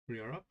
We are up.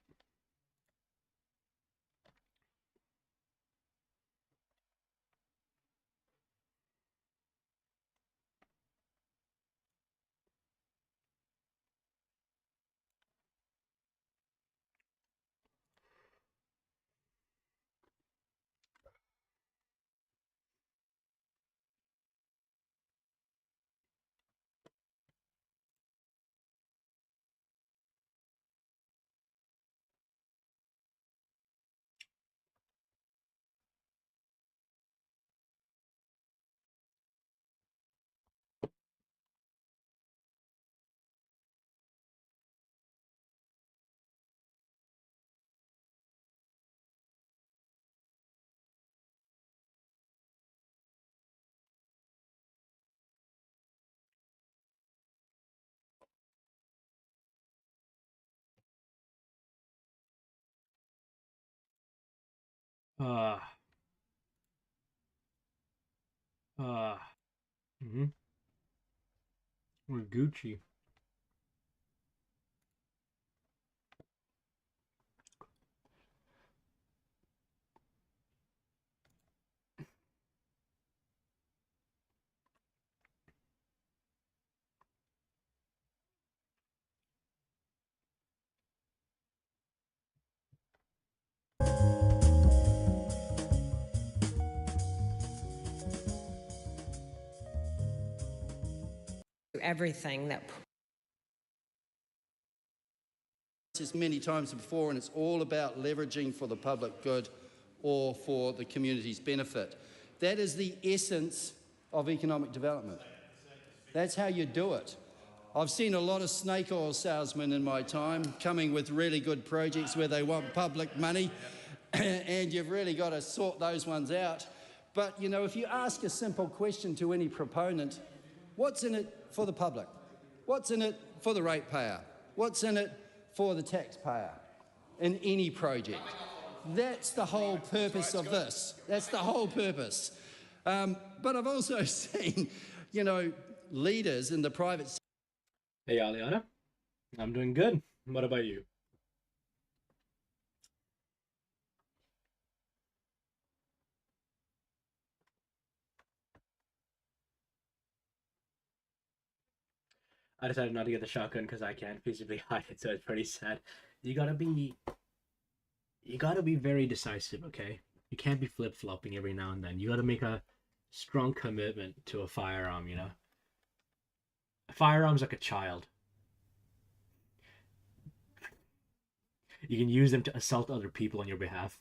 Uh, uh, mm-hmm. We're Gucci. Everything that many times before, and it's all about leveraging for the public good or for the community's benefit. That is the essence of economic development. That's how you do it. I've seen a lot of snake oil salesmen in my time coming with really good projects where they want public money, and you've really got to sort those ones out. But, you know, if you ask a simple question to any proponent, what's in it for the public? What's in it for the ratepayer? What's in it for the taxpayer in any project? That's the whole purpose of this. That's the whole purpose. But I've also seen, you know, leaders in the private sector. Hey, Aliana. I'm doing good. What about you? I decided not to get the shotgun because I can't physically hide it, so it's pretty sad. You gotta be, you gotta be very decisive, okay? You can't be flip-flopping every now and then. You gotta make a strong commitment to a firearm, you know? A firearm's like a child. You can use them to assault other people on your behalf.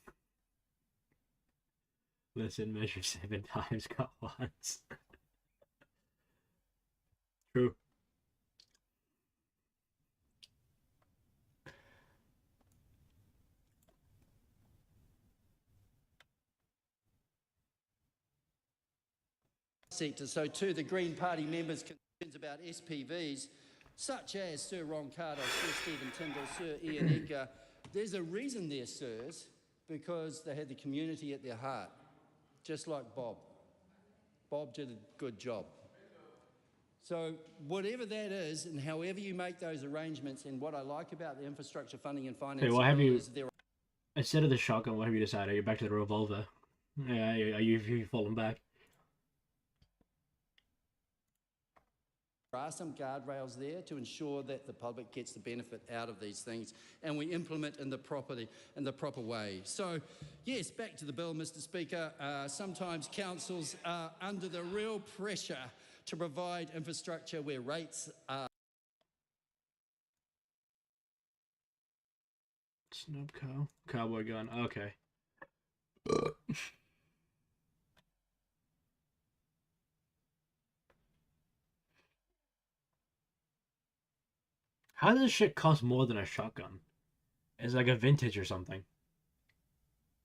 Listen, measure 7 times, cut once. True. So to the Green Party members' concerns about SPVs, such as Sir Ron Carter, Sir Stephen Tindall, Sir Ian Edgar, there's a reason there, sirs, because they had the community at their heart, just like Bob. Bob did a good job. So whatever that is, and however you make those arrangements, and what I like about the infrastructure funding and finance Hey, what have bill you, is there instead of the shotgun, what have you decided? Are you back to the revolver? Yeah, are you falling back? are some guardrails there to ensure that the public gets the benefit out of these things, and we implement in the proper way. So, yes, back to the bill, Mr. Speaker. Sometimes councils are under the real pressure to provide infrastructure where rates are. Snub cow, cowboy gun. Okay. How does this shit cost more than a shotgun? It's like a vintage or something.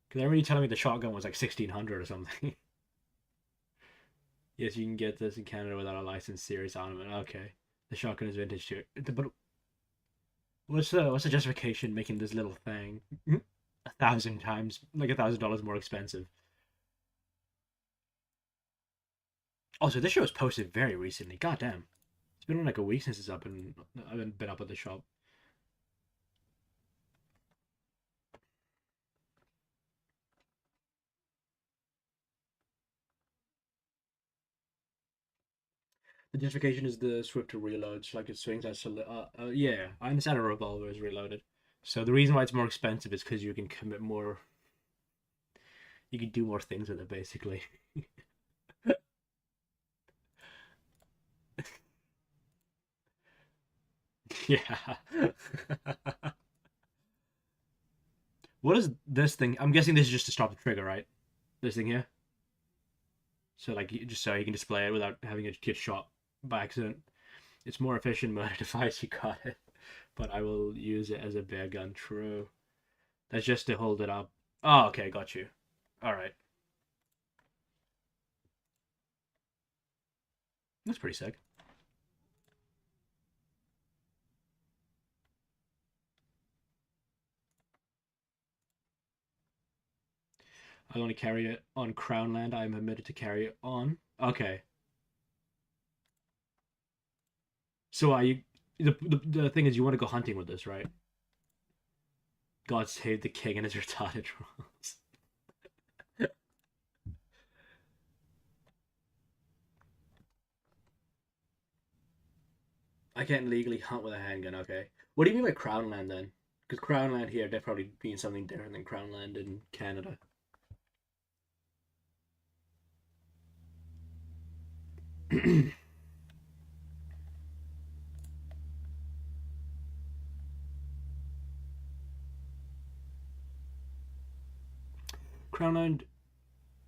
Because everybody telling me the shotgun was like 1600 or something. Yes, you can get this in Canada without a licensed serious armament. Okay, the shotgun is vintage too. But what's the justification making this little thing 1,000 times, like $1,000 more expensive? Also, this show was posted very recently. God damn, it's been like a week since it's up, and I haven't been up at the shop. justification is the swifter reloads, like it swings as yeah, I understand a revolver is reloaded. So the reason why it's more expensive is because you can commit more, you can do more things with it, basically. Yeah. What is this thing? I'm guessing this is just to stop the trigger, right? This thing here. So like, just so you can display it without having it get shot by accident. It's more efficient mode device. You got it. But I will use it as a bear gun. True. That's just to hold it up. Oh, okay, got you. All right. That's pretty sick. I only carry it on Crown Land. I am permitted to carry it on. Okay. So are you? The thing is, you want to go hunting with this, right? God save the king and his retarded trolls. I can't legally hunt with a handgun. Okay. What do you mean by Crown Land then? Because Crown Land here, that probably means something different than Crown Land in Canada. Crown Land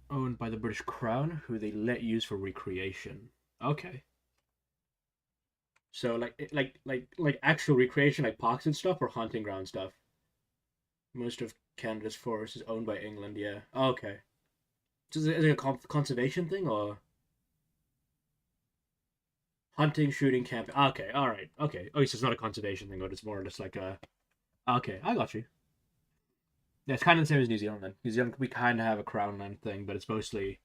owned by the British Crown, who they let use for recreation. Okay. So like actual recreation, like parks and stuff, or hunting ground stuff. Most of Canada's forest is owned by England. Yeah. Okay. So is it a conservation thing or hunting, shooting, camping? Okay. All right. Okay. Oh, so it's not a conservation thing, but it's more just like a. Okay, I got you. Yeah, it's kind of the same as New Zealand. Then New Zealand, we kind of have a crown land thing, but it's mostly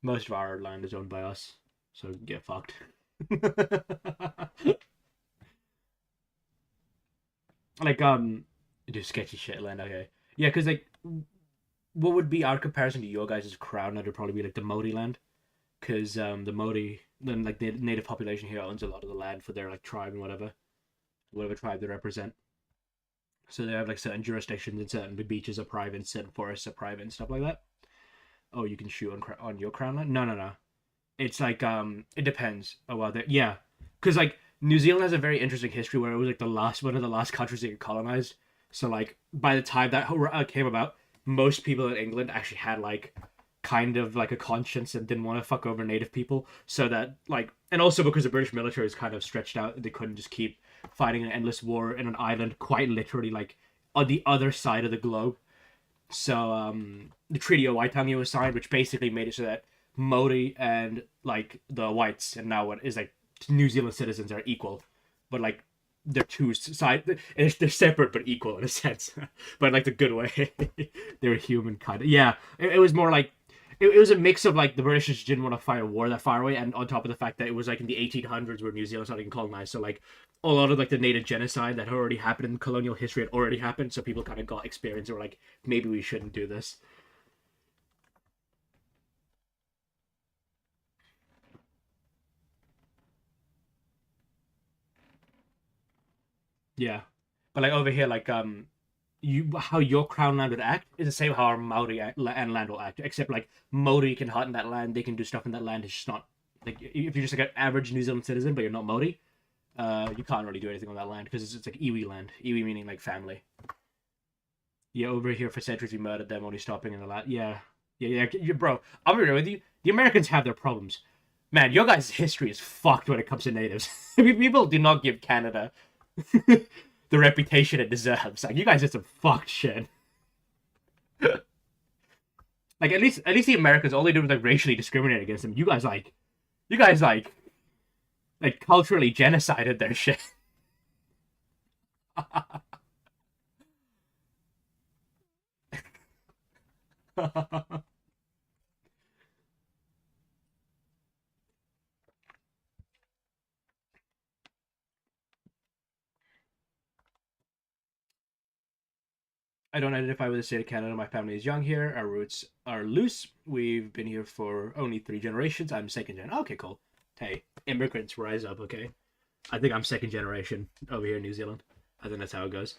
most of our land is owned by us. So get fucked. Like do sketchy shit land. Okay, yeah, because like, what would be our comparison to your guys' crown? That would probably be like the Maori land, because the Maori, then like the native population here owns a lot of the land for their like tribe and whatever tribe they represent. So they have like certain jurisdictions and certain beaches are private, certain forests are private and stuff like that. Oh, you can shoot on your crown land? No, no, no. It's like it depends. Oh well, yeah, because like New Zealand has a very interesting history where it was like the last one of the last countries that get colonized. So like by the time that came about, most people in England actually had like kind of like a conscience and didn't want to fuck over native people. So that like, and also because the British military is kind of stretched out, they couldn't just keep fighting an endless war in an island, quite literally like on the other side of the globe. So the Treaty of Waitangi was signed, which basically made it so that Maori and like the whites and now what is like New Zealand citizens are equal, but like they're two sides. They're separate but equal in a sense, but like the good way. They're human kind of. Yeah, it was more like it was a mix of like the British just didn't want to fight a war that far away, and on top of the fact that it was like in the 1800s where New Zealand started getting colonized, so like a lot of like the native genocide that had already happened in colonial history had already happened, so people kind of got experience and were like, maybe we shouldn't do this. Yeah, but like over here, like you how your crown land would act is the same how our Maori and land will act, except like Maori can hunt in that land, they can do stuff in that land. It's just not like if you're just like an average New Zealand citizen, but you're not Maori, you can't really do anything on that land because it's like iwi land. Iwi meaning like family. Yeah, over here for centuries we murdered them, only stopping in the land. Yeah, yeah. Bro, I'll be real with you. The Americans have their problems. Man, your guys' history is fucked when it comes to natives. People do not give Canada the reputation it deserves. Like you guys did some fucked shit. Like at least the Americans all they did was like racially discriminate against them. You guys like culturally genocided their shit. I don't identify with the state of Canada. My family is young here. Our roots are loose. We've been here for only 3 generations. I'm second gen. Okay, cool. Hey, immigrants rise up, okay? I think I'm second generation over here in New Zealand. I think that's how it goes.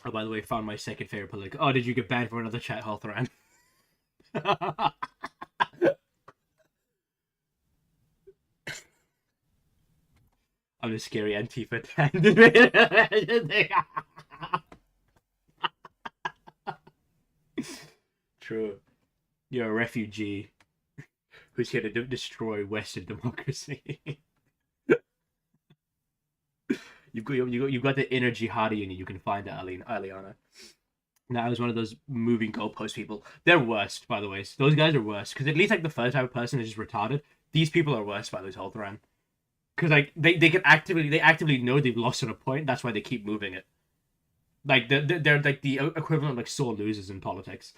Oh, by the way, found my second favorite political. Oh, did you get banned for another chat hall thread? I'm a scary Antifa candidate. True. You're a refugee who's here to destroy Western democracy. You've got the inner jihadi in you. You can find it, Aliana. Now, I was one of those moving goalpost people. They're worst, by the way. Those guys are worst because at least like the first type of person is just retarded. These people are worse by this whole thread because like they actively know they've lost on a point. That's why they keep moving it. Like they're like the equivalent of like sore losers in politics.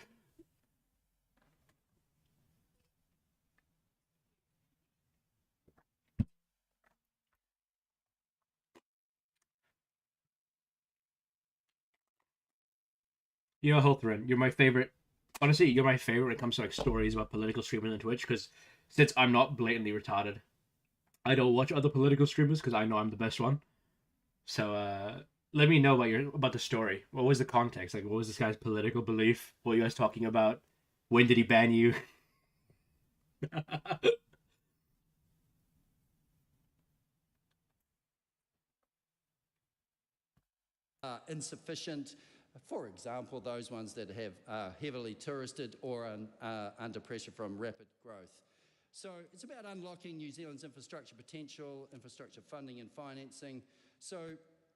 You know, Hilthrin, you're my favorite. Honestly, you're my favorite when it comes to like stories about political streamers on Twitch. Because since I'm not blatantly retarded, I don't watch other political streamers because I know I'm the best one. So let me know about the story. What was the context? Like, what was this guy's political belief? What were you guys talking about? When did he ban you? Insufficient. For example, those ones that have heavily touristed or under pressure from rapid growth. So it's about unlocking New Zealand's infrastructure potential, infrastructure funding and financing. So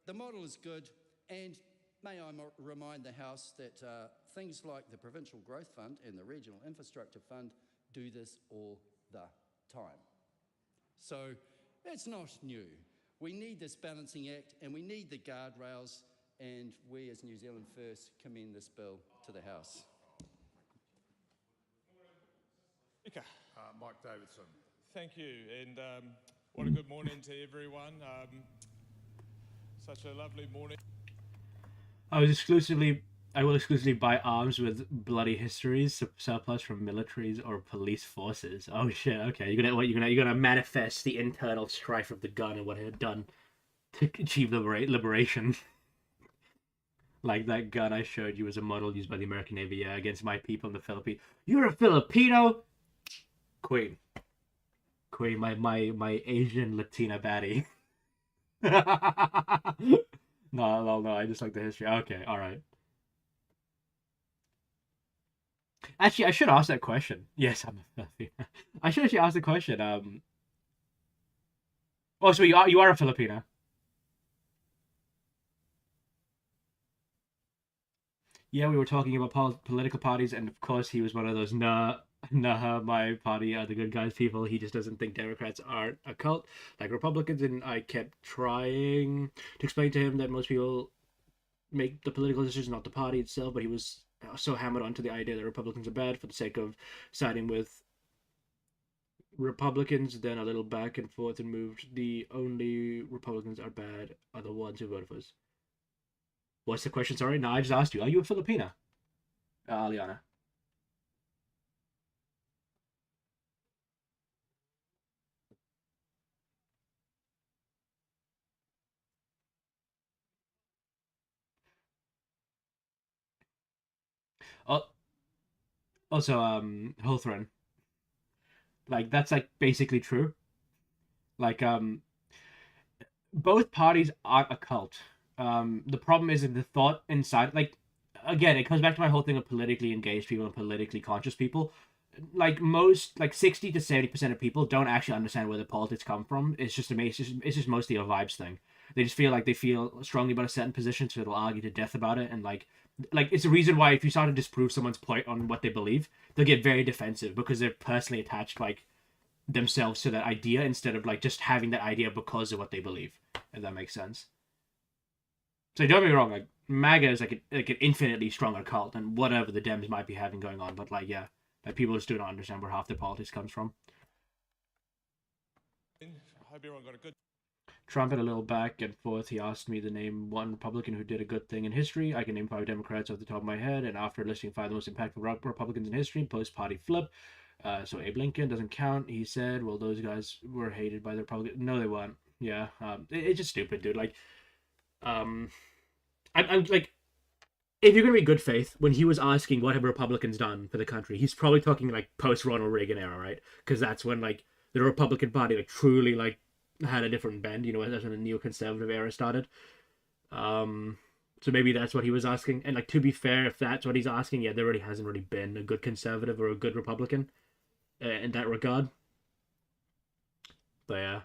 the model is good, and may I remind the House that things like the Provincial Growth Fund and the Regional Infrastructure Fund do this all the time. So it's not new. We need this balancing act and we need the guardrails, and we as New Zealand First commend this bill to the House. Mike Davidson. Thank you, and what a good morning to everyone. Such a lovely morning. I will exclusively buy arms with bloody histories, surplus from militaries or police forces. Oh shit! Okay, you're gonna manifest the internal strife of the gun and what it had done to achieve liberation. Like that gun I showed you was a model used by the American Navy, yeah, against my people in the Philippines. You're a Filipino, Queen, my Asian Latina baddie. No, I just like the history. Okay, all right. Actually, I should ask that question. Yes, I'm a Filipino. I should actually ask the question. Oh, so you are a Filipino. Yeah, we were talking about political parties, and of course, he was one of those nah, my party are the good guys people. He just doesn't think Democrats are a cult like Republicans, and I kept trying to explain to him that most people make the political decisions, not the party itself. But he was so hammered onto the idea that Republicans are bad for the sake of siding with Republicans, then a little back and forth and moved. The only Republicans are bad are the ones who voted for us. What's the question? Sorry, no, I just asked you. Are you a Filipina, Liana? Oh, also, Hilthran. Like that's like basically true. Like both parties aren't a cult. The problem is in the thought inside. Like again, it comes back to my whole thing of politically engaged people and politically conscious people. Like most, like 60 to 70% of people don't actually understand where the politics come from. It's just amazing. It's just mostly a vibes thing. They just feel like they feel strongly about a certain position, so they'll argue to death about it. And like it's a reason why if you start to disprove someone's point on what they believe, they'll get very defensive because they're personally attached like themselves to that idea instead of like just having that idea because of what they believe. If that makes sense. So don't get me wrong, like MAGA is like an infinitely stronger cult than whatever the Dems might be having going on. But like yeah, like people just do not understand where half their politics comes from. I hope everyone got a good. Trump had a little back and forth. He asked me to name one Republican who did a good thing in history. I can name 5 Democrats off the top of my head, and after listing 5 of the most impactful Republicans in history, post-party flip. So Abe Lincoln doesn't count. He said, well, those guys were hated by the Republicans. No, they weren't. Yeah, it's just stupid, dude. Like, um, I'm like, if you're gonna be good faith, when he was asking what have Republicans done for the country, he's probably talking like post Ronald Reagan era, right? Because that's when like the Republican Party like truly like had a different bend. You know, that's when the neoconservative era started. Um, so maybe that's what he was asking. And like to be fair, if that's what he's asking, yeah, there really hasn't really been a good conservative or a good Republican in that regard. But yeah.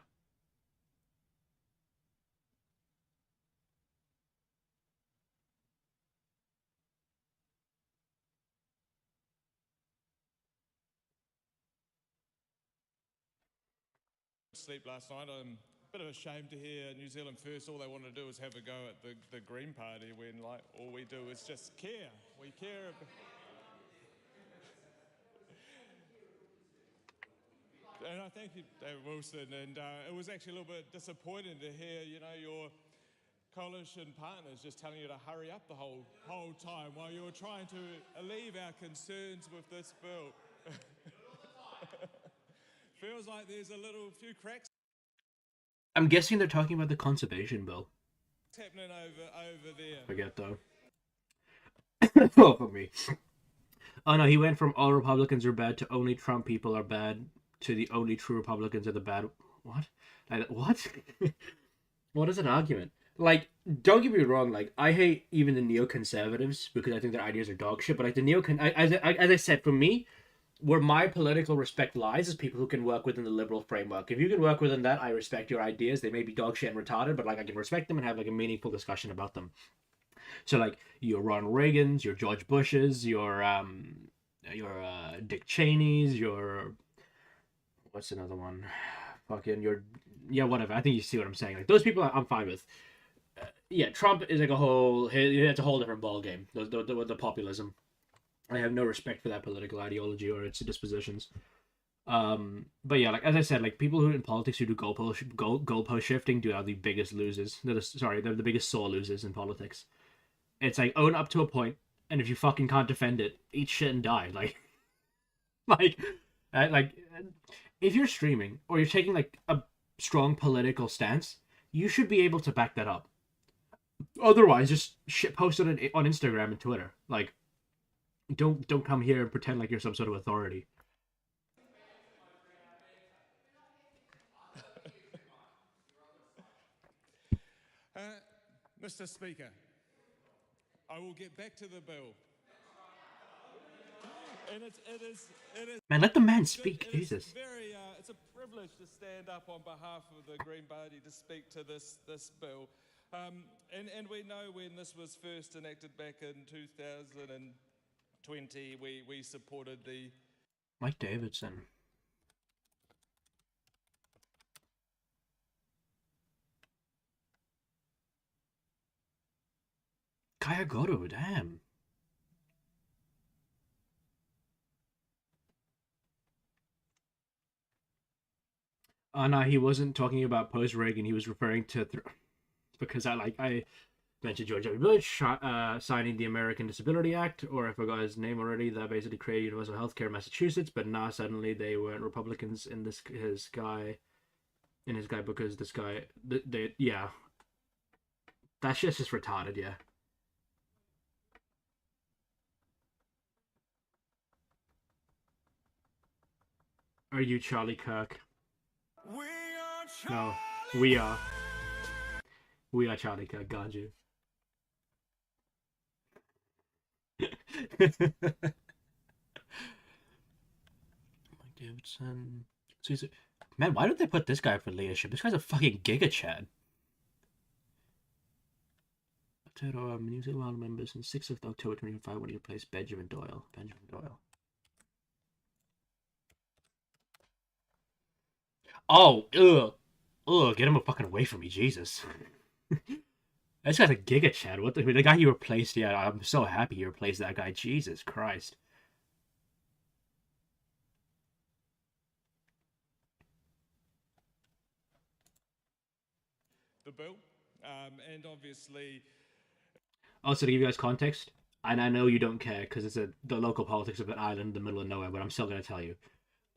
Sleep last night. I'm a bit of ashamed to hear New Zealand First. All they want to do is have a go at the Green Party when, like, all we do is just care. We care. And I thank you, David Wilson. And it was actually a little bit disappointing to hear, you know, your coalition partners just telling you to hurry up the whole time while you were trying to alleviate our concerns with this bill. Feels like there's a few cracks I'm guessing they're talking about the conservation bill. happening over there. Forget though. Oh, for me. Oh no, he went from all Republicans are bad to only Trump people are bad to the only true Republicans are the bad. What? Like, what? What is an argument? Like, don't get me wrong. Like, I hate even the neoconservatives because I think their ideas are dog shit. But like the as I said, for me, where my political respect lies is people who can work within the liberal framework. If you can work within that, I respect your ideas. They may be dog shit and retarded, but like I can respect them and have like a meaningful discussion about them. So like your Ronald Reagans, your George Bushes, your Dick Cheneys, your what's another one? Fucking your yeah, whatever. I think you see what I'm saying. Like those people, I'm fine with. Yeah, Trump is like a whole. It's a whole different ball game. The populism. I have no respect for that political ideology or its dispositions. But yeah, like as I said, like people who in politics who do goalpost shifting do are the biggest losers. They're the biggest sore losers in politics. It's like own up to a point, and if you fucking can't defend it, eat shit and die. Like, like, like, if you're streaming or you're taking like a strong political stance, you should be able to back that up. Otherwise, just shit post it on Instagram and Twitter. Like, don't come here and pretend like you're some sort of authority. Mr. Speaker, I will get back to the bill. And it is Man, let the man speak. Jesus. it's a privilege to stand up on behalf of the Green Party to speak to this bill. And we know when this was first enacted back in 2020, we supported the Mike Davidson. Kaya Goto, damn. No, he wasn't talking about post Reagan. He was referring to because I mentioned George W. Bush signing the American Disability Act, or I forgot his name already. That basically created universal health care in Massachusetts. But now suddenly they weren't Republicans in his guy because this guy yeah, that shit's just retarded. Yeah. Are you Charlie Kirk? No, we are. We are Charlie Kirk, got you. Mike Davidson. Man, why don't they put this guy for leadership? This guy's a fucking giga chad. New Zealand members on 6th of October 2025 when he replaced Benjamin Doyle. Oh, ugh, get him fucking away from me, Jesus. This guy's a giga chad. What the guy you replaced? Yeah, I'm so happy you replaced that guy. Jesus Christ. the bill, and obviously. Also, to give you guys context, and I know you don't care because it's the local politics of an island in the middle of nowhere, but I'm still gonna tell you.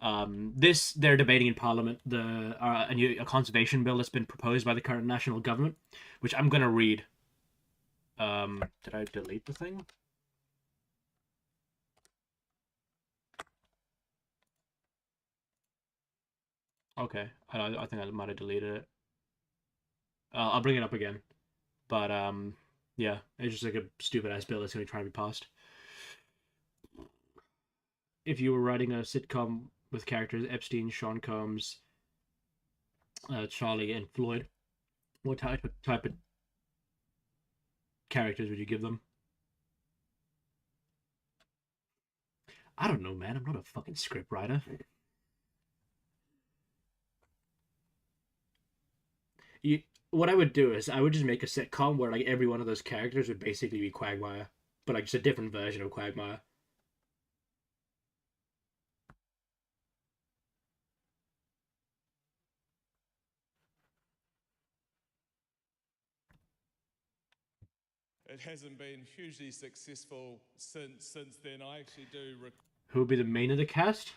They're debating in Parliament a conservation bill that's been proposed by the current national government, which I'm gonna read. Did I delete the thing? Okay, I think I might have deleted it. I'll bring it up again. But yeah, it's just like a stupid ass bill that's gonna try to be passed. If you were writing a sitcom with characters Epstein, Sean Combs, Charlie, and Floyd, what type of characters would you give them? I don't know, man. I'm not a fucking script writer. You, what I would do is I would just make a sitcom where like every one of those characters would basically be Quagmire, but like just a different version of Quagmire. It hasn't been hugely successful since then. I actually do. Who would be the main of the cast?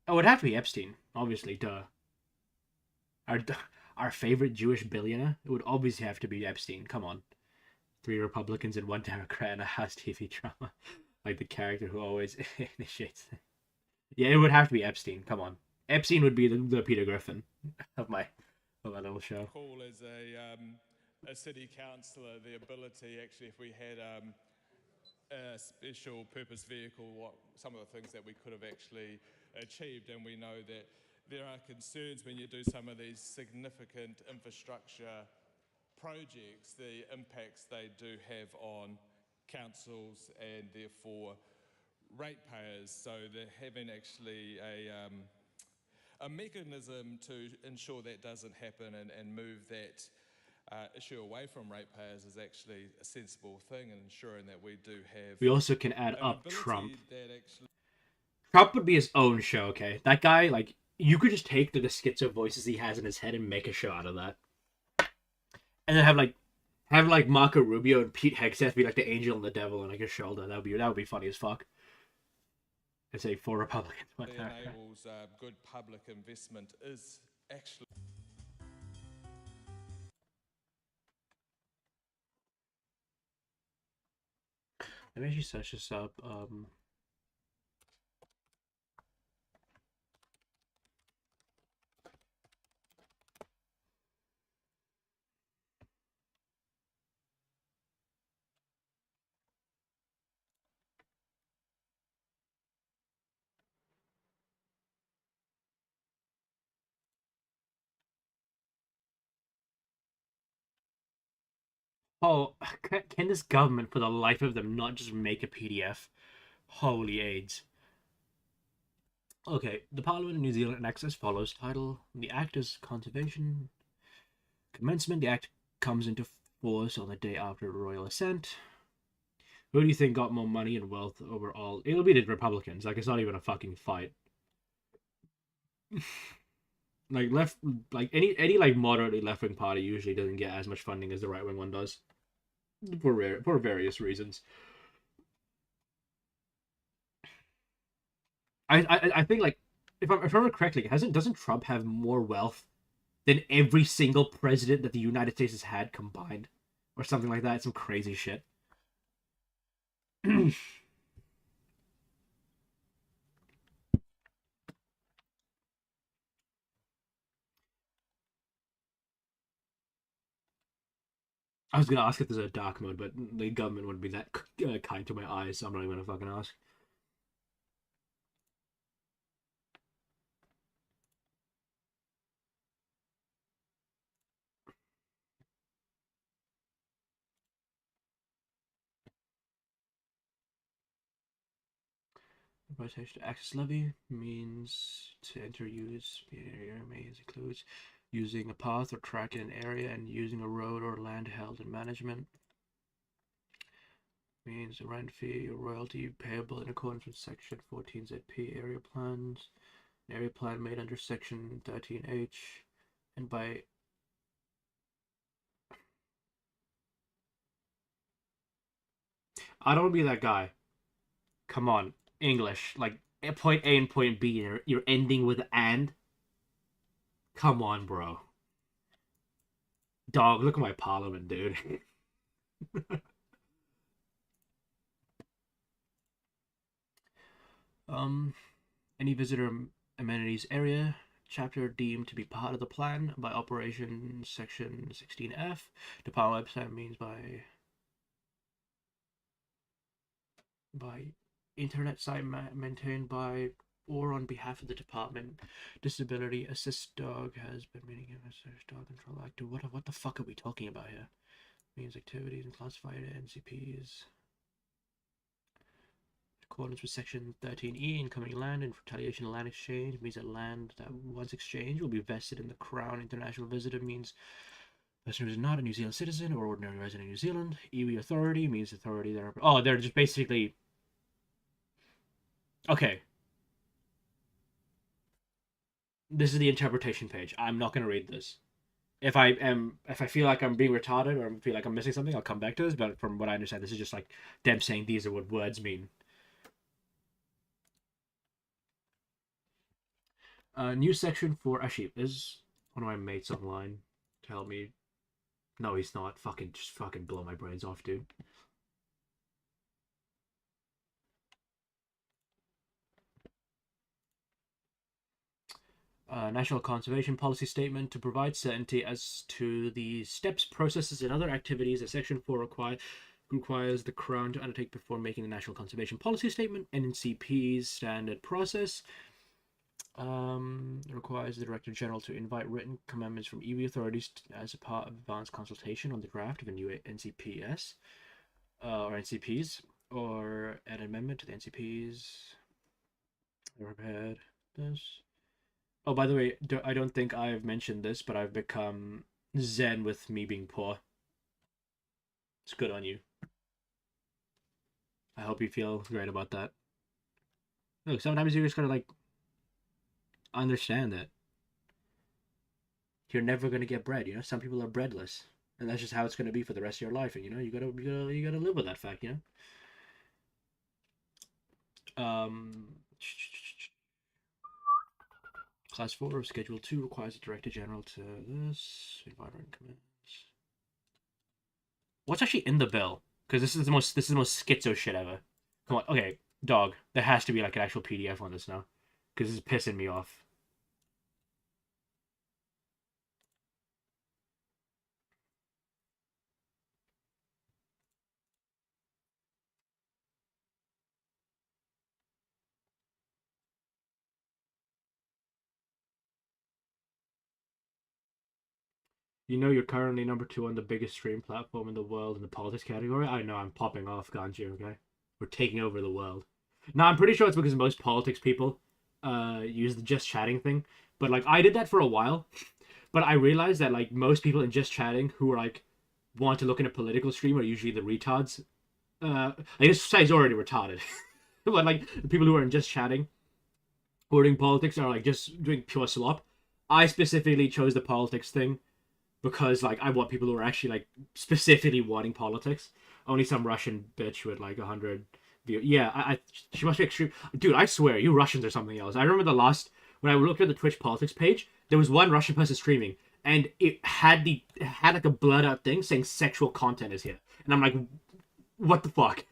Oh, it'd have to be Epstein, obviously. Duh. Our our favorite Jewish billionaire. It would obviously have to be Epstein. Come on, 3 Republicans and 1 Democrat in a house TV drama, like the character who always initiates. Yeah, it would have to be Epstein. Come on, Epstein would be the Peter Griffin of my little show. Call as a city councillor the ability, actually, if we had a special purpose vehicle, what some of the things that we could have actually achieved. And we know that there are concerns when you do some of these significant infrastructure projects, the impacts they do have on councils and therefore ratepayers. So they're having actually a mechanism to ensure that doesn't happen and move that issue away from ratepayers is actually a sensible thing, and ensuring that we do have. We also can add an up ability Trump. That actually. Trump would be his own show. Okay, that guy, like, you could just take the schizo voices he has in his head and make a show out of that, and then have Marco Rubio and Pete Hegseth be like the angel and the devil on like his shoulder. That would be funny as fuck. And say 4 Republicans. Enables good public investment is actually. Let me actually search this up. Oh, can this government, for the life of them, not just make a PDF? Holy AIDS. Okay, the Parliament of New Zealand enacts as follows. Title: The Act is Conservation. Commencement: The Act comes into force on the day after royal assent. Who do you think got more money and wealth overall? It'll be the Republicans. Like, it's not even a fucking fight. Like left, like any like moderately left wing party usually doesn't get as much funding as the right wing one does, for various reasons. I think, like, if I remember correctly, doesn't Trump have more wealth than every single president that the United States has had combined, or something like that? Some crazy shit. I was gonna ask if there's a dark mode, but the government wouldn't be that kind to my eyes, so I'm not even gonna fucking ask. Invitation to access levy means to enter use the area means includes using a path or track in an area and using a road or land held in management. Means a rent fee or royalty payable in accordance with Section 14 ZP area plans. An area plan made under Section 13H and by I don't want to be that guy. Come on, English. Like, point A and point B, and you're ending with and. Come on, bro. Dog, look at my parliament, dude. um, any visitor amenities area chapter deemed to be part of the plan by Operation Section 16F. The power website means by internet site maintained by or on behalf of the department. Disability assist dog has been meaning dog control active. What the fuck are we talking about here? Means activities and classified NCPs. Accordance with Section 13E, incoming land and retaliation land exchange means that land that once exchanged will be vested in the Crown. International visitor means person who is not a New Zealand citizen or ordinary resident of New Zealand. Iwi authority means authority there. Oh, they're just basically. Okay. This is the interpretation page. I'm not going to read this. If I feel like I'm being retarded or feel like I'm missing something, I'll come back to this. But from what I understand, this is just like them saying these are what words mean. New section for actually is one of my mates online to help me. No, he's not. Just fucking blow my brains off, dude. National Conservation Policy Statement to provide certainty as to the steps, processes, and other activities that Section 4 requires the Crown to undertake before making the National Conservation Policy Statement. NCP's standard process requires the Director General to invite written commandments from EV authorities as a part of advanced consultation on the draft of a new NCPS or NCPs, or an amendment to the NCPs. Prepared this. Oh, by the way, I don't think I've mentioned this, but I've become zen with me being poor. It's good on you. I hope you feel great about that. Look, sometimes you just gotta, like, understand that you're never gonna get bread, you know? Some people are breadless. And that's just how it's gonna be for the rest of your life, and, you know, you gotta live with that fact, you know? Class 4 of Schedule 2 requires the Director General to this. Environment commands. What's actually in the bill? Because this is the most schizo shit ever. Come on, okay, dog. There has to be like an actual PDF on this now, because this is pissing me off. You know you're currently number 2 on the biggest stream platform in the world in the politics category? I know, I'm popping off, Ganji, okay? We're taking over the world. Now, I'm pretty sure it's because most politics people use the just chatting thing. But, like, I did that for a while. But I realized that, like, most people in just chatting who are, like, want to look in a political stream are usually the retards. I guess society's already retarded. But, like, the people who are in just chatting, who are doing politics, are, like, just doing pure slop. I specifically chose the politics thing because like I want people who are actually like specifically wanting politics. Only some Russian bitch with like 100 views. Yeah, she must be extreme. Dude, I swear, you Russians are something else. I remember the last when I looked at the Twitch politics page, there was one Russian person streaming, and it had like a blurred out thing saying sexual content is here, and I'm like, what the fuck?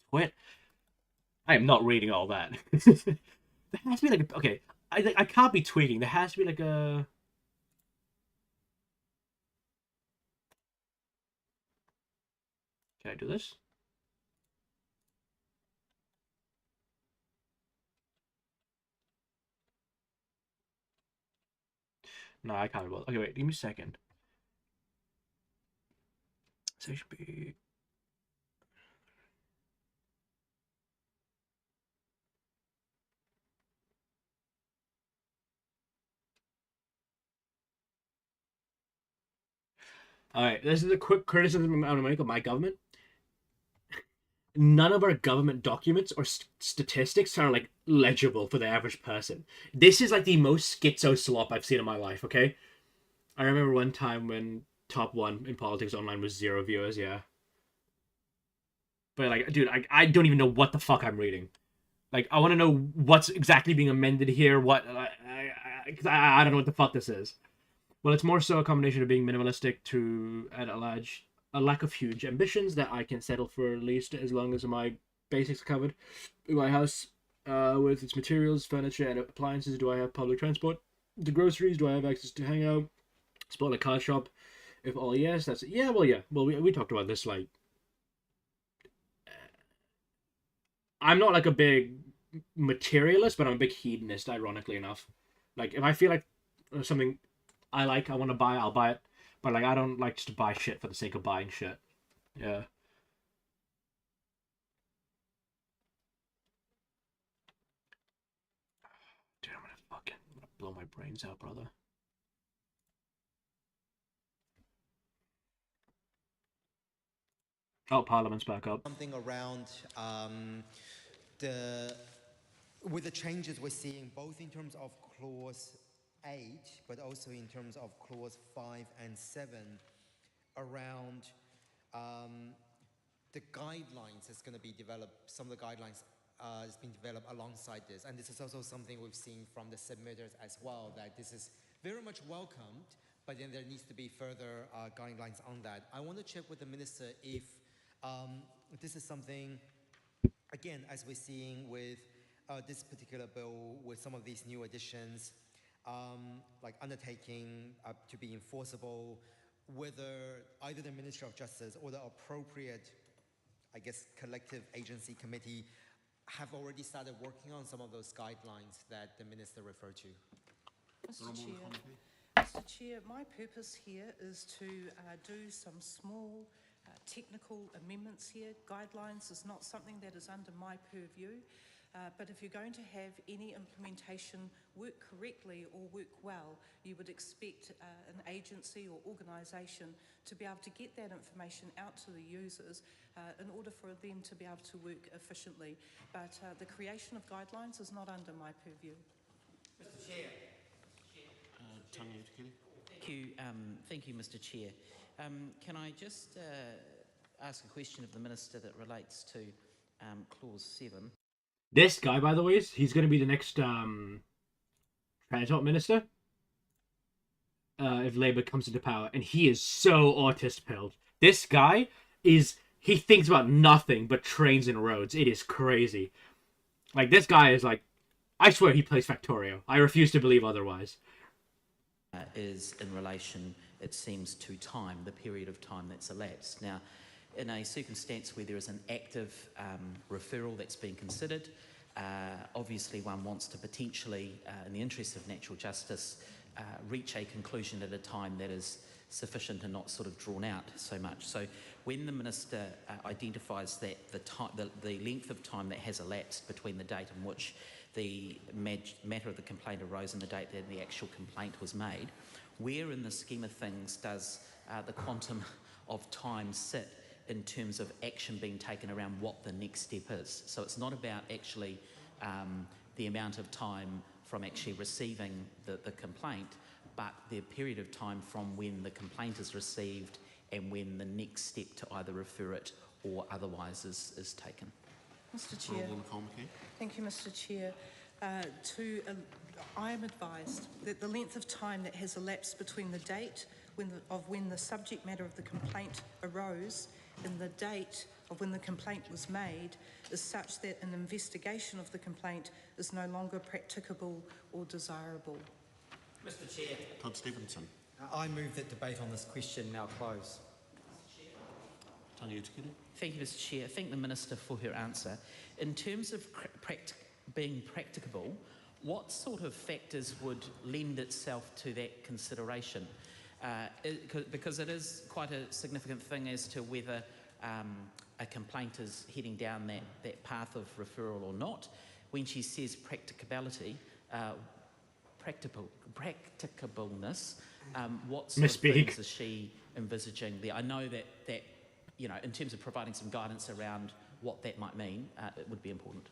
What? I am not reading all that. There has to be like okay. I can't be tweaking. There has to be like a. Can I do this? No, I can't. Okay, wait. Give me a second. Section B. All right. This is a quick criticism I'm going to make of my government. None of our government documents or statistics are like legible for the average person. This is like the most schizo slop I've seen in my life. Okay. I remember one time when top one in politics online was 0 viewers. Yeah. But like, dude, I don't even know what the fuck I'm reading. Like, I want to know what's exactly being amended here. I don't know what the fuck this is. Well, it's more so a combination of being minimalistic to a lack of huge ambitions that I can settle for at least as long as my basics are covered. In my house, with its materials, furniture, and appliances, do I have public transport? The groceries, do I have access to hang out? Spot a car shop? If all yes, that's it. Yeah, well, yeah. Well, we talked about this. Like, I'm not like a big materialist, but I'm a big hedonist, ironically enough. Like, if I feel like something I like, I want to buy, I'll buy it. But like, I don't like just to buy shit for the sake of buying shit. Yeah. Dude, I'm gonna blow my brains out, brother. Oh, Parliament's back up. Something around the with the changes we're seeing both in terms of clause 8 but also in terms of clause 5 and 7 around the guidelines that's going to be developed. Some of the guidelines has been developed alongside this, and this is also something we've seen from the submitters as well, that this is very much welcomed, but then there needs to be further guidelines on that. I want to check with the minister if this is something, again, as we're seeing with this particular bill, with some of these new additions, like undertaking to be enforceable, whether either the Ministry of Justice or the appropriate, I guess, collective agency committee have already started working on some of those guidelines that the minister referred to. Mr. Chair, my purpose here is to do some small technical amendments here. Guidelines is not something that is under my purview, but if you're going to have any implementation work correctly or work well, you would expect an agency or organisation to be able to get that information out to the users in order for them to be able to work efficiently. But the creation of guidelines is not under my purview. Mr. Chair. Thank you, Mr. Chair. Can I just ask a question of the Minister that relates to Clause 7? This guy, by the way, he's going to be the next transport minister if Labour comes into power, and he is so autistic-pilled. This guy he thinks about nothing but trains and roads. It is crazy. Like, this guy is like, I swear he plays Factorio. I refuse to believe otherwise. Is in relation, it seems, to time, the period of time that's elapsed. Now, in a circumstance where there is an active referral that's being considered, obviously one wants to potentially, in the interest of natural justice, reach a conclusion at a time that is sufficient and not sort of drawn out so much. So when the Minister identifies that the length of time that has elapsed between the date in which the matter of the complaint arose and the date that the actual complaint was made, where in the scheme of things does the quantum of time sit in terms of action being taken around what the next step is? So it's not about actually the amount of time from actually receiving the complaint, but the period of time from when the complaint is received and when the next step to either refer it or otherwise is taken. Mr. Chair. Thank you, Mr. Chair. I am advised that the length of time that has elapsed between the date when the subject matter of the complaint arose and the date of when the complaint was made is such that an investigation of the complaint is no longer practicable or desirable. Mr. Chair. Todd Stevenson. I move that debate on this question now close. Thank you, Mr. Chair. I thank the Minister for her answer. In terms of being practicable, what sort of factors would lend itself to that consideration? Because it is quite a significant thing as to whether a complaint is heading down that path of referral or not. When she says practicability, practicableness, what sort of things is she envisaging there? I know that you know, in terms of providing some guidance around what that might mean, it would be important.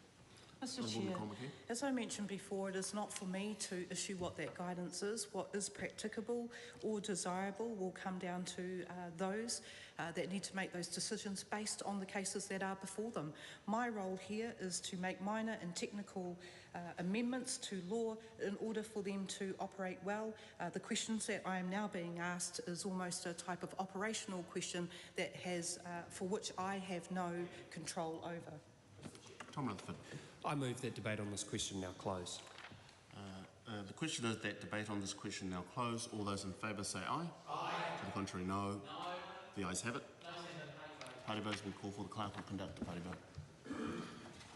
Mr. Honourable Chair, McCormick. as I mentioned before, it is not for me to issue what that guidance is. What is practicable or desirable will come down to those that need to make those decisions based on the cases that are before them. My role here is to make minor and technical amendments to law in order for them to operate well. The questions that I am now being asked is almost a type of operational question that has, for which I have no control over. Tom Rutherford. I move that debate on this question now close. The question is that debate on this question now close. All those in favour say aye. Aye. To the contrary, no. No. The ayes have it. Party vote has been called for. The clerk will conduct the party vote.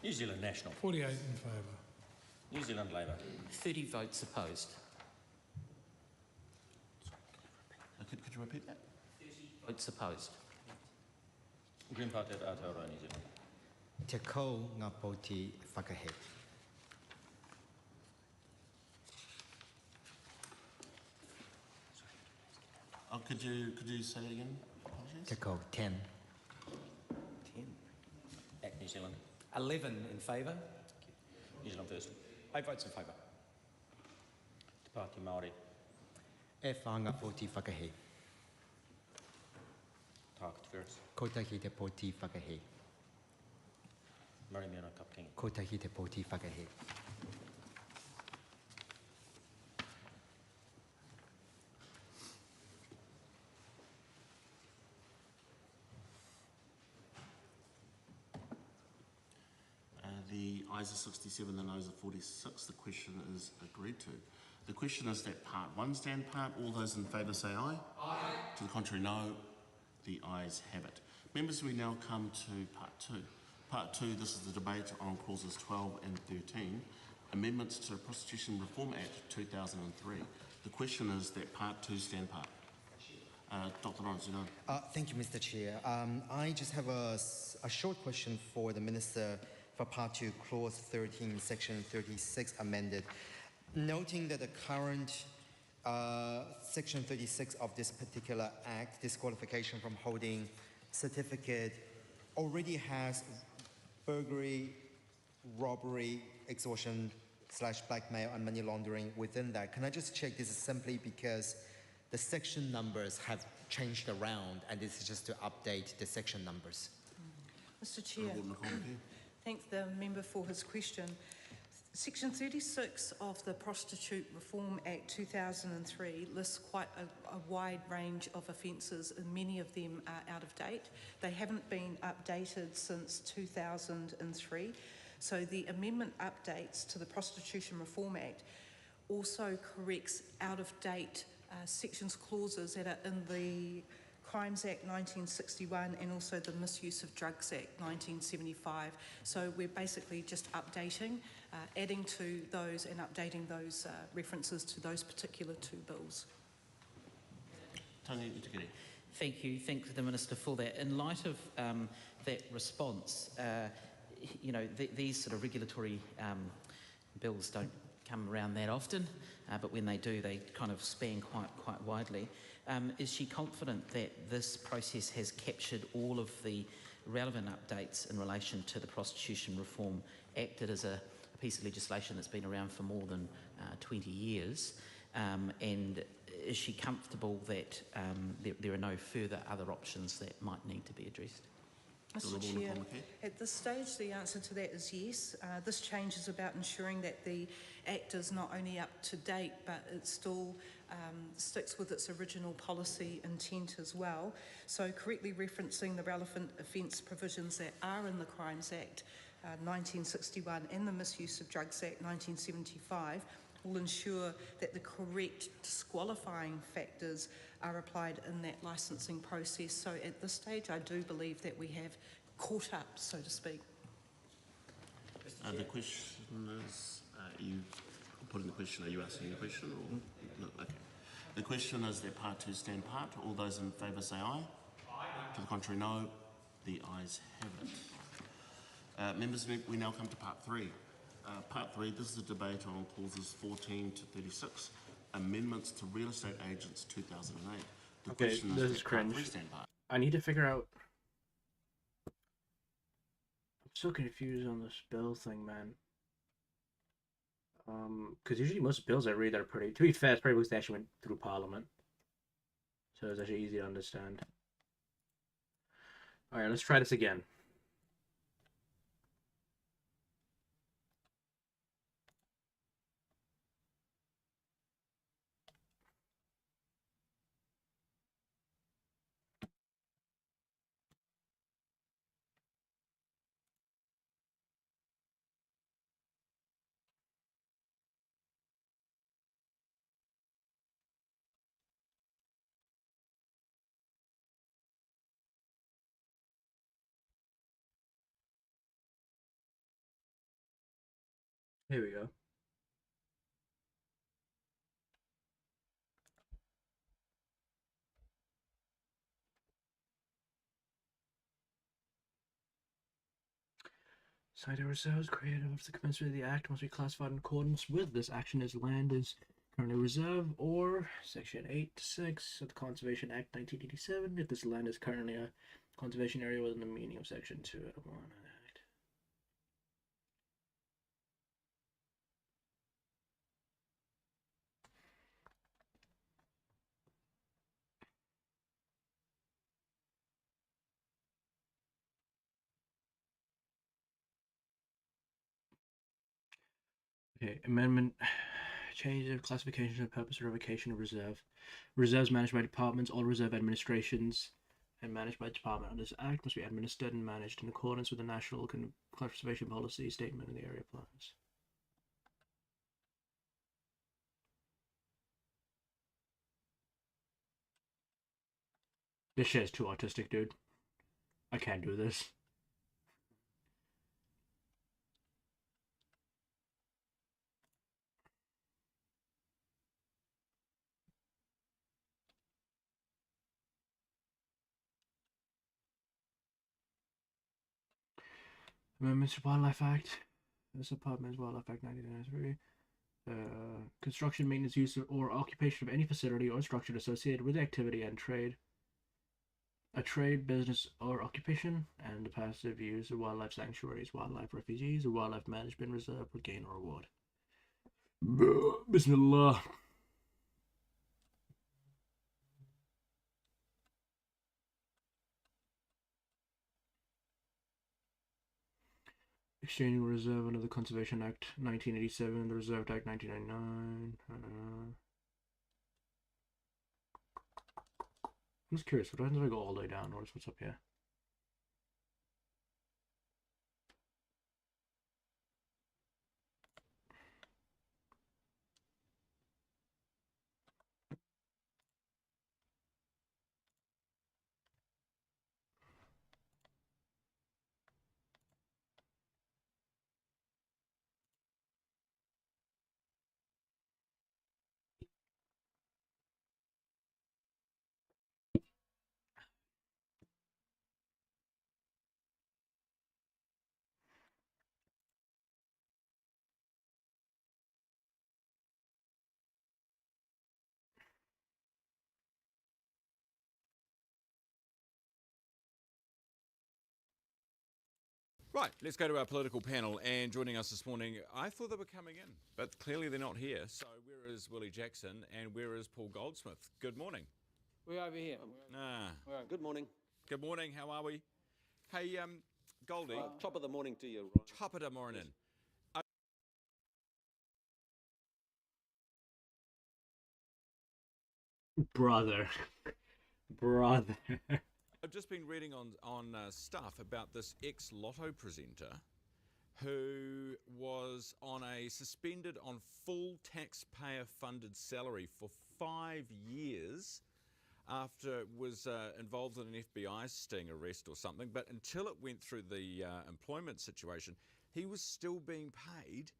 New Zealand National. 48 in favour. New Zealand Labour. 30 votes opposed. Could you repeat that? 30 votes opposed. Green Party at Aotearoa, New Zealand. Te kou ngā poti whakahe. Oh, could you say that again? Te kou 10. 10. Act New Zealand. 11 in favour. New Zealand First. 8 votes in favour. Te Pāti Māori. E whanga poti whakahe. Tākati Ferris. Kotahi te poti whakahe. Marimiana Kapkingi. Kotahi te poti whakahe. The ayes are 67, the noes are 46. The question is agreed to. The question is that part 1 stand part. All those in favour say aye. Aye. To the contrary, no. The ayes have it. Members, we now come to part 2. Part 2, this is the debate on clauses 12 and 13, amendments to the Prostitution Reform Act 2003. The question is that part 2 stand part. Dr. Lawrence, you know. Thank you, Mr. Chair. I just have a short question for the Minister for Part 2, Clause 13, Section 36 amended. Noting that the current Section 36 of this particular Act, disqualification from holding certificate, already has burglary, robbery, extortion / blackmail and money laundering within that. Can I just check this is simply because the section numbers have changed around and this is just to update the section numbers? Mr. Chair, thank the member for his question. Section 36 of the Prostitute Reform Act 2003 lists quite a wide range of offences, and many of them are out of date. They haven't been updated since 2003. So the amendment updates to the Prostitution Reform Act also corrects out of date sections, clauses that are in the Crimes Act 1961 and also the Misuse of Drugs Act 1975. So we're basically just updating, adding to those and updating those references to those particular two bills. Tony Itakiri. Thank you. Thank the Minister for that. In light of that response, you know, these sort of regulatory bills don't come around that often, but when they do, they kind of span quite widely. Is she confident that this process has captured all of the relevant updates in relation to the Prostitution Reform Act? It is a piece of legislation that's been around for more than 20 years. And is she comfortable that there are no further other options that might need to be addressed? Mr. Chair, at this stage the answer to that is yes. This change is about ensuring that the Act is not only up to date but it still sticks with its original policy intent as well. So correctly referencing the relevant offence provisions that are in the Crimes Act 1961 and the Misuse of Drugs Act 1975 will ensure that the correct disqualifying factors are applied in that licensing process. So at this stage I do believe that we have caught up, so to speak. The question is, you putting the question, are you asking the question? Or? No, okay. The question is that part 2 stand part. All those in favour say aye. Aye. To the contrary, no. The ayes have it. Members, we now come to part 3. Part 3, this is a debate on clauses 14 to 36, amendments to Real Estate Agents 2008. The Okay, question this is that part 3 cringe. stand part. I need to figure out. I'm so confused on this bill thing, man. Because usually most bills I read are pretty. To be fair, it's probably because they actually went through Parliament, so it's actually easy to understand. All right, let's try this again. Here we go. Site reserves created after the commencement of the Act must be classified in accordance with this action as land is currently reserved, or Section 8(6) of the Conservation Act 1987, if this land is currently a conservation area within the meaning of Section 2 of 1 of the Act. Okay, amendment. Change of classification of purpose of revocation of reserve. Reserves managed by departments, all reserve administrations, and managed by department under this act must be administered and managed in accordance with the National Conservation Policy statement in the area plans. This shit is too autistic, dude. I can't do this. Amendments to Wildlife Act. This Department's Wildlife Act 1993. Construction, maintenance, use, or occupation of any facility or structure associated with activity and trade. A trade, business, or occupation, and the passive use of wildlife sanctuaries, wildlife refuges, or wildlife management reserve for gain or reward. Bismillah. Exchanging reserve under the Conservation Act 1987, the Reserve Act 1999. I'm just curious, what happens if I go all the way down? Notice what's up here. Right, let's go to our political panel. And joining us this morning, I thought they were coming in, but clearly they're not here. So where is Willie Jackson and where is Paul Goldsmith? Good morning. We're over here. Good morning. Good morning, how are we? Hey, Goldie. Top of the morning to you, Ryan. Top of the morning. Yes. Brother. I've just been reading on stuff about this ex-Lotto presenter who was on a suspended on full taxpayer-funded salary for 5 years after it was involved in an FBI sting arrest or something. But until it went through the employment situation, he was still being paid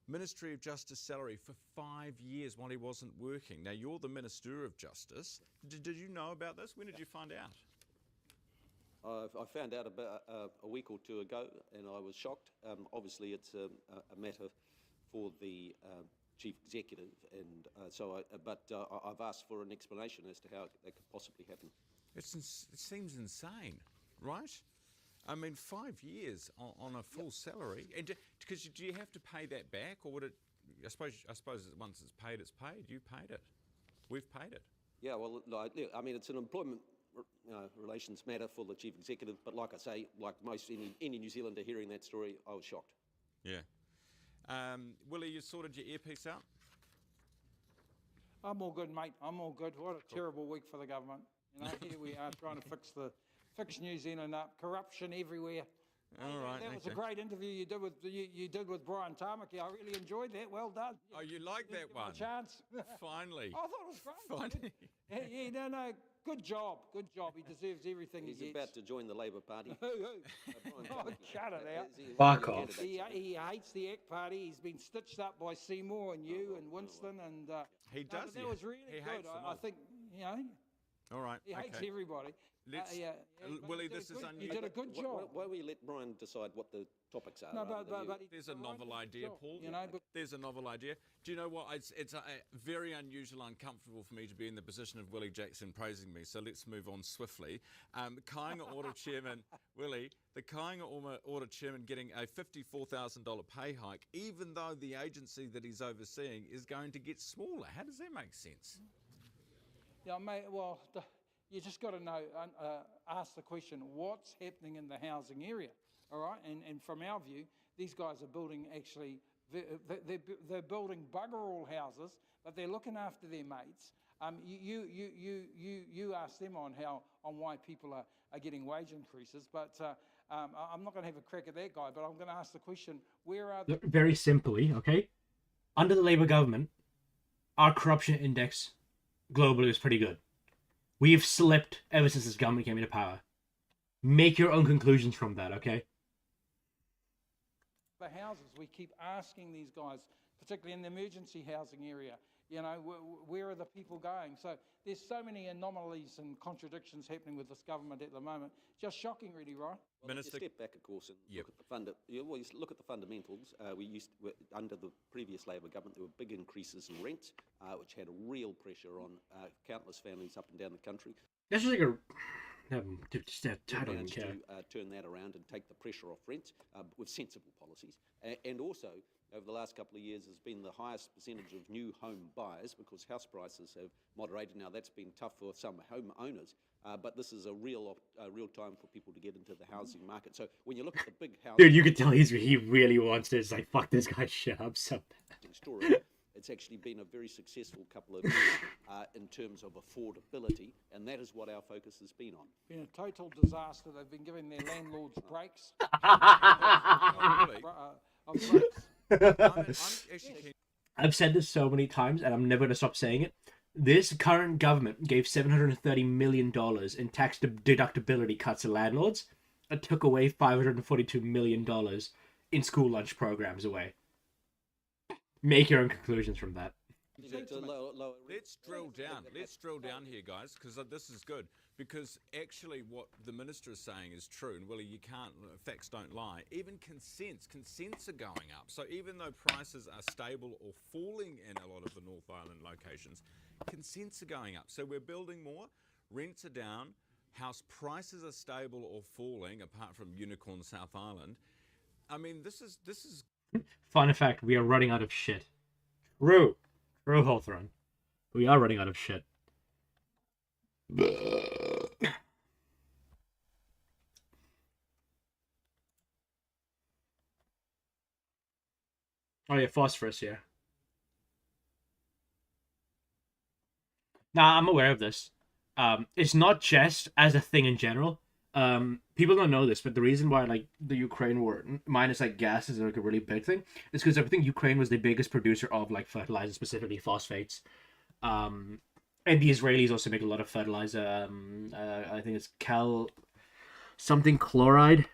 Ministry of Justice salary for 5 years while he wasn't working. Now, you're the Minister of Justice. Did you know about this? When did you find out? I found out about a week or two ago, and I was shocked. Obviously, it's a matter for the chief executive, and I've asked for an explanation as to how that could possibly happen. It seems insane, right? I mean, 5 years on a full salary, and because do you have to pay that back, or would it I suppose once it's paid, it's paid. You paid it. We've paid it. Yeah, well, I mean, it's an employment relations matter for the chief executive, but like I say, like most any New Zealander hearing that story, I was shocked. Yeah. Willie, you sorted your earpiece out? I'm all good, mate. I'm all good. What a terrible week for the government. You know, here we are trying to fix New Zealand up. Corruption everywhere. All right. That was a great interview you did with Brian Tamaki. I really enjoyed that. Well done. Oh, you like that one? A chance. Finally. I thought it was great. Finally. Yeah, no. Good job. Good job. He deserves everything he He's gets. about to join the Labor Party. Oh, shut it out. Fuck off. He hates the ACT Party. He's been stitched up by Seymour and you and Winston. And he does. That was really good. I think, you know. All right. He hates everybody. Willie, this is unusual. You did a good job. Why don't we let Brian decide what the topics are? No, but there's a novel idea, Paul. You know, there's a novel idea. Do you know what? It's very unusual, uncomfortable for me to be in the position of Willie Jackson praising me. So let's move on swiftly. Kāinga Order Chairman Willie, the Kāinga Order Chairman getting a $54,000 pay hike, even though the agency that he's overseeing is going to get smaller. How does that make sense? Yeah, mate. Well. You just got to know, ask the question, what's happening in the housing area, all right? And from our view, these guys are building they're building bugger all houses, but they're looking after their mates. You ask them on why people are getting wage increases, but I'm not going to have a crack at that guy, but I'm going to ask the question, where are the... Very simply, okay? Under the Labour government, our corruption index globally was pretty good. We've slipped ever since this government came into power. Make your own conclusions from that, okay? The houses, we keep asking these guys, particularly in the emergency housing area, you know, where are the people going? So there's so many anomalies and contradictions happening with this government at the moment. Just shocking, really, right? Well, Minister, if you step back, of course, and look at the fundamentals. Under the previous Labor government, there were big increases in rent, which had a real pressure on countless families up and down the country. That's just like a... I don't even care. To turn that around and take the pressure off rent with sensible policies. And also, over the last couple of years, there's been the highest percentage of new home buyers because house prices have moderated. Now, that's been tough for some home owners, but this is a real time for people to get into the housing market. So when you look at the big house... Dude, you can tell he really wants to. It's like, fuck this guy, shut up. So story. It's actually been a very successful couple of years in terms of affordability, and that is what our focus has been on. Been a total disaster. They've been giving their landlords breaks. I've said this so many times, and I'm never going to stop saying it. This current government gave $730 million in tax deductibility cuts to landlords and took away $542 million in school lunch programs away. Make your own conclusions from that. Let's drill down. Let's drill down here, guys, because this is good. Because actually what the minister is saying is true, and Willie, you can't, facts don't lie. Even consents are going up. So even though prices are stable or falling in a lot of the North Island locations, consents are going up. So we're building more, rents are down, house prices are stable or falling, apart from Unicorn South Island. I mean, this is Fun fact, we are running out of shit. True, Hawthorne. We are running out of shit. Oh yeah, phosphorus, yeah. Nah, I'm aware of this. It's not just as a thing in general. People don't know this, but the reason why like the Ukraine war, minus like gas, is like a really big thing, is because I think Ukraine was the biggest producer of like fertilizer, specifically phosphates. And the Israelis also make a lot of fertilizer. I think it's something chloride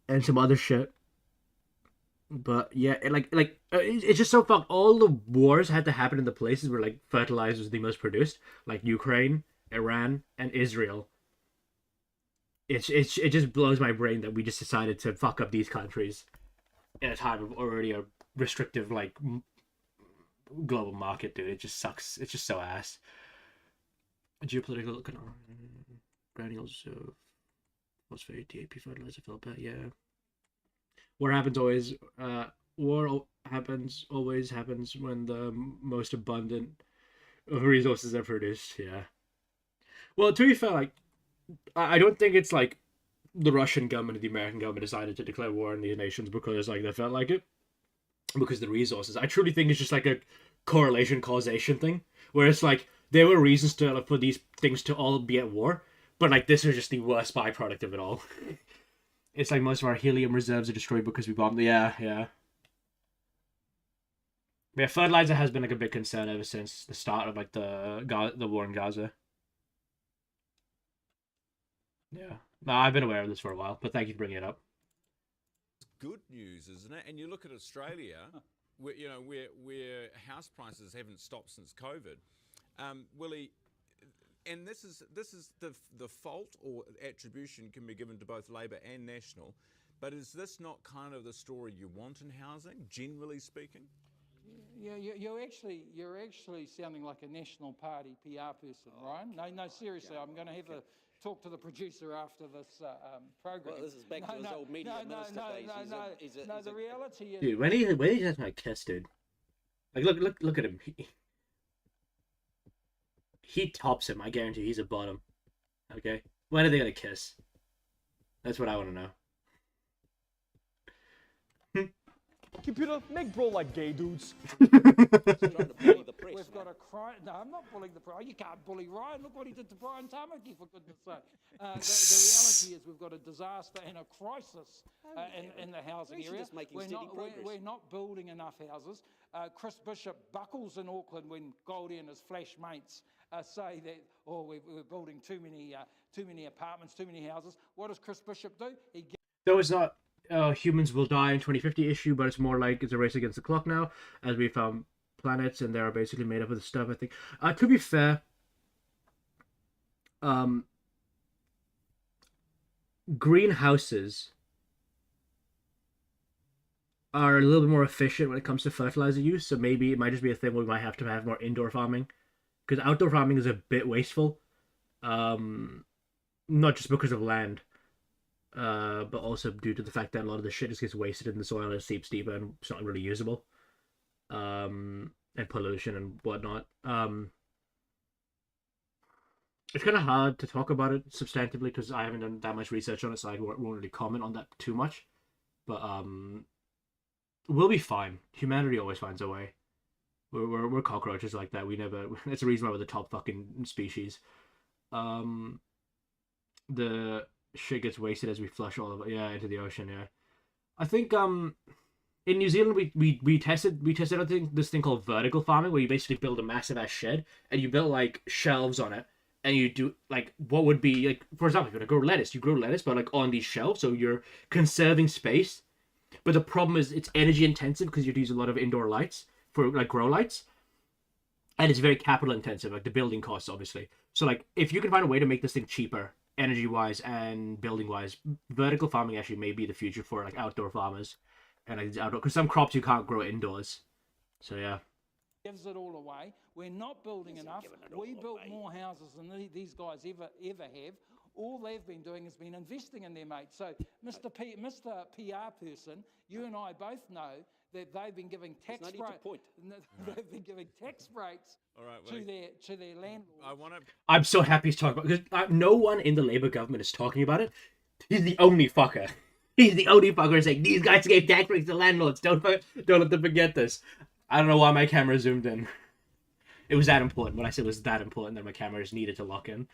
and some other shit. But yeah, it's just so fucked. All the wars had to happen in the places where like fertilizer was the most produced, like Ukraine, Iran, and Israel. It just blows my brain that we just decided to fuck up these countries in a time of already a restrictive like global market, dude. It just sucks. It's just so ass. Geopolitical granules of phosphate, DAP fertilizer fell back. Yeah. What happens always always happens when the most abundant of resources are produced. Yeah. Well, to be fair, like I don't think it's like the Russian government and the American government decided to declare war on these nations because like they felt like it, because the resources. I truly think it's just like a correlation causation thing, where it's like there were reasons to for these things to all be at war, but like this is just the worst byproduct of it all. It's like most of our helium reserves are destroyed because we bombed. Yeah. Yeah, fertilizer has been like a big concern ever since the start of like the war in Gaza. Yeah, no, I've been aware of this for a while, but thank you for bringing it up. Good news, isn't it? And you look at Australia, where house prices haven't stopped since COVID. Willie, and this is the fault or attribution can be given to both Labor and National, but is this not kind of the story you want in housing, generally speaking? Yeah, you're actually sounding like a National Party PR person, Ryan. No, seriously, I'm going to have a talk to the producer after this program. Well, this is back to his old media minister days. No, the reality is... Dude, when he has my kiss, dude. Like, look at him. He tops him. I guarantee he's a bottom. Okay? When are they gonna kiss? That's what I want to know. Computer, make bro like gay dudes. We've got a crime. No, I'm not bullying the press. You can't bully Ryan. Look what he did to Brian Tamaki, for goodness sake. The reality is we've got a disaster and a crisis in the housing area. We're not building enough houses. Chris Bishop buckles in Auckland when Goldie and his flash mates say that, we're building too many apartments, too many houses. What does Chris Bishop do? So it's not humans will die in 2050 issue, but it's more like it's a race against the clock now, as we found planets and they're basically made up of the stuff, I think. To be fair, greenhouses are a little bit more efficient when it comes to fertilizer use, so maybe it might just be a thing where we might have to have more indoor farming, because outdoor farming is a bit wasteful, not just because of land, but also due to the fact that a lot of the shit just gets wasted in the soil and it seeps deeper and it's not really usable, and pollution and whatnot. It's kind of hard to talk about it substantively because I haven't done that much research on it, so I won't really comment on that too much. But we'll be fine. Humanity always finds a way. We're cockroaches like that. We never. That's the reason why we're the top fucking species. The shit gets wasted as we flush all of it, into the ocean. Yeah, I think in New Zealand we tested out this thing called vertical farming, where you basically build a massive ass shed and you build like shelves on it, and you do like what would be like, for example, if you want to grow lettuce, you grow lettuce but like on these shelves, so you're conserving space. But the problem is it's energy intensive because you have to use a lot of indoor lights for like grow lights, and it's very capital intensive, like the building costs obviously. So like if you can find a way to make this thing cheaper energy wise and building wise, vertical farming actually may be the future for like outdoor farmers and like outdoor, because some crops you can't grow indoors. So yeah, gives it all away. We're not building enough. We built more houses than these guys ever have. All they've been doing has been investing in their mates. So, Mr. PR person, you and I both know that they've been giving tax breaks. They've been giving tax breaks to their landlords. I'm so happy he's talking about it, because no one in the Labour government is talking about it. He's the only fucker. He's the only fucker saying these guys gave tax breaks to landlords. Don't let them forget this. I don't know why my camera zoomed in. It was that important. When I said it was that important, that my camera just needed to lock in.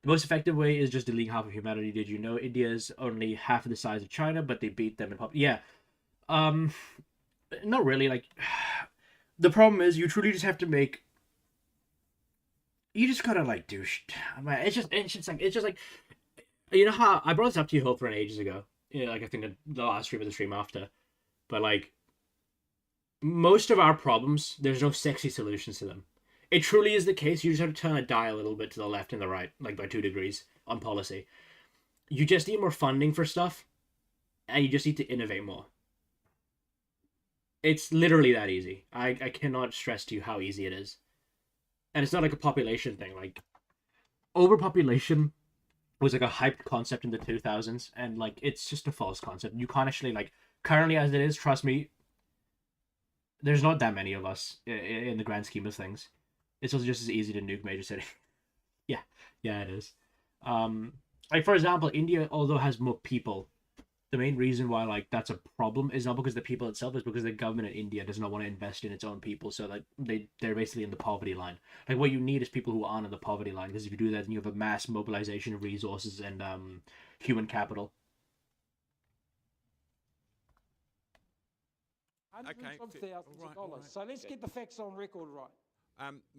The most effective way is just deleting half of humanity. Did you know India's only half of the size of China, but they beat them in population? Yeah. Not really. Like, the problem is you truly just have to make. You just gotta like do. It's just like. You know how I brought this up to you, Hope, for ages ago. Yeah, like I think the last stream or the stream after, but like. Most of our problems, there's no sexy solutions to them. It truly is the case. You just have to turn a dial a little bit to the left and the right, like by 2 degrees on policy. You just need more funding for stuff, and you just need to innovate more. It's literally that easy. I cannot stress to you how easy it is. And it's not like a population thing. Like, overpopulation was like a hyped concept in the 2000s, and like it's just a false concept. You can't actually like currently as it is, trust me, there's not that many of us in the grand scheme of things. It's also just as easy to nuke major city. Yeah, it is. Like for example, India, although has more people, the main reason why like that's a problem is not because the people itself, is because the government in India does not want to invest in its own people, so like they're basically in the poverty line. Like what you need is people who aren't in the poverty line, because if you do that, then you have a mass mobilization of resources and human capital. Hundreds Okay, of thousands of dollars. So let's get the facts on record right.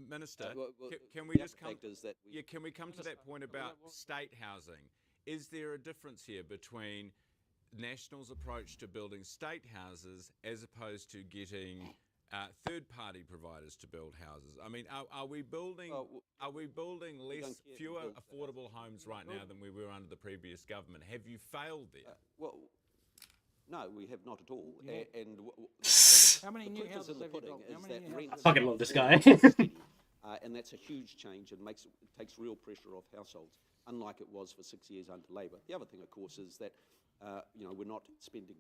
Minister, well, can we the just come? fact is that we- Can we come to that point about state housing? Is there a difference here between National's approach to building state houses as opposed to getting third-party providers to build houses? I mean, are we building fewer affordable homes right now than we were under the previous government? Have you failed there? well, no, we have not at all. Yeah. And How many the new proof is houses in the have you pudding built? How is many that new rents houses I fucking love this guy. steady. And that's a huge change and takes real pressure off households, unlike it was for 6 years under Labor. The other thing, of course, is that we're not spending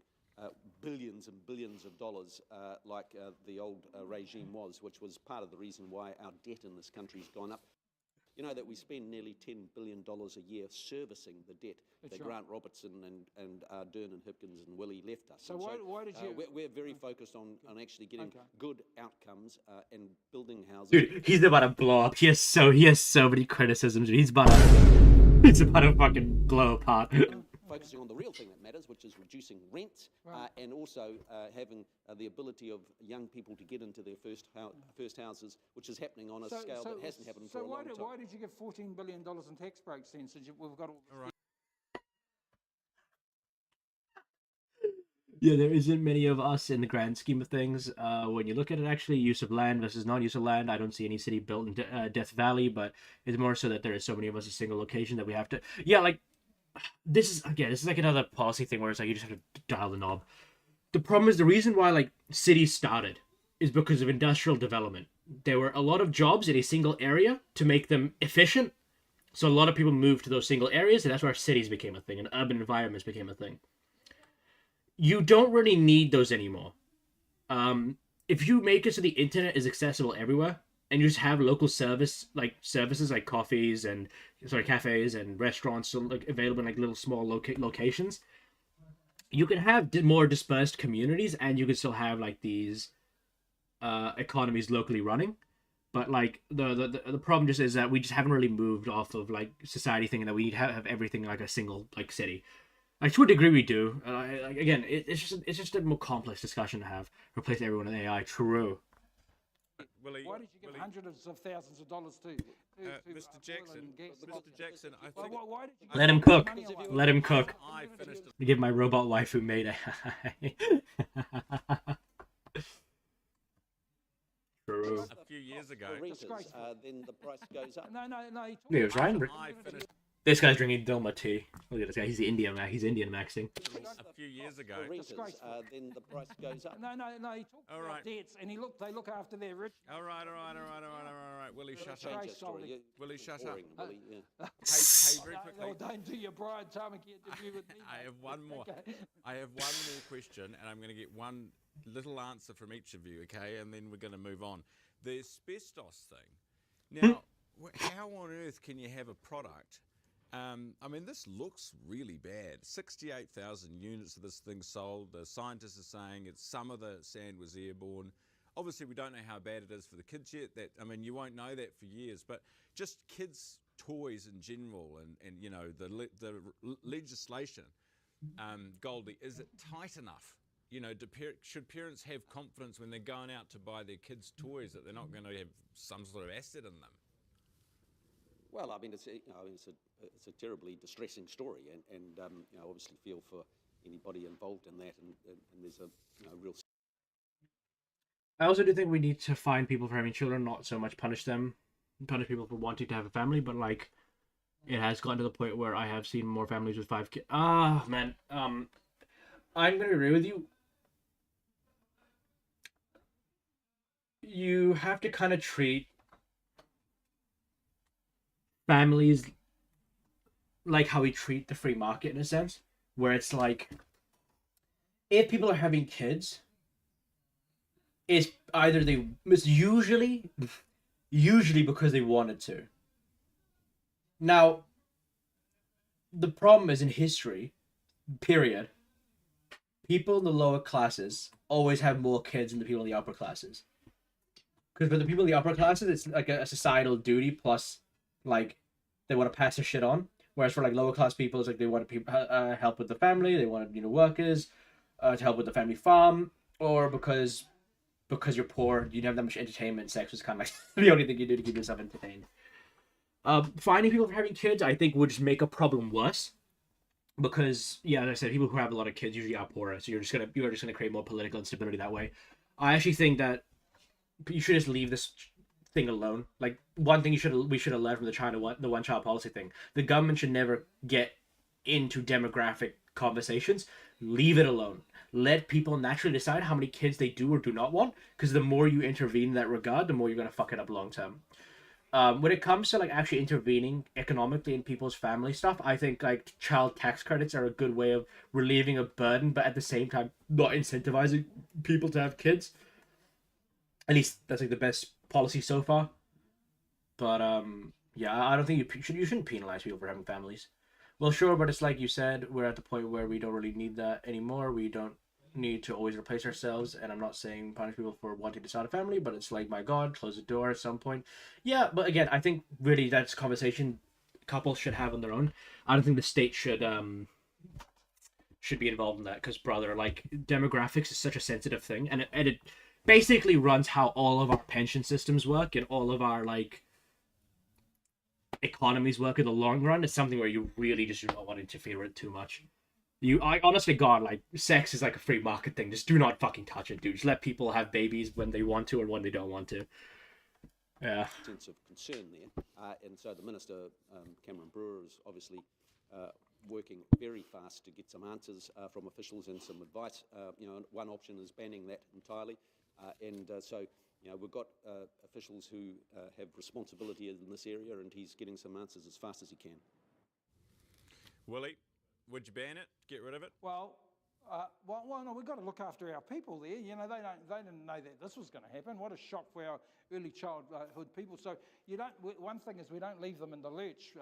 billions and billions of dollars like the old regime was, which was part of the reason why our debt in this country has gone up. You know that we spend nearly $10 billion a year servicing the debt that Grant Robertson and Dern and Hipkins and Willie left us. So why did you... We're very focused on actually getting good outcomes and building houses. Dude, he's about to blow up. He has so many criticisms. Dude. He's about to fucking blow apart. Focusing on the real thing that matters, which is reducing rent, and also having the ability of young people to get into their first houses, which is happening on a scale that hasn't happened for a long time. So why did you give $14 billion in tax breaks then, since we've got all this... Yeah, there isn't many of us in the grand scheme of things. When you look at it, actually, use of land versus non-use of land, I don't see any city built in Death Valley, but it's more so that there is so many of us in a single location that we have to... Yeah, like, this is like another policy thing where it's like you just have to dial the knob. The problem is the reason why, like, cities started is because of industrial development. There were a lot of jobs in a single area to make them efficient, so a lot of people moved to those single areas, and that's where cities became a thing, and urban environments became a thing. You don't really need those anymore. If you make it so the internet is accessible everywhere, and you just have local services like cafes and restaurants like available in like little small locations, you can have more dispersed communities, and you can still have like these economies locally running. But like the problem just is that we just haven't really moved off of like society thinking that we need to have everything like a single like city. Like, to a degree we do. Again, it's just a more complex discussion to have. Replace everyone in AI. True. Willie, Why did you give hundreds of thousands of dollars to Mr. Jackson? Mr. Jackson, I think. Why did you Let him give cook. money away? Let him cook. I finished. Give my robot wife who made AI. True. A few years ago. Renters, then the price goes up. No. Yeah, it was right. I finished. This guy's drinking Dilma tea. Look at this guy. He's Indian maxing. A few years ago. Renters, then the price goes up. No. He talked about debts, and they look after their rich. All right. Willie, shut up. Willie, shut up. Willie, yeah. Hey, very quickly. Don't do your Brian Tamaki interview with me. I have one more. I have one more question, and I'm going to get one little answer from each of you, okay? And then we're going to move on. The asbestos thing. Now, how on earth can you have a product? I mean, this looks really bad. 68,000 units of this thing sold. The scientists are saying some of the sand was airborne. Obviously, we don't know how bad it is for the kids yet. You won't know that for years. But just kids' toys in general, and you know the legislation. Goldie, is it tight enough? You know, should parents have confidence when they're going out to buy their kids' toys that they're not going to have some sort of acid in them? Well, I mean, it's a terribly distressing story, and I obviously feel for anybody involved in that, and there's a real. I also do think we need to fine people for having children, not so much punish people for wanting to have a family, but like, it has gotten to the point where I have seen more families with 5 kids. Man, I'm gonna agree with you. You have to kind of treat families like how we treat the free market, in a sense, where it's like, if people are having kids, it's usually because they wanted to. Now, the problem is in history, period, people in the lower classes always have more kids than the people in the upper classes. Because for the people in the upper classes, it's like a societal duty plus, like, they want to pass their shit on. Whereas for like lower class people, it's like they want to help with the family, they want workers to help with the family farm, or because you're poor, you don't have that much entertainment. Sex was kind of like the only thing you do to keep yourself entertained. Finding people for having kids, I think, would just make a problem worse. Because as I said, people who have a lot of kids usually are poorer, so you're just gonna create more political instability that way. I actually think that you should just leave this thing alone. Like, one thing we should have learned from the one child policy thing. The government should never get into demographic conversations. Leave it alone. Let people naturally decide how many kids they do or do not want. Because the more you intervene in that regard, the more you're gonna fuck it up long term. When it comes to like actually intervening economically in people's family stuff, I think like child tax credits are a good way of relieving a burden, but at the same time not incentivizing people to have kids. At least that's like the best policy so far. But I don't think you shouldn't penalize people for having families. Well, sure, but it's like you said, we're at the point where we don't really need that anymore. We don't need to always replace ourselves, and I'm not saying punish people for wanting to start a family, but it's like, my god, close the door at some point. Yeah, but again, I think really that's a conversation couples should have on their own. I don't think the state should be involved in that, because brother, like, demographics is such a sensitive thing, and it basically runs how all of our pension systems work and all of our like economies work in the long run. It's something where you really just do not want to interfere with it too much. I honestly, God, like, sex is like a free market thing. Just do not fucking touch it, dude. Just let people have babies when they want to and when they don't want to. Yeah. Sense of concern there, and so the Minister, Cameron Brewer, is obviously working very fast to get some answers from officials and some advice. One option is banning that entirely, so we've got officials who have responsibility in this area, and he's getting some answers as fast as he can. Willie, would you ban it? Get rid of it? Well, no, we've got to look after our people there. You know, they didn't know that this was going to happen. What a shock for our early childhood people. So one thing is we don't leave them in the lurch.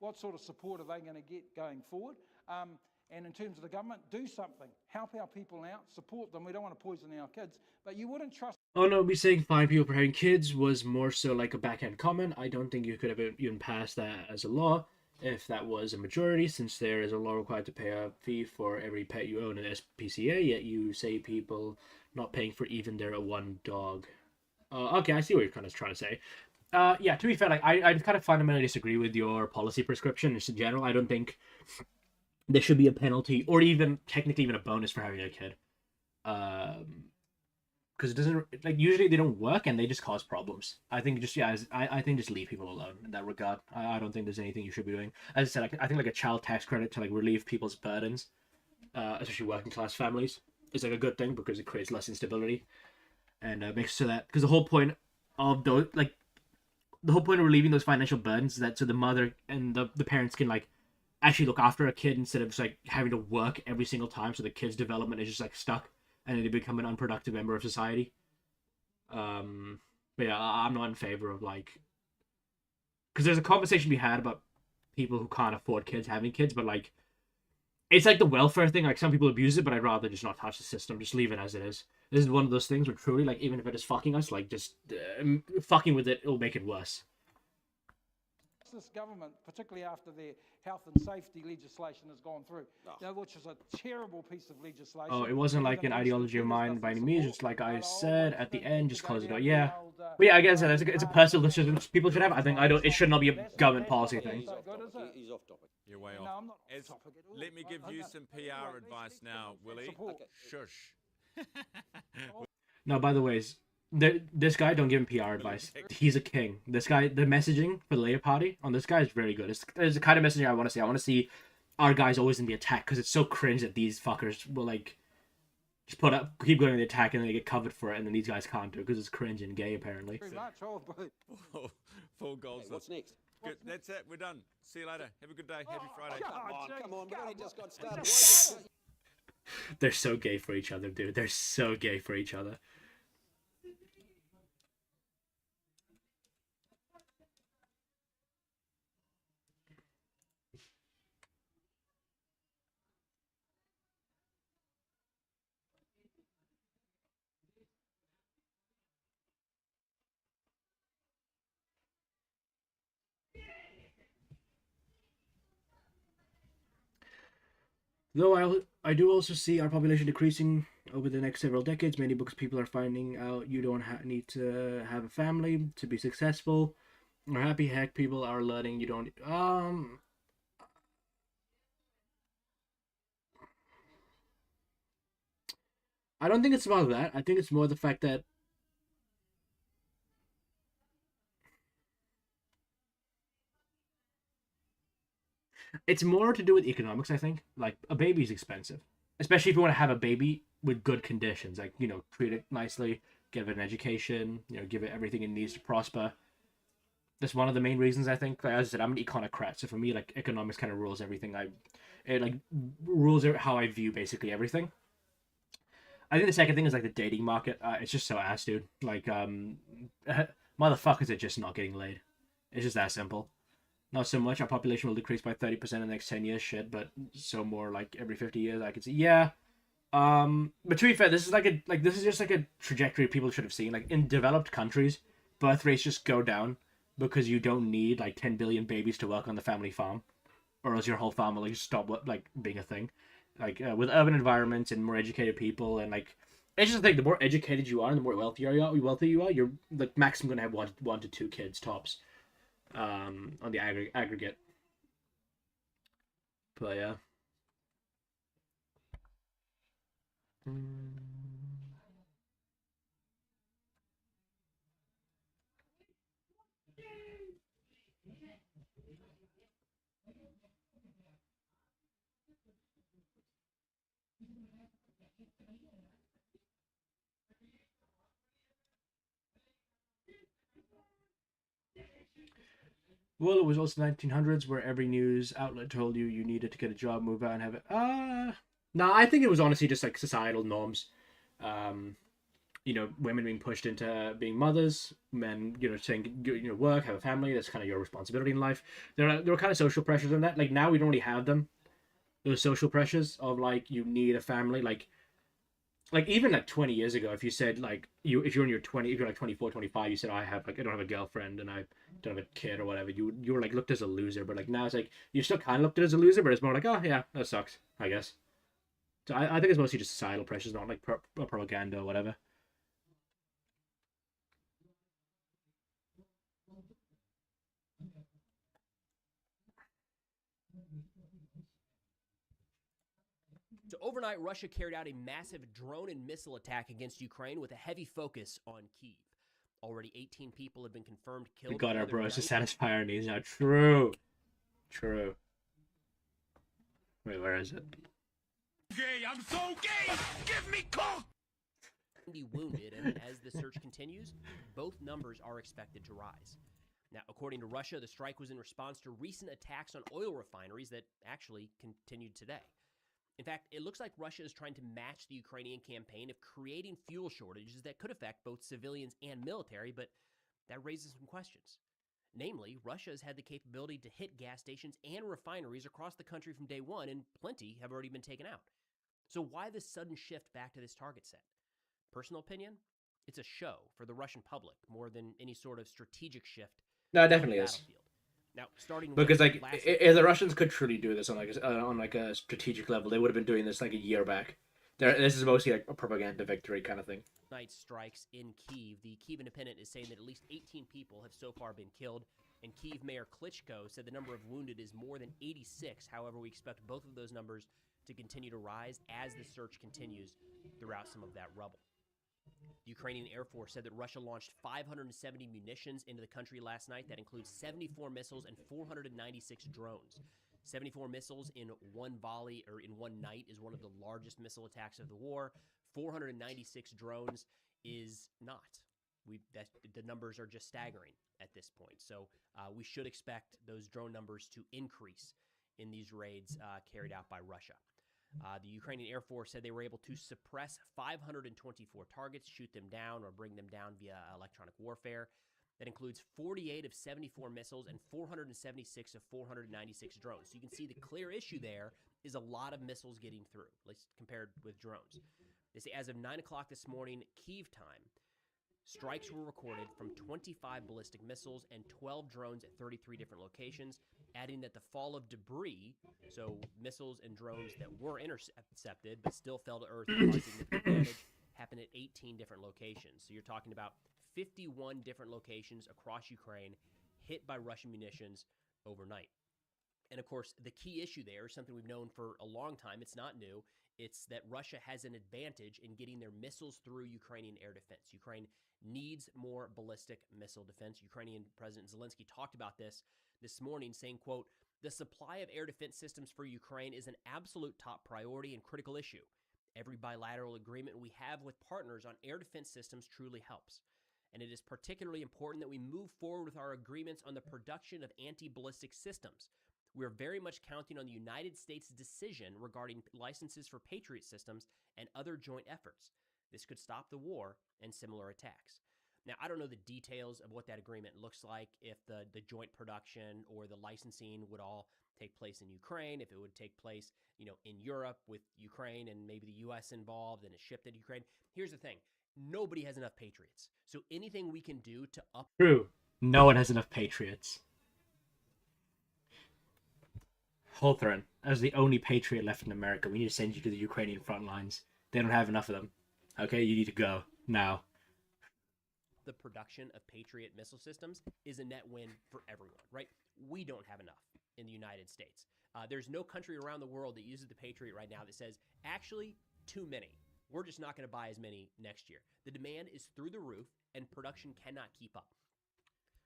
What sort of support are they going to get going forward? And in terms of the government, do something. Help our people out, support them. We don't want to poison our kids, but you wouldn't trust... Oh no, me saying fine people for having kids was more so like a backhand comment. I don't think you could have even passed that as a law if that was a majority, since there is a law required to pay a fee for every pet you own in SPCA, yet you say people not paying for even their one dog. Okay, I see what you're kind of trying to say. To be fair, like, I kind of fundamentally disagree with your policy prescription just in general. I don't think there should be a penalty or even technically even a bonus for having a kid. Because it doesn't, like, usually they don't work and they just cause problems. I think just I think just leave people alone in that regard. I don't think there's anything you should be doing. As I said, I think like a child tax credit to like relieve people's burdens, especially working class families, is like a good thing because it creates less instability and makes so that, because the whole point of relieving those financial burdens is that so the mother and the parents can like actually look after a kid instead of just like having to work every single time, so the kid's development is just like stuck and they become an unproductive member of society. But yeah, I'm not in favor of like, because there's a conversation we had about people who can't afford kids having kids, but like, it's like the welfare thing. Like, some people abuse it, but I'd rather just not touch the system. Just leave it as it is. This is one of those things where truly, like, even if it is fucking us, like, just fucking with it will make it worse. This government, particularly after their health and safety legislation has gone through, which is a terrible piece of legislation. Oh, it wasn't like an ideology of mine by any means. Just like I said at the end, just close it out. Yeah, but yeah, I guess it's a personal decision people should have. It should not be a government policy thing. He's off topic. You're way off. No, I'm not off topic at all. Let me give you some PR advice now, Willie. Shush. No, by the way, this guy, don't give him PR advice. He's a king. This guy, the messaging for the Labour Party on this guy is very good. It's the kind of messaging I want to see. I want to see our guys always in the attack, because it's so cringe that these fuckers will like just keep going in the attack, and then they get covered for it, and then these guys can't do it because it's cringe and gay apparently. Pretty much. Full goals. What's next? Good. That's it. We're done. See you later. Have a good day. Happy Friday. Come on. We only just got started. They're so gay for each other, dude. They're so gay for each other. Though I do also see our population decreasing over the next several decades, mainly because people are finding out you don't need to have a family to be successful or happy. Heck, people are learning you don't. I don't think it's about that. I think it's more the fact that it's more to do with economics. I think like a baby's expensive, especially if you want to have a baby with good conditions, like treat it nicely, give it an education, give it everything it needs to prosper. That's one of the main reasons I think. Like, as I said, I'm an econocrat, so for me, like economics kind of rules everything. It like rules how I view basically everything. I think the second thing is like the dating market. It's just so ass, dude. Like, motherfuckers are just not getting laid. It's just that simple. Not so much. Our population will decrease by 30% in the next 10 years. Shit, but so more like every 50 years. I could see. Yeah. But to be fair, this is just like a trajectory people should have seen. Like in developed countries, birth rates just go down because you don't need like 10 billion babies to work on the family farm, or else your whole farm will like stop like being a thing. Like with urban environments and more educated people, and like it's just like the more educated you are and the more wealthy you are, you're like maximum gonna have one to two kids tops, on the aggregate. But yeah. Well, it was also 1900s where every news outlet told you needed to get a job, move out, and have it. No, I think it was honestly just like societal norms. Um, Women being pushed into being mothers, men, saying, work, have a family. That's kind of your responsibility in life. There were kind of social pressures on that. Like now we don't really have them. Those social pressures of like you need a family. Like even like 20 years ago, if you said like if you're in your 20, if you're like 24, 25, you said I don't have a girlfriend and I don't have a kid or whatever, you were like looked as a loser. But like now it's like you're still kind of looked at as a loser, but it's more like, oh yeah, that sucks, I guess. So I think it's mostly just societal pressures, not like propaganda or whatever. So overnight, Russia carried out a massive drone and missile attack against Ukraine with a heavy focus on Kyiv. Already 18 people have been confirmed killed. We got our bros to satisfy our needs now. True. Wait, where is it? Gay, I'm so gay! Give me cock! Wounded, and as the search continues, both numbers are expected to rise. Now, according to Russia, the strike was in response to recent attacks on oil refineries that actually continued today. In fact, it looks like Russia is trying to match the Ukrainian campaign of creating fuel shortages that could affect both civilians and military, but that raises some questions. Namely, Russia has had the capability to hit gas stations and refineries across the country from day one, and plenty have already been taken out. So why this sudden shift back to this target set? Personal opinion? It's a show for the Russian public more than any sort of strategic shift. No, it definitely is. Now, starting because with if the Russians could truly do this on like a strategic level, they would have been doing this like a year back. This is mostly like a propaganda victory kind of thing. Night strikes in Kyiv. The Kyiv Independent is saying that at least 18 people have so far been killed, and Kyiv Mayor Klitschko said the number of wounded is more than 86. However, we expect both of those numbers to continue to rise as the search continues throughout some of that rubble. The Ukrainian Air Force said that Russia launched 570 munitions into the country last night. That includes 74 missiles and 496 drones. 74 missiles in one volley or in one night is one of the largest missile attacks of the war. 496 drones is not. The numbers are just staggering at this point. So we should expect those drone numbers to increase in these raids carried out by Russia. The Ukrainian Air Force said they were able to suppress 524 targets, shoot them down, or bring them down via electronic warfare. That includes 48 of 74 missiles and 476 of 496 drones. So you can see the clear issue there is a lot of missiles getting through, at least compared with drones. They say as of 9 o'clock this morning, Kyiv time, strikes were recorded from 25 ballistic missiles and 12 drones at 33 different locations, adding that the fall of debris, so missiles and drones that were intercepted but still fell to earth and caused significant damage, happened at 18 different locations. So you're talking about 51 different locations across Ukraine hit by Russian munitions overnight. And of course, the key issue there is something we've known for a long time. It's not new. It's that Russia has an advantage in getting their missiles through Ukrainian air defense. Ukraine needs more ballistic missile defense. Ukrainian President Zelensky talked about this morning, saying, quote, "The supply of air defense systems for Ukraine is an absolute top priority and critical issue. Every bilateral agreement we have with partners on air defense systems truly helps. And it is particularly important that we move forward with our agreements on the production of anti-ballistic systems. We are very much counting on the United States' decision regarding licenses for Patriot systems and other joint efforts. This could stop the war and similar attacks." Now, I don't know the details of what that agreement looks like, if the joint production or the licensing would all take place in Ukraine, if it would take place, in Europe with Ukraine and maybe the U.S. involved and it's shipped into Ukraine. Here's the thing. Nobody has enough Patriots. So anything we can do to up... True. No one has enough Patriots. Hawthorne, as the only Patriot left in America, we need to send you to the Ukrainian front lines. They don't have enough of them. Okay, you need to go now. The production of Patriot missile systems is a net win for everyone, right? We don't have enough in the United States. There's no country around the world that uses the Patriot right now that says, actually, too many. We're just not going to buy as many next year. The demand is through the roof, and production cannot keep up.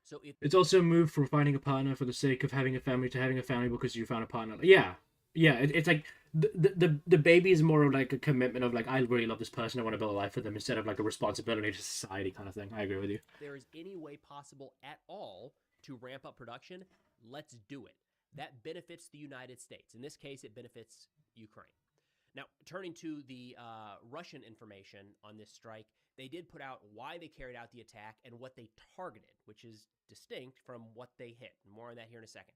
So it's also a move from finding a partner for the sake of having a family to having a family because you found a partner. Yeah. It's like the baby is more of like a commitment of like, I really love this person, I want to build a life with them, instead of like a responsibility to society kind of thing. I agree with you. If there is any way possible at all to ramp up production, let's do it. That benefits the United States. In this case, it benefits Ukraine. Now, turning to the Russian information on this strike, they did put out why they carried out the attack and what they targeted, which is distinct from what they hit. More on that here in a second.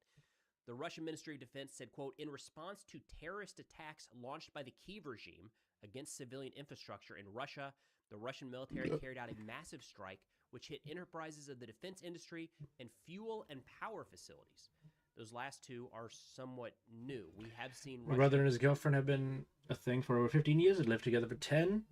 The Russian Ministry of Defense said, quote, "In response to terrorist attacks launched by the Kyiv regime against civilian infrastructure in Russia, the Russian military carried out a massive strike which hit enterprises of the defense industry and fuel and power facilities." Those last two are somewhat new. We have seen My brother and his girlfriend have been a thing for over 15 years. They lived together for 10.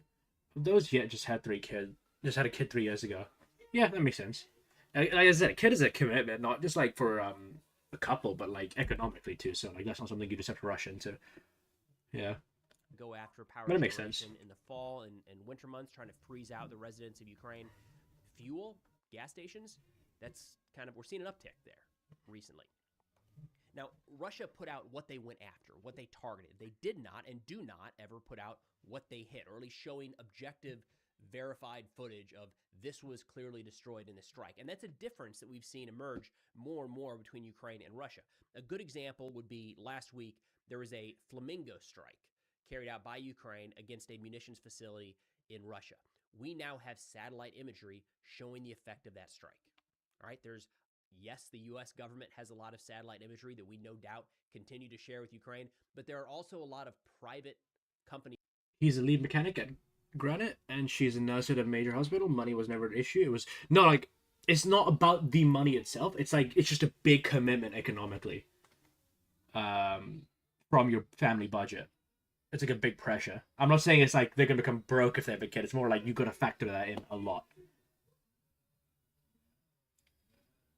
Of those, just had 3 kids. Just had a kid 3 years ago. Yeah, that makes sense. Like I said, a kid is a commitment, not just like for a couple, but like economically too. So like that's not something you just have to rush into. Yeah. Go after power but it makes sense. In the fall and winter months, trying to freeze out the residents of Ukraine. Fuel, gas stations, that's kind of, we're seeing an uptick there recently. Now, Russia put out what they went after, what they targeted. They did not and do not ever put out what they hit, or at least showing objective, verified footage of this was clearly destroyed in the strike. And that's a difference that we've seen emerge more and more between Ukraine and Russia. A good example would be last week, there was a flamingo strike carried out by Ukraine against a munitions facility in Russia. We now have satellite imagery showing the effect of that strike. All right, yes, the U.S. government has a lot of satellite imagery that we no doubt continue to share with Ukraine, but there are also a lot of private companies. He's a lead mechanic at Granite, and she's a nurse at a major hospital. Money was never an issue. It was not like, it's not about the money itself. It's like, it's just a big commitment economically from your family budget. It's like a big pressure. I'm not saying it's like they're going to become broke if they have a kid. It's more like you got to factor that in a lot.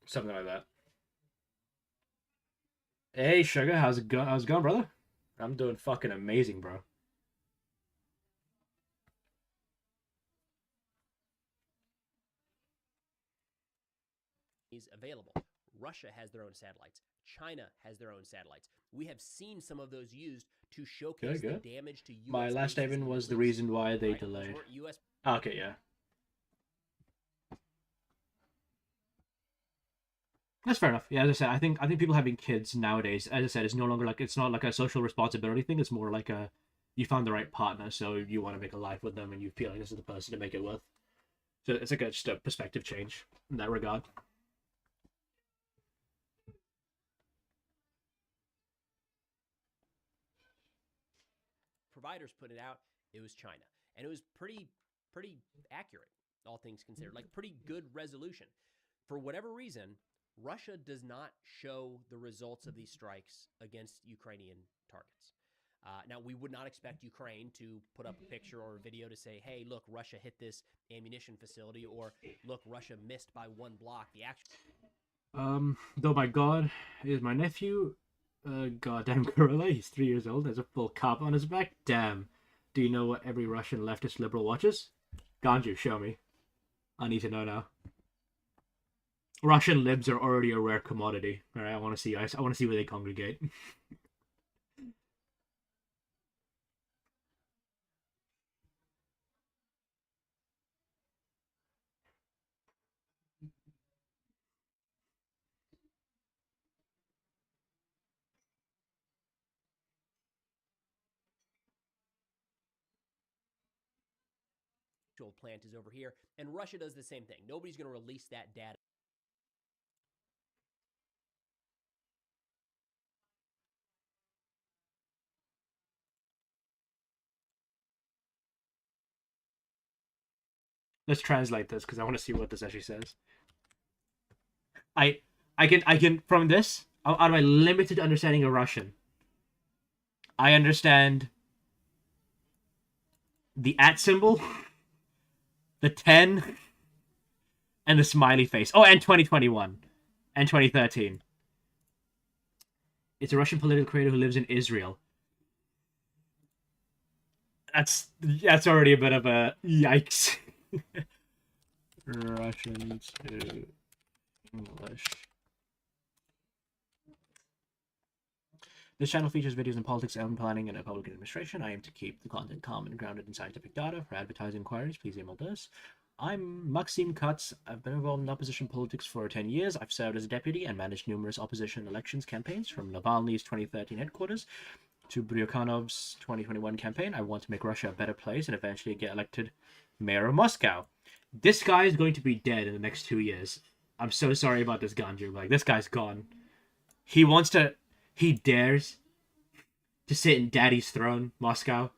Something like that. Hey, Sugar, how's it going, brother? I'm doing fucking amazing, bro. Is available. Russia has their own satellites. China has their own satellites. We have seen some of those used to showcase the damage to U.S. My last statement was the reason why they delayed. Okay, yeah. That's fair enough. Yeah, as I said, I think people having kids nowadays, as I said, is no longer like, it's not like a social responsibility thing. It's more like you found the right partner, so you want to make a life with them, and you feel like this is the person to make it with. So it's like just a perspective change in that regard. Providers put it out, it was China. And it was pretty accurate, all things considered. Like, pretty good resolution. For whatever reason, Russia does not show the results of these strikes against Ukrainian targets. Now, we would not expect Ukraine to put up a picture or a video to say, hey, look, Russia hit this ammunition facility, or look, Russia missed by 1 block. The actual... Though my god, is my nephew a goddamn gorilla? He's 3 years old, has a full cap on his back. Damn. Do you know what every Russian leftist liberal watches? Ganju, show me. I need to know now. Russian libs are already a rare commodity. Alright, I want to see where they congregate. plant is over here, and Russia does the same thing. Nobody's going to release that data. Let's translate this because I want to see what this actually says. I can from this, out of my limited understanding of Russian, I understand the @ symbol, the 10, and the smiley face. Oh, and 2021 and 2013. It's a Russian political creator who lives in Israel. That's already a bit of a yikes. Russian to English. This channel features videos in politics, urban planning, and public administration. I aim to keep the content calm and grounded in scientific data. For advertising inquiries, please email this. I'm Maxim Katz. I've been involved in opposition politics for 10 years. I've served as a deputy and managed numerous opposition elections campaigns, from Navalny's 2013 headquarters to Bryukhanov's 2021 campaign. I want to make Russia a better place and eventually get elected mayor of Moscow. This guy is going to be dead in the next 2 years. I'm so sorry about this, Ganju. Like, this guy's gone. He dares to sit in daddy's throne, Moscow.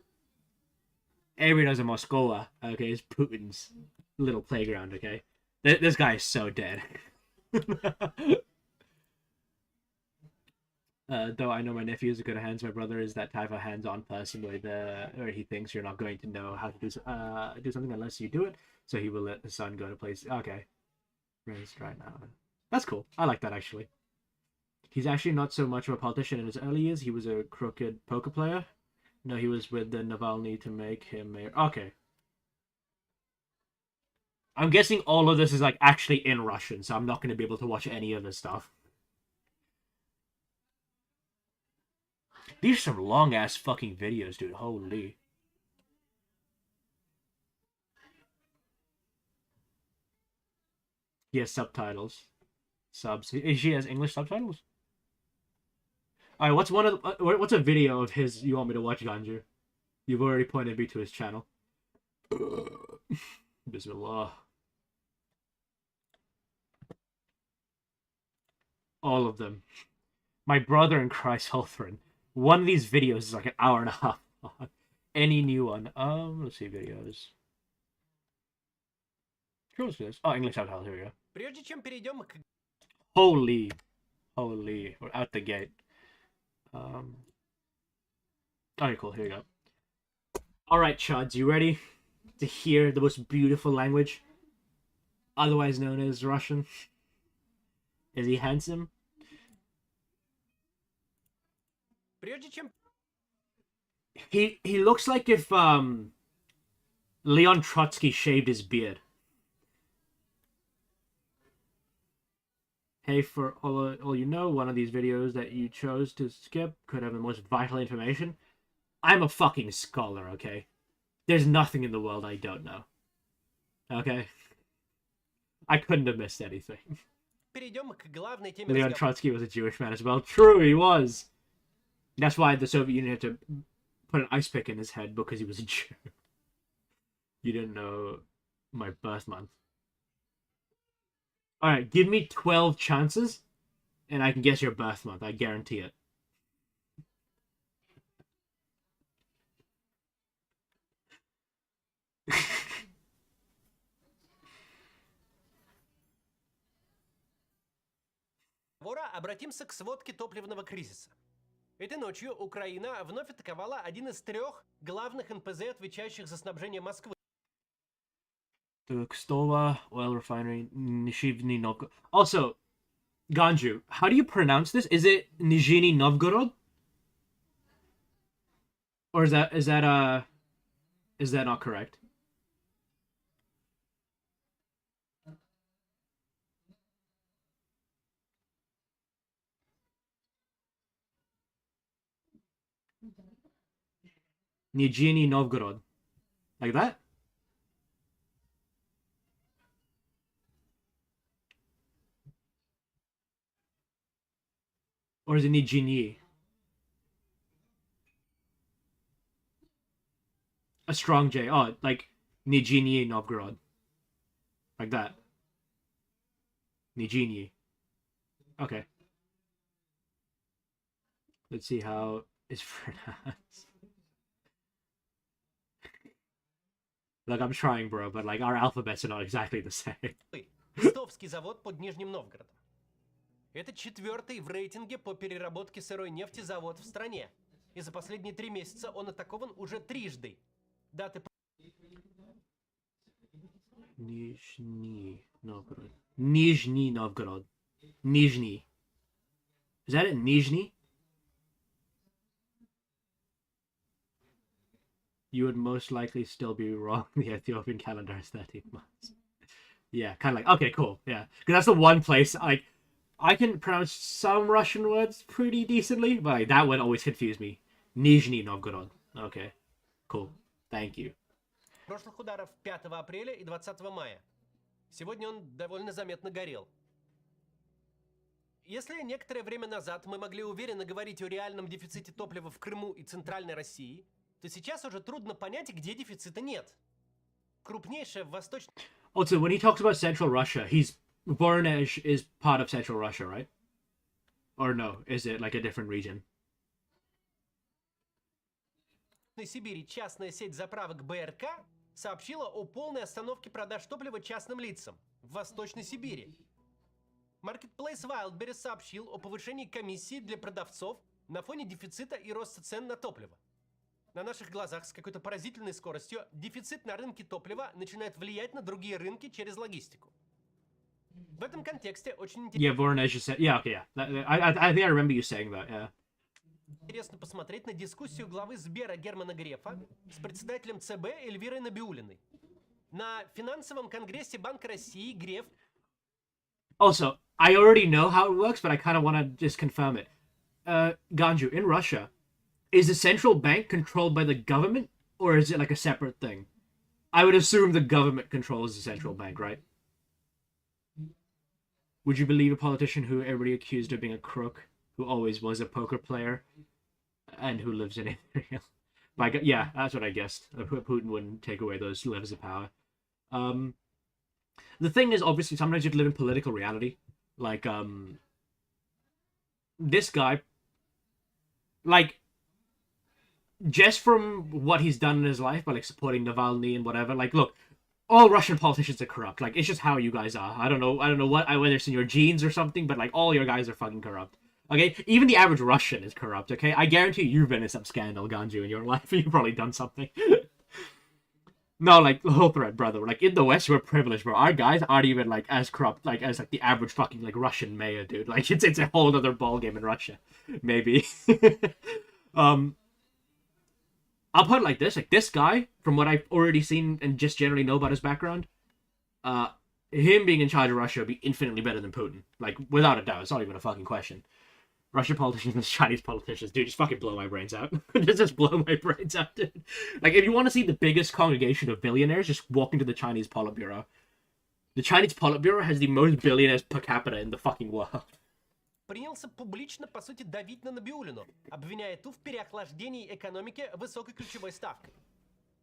Everybody knows a Moscow, okay, is Putin's little playground, okay? This guy is so dead. Though I know my nephew is a good hands, my brother is that type of hands-on person where he thinks you're not going to know how to do something unless you do it, so he will let his son go to place. Okay. Raised right now. That's cool. I like that, actually. He's actually not so much of a politician in his early years. He was a crooked poker player. No, he was with the Navalny to make him mayor. Okay. I'm guessing all of this is like actually in Russian, so I'm not going to be able to watch any of this stuff. These are some long-ass fucking videos, dude. Holy. He has subtitles. She has English subtitles? Alright, what's a video of his you want me to watch, Ganju? You've already pointed me to his channel. Bismillah. All of them. My brother in Christ, Hulthrin. One of these videos is like an hour and a half long. Any new one? Let's see videos. What's this? Oh, English subtitles. Here we go. Holy, we're out the gate. Okay, cool. Here we go. All right, Chuds, you ready to hear the most beautiful language, otherwise known as Russian? Is he handsome? He looks like if Leon Trotsky shaved his beard. Hey, for all you know, one of these videos that you chose to skip could have the most vital information. I'm a fucking scholar, okay? There's nothing in the world I don't know. Okay? I couldn't have missed anything. Leon Trotsky was a Jewish man as well. True, he was. That's why the Soviet Union had to put an ice pick in his head because he was a Jew. You didn't know my birth month. Alright, give me 12 chances, and I can guess your birth month. I guarantee it. Обратимся к сводке топливного кризиса. Этой ночью Украина вновь атаковала один из 3 главных НПЗ, отвечающих за снабжение Москвы. The Kstova oil refinery, Nizhny Novgorod. Also, Ganju, how do you pronounce this? Is it Nizhny Novgorod? Or is that not correct? Nizhny Novgorod. Like that? Or is it Nizhny? A strong J. Oh, like Nizhny Novgorod. Like that. Nizhny. Okay. Let's see how it's pronounced. Look, I'm trying, bro, but like our alphabets are not exactly the same. Кстовский завод под Нижним Новгородом. Это 4-й в рейтинге по переработке сырой нефти завод в стране. И за последние 3 месяца он атакован уже 3-жды. Даты... Nizhny Novgorod. Nizhny Novgorod. Nizhny. Is that it? Nizhny? You would most likely still be wrong. The Ethiopian calendar is 13 months. Yeah, kind of like, okay, cool. Yeah. Because that's the one place, like, I can pronounce some Russian words pretty decently, but like, that one always confused me. Nizhny Novgorod. Okay. Cool. Thank you. Прошлых ударов 5 апреля и 20 мая. Сегодня он довольно заметно горел. Если некоторое время назад мы могли уверенно говорить о реальном дефиците топлива в Крыму и Центральной России, то сейчас уже трудно понять, где дефицита нет. Крупнейшая восточная... Also, when he talks about Central Russia, Voronezh is part of Central Russia, right? Or no, is it like a different region? В Сибири частная сеть заправок БРК сообщила о полной остановке продаж топлива частным лицам в Восточной Сибири. Marketplace Wildberries сообщил о повышении комиссии для продавцов на фоне дефицита и роста цен на топливо. На наших глазах с какой-то поразительной скоростью дефицит на рынке топлива начинает влиять на другие рынки через логистику. В этом контексте очень интересно... Yeah, Voronezh said... Yeah, okay, yeah. I think I remember you saying that, yeah. Интересно посмотреть на дискуссию главы Сбера Германа Грефа с председателем ЦБ Эльвирой Набиуллиной. На финансовом конгрессе Банка России Греф... Also, I already know how it works, but I kind of want to just confirm it. Ganju, in Russia, is the central bank controlled by the government, or is it like a separate thing? I would assume the government controls the central bank, right? Would you believe a politician who everybody accused of being a crook, who always was a poker player, and who lives in Israel? Yeah, that's what I guessed. Putin wouldn't take away those levels of power. The thing is, obviously, sometimes you have to live in political reality. Like, this guy, like, just from what he's done in his life, by like supporting Navalny and whatever, like, look, all Russian politicians are corrupt. Like, it's just how you guys are. I don't know what, whether it's in your genes or something, but like, all your guys are fucking corrupt. Okay? Even the average Russian is corrupt, okay? I guarantee you've been in some scandal, Ganju, in your life. You've probably done something. No, like, the whole thread, brother. Like, in the West, we're privileged, bro. Our guys aren't even, like, as corrupt, like, as, like, the average fucking, like, Russian mayor, dude. Like, it's a whole other ballgame in Russia. Maybe. I'll put it like this. Like, this guy, from what I've already seen and just generally know about his background, him being in charge of Russia would be infinitely better than Putin. Like, without a doubt. It's not even a fucking question. Russian politicians and Chinese politicians, dude, just fucking blow my brains out. just blow my brains out, dude. Like, if you want to see the biggest congregation of billionaires, just walk into the Chinese Politburo. The Chinese Politburo has the most billionaires per capita in the fucking world. принялся публично, по сути, давить на Набиуллину, обвиняя ту в переохлаждении экономики высокой ключевой ставкой.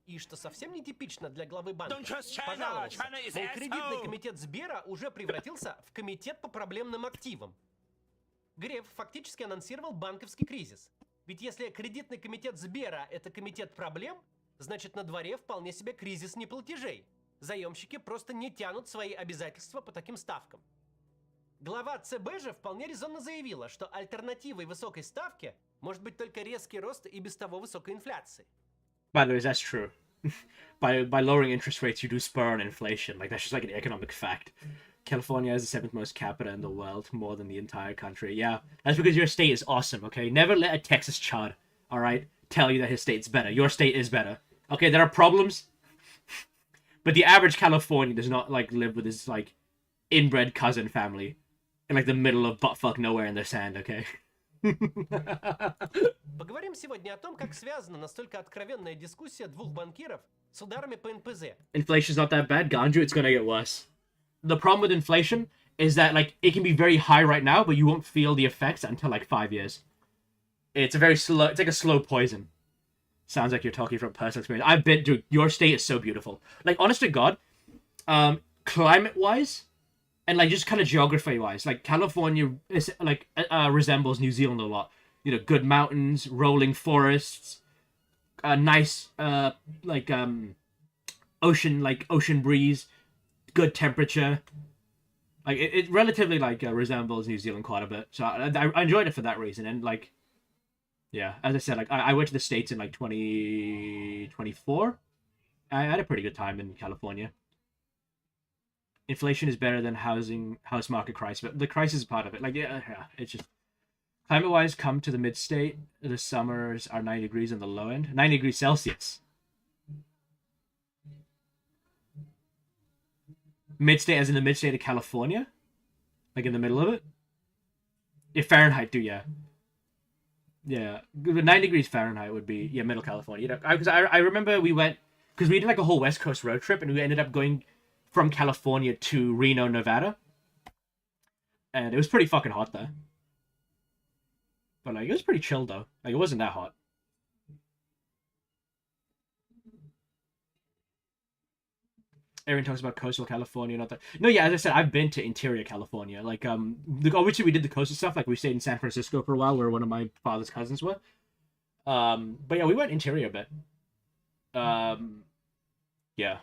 И что совсем нетипично для главы банка, пожаловался, мол, кредитный комитет Сбера уже превратился в комитет по проблемным активам. Греф фактически анонсировал банковский кризис. Ведь если кредитный комитет Сбера – это комитет проблем, значит на дворе вполне себе кризис неплатежей. Заемщики просто не тянут свои обязательства по таким ставкам. Глава ЦБ же вполне резонно заявила, что альтернативой высокой ставке может быть только резкий рост и без того высокой инфляции. By the way, that's true. by lowering interest rates, you do spur on inflation. Like, that's just like an economic fact. California has the 7th most capita in the world, more than the entire country. Yeah, that's because your state is awesome, okay? Never let a Texas chud, alright, tell you that his state's better. Your state is better. Okay, there are problems, but the average Californian does not, like, live with his, like, inbred cousin family in, like, the middle of buttfuck nowhere in the sand, okay? Поговорим сегодня о том, как связана настолько откровенная дискуссия двух банкиров с ударами по НПЗ. Inflation's not that bad, Ganju, it's gonna get worse. The problem with inflation is that, like, it can be very high right now, but you won't feel the effects until, like, 5 years. It's a very slow, it's like a slow poison. Sounds like you're talking from personal experience. I've been, dude, your state is so beautiful. Like, honest to God, climate-wise, and, like, just kind of geography-wise, like, California is, like, resembles New Zealand a lot. You know, good mountains, rolling forests, nice, ocean breeze, good temperature. Like, it relatively, like, resembles New Zealand quite a bit. So I enjoyed it for that reason. And, like, yeah, as I said, like, I went to the States in, like, 2024. I had a pretty good time in California. Inflation is better than house market crisis, but the crisis is part of it. Like, yeah, it's just climate-wise, come to the mid-state. The summers are 90 degrees on the low end, 90 degrees Celsius. Mid-state, as in the mid-state of California, like in the middle of it. If Fahrenheit, do yeah. 9 degrees Fahrenheit would be middle California. You know, because I remember we went because we did like a whole West Coast road trip, and we ended up going from California to Reno, Nevada. And it was pretty fucking hot there. But, like, it was pretty chill, though. Like, it wasn't that hot. Aaron talks about coastal California, not that. No, yeah, as I said, I've been to interior California. Like, obviously we did the coastal stuff. Like, we stayed in San Francisco for a while, where one of my father's cousins were. But yeah, we went interior a bit. Yeah.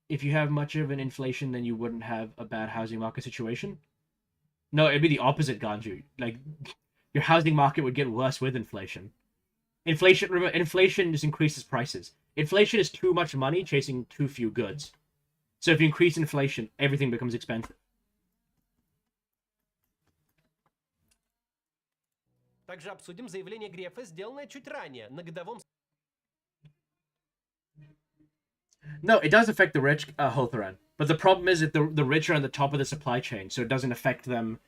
If you have much of an inflation, then you wouldn't have a bad housing market situation. No, it'd be the opposite, Ganju. Like, your housing market would get worse with inflation. Inflation just increases prices. Inflation is too much money chasing too few goods. So if you increase inflation, everything becomes expensive. Также обсудим заявление Грефа, сделанное чуть ранее, на годовом... No, it does affect the rich, Hotharan. But the problem is that the rich are on the top of the supply chain, so it doesn't affect them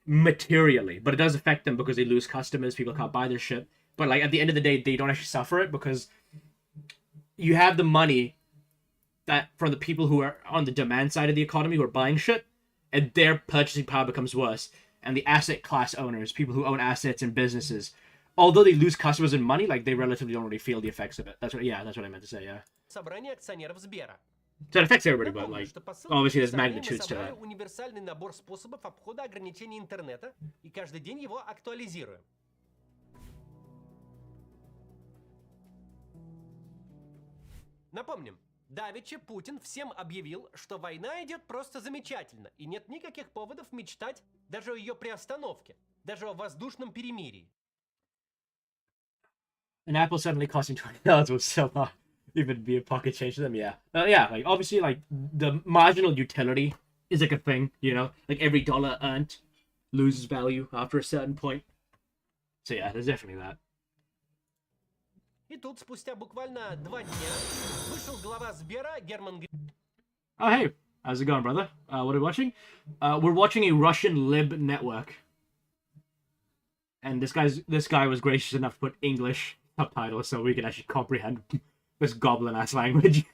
materially. But it does affect them because they lose customers, people can't buy their shit. But, like, at the end of the day, they don't actually suffer it because you have the money that from the people who are on the demand side of the economy who are buying shit, and their purchasing power becomes worse. And the asset class owners, people who own assets and businesses, although they lose customers and money, like, they relatively don't really feel the effects of it. That's what I meant to say, yeah. Собрание акционеров Сбера. So it affects everybody, but, like, obviously there's magnitudes to that. Универсальный набор способов обхода ограничений интернета, и каждый день его актуализируем. Напомним, давеча Путин всем объявил, что война идет просто замечательно, и нет никаких поводов мечтать даже о ее приостановке, даже о воздушном перемирии. An apple suddenly costing $20 will still not even be a pocket change to them, yeah. Yeah, like, obviously, like, the marginal utility is, like, a thing, you know? Like, every dollar earned loses value after a certain point. So, yeah, there's definitely that. И тут, спустя буквально 2 дня, вышел глава Сбера Герман Греф. Oh, hey. How's it going, brother? What are we watching? We're watching a Russian lib network. And this guy was gracious enough to put English subtitles so we can actually comprehend this goblin-ass language.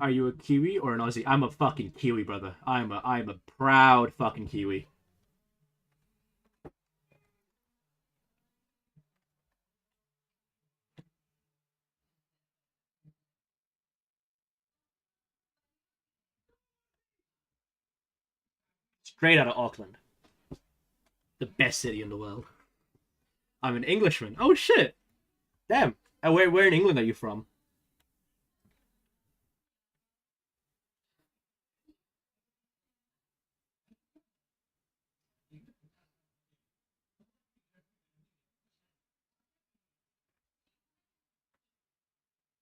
Are you a Kiwi or an Aussie? I'm a fucking Kiwi, brother. I'm a proud fucking Kiwi. Straight out of Auckland. The best city in the world. I'm an Englishman. Oh shit! Damn. Where in England are you from?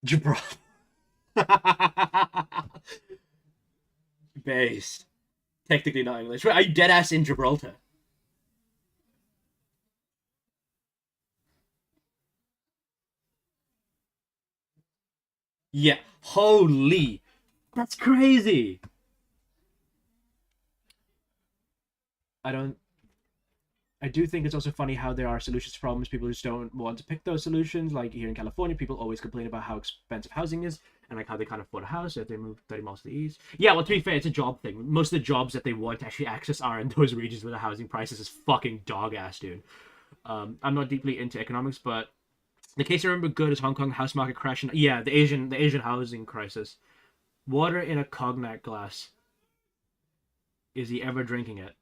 Gibraltar. Based. Technically not English. Wait, are you dead ass in Gibraltar? Yeah. Holy. That's crazy. I don't. I do think it's also funny how there are solutions to problems. People just don't want to pick those solutions. Like here in California, people always complain about how expensive housing is and like how they can't afford a house if they move 30 miles to the east. Yeah, well, to be fair, it's a job thing. Most of the jobs that they want to actually access are in those regions where the housing prices is fucking dog ass, dude. I'm not deeply into economics, but the case I remember good is Hong Kong house market crash and yeah, the Asian housing crisis. Water in a cognac glass. Is he ever drinking it?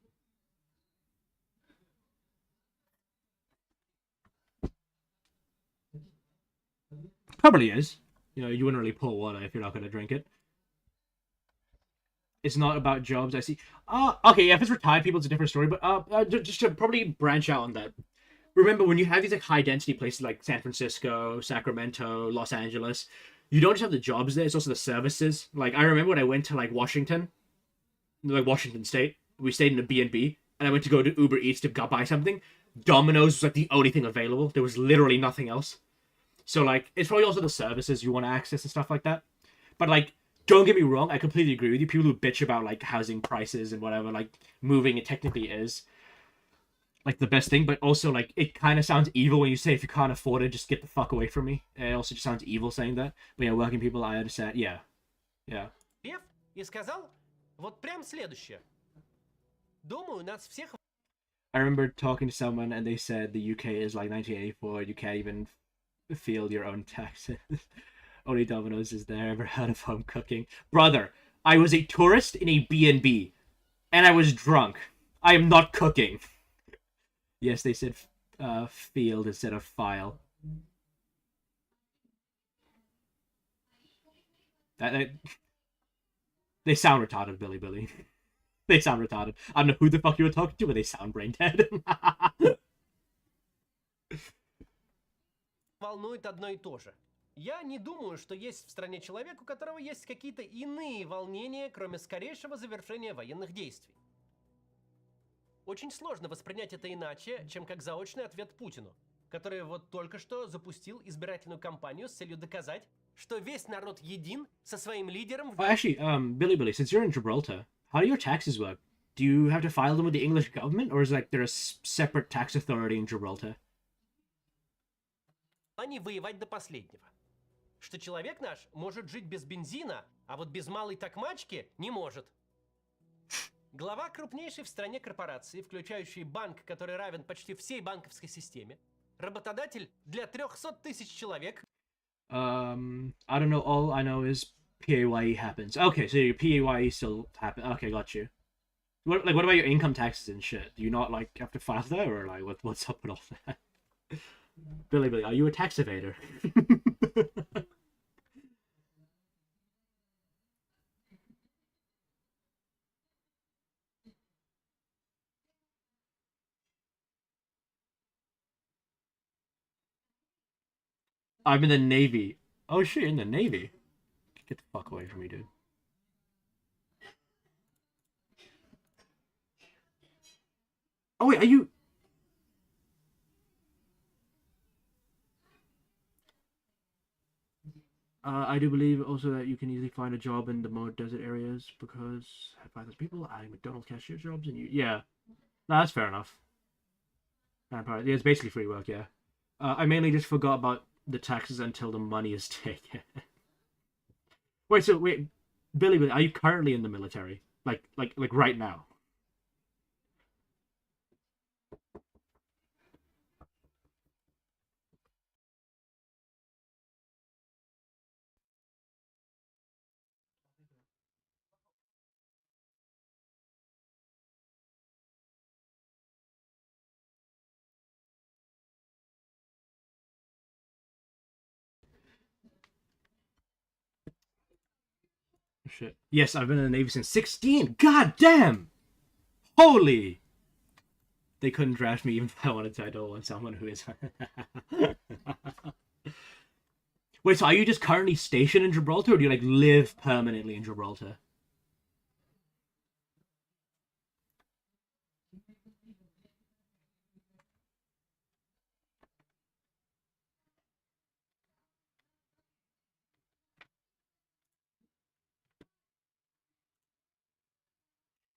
Probably is. You know, you wouldn't really pour water if you're not going to drink it. It's not about jobs. I see. Okay, yeah, if it's retired people, it's a different story. But just to probably branch out on that. Remember, when you have these like high density places like San Francisco, Sacramento, Los Angeles, you don't just have the jobs there; it's also the services. Like I remember when I went to like Washington, like Washington State, we stayed in a B&B, and I went to go to Uber Eats to go buy something. Domino's was like the only thing available. There was literally nothing else. So like it's probably also the services you want to access and stuff like that. But like don't get me wrong, I completely agree with you. People who bitch about like housing prices and whatever, like moving it technically is like the best thing, but also like it kind of sounds evil when you say if you can't afford it, just get the fuck away from me. It also just sounds evil saying that. But yeah, working people, I understand. Yeah. Yeah. Лев и сказал вот прям следующее. Думаю, нас всех... I remember talking to someone and they said the UK is like 1984. You can't even feel your own taxes. Only Domino's is there. Ever heard of home cooking? Brother, I was a tourist in a B&B and I was drunk. I am not cooking. Yes, they said field instead of file. They sound retarded, Billy. They sound retarded. I don't know who the fuck you were talking to, but they sound brain dead. волнует одно и то же. Я не думаю, что есть в стране человек, у которого есть какие-то иные волнения, кроме скорейшего завершения военных действий. Очень сложно воспринять это иначе, чем как заочный ответ Путину, который вот только что запустил избирательную кампанию с целью доказать, что весь народ един со своим лидером... Actually, Billy, since you're in Gibraltar, how do your taxes work? Do you have to file them with the English government, or is like there a separate tax authority in Gibraltar? Они воевать до последнего. Что человек наш может жить без бензина, а вот без малой такмачки не может. Глава крупнейшей в стране корпорации, включающей банк, который равен почти всей банковской системе, работодатель для 300 тысяч человек. I don't know. All I know is PAYE happens. Okay, so your PAYE still happen. Okay, got you. What about your income taxes and shit? Do you not like have to file that, or like what's up with all that? Billy, are you a tax evader? I'm in the Navy. Oh shit, in the Navy. Get the fuck away from me, dude. Oh wait, are you... I do believe also that you can easily find a job in the more desert areas because I find those people adding McDonald's cashier jobs and you... Yeah. No, that's fair enough. Yeah, it's basically free work, yeah. I mainly just forgot about the taxes until the money is taken. Wait, Billy, are you currently in the military? Like right now? Shit. Yes, I've been in the Navy since 16. God damn! Holy! They couldn't draft me even if I wanted to. I don't want someone who is. Wait, so are you just currently stationed in Gibraltar, or do you like live permanently in Gibraltar?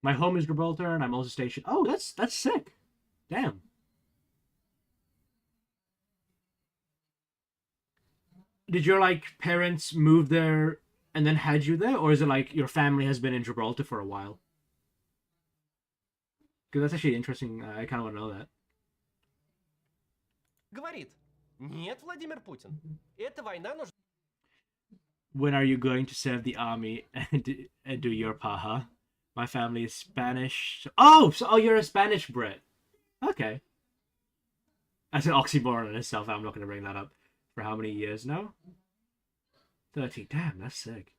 My home is Gibraltar, and I'm also stationed. Oh, that's sick. Damn. Did your like parents move there and then had you there, or is it like your family has been in Gibraltar for a while? Because that's actually interesting. I kind of want to know that. Говорит, нет, Владимир Путин, эта война нужна. When are you going to serve the army and do your paha? My family is Spanish. Oh, so you're a Spanish Brit. Okay. That's an oxymoron in itself. I'm not going to bring that up. For how many years now? 30. Damn, that's sick.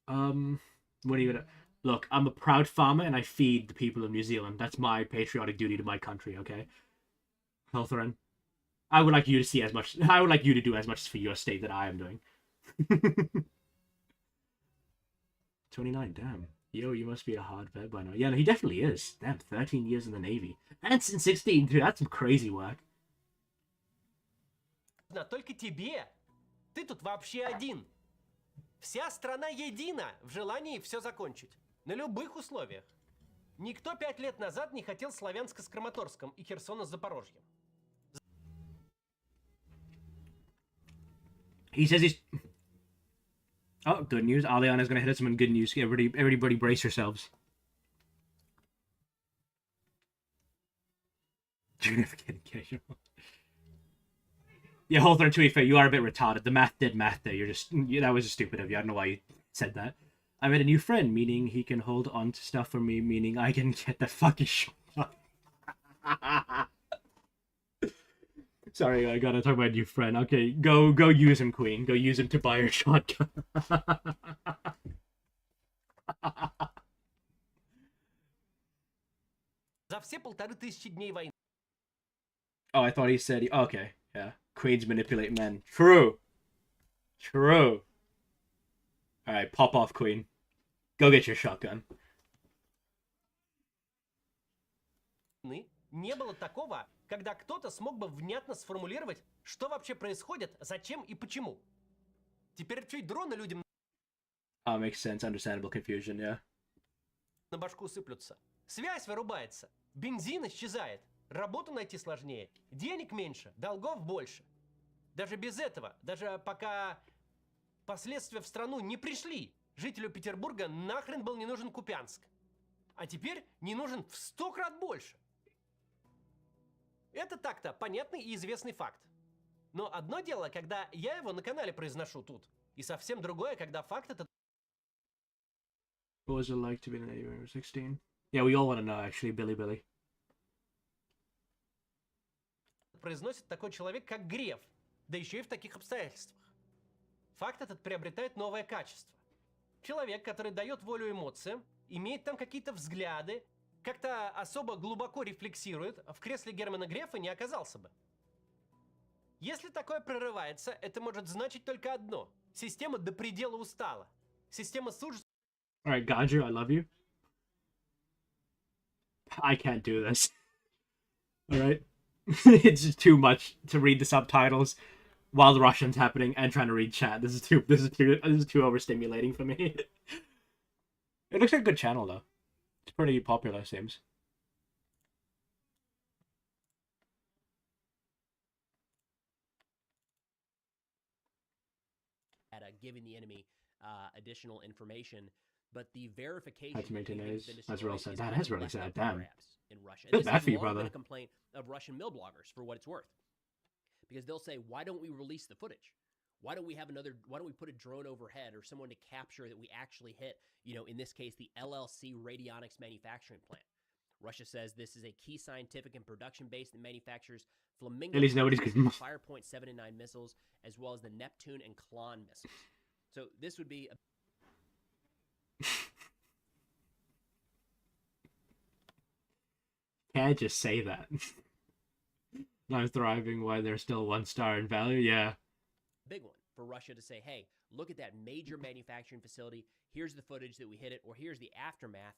What are you gonna... Look, I'm a proud farmer and I feed the people of New Zealand. That's my patriotic duty to my country, okay? Healthran. I would like you to see as much... I would like you to do as much for your state that I am doing. 29, damn. Yo, you must be a hard vet by now. Yeah, no, he definitely is. Damn, 13 years in the Navy. And since 16, too. That's some crazy work. Только тебе. Ты тут вообще один. Вся страна едина в желании все закончить. На любых условиях. Никто 5 лет назад не хотел Славянска с Краматорском и Херсона с Запорожьем. He says he's... Oh, good news. Aliana's going to hit us some good news. Everybody brace yourselves. You're never getting casual. Yeah, Hawthorne, to be fair, you are a bit retarded. The math did math there. That was just stupid of you. I don't know why you said that. I made a new friend, meaning he can hold on to stuff for me, meaning I can get the fucking shot. Sorry, I gotta talk about a new friend. Okay, go use him, Queen. Go use him to buy your shotgun. За все 1500 дней войны. Oh, I thought he said... okay, yeah. Queens manipulate men. True. Alright, pop off, Queen. Go get your shotgun. Не было такого, когда кто-то смог бы внятно сформулировать, что вообще происходит, зачем и почему. Теперь чуть дроны людям Makes sense. Understandable confusion, yeah. на башку сыплются. Связь вырубается, бензин исчезает, работу найти сложнее, денег меньше, долгов больше. Даже без этого, даже пока последствия в страну не пришли, жителю Петербурга нахрен был не нужен Купянск. А теперь не нужен в 100 крат больше. Это так-то понятный и известный факт. Но одно дело, когда я его на канале произношу тут, и совсем другое, когда факт этот... What was it like to be in the Navy when you were 16? Yeah, we all want to know, actually, Billy. произносит такой человек, как Греф, да еще и в таких обстоятельствах. Факт этот приобретает новое качество. Человек, который дает волю эмоциям, имеет там какие-то взгляды, как-то особо глубоко рефлексирует, в кресле Германа Грефа не оказался бы. Если такое прорывается, это может значить только одно. Система до предела устала. Система служит... Alright, Ganju, I love you. I can't do this. Alright? It's just too much to read the subtitles while the Russian's happening and trying to read chat. This is too overstimulating for me. It looks like a good channel though. It's pretty popular, it seems. At giving the enemy additional information. But the verification Had to maintain that those. has been That's real destroyed sad. is That kind is of really left sad. up for Damn. grabs in Russia. Feel This bad has for you, long been brother. a complaint of Russian mill bloggers, for what it's worth, because they'll say, "Why don't we release the footage? Why don't we put a drone overhead or someone to capture that we actually hit? In this case, the LLC Radionics manufacturing plant." Russia says this is a key scientific and production base that manufactures Flamingo At least nobody's cruise, Firepoint 7 and 9 missiles, as well as the Neptune and Klon missiles. So this would be Can't just say that. Not thriving while they're still 1 star in value. Yeah. big one for Russia to say, hey, look at that major manufacturing facility. Here's the footage that we hit it, or here's the aftermath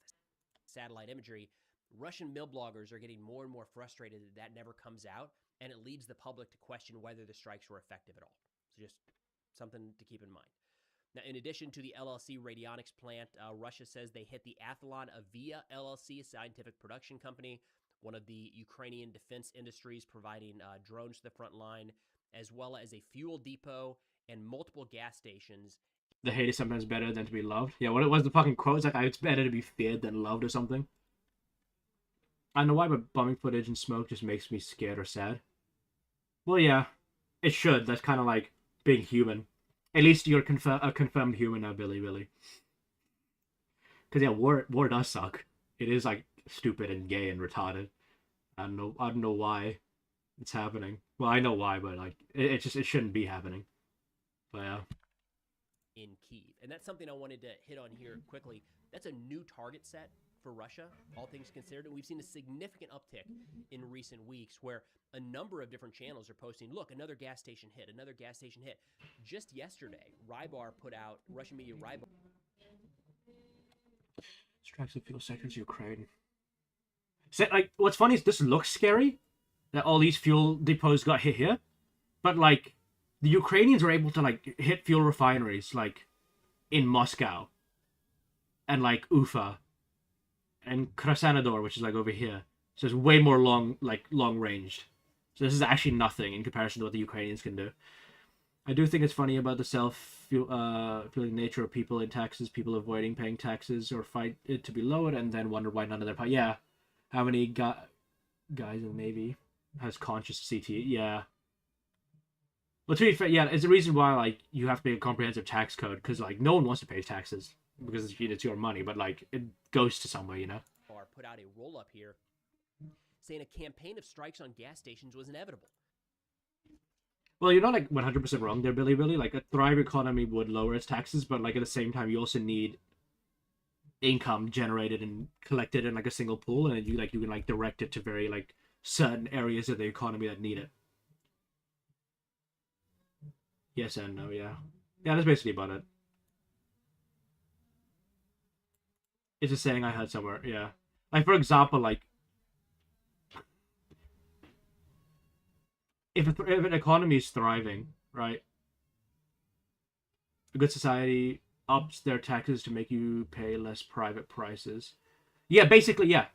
satellite imagery. Russian mill bloggers are getting more and more frustrated that never comes out, and it leads the public to question whether the strikes were effective at all. So just something to keep in mind. Now, in addition to the LLC Radionics plant, Russia says they hit the Athlon Avia LLC, a scientific production company, one of the Ukrainian defense industries providing drones to the front line, as well as a fuel depot and multiple gas stations. The hate is sometimes better than to be loved. Yeah, what it was the fucking quote? It's like, it's better to be feared than loved or something. I don't know why, but bombing footage and smoke just makes me scared or sad. Well, yeah, it should. That's kind of like being human. At least you're a confirmed human now, Billy. Because yeah, war does suck. It is like stupid and gay and retarded. I don't know why it's happening. Well, I know why, but like it shouldn't be happening. But yeah. In Kyiv. And that's something I wanted to hit on here quickly. That's a new target set for Russia, all things considered. And we've seen a significant uptick in recent weeks where a number of different channels are posting, look, another gas station hit, another gas station hit. Just yesterday, Russian media Rybar. Strikes of fuel sectors, Ukraine. So, like, what's funny is this looks scary, that all these fuel depots got hit here. But, like, the Ukrainians were able to, like, hit fuel refineries, like, in Moscow. And, like, Ufa. And Krasnodar, which is, like, over here. So it's way more long-ranged. So this is actually nothing in comparison to what the Ukrainians can do. I do think it's funny about the self-fueling nature of people in taxes, people avoiding paying taxes or fight it to be lowered, and then wonder why none of their... Yeah. How many guys in the Navy has conscious CT? Yeah. Well, to be fair, yeah, it's the reason why, like, you have to make a comprehensive tax code, because, like, no one wants to pay taxes, because it's your money, but, like, it goes to somewhere, you know? Put out a roll-up here saying a campaign of strikes on gas stations was inevitable. Well, you're not, like, 100% wrong there, Billy. Like, a thriving economy would lower its taxes, but, like, at the same time, you also need income generated and collected in, like, a single pool, and you can direct it to very, like, certain areas of the economy that need it. Yes and no, yeah. Yeah, that's basically about it. It's a saying I heard somewhere, yeah. Like, for example, like, if an economy is thriving, right? A good society ups their taxes to make you pay less private prices. Yeah, basically, yeah.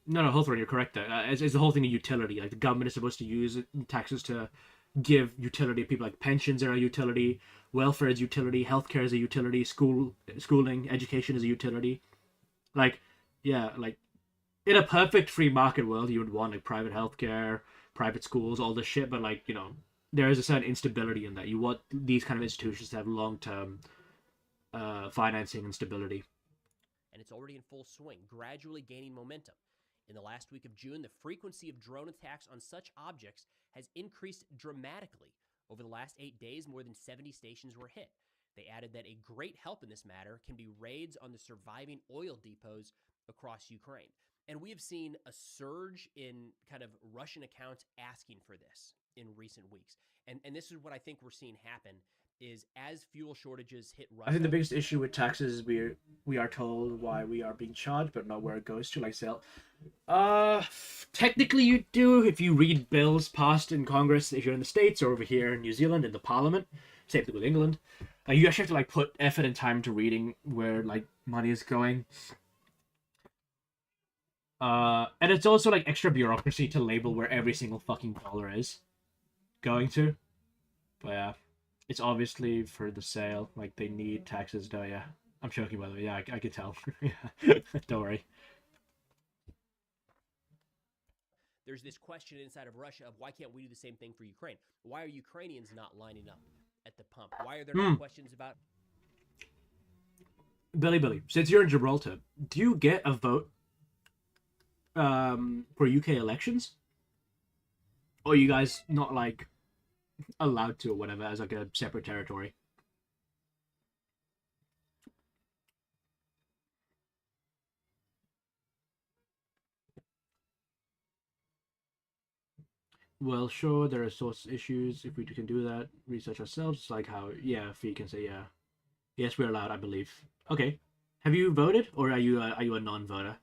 No, Hawthorne, you're correct there. It's the whole thing of utility. Like, the government is supposed to use taxes to give utility. People, like, pensions are a utility, welfare is utility, healthcare is a utility, schooling, education is a utility. Like, yeah, like, in a perfect free market world, you would want, like, private healthcare, private schools, all this shit, but, like, you know, there is a certain instability in that. You want these kind of institutions to have long-term financing and stability. And it's already in full swing, gradually gaining momentum. In the last week of June, the frequency of drone attacks on such objects has increased dramatically. Over the last 8 days, more than 70 stations were hit. They added that a great help in this matter can be raids on the surviving oil depots across Ukraine. And we have seen a surge in kind of Russian accounts asking for this in recent weeks. And this is what I think we're seeing happen is as fuel shortages hit Russia. I think the biggest issue with taxes is we are told why we are being charged, but not where it goes to, like sale. Technically you do if you read bills passed in Congress, if you're in the States or over here in New Zealand in the Parliament. Same thing with England. You actually have to, like, put effort and time to reading where, like, money is going. And it's also, like, extra bureaucracy to label where every single fucking dollar is going to. But yeah, It's obviously for the sale. Like they need taxes, though. Yeah, I'm joking by the way. Yeah, I can tell. Yeah, don't worry. There's this question inside of Russia of why can't we do the same thing for Ukraine? Why are Ukrainians not lining up at the pump? Why are there not questions about Billy, since you're in Gibraltar, do you get a vote for UK elections? Or are you guys not like allowed to or whatever as like a separate territory? Well, sure, there are source issues. If we can do that, research ourselves. It's like how, yeah, Fee can say, yeah. Yes, we're allowed, I believe. Okay. Have you voted, or are you a non-voter?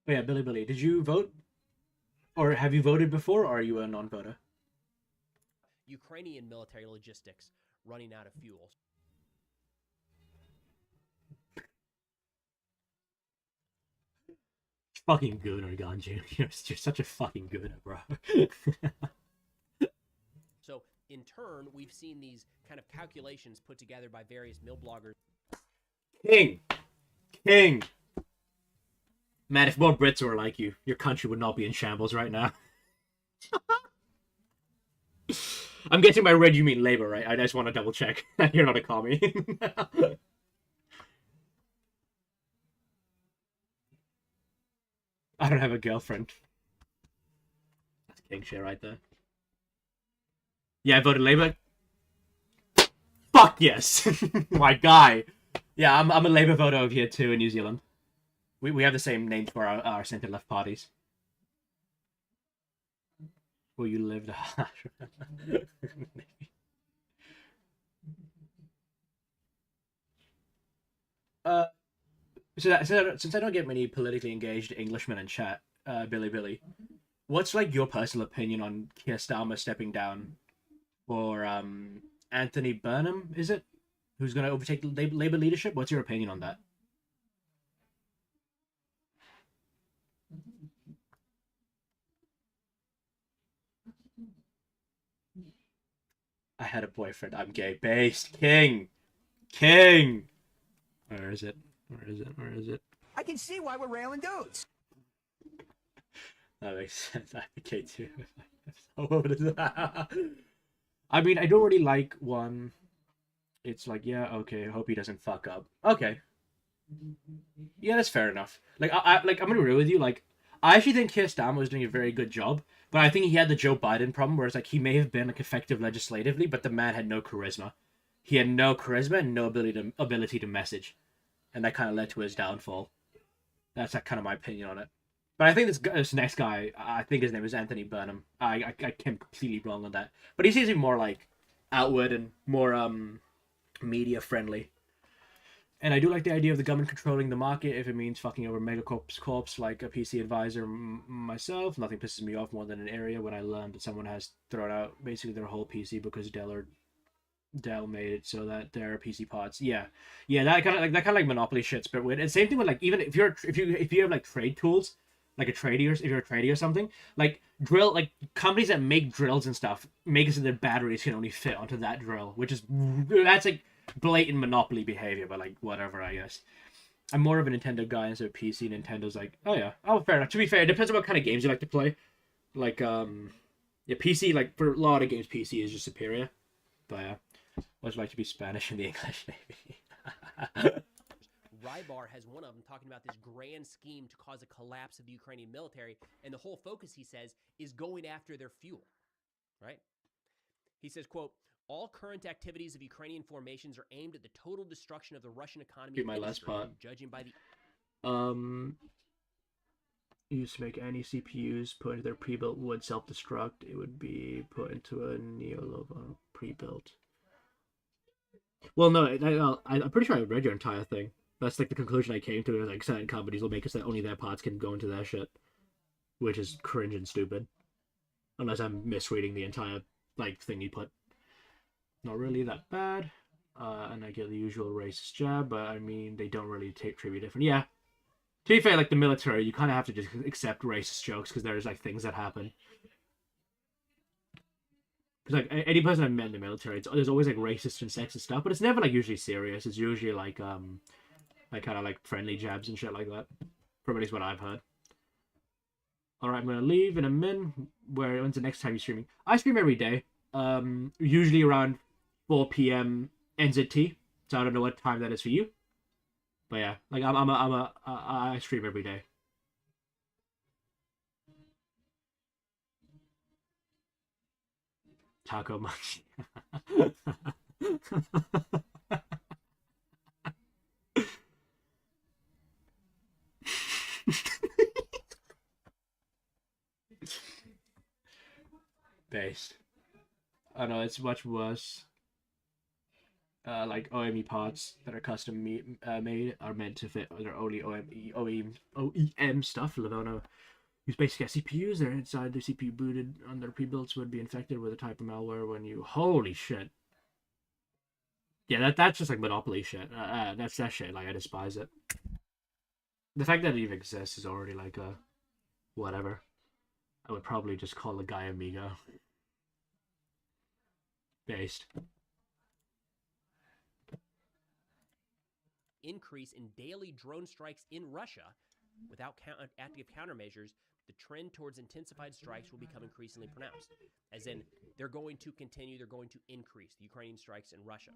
Oh, yeah, Billy, did you vote? Or have you voted before, or are you a non-voter? Ukrainian military logistics running out of fuel? Fucking gooner, Ganju. You're such a fucking gooner, bro. So, in turn, we've seen these kind of calculations put together by various mill bloggers. King! Man, if more Brits were like you, your country would not be in shambles right now. I'm guessing by red you mean Labour, right? I just want to double check. You're not a commie. I don't have a girlfriend. That's king shit right there. Yeah, I voted Labour. Fuck yes! My guy. Yeah, I'm a Labour voter over here too in New Zealand. We have the same names for our centre-left parties. Will you live the since I don't get many politically engaged Englishmen in chat, Billy, what's like your personal opinion on Keir Starmer stepping down for Anthony Burnham? Is it who's going to overtake Labour leadership? What's your opinion on that? I had a boyfriend. I'm gay based. King. Where is it? Where is it? I can see why we're railing dudes. That makes sense. I'm gay too. I mean, I don't really like one. It's like, yeah, okay. I hope he doesn't fuck up. Okay. Yeah, that's fair enough. Like, I'm gonna be real with you. Like, I actually think Keir Starmer was doing a very good job, but I think he had the Joe Biden problem, where it's like he may have been like effective legislatively, but the man had no charisma. He had no charisma and no ability to message, and that kind of led to his downfall. That's like kind of my opinion on it. But I think this next guy, I think his name is Anthony Burnham. I came completely wrong on that, but he seems to be more like outward and more media friendly. And I do like the idea of the government controlling the market if it means fucking over megacorps like a PC advisor myself. Nothing pisses me off more than an area when I learned that someone has thrown out basically their whole PC because Dell made it so that there are PC pods. Yeah, that kind of like monopoly shit's but weird. And same thing with like even if you have like trade tools, like a tradie or if you're a tradie or something, like companies that make drills and stuff make it so that batteries can only fit onto that drill, which is that's like blatant monopoly behavior, but like whatever, I guess. I'm more of a Nintendo guy instead of PC. Nintendo's like, oh yeah, oh fair enough. To be fair, it depends on what kind of games you like to play. Like yeah, PC like for a lot of games, PC is just superior. But yeah, what's it like to be Spanish in the English Navy? Rybar has one of them talking about this grand scheme to cause a collapse of the Ukrainian military, and the whole focus, he says, is going after their fuel. Right? He says, quote, all current activities of Ukrainian formations are aimed at the total destruction of the Russian economy. My last part. Judging by the used to make any CPUs put into their pre-built would self-destruct. It would be put into a Neolova pre-built. Well, no, I'm pretty sure I read your entire thing. That's like the conclusion I came to. Is like certain companies will make it so that only their parts can go into their shit, which is cringe and stupid. Unless I'm misreading the entire like thing you put. Not really that bad. And I get the usual racist jab, but I mean they don't really treat me different. Yeah. To be fair, like the military, you kind of have to just accept racist jokes because there's like things that happen. Because like any person I've met in the military, there's always like racist and sexist stuff, but it's never like usually serious. It's usually like kind of like friendly jabs and shit like that. From at least what I've heard. All right, I'm gonna leave in a min. When's the next time you're streaming? I stream every day. Usually around 4 p.m. NZT. So I don't know what time that is for you. But yeah, like I stream every day. Taco Munch. Based. Oh no, it's much worse. Like OEM parts that are custom made are meant to fit other only OEM stuff. Livono use basic CPUs. They're inside the CPU booted on their pre-builts would be infected with a type of malware when you. Holy shit. Yeah, that's just like monopoly shit. That's that shit. Like I despise it. The fact that it even exists is already like a whatever. I would probably just call the guy amigo. Based. Increase in daily drone strikes in Russia without active countermeasures, the trend towards intensified strikes will become increasingly pronounced. As in, they're going to continue, they're going to increase the Ukrainian strikes in Russia.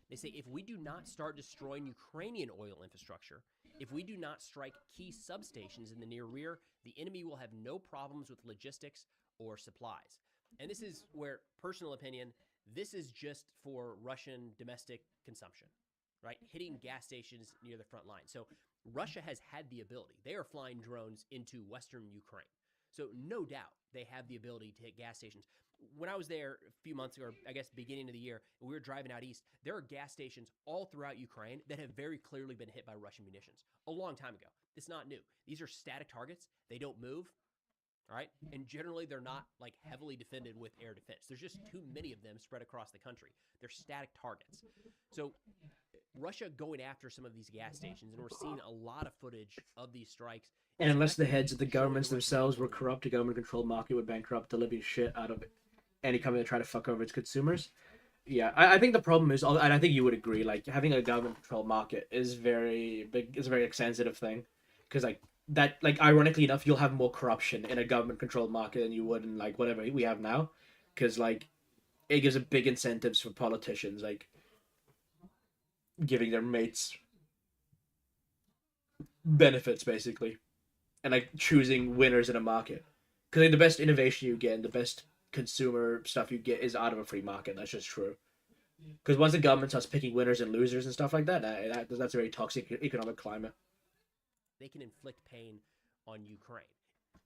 They say if we do not start destroying Ukrainian oil infrastructure, if we do not strike key substations in the near rear, the enemy will have no problems with logistics or supplies. And this is where, personal opinion, this is just for Russian domestic consumption, right? Hitting gas stations near the front line. So Russia has had the ability. They are flying drones into Western Ukraine. So no doubt they have the ability to hit gas stations. When I was there a few months ago, or I guess beginning of the year, we were driving out east, there are gas stations all throughout Ukraine that have very clearly been hit by Russian munitions a long time ago. It's not new. These are static targets. They don't move, all right? And generally, they're not like heavily defended with air defense. There's just too many of them spread across the country. They're static targets. So Russia going after some of these gas stations, and we're seeing a lot of footage of these strikes. And unless the heads of the governments themselves were corrupt, the government-controlled market would bankrupt the living shit out of any company that try to fuck over its consumers. Yeah, I think the problem is, and I think you would agree, like having a government-controlled market is very big. It's a very sensitive thing, because like that, like ironically enough, you'll have more corruption in a government-controlled market than you would in like whatever we have now, because like it gives a big incentives for politicians, like giving their mates benefits basically, and like choosing winners in a market. Because like, the best innovation you get and the best consumer stuff you get is out of a free market. That's just true. Because once the government starts picking winners and losers and stuff like that, that's a very toxic economic climate. They can inflict pain on Ukraine.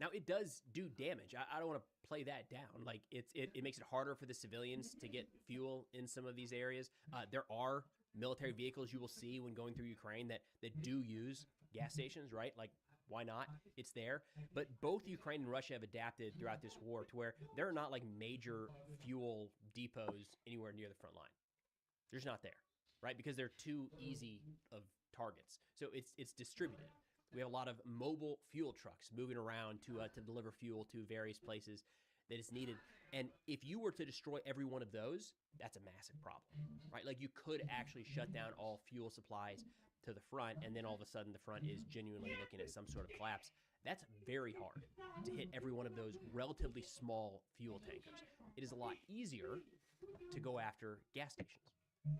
Now, it does do damage. I don't want to play that down. Like it makes it harder for the civilians to get fuel in some of these areas. There are military vehicles you will see when going through Ukraine that do use gas stations, right? Like, why not? It's there. But both Ukraine and Russia have adapted throughout this war to where there are not like major fuel depots anywhere near the front line. They're just not there, right? Because they're too easy of targets. So it's distributed. We have a lot of mobile fuel trucks moving around to deliver fuel to various places that is needed. And if you were to destroy every one of those, that's a massive problem, right? Like you could actually shut down all fuel supplies to the front, and then all of a sudden the front is genuinely looking at some sort of collapse. That's very hard to hit every one of those relatively small fuel tankers. It is a lot easier to go after gas stations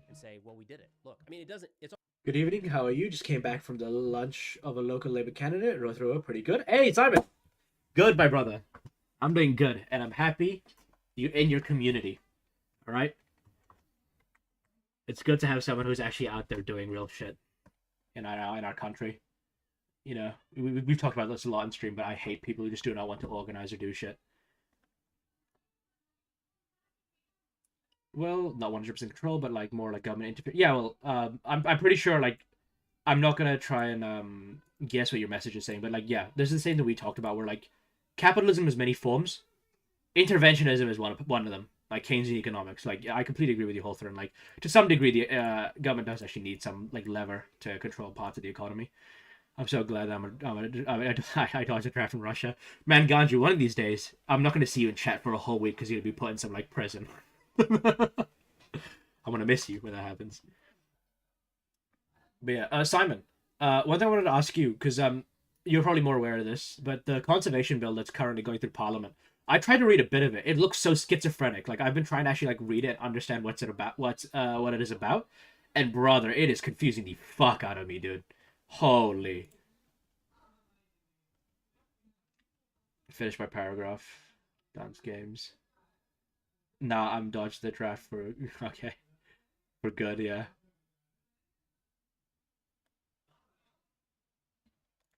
and say, well, we did it. Look, I mean, it doesn't, it's Good evening, how are you? Just came back from the lunch of a local Labour candidate. Rothrow, pretty good. Hey, Simon! Good, my brother. I'm doing good, and I'm happy you're in your community. Alright? It's good to have someone who's actually out there doing real shit in our country. You know, we've talked about this a lot on stream, but I hate people who just do not want to organize or do shit. well, not 100% control, but like more like government interference. Yeah, well, I'm pretty sure like I'm not gonna try and guess what your message is saying, but like yeah, this is the same that we talked about, where like capitalism has many forms. Interventionism is one of them, like Keynesian economics. Like I completely agree with you, Holter, and like to some degree, the government does actually need some like lever to control parts of the economy. I'm so glad I dodged a draft from Russia. Man, Ganju, one of these days, I'm not going to see you in chat for a whole week because you're going to be put in some, like, prison. I'm going to miss you when that happens. But yeah, Simon, one thing I wanted to ask you, because you're probably more aware of this, but the conservation bill that's currently going through Parliament, I tried to read a bit of it. It looks so schizophrenic. Like, I've been trying to actually, like, read it, understand what it is about, and brother, it is confusing the fuck out of me, dude. Holy. Finish my paragraph. Dance games. Nah, I'm dodged the draft for okay. For good, yeah.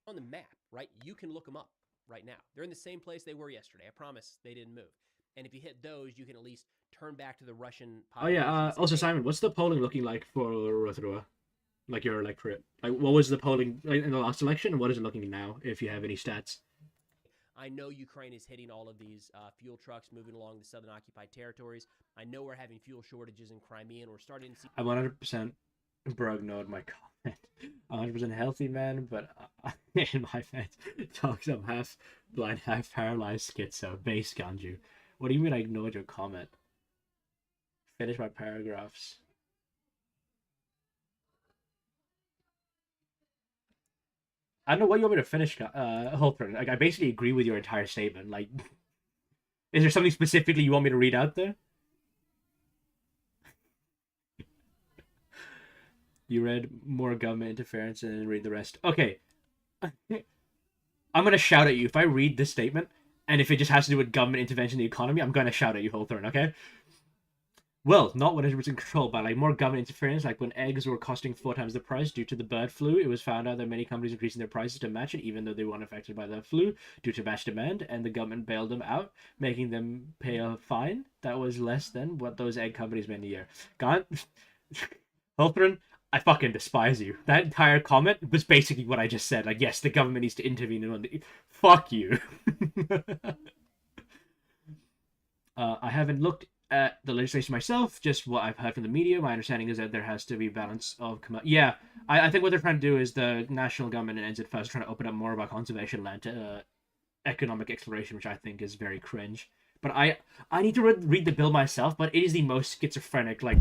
On the map, right? You can look them up right now. They're in the same place they were yesterday. I promise they didn't move. And if you hit those, you can at least turn back to the Russian population. Oh yeah, also Simon, what's the polling looking like for Rothroa? Like your electorate? Like what was the polling in the last election and what is it looking now, if you have any stats? I know Ukraine is hitting all of these fuel trucks moving along the southern occupied territories. I know we're having fuel shortages in Crimea, and we're starting to see... I'm 100% Brognode my comment. 100% healthy man, but in my head, talks I'm half blind, half paralyzed, schizo, base Ganju. What do you mean I ignored your comment? Finish my paragraphs. I don't know what you want me to finish, Holper. Like, I basically agree with your entire statement. Like, is there something specifically you want me to read out there? You read more government interference and then read the rest. Okay. I'm going to shout at you. If I read this statement, and if it just has to do with government intervention in the economy, I'm going to shout at you, Holthorn, okay? Well, not 100% controlled, but like more government interference, like when eggs were costing 4 times the price due to the bird flu, it was found out that many companies increasing their prices to match it, even though they weren't affected by the flu due to match demand, and the government bailed them out, making them pay a fine that was less than what those egg companies made a year. God, Holthorn, I fucking despise you. That entire comment was basically what I just said. Like, yes, the government needs to intervene in the... Fuck you. I haven't looked at the legislation myself, just what I've heard from the media. My understanding is that there has to be balance of... Yeah, I think what they're trying to do is the national government and NZ First are trying to open up more about conservation land to economic exploration, which I think is very cringe. But I need to read the bill myself, but it is the most schizophrenic, like...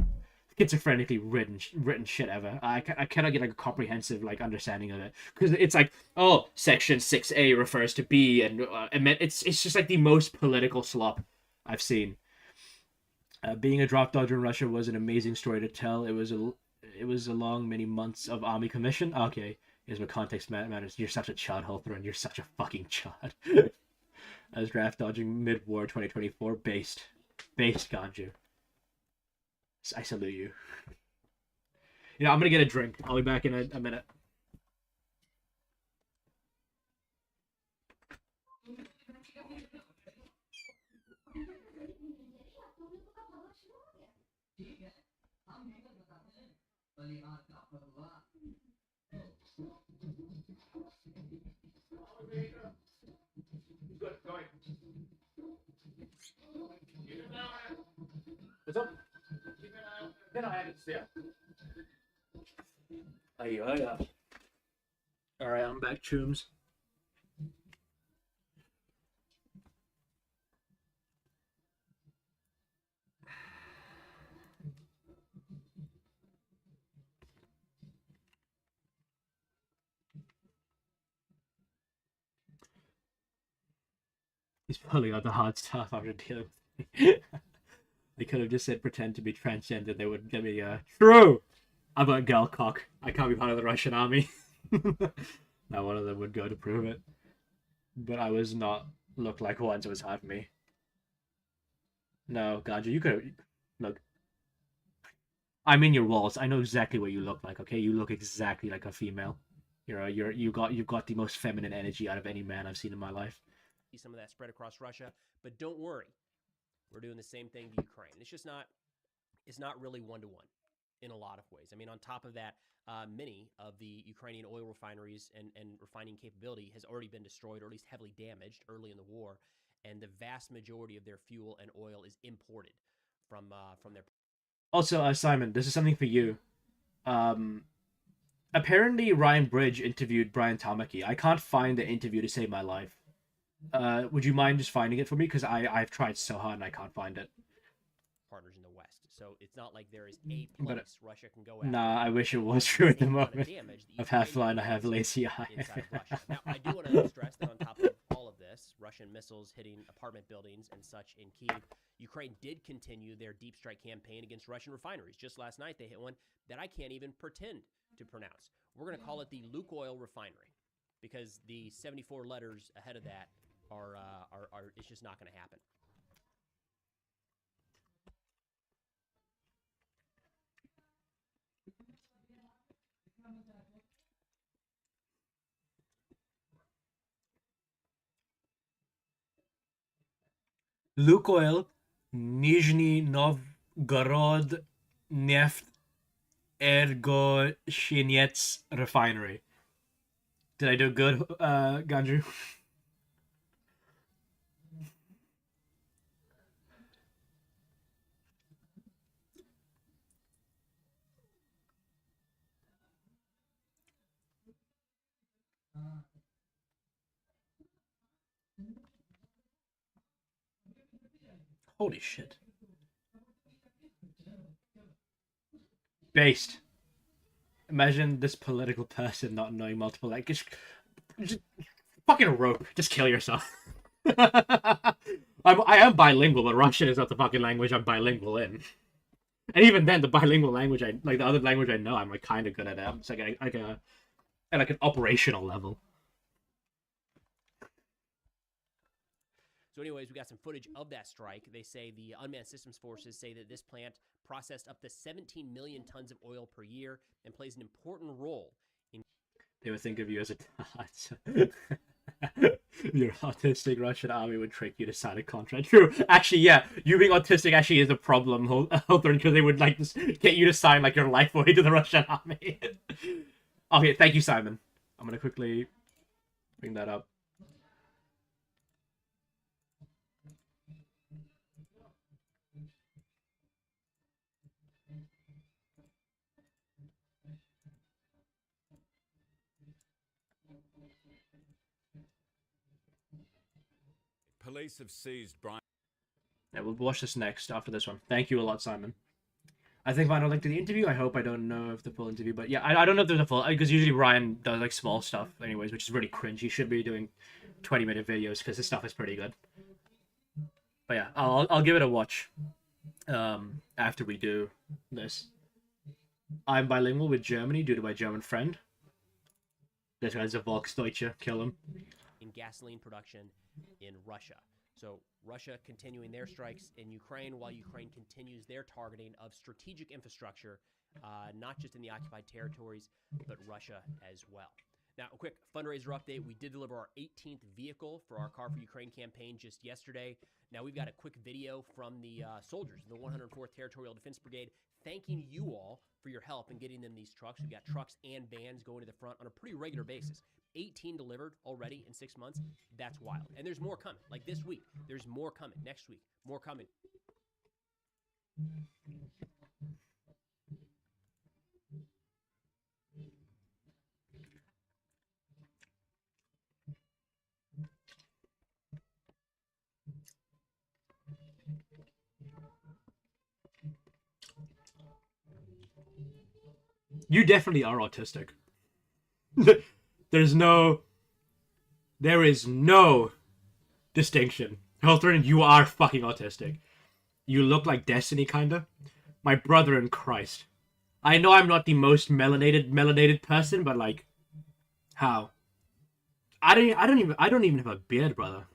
schizophrenically written shit ever. I cannot get like a comprehensive like understanding of it because it's like, oh, section 6A refers to B and it's just like the most political slop I've seen. Being a draft dodger in Russia was an amazing story to tell. It was a long many months of army commission. Okay, here's what context matters. You're such a chud, Holthorn. You're such a fucking chud. As draft dodging mid-war 2024 based Ganju. I salute you. You know, I'm gonna get a drink. I'll be back in a minute. What's up? Alright, I'm back, chooms. He's pulling out the hard stuff after dealing with me. They could have just said pretend to be transgender. They would get me true. I'm a girl cock. I can't be part of the Russian army. Now one of them would go to prove it. But I was not looked like one, so it was hard for me. No, Ganju, you could have... Look. I'm in your walls. I know exactly what you look like, okay? You look exactly like a female. You've got the most feminine energy out of any man I've seen in my life. Some of that spread across Russia, but don't worry. We're doing the same thing to Ukraine. It's just not is not really one-to-one in a lot of ways. I mean, on top of that, many of the Ukrainian oil refineries and refining capability has already been destroyed, or at least heavily damaged early in the war, and the vast majority of their fuel and oil is imported from their. Also, Simon, this is something for you. Apparently, Ryan Bridge interviewed Brian Tamaki. I can't find the interview to save my life. Would you mind just finding it for me? Because I've tried so hard and I can't find it. Partners in the West, so it's not like there is a place Russia can go after. Nah, I wish it was true at the moment. I've half blind, I have lazy eye. Inside of Russia. Now, I do want to stress that on top of all of this, Russian missiles hitting apartment buildings and such in Kyiv, Ukraine did continue their deep strike campaign against Russian refineries. Just last night, they hit one that I can't even pretend to pronounce. We're going to call it the Lukoil refinery, because the 74 letters ahead of that are it's just not going to happen. Lukoil, Nizhny Novgorod Neft Ergoshinets Refinery. Did I do good, Ganju? Holy shit. Based. Imagine this political person not knowing multiple languages. Just fucking rope. Just kill yourself. I am bilingual, but Russian is not the fucking language I'm bilingual in. And even then, the bilingual language the other language I know, I'm like kind of good at it. It's like at an operational level. So anyways, we got some footage of that strike. They say the unmanned systems forces say that this plant processed up to 17 million tons of oil per year and plays an important role in. They would think of you as a your autistic Russian army would trick you to sign a contract. True. Actually, yeah, you being autistic actually is a problem, Hawthorne, because they would like just get you to sign like your life away to the Russian army. Okay, thank you, Simon. I'm gonna quickly bring that up. Police have seized Brian. Yeah, we'll watch this next after this one. Thank you a lot, Simon. I think Ryan will link to the interview. I hope. I don't know if the full interview, but yeah, I don't know if there's a full, because usually Ryan does like small stuff anyways, which is really cringe. He should be doing 20-minute videos because his stuff is pretty good. But yeah, I'll give it a watch after we do this. I'm bilingual with Germany due to my German friend. This guy's a Volksdeutsche. Kill him. In gasoline production in Russia. So Russia continuing their strikes in Ukraine, while Ukraine continues their targeting of strategic infrastructure, not just in the occupied territories, but Russia as well. Now, a quick fundraiser update. We did deliver our 18th vehicle for our Car for Ukraine campaign just yesterday. Now, we've got a quick video from the soldiers in the 104th Territorial Defense Brigade thanking you all for your help in getting them these trucks. We've got trucks and vans going to the front on a pretty regular basis. 18 delivered already in 6 months. That's wild. And there's more coming. Like this week, there's more coming. Next week, more coming. You definitely are autistic. There is no distinction. Hawthorne, you are fucking autistic. You look like Destiny, kinda. My brother in Christ. I know I'm not the most melanated person, but like, how? I don't even have a beard, brother.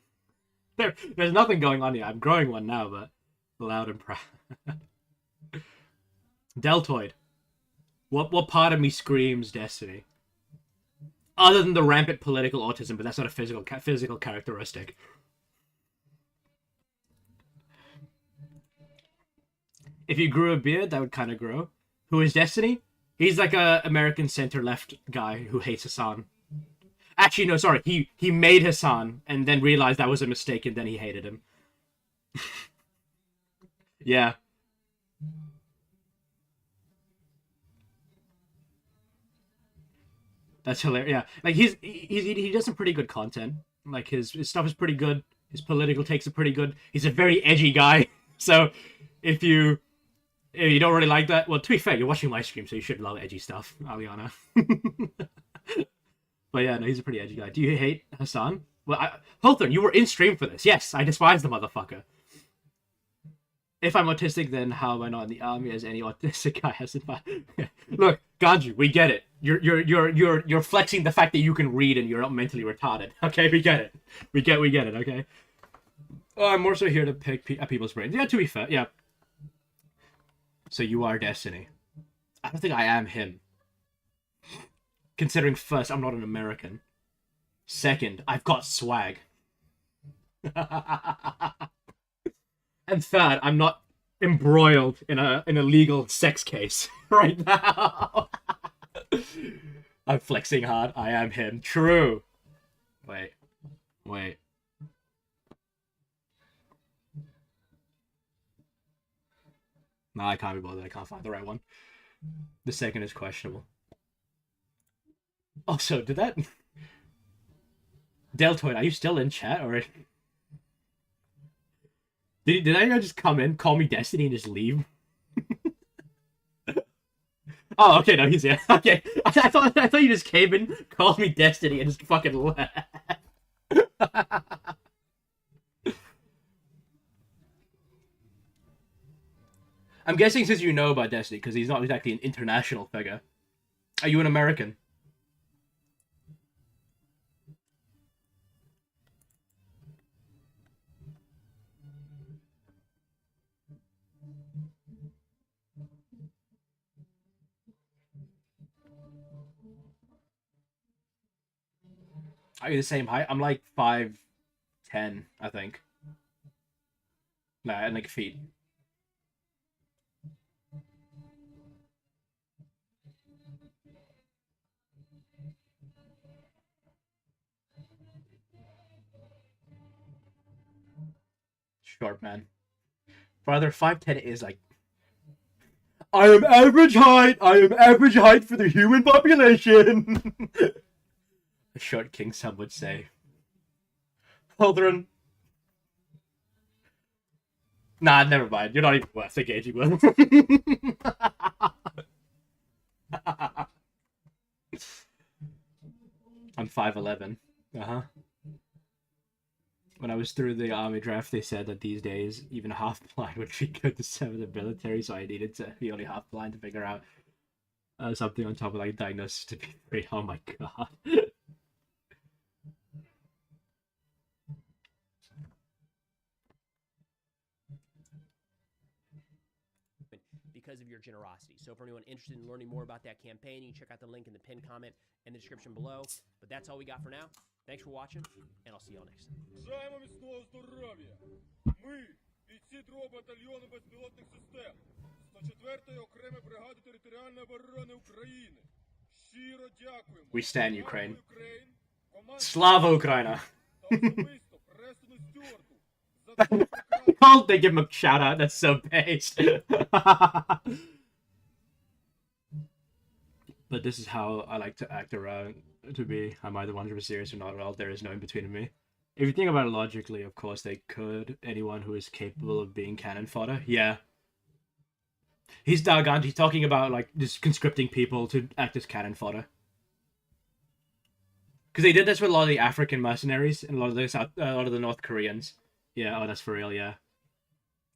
There's nothing going on here. I'm growing one now, but loud and proud. Deltoid. What part of me screams Destiny? Other than the rampant political autism, but that's not a physical characteristic. if you grew a beard, that would kind of grow. Who is Destiny? He's like a American center-left guy who hates Hassan. Actually, no, sorry. He made Hassan and then realized that was a mistake and then he hated him. Yeah. That's hilarious. Yeah, like he does some pretty good content. Like his stuff is pretty good. His political takes are pretty good. He's a very edgy guy. So if you don't really like that, well, to be fair, you're watching my stream, so you should love edgy stuff, Aliana. But yeah, no, he's a pretty edgy guy. Do you hate Hassan? Well, Hawthorne, you were in stream for this. Yes, I despise the motherfucker. If I'm autistic, then how am I not in the army as any autistic guy has in my... Look, Ganju, we get it. You're flexing the fact that you can read and you're not mentally retarded. Okay, we get it. We get it, okay? Oh, I'm more so here to pick at people's brains. Yeah, to be fair, yeah. So you are Destiny. I don't think I am him. Considering first, I'm not an American. Second, I've got swag. And third, I'm not embroiled in a legal sex case right now. I'm flexing hard. I am him. True. Wait. No, I can't be bothered. I can't find the right one. The second is questionable. Also, did that... Deltoid, are you still in chat, or... Did I just come in, call me Destiny, and just leave? Oh, okay, no, he's here. Okay, I thought you just came in, called me Destiny, and just fucking left. I'm guessing since you know about Destiny, because he's not exactly an international figure. Are you an American? Are you the same height? I'm like 5'10", I think. Nah, and like feet. Short man. Brother, 5'10" is like... I am average height! I am average height for the human population! A short king, some would say. Haldren. Nah, never mind. You're not even worth engaging with. I'm 5'11". Uh-huh. When I was through the army draft, they said that these days, even half-blind would be good to serve the military, so I needed to be only half-blind to figure out something on top of, like, diagnosis to be free. Oh my god. Because of your generosity. So for anyone interested in learning more about that campaign, you can check out the link in the pinned comment and the description below. But that's all we got for now. Thanks for watching, and I'll see y'all next time. Бажаємо міцного здоров'я. Ми, бійці 2-го батальйону безпілотних систем, 104-ї окремої бригади територіальної оборони України. Щиро дякуємо. We stand Ukraine. Slava Ukraina. Oh, they give him a shout out. That's so based. But this is how I like to act around to be. Am I the 100% serious or not at all? There is no in between of me. If you think about it logically, of course they could. Anyone who is capable of being cannon fodder. Yeah. He's Dargant. He's talking about like just conscripting people to act as cannon fodder. Because they did this with a lot of the African mercenaries and a lot of the North Koreans. Yeah, oh, that's for real, yeah.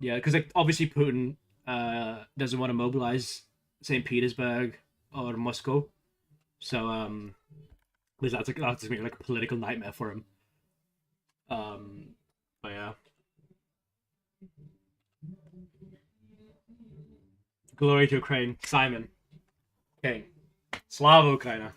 Yeah, because like, obviously Putin doesn't want to mobilize St. Petersburg or Moscow. So, that's going to be like a political nightmare for him. But yeah. Glory to Ukraine. Simon. King. Slava Ukraina.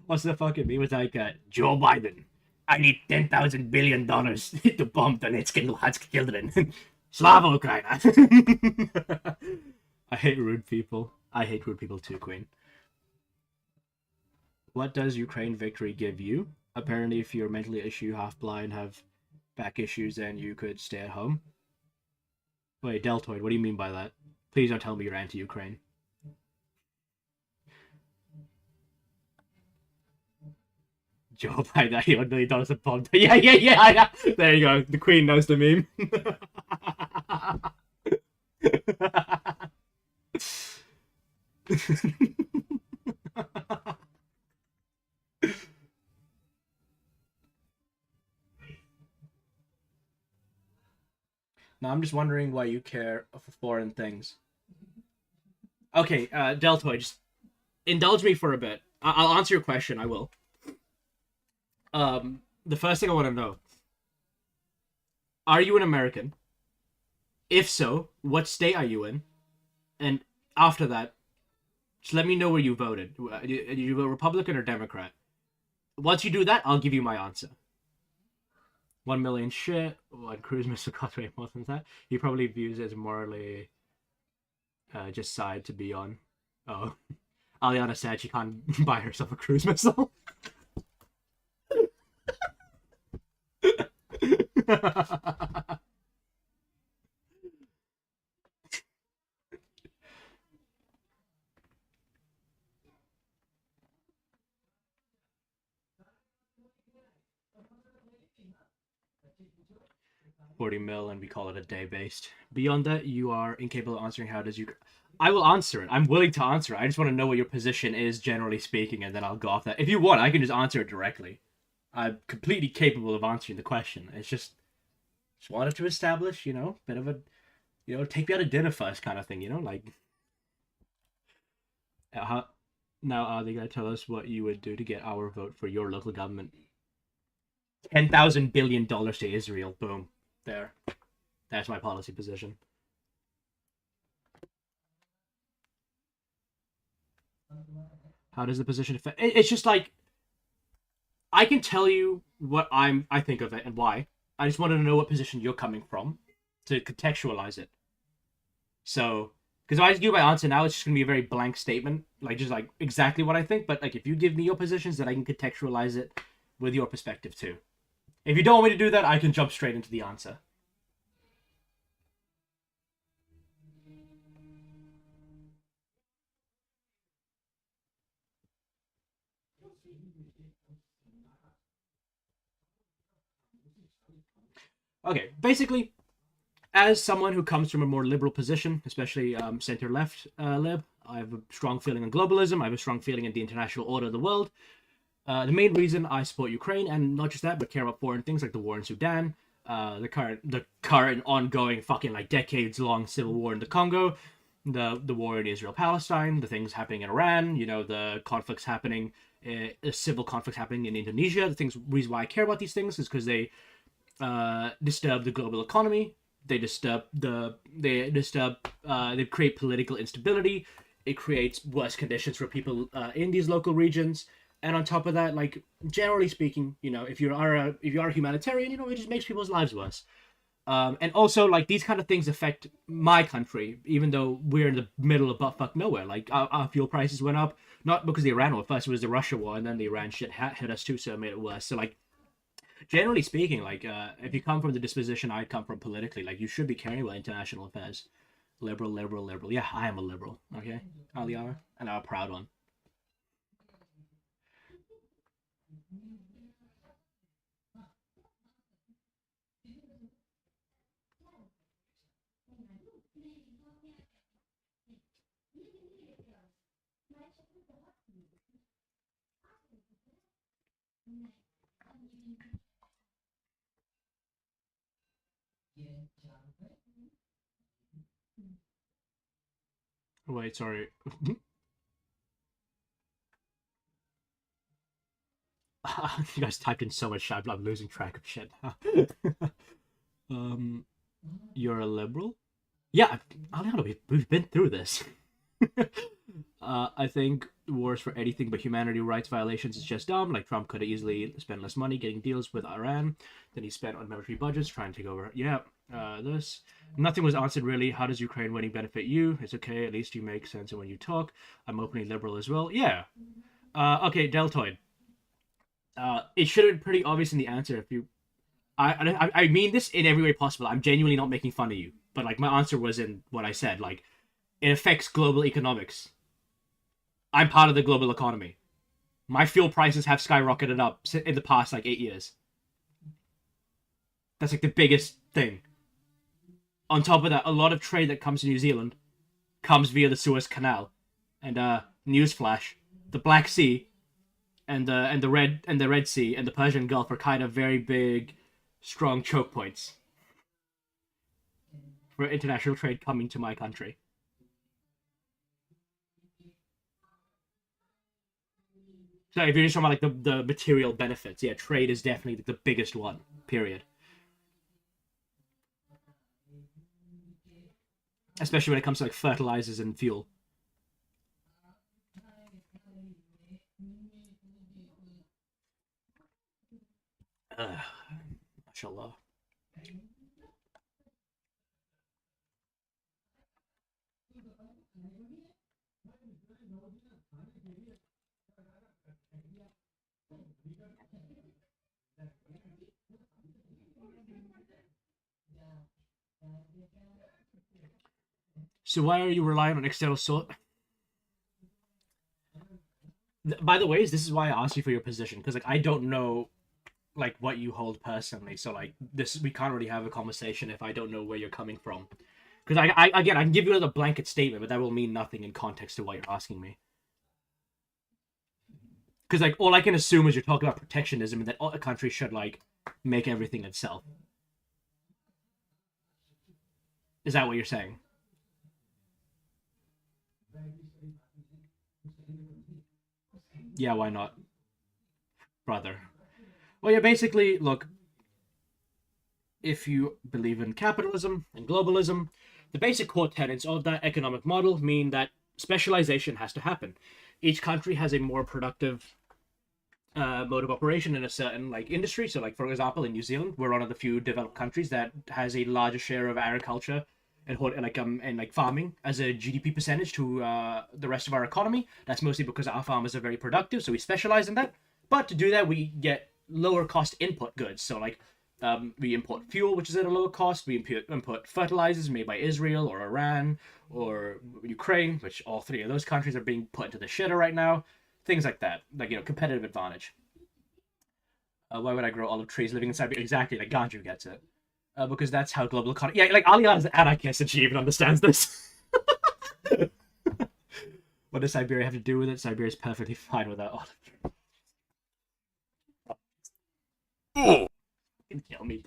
What's the fucking meme? It was like, Joe Biden, I need $10,000 billion to bomb Donetsk and Luhansk children. Slava Ukraina. I hate rude people. I hate rude people too, Queen. What does Ukraine victory give you? Apparently, if you're mentally issue, half blind, have back issues, then you could stay at home. Wait, Deltoid, what do you mean by that? Please don't tell me you're anti-Ukraine. Joe Biden, $81 million a bomb. Yeah. There you go. The Queen knows the meme. Now I'm just wondering why you care for foreign things. Okay, Deltoid, just indulge me for a bit. I'll answer your question. I will. The first thing I want to know: are you an American? If so, what state are you in? And after that, just let me know where you voted. Did you vote Republican or Democrat? Once you do that, I'll give you my answer. 1 million shit. One cruise missile cost way more than that. He probably views it as morally just side to be on. Oh. Aliana said she can't buy herself a cruise missile. $40 million, and we call it a day based. Beyond that, you are incapable of answering how does you. I will answer it. I'm willing to answer it. I just want to know what your position is, generally speaking, and then I'll go off that. If you want, I can just answer it directly. I'm completely capable of answering the question. It's just wanted to establish, bit of a, take me out to dinner first kind of thing, like. Now, are they gonna tell us what you would do to get our vote for your local government? $10,000 billion to Israel. Boom. There. That's my policy position. How does the position affect? It's just like, I can tell you what I think of it and why. I just wanted to know what position you're coming from to contextualize it. So, because if I just give my answer now, it's just gonna be a very blank statement, just exactly what I think. But if you give me your positions, then I can contextualize it with your perspective too. If you don't want me to do that, I can jump straight into the answer. Okay, basically, as someone who comes from a more liberal position, especially center-left lib, I have a strong feeling on globalism. I have a strong feeling in the international order of the world. The main reason I support Ukraine, and not just that, but care about foreign things like the war in Sudan, the current ongoing fucking decades-long civil war in the Congo, the war in Israel-Palestine, the things happening in Iran, the conflicts happening, the civil conflicts happening in Indonesia. The reason why I care about these things is because they disturb the global economy. They create political instability. It creates worse conditions for people in these local regions. And on top of that, generally speaking, if you are a humanitarian, it just makes people's lives worse. And also, these kind of things affect my country, even though we're in the middle of buttfuck nowhere. Our fuel prices went up, not because of the Iran war. First it was the Russia war, and then the Iran shit hit us too, so it made it worse. So, generally speaking, if you come from the disposition I come from politically, you should be caring about international affairs. Liberal. Yeah, I am a liberal, okay? Aliana, and I'm a proud one. Wait, sorry. You guys typed in so much shit, I'm losing track of shit now. You're a liberal? Yeah, Aliana, we've been through this. I think, wars for anything but humanity rights violations is just dumb. Like, Trump could have easily spent less money getting deals with Iran than he spent on military budgets trying to take over. Yeah, this. Nothing was answered really. How does Ukraine winning benefit you? It's okay. At least you make sense when you talk. I'm openly liberal as well. Yeah. Okay, Deltoid. It should have been pretty obvious in the answer if you... I mean this in every way possible. I'm genuinely not making fun of you. But, like, my answer was in what I said. Like, it affects global economics. I'm part of the global economy. My fuel prices have skyrocketed up in the past, like, 8 years. That's, like, the biggest thing. On top of that, a lot of trade that comes to New Zealand comes via the Suez Canal. And, newsflash, the Black Sea and the Red Sea and the Persian Gulf are kind of very big, strong choke points for international trade coming to my country. So if you're just talking about like the material benefits, yeah, trade is definitely the biggest one, period. Especially when it comes to like fertilizers and fuel. Mashallah. So why are you relying on external source? By the way, this is why I asked you for your position, because like I don't know like what you hold personally. So like this, we can't really have a conversation if I don't know where you're coming from. Because I again, I can give you another blanket statement, but that will mean nothing in context to what you're asking me. Because like all I can assume is you're talking about protectionism and that a country should like make everything itself. Is that what you're saying? Yeah, why not? Brother. Well, yeah, basically, look, if you believe in capitalism and globalism, the basic core tenets of that economic model mean that specialization has to happen. Each country has a more productive mode of operation in a certain like industry. So, like for example, in New Zealand, we're one of the few developed countries that has a larger share of agriculture and farming as a GDP percentage to the rest of our economy. That's mostly because our farmers are very productive, so we specialize in that. But to do that, we get lower cost input goods. So like we import fuel, which is at a lower cost. We import fertilizers made by Israel or Iran or Ukraine, which all three of those countries are being put into the shitter right now. Things like that, like, you know, competitive advantage. Why would I grow olive trees living in Siberia? Exactly, like Ganju gets it. Because that's how global economy... Yeah, like Aliyah is an anarchist and she even understands this. What does Siberia have to do with it? Siberia is perfectly fine without olive trees. Oh! You can kill me.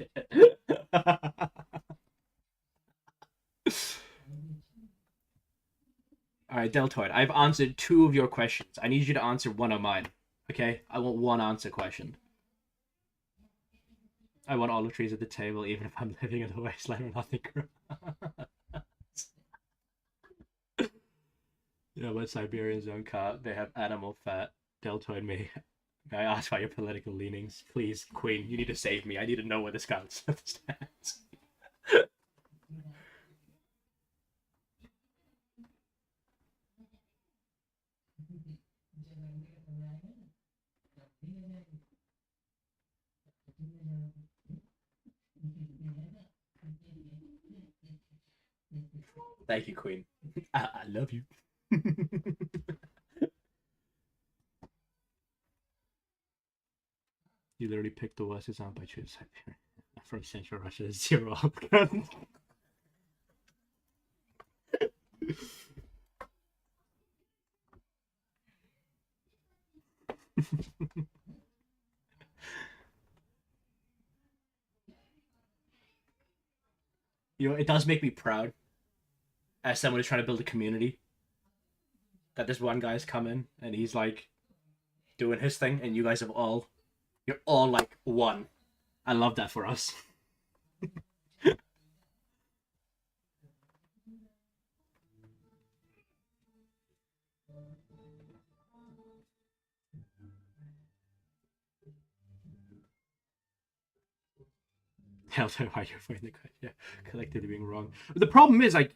Alright, Deltoid, I've answered 2 of your questions. I need you to answer 1 of mine. Okay? I want 1 answer question. I want olive trees at the table, even if I'm living in the wasteland or nothing. You know, but Siberians don't cut. They have animal fat. Deltoid me. May I ask about your political leanings? Please, Queen, you need to save me. I need to know where this stands. Thank you, Queen. I love you. You literally picked the worst example by choosing Siberia. From Central Russia, 0 upgrade. You know, it does make me proud as someone who's trying to build a community that this one guy's come in and he's like doing his thing and you guys have you're all like one. I love that for us. Deltoid, why you're fighting the yeah, collectively being wrong. But the problem is, like,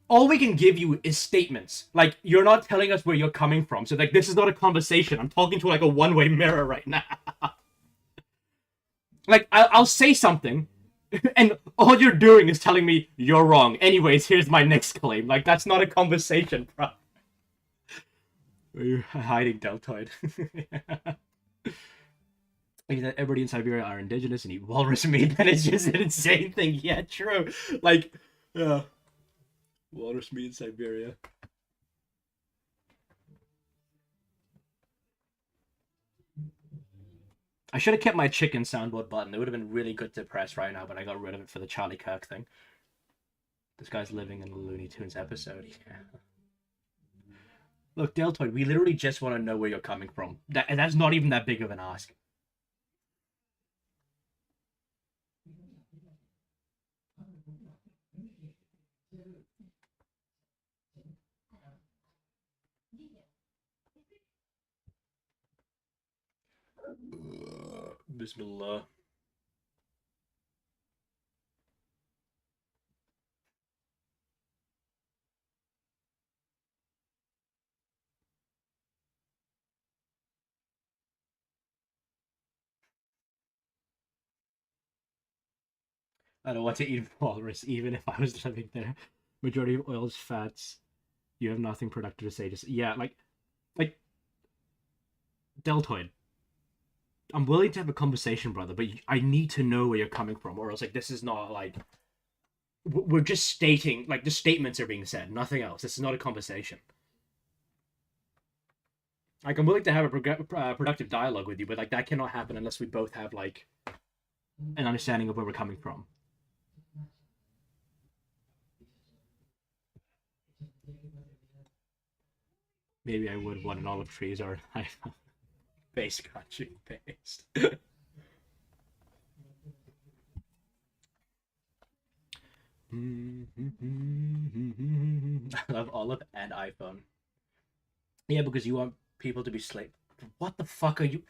all we can give you is statements. Like, you're not telling us where you're coming from. So, like, this is not a conversation. I'm talking to, like, a one-way mirror right now. Like, I'll say something, and all you're doing is telling me you're wrong. Anyways, here's my next claim. Like, that's not a conversation, bro. You're hiding, Deltoid. Everybody in Siberia are indigenous and eat walrus meat, and it's just an insane thing. Yeah, true. Like, walrus meat in Siberia. I should have kept my chicken soundboard button. It would have been really good to press right now, but I got rid of it for the Charlie Kirk thing. This guy's living in a Looney Tunes episode. Yeah. Look, Deltoid, we literally just want to know where you're coming from. That's not even that big of an ask. Bismillah. I don't want to eat walrus, even if I was living there. Majority of oils, fats. You have nothing productive to say. Just yeah, like Deltoid. I'm willing to have a conversation, brother, but I need to know where you're coming from, or else like this is not like we're just stating like the statements are being said, nothing else. This is not a conversation. Like I'm willing to have a productive dialogue with you, but like that cannot happen unless we both have like an understanding of where we're coming from. Maybe I would want an olive trees or an iPhone. Base country based. I love olive and iPhone. Yeah, because you want people to be slave. What the fuck are you?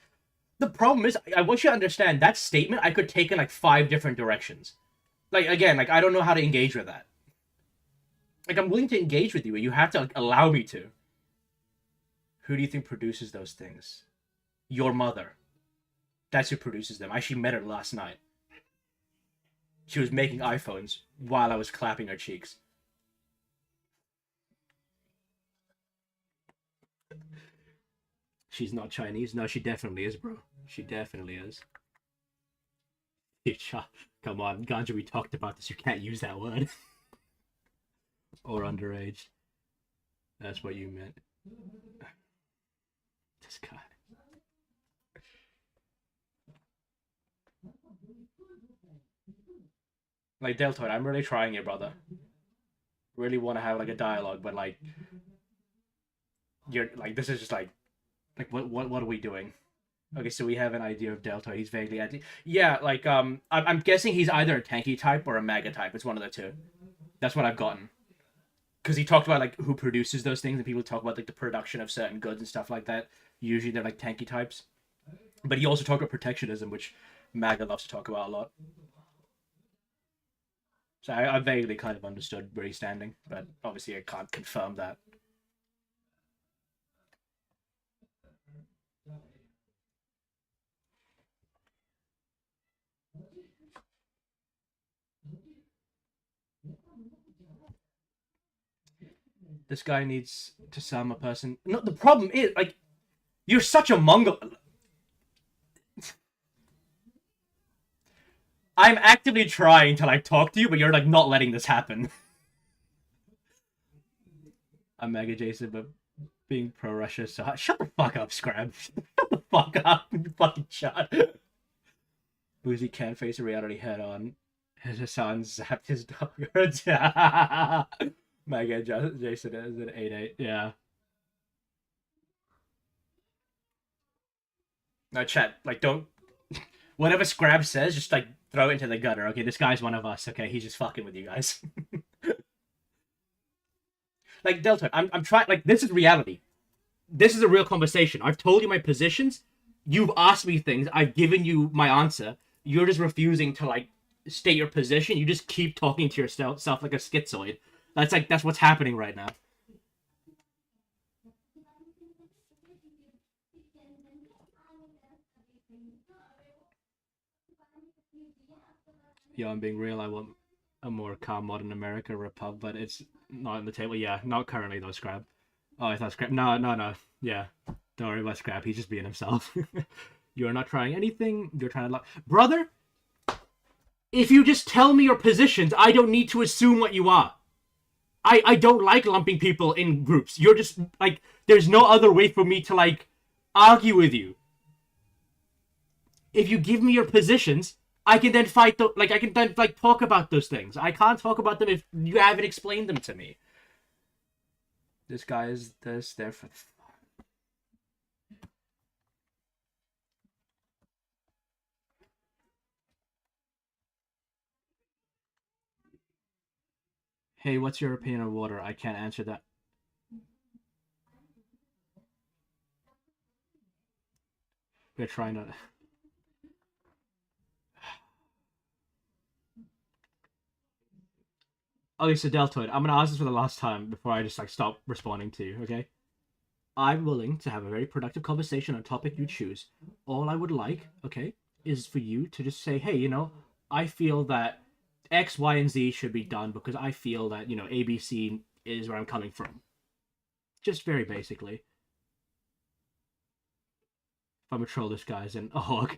The problem is, I want you to understand that statement I could take in like 5 different directions. Like again, like I don't know how to engage with that. Like I'm willing to engage with you, but you have to like, allow me to. Who do you think produces those things? Your mother. That's who produces them. I actually met her last night. She was making iPhones while I was clapping her cheeks. She's not Chinese. No, she definitely is, bro. She definitely is. Come on, Ganja, we talked about this. You can't use that word. Or underage. That's what you meant. This guy. Like, Deltoid, I'm really trying it, brother. Really want to have, like, a dialogue, but, like... You're, like, this is just, like... Like, what are we doing? Okay, so we have an idea of Deltoid. He's vaguely anti... Yeah, like, I'm guessing he's either a tanky type or a mega type. It's one of the two. That's what I've gotten. Because he talked about, like, who produces those things, and people talk about, like, the production of certain goods and stuff like that. Usually they're, like, tanky types. But he also talked about protectionism, which MAGA loves to talk about a lot. So I vaguely kind of understood where he's standing, but obviously I can't confirm that. This guy needs to sum a person. No, the problem is, like, you're such a Mongol. I'm actively trying to, like, talk to you, but you're, like, not letting this happen. I'm Mega Jason, but being pro-Russia, so... Shut the fuck up, Scrab. Shut the fuck up, you fucking shut. Boozy can't face a reality head-on. His son zapped his dog. Mega Jason is an 8-8, yeah. No, chat, like, don't... Whatever Scrab says, just, like, throw it into the gutter, okay? This guy's one of us, okay? He's just fucking with you guys. Like, Delta, I'm trying... Like, this is reality. This is a real conversation. I've told you my positions. You've asked me things. I've given you my answer. You're just refusing to, like, state your position. You just keep talking to yourself like a schizoid. That's what's happening right now. Yo, I'm being real. I want a more calm modern America repub, but it's not on the table. Yeah, not currently though, Scrap. Oh, I thought Scrap. No. Yeah, don't worry about Scrap. He's just being himself. You're not trying anything. You're trying to brother. If you just tell me your positions, I don't need to assume what you are. I don't like lumping people in groups. You're just like, there's no other way for me to like argue with you. If you give me your positions, I can then I can then like talk about those things. I can't talk about them if you haven't explained them to me. This guy is this, there for. Hey, what's your opinion on water? I can't answer that. We're trying to. Okay, so Deltoid, I'm gonna ask this for the last time before I just like stop responding to you, okay? I'm willing to have a very productive conversation on a topic you choose. All I would like, okay, is for you to just say, hey, you know, I feel that X, Y, and Z should be done because I feel that, you know, ABC is where I'm coming from. Just very basically. If I'm gonna troll this guy's in a hog.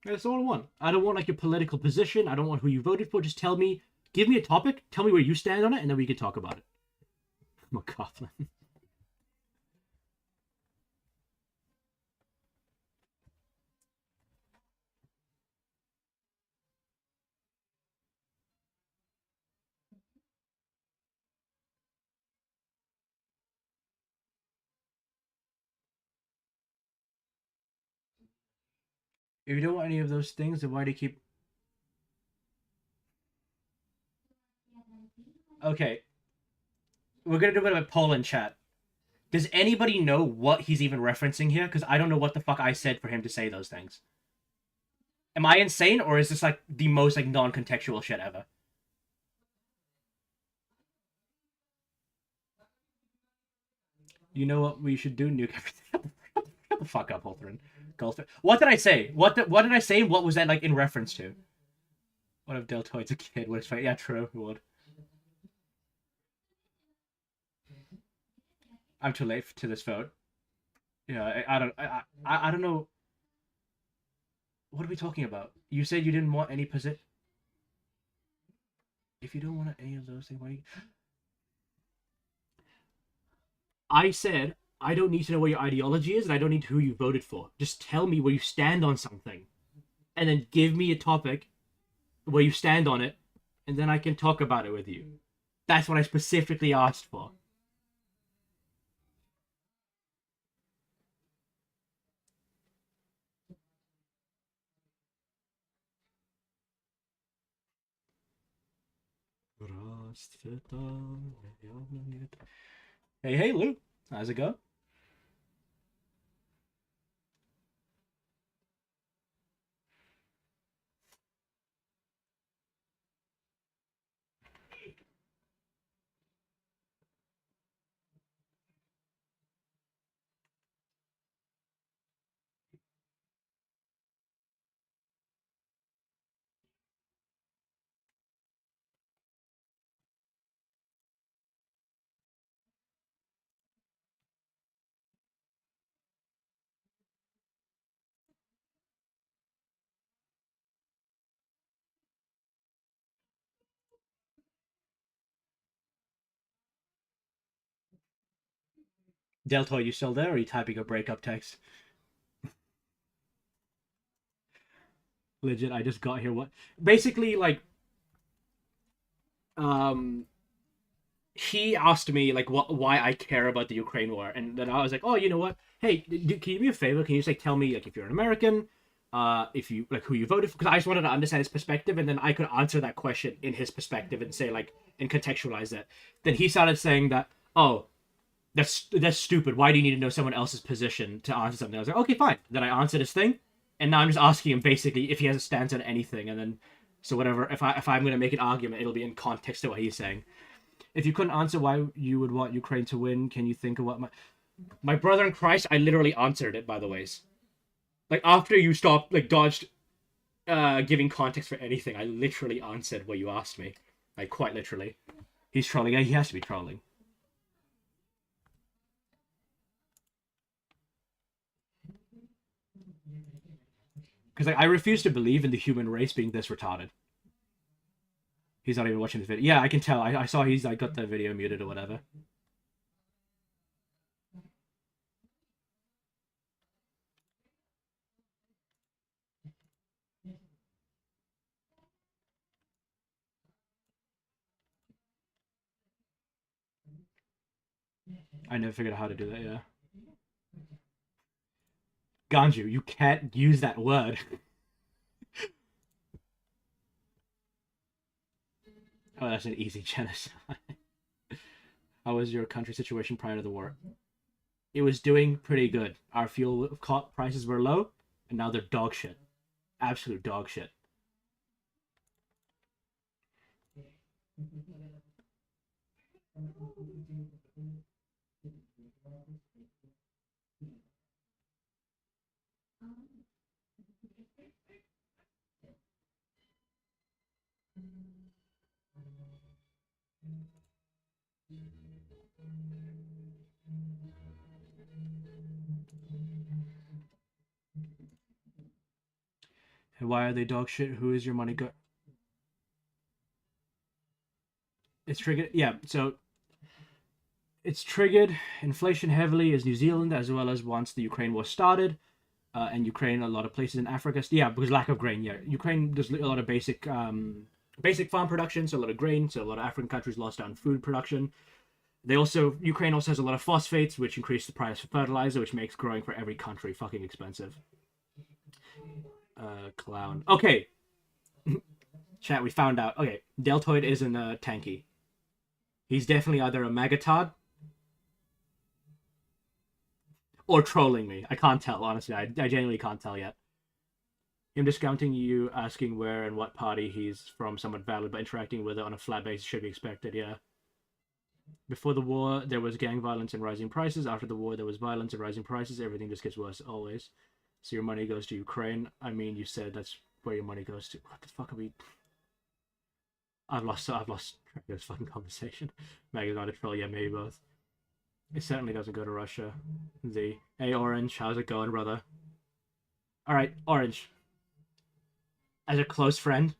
That's all I want. I don't want like your political position. I don't want who you voted for. Just tell me, give me a topic, tell me where you stand on it, and then we can talk about it. McCaughlin. If you don't want any of those things, then why do you keep... Okay. We're gonna do a bit of a poll in chat. Does anybody know what he's even referencing here? Because I don't know what the fuck I said for him to say those things. Am I insane, or is this like the most like non-contextual shit ever? You know what we should do? Nuke everything. Shut the fuck up, Holthrin. What did I say? What did I say? What was that like in reference to? What if Deltoid's a kid? What is fine? Yeah, true. He would. I'm too late to this vote. Yeah, I don't know. What are we talking about? You said you didn't want any position. If you don't want any of those things, why? I said I don't need to know what your ideology is, and I don't need who you voted for. Just tell me where you stand on something, and then give me a topic where you stand on it, and then I can talk about it with you. That's what I specifically asked for. Hey, Lou. How's it go? Delta, are you still there, or are you typing a breakup text? Legit, I just got here. What? Basically, like, he asked me like why I care about the Ukraine war, and then I was like, oh, you know what? Hey, can you do me a favor? Can you just like tell me like if you're an American, if you like who you voted for? Because I just wanted to understand his perspective, and then I could answer that question in his perspective and say like and contextualize that. Then he started saying that, oh, that's stupid. Why do you need to know someone else's position to answer something? I was like, okay, fine. Then I answered his thing, And now I'm just asking him basically if he has a stance on anything, and then so whatever. If I'm gonna make an argument, it'll be in context to what he's saying. If you couldn't answer why you would want Ukraine to win, can you think of what my brother in Christ? I literally answered it, by the ways. Like after you stopped, like dodged, giving context for anything, I literally answered what you asked me. Like quite literally. He's trolling. Yeah, he has to be trolling. Because like, I refuse to believe in the human race being this retarded. He's not even watching the video. Yeah, I can tell. I saw he's like got the video muted or whatever. I never figured out how to do that, yeah. Ganju, you can't use that word. Oh, that's an easy genocide. How was your country situation prior to the war? It was doing pretty good. Our fuel prices were low, and now they're dog shit. Absolute dog shit. And why are they dog shit? Who is your money go? It's triggered. Yeah, so it's triggered inflation heavily is New Zealand, as well as once the Ukraine war started, and Ukraine, a lot of places in Africa. Yeah, because lack of grain. Yeah, Ukraine does a lot of basic farm production, so a lot of grain. So a lot of African countries lost out on food production. Ukraine also has a lot of phosphates, which increase the price for fertilizer, which makes growing for every country fucking expensive. Clown. Okay. Chat, we found out. Okay, Deltoid isn't a tanky. He's definitely either a Megatard or trolling me. I can't tell, honestly. I genuinely can't tell yet. Him discounting you, asking where and what party he's from, somewhat valid, but interacting with it on a flat basis should be expected, yeah. Before the war, there was gang violence and rising prices. After the war, there was violence and rising prices. Everything just gets worse, always. So your money goes to Ukraine. I mean, you said that's where your money goes to. What the fuck are we... I've lost track of this fucking conversation. Mega's not a troll, yeah, maybe both. It certainly doesn't go to Russia. Hey, Orange, how's it going, brother? Alright, Orange. As a close friend,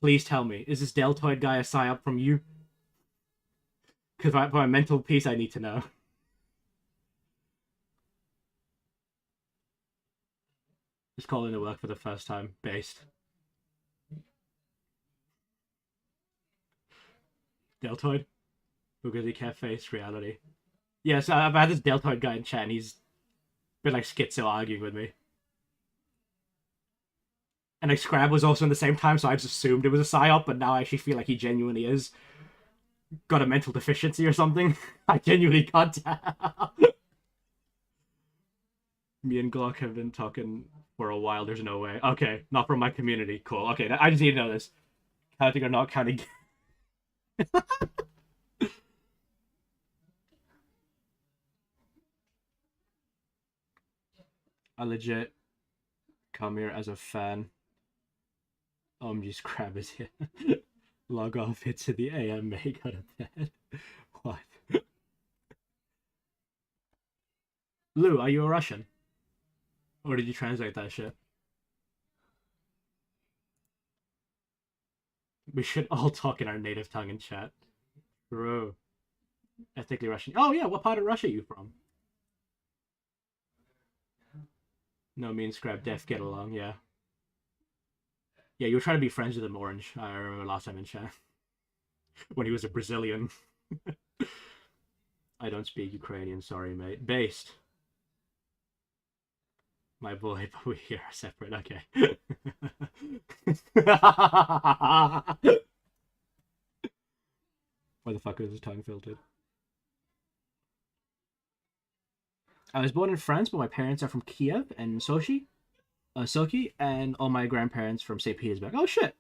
please tell me, is this Deltoid guy a psyop from you? Because for my mental peace, I need to know. Just calling to work for the first time, based. Deltoid? Because he can't face reality. Yeah, so I've had this Deltoid guy in chat, and he's been like schizo arguing with me. And like Scrab was also in the same time, so I just assumed it was a psyop, but now I actually feel like he genuinely is. Got a mental deficiency or something. I genuinely can't tell. Me and Glock have been talking for a while. There's no way. Okay, not from my community. Cool. Okay, I just need to know this. Counting or not counting. I legit come here as a fan. Just Crab is here. Log off, hit to the AM, make out of bed. What? Lou, are you a Russian? Or did you translate that shit? We should all talk in our native tongue in chat. Bro. Ethnically Russian. Oh yeah, what part of Russia are you from? No, me and Scrap Def get along, yeah. Yeah, you were trying to be friends with him, Orange. I remember last time in chat. When he was a Brazilian. I don't speak Ukrainian, sorry, mate. Based. My boy, but we are separate, okay. Why the fuck is his tongue filtered? I was born in France, but my parents are from Kiev and Sochi. Soki, and all my grandparents from St. Petersburg. Oh shit!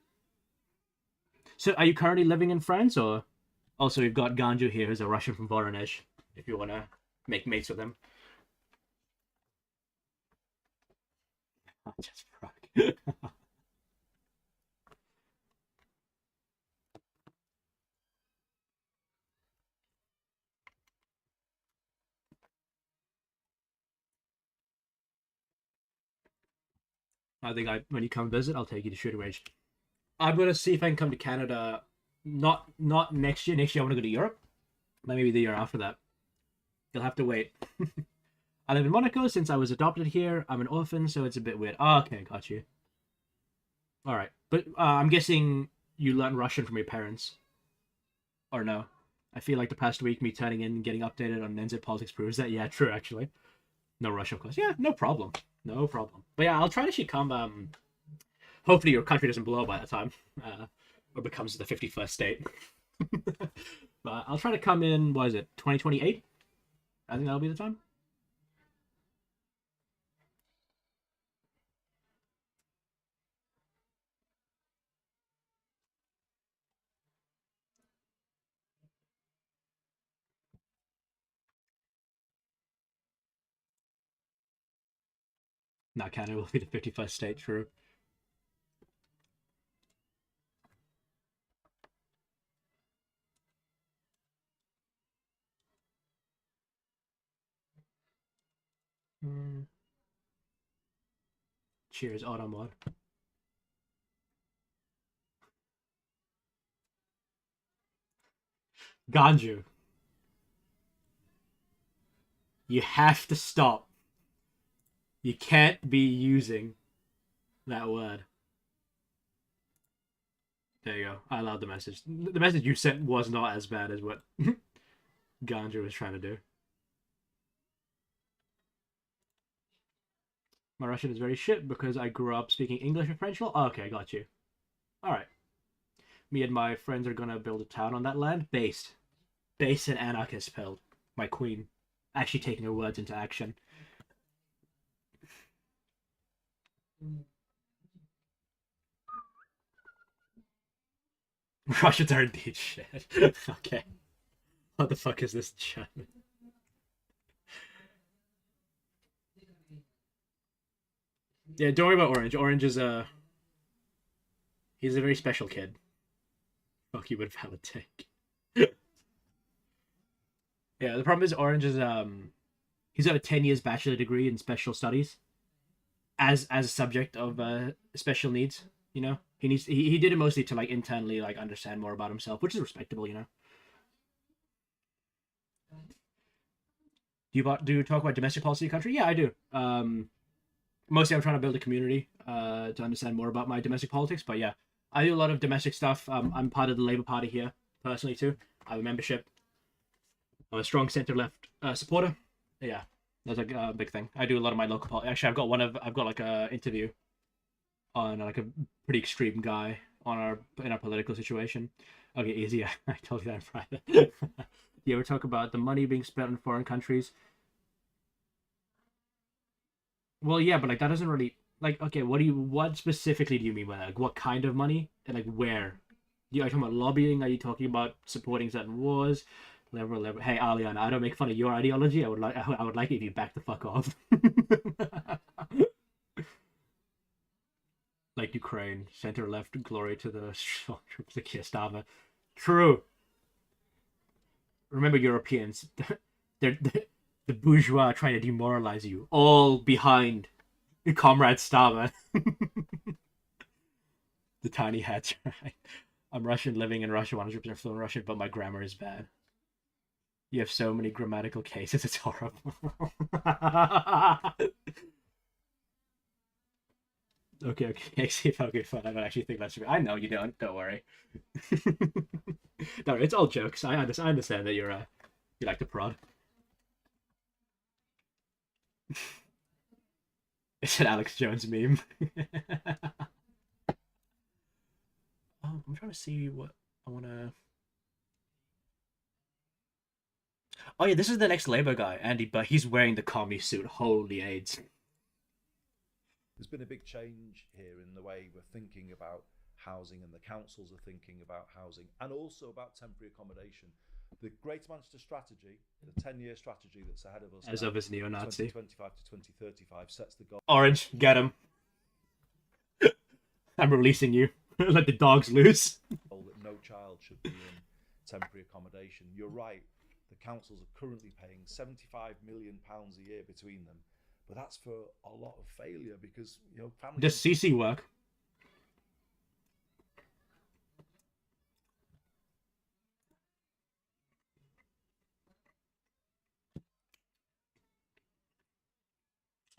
So are you currently living in France, or also we've got Ganju here, who's a Russian from Voronezh, if you want to make mates with him. Just fuck. I think when you come visit, I'll take you to shooting range. I'm gonna see if I can come to Canada. Not next year. Next year I want to go to Europe. Maybe the year after that. You'll have to wait. I live in Monaco since I was adopted here. I'm an orphan, so it's a bit weird. Oh, okay, got you. All right, but I'm guessing you learned Russian from your parents, or no? I feel like the past week, me turning in and getting updated on NZ politics proves that. Yeah, true, actually. No Russian, of course. Yeah, no problem. No problem. But yeah, I'll try to actually come. Hopefully your country doesn't blow by that time, or becomes the 51st state. But I'll try to come in, what is it, 2028? I think that'll be the time. Not Canada will be the 51st state, true. Cheers, Automod. Ganju. You have to stop. You can't be using that word. There you go. I allowed the message. The message you sent was not as bad as what Ganju was trying to do. My Russian is very shit because I grew up speaking English and French. Oh, okay, got you. Alright. Me and my friends are gonna build a town on that land. Based and anarchist build. My queen. Actually taking her words into action. Russians are indeed shit. Okay. What the fuck is this chat? Yeah, don't worry about Orange. Orange is he's a very special kid. Fuck you with valid take. Yeah, the problem is Orange is he's got a 10 years bachelor degree in special studies as a subject of special needs, you know? He did it mostly to like internally like understand more about himself, which is respectable, you know. Do you talk about domestic policy in the country? Yeah, I do. Mostly I'm trying to build a community to understand more about my domestic politics, but yeah, I do a lot of domestic stuff. I'm part of the Labour Party here personally too. I have a membership. I'm a strong centre-left supporter. Yeah, that's a big thing. I do a lot of my local politics. Actually, I've got like a interview on like a pretty extreme guy in our political situation. Okay, easy. I told you that in private. You ever talk about the money being spent in foreign countries? Well, yeah, but like that doesn't really like. Okay, what specifically do you mean by that? Like, what kind of money and like where? Are you talking about lobbying? Are you talking about supporting certain wars? Level. Hey, Aliana, I don't make fun of your ideology. I would like it if you back the fuck off. Like Ukraine, center left, glory to the Kiev. True. Remember, Europeans, they're the bourgeois trying to demoralize you, all behind Comrade Stava. The tiny hats, right? I'm Russian, living in Russia, 100% fluent Russian, but my grammar is bad. You have so many grammatical cases, it's horrible. Okay, see if I'll get fun. I don't actually think that's true. I know you don't worry. No, it's all jokes. I understand that you like to prod. It's an Alex Jones meme. Oh, I'm trying to see what I want to... Oh yeah, this is the next Labour guy, Andy, but he's wearing the commie suit. Holy AIDS. There's been a big change here in the way we're thinking about housing, and the councils are thinking about housing, and also about temporary accommodation. The Greater Manchester strategy, the 10-year strategy that's ahead of us As now, of his neo-Nazi. 2025 to 2035, sets the goal. Orange, get him. I'm releasing you. Let the dogs loose. That no child should be in temporary accommodation. You're right. The councils are currently paying £75 million a year between them, but that's for a lot of failure because families. Does CC work?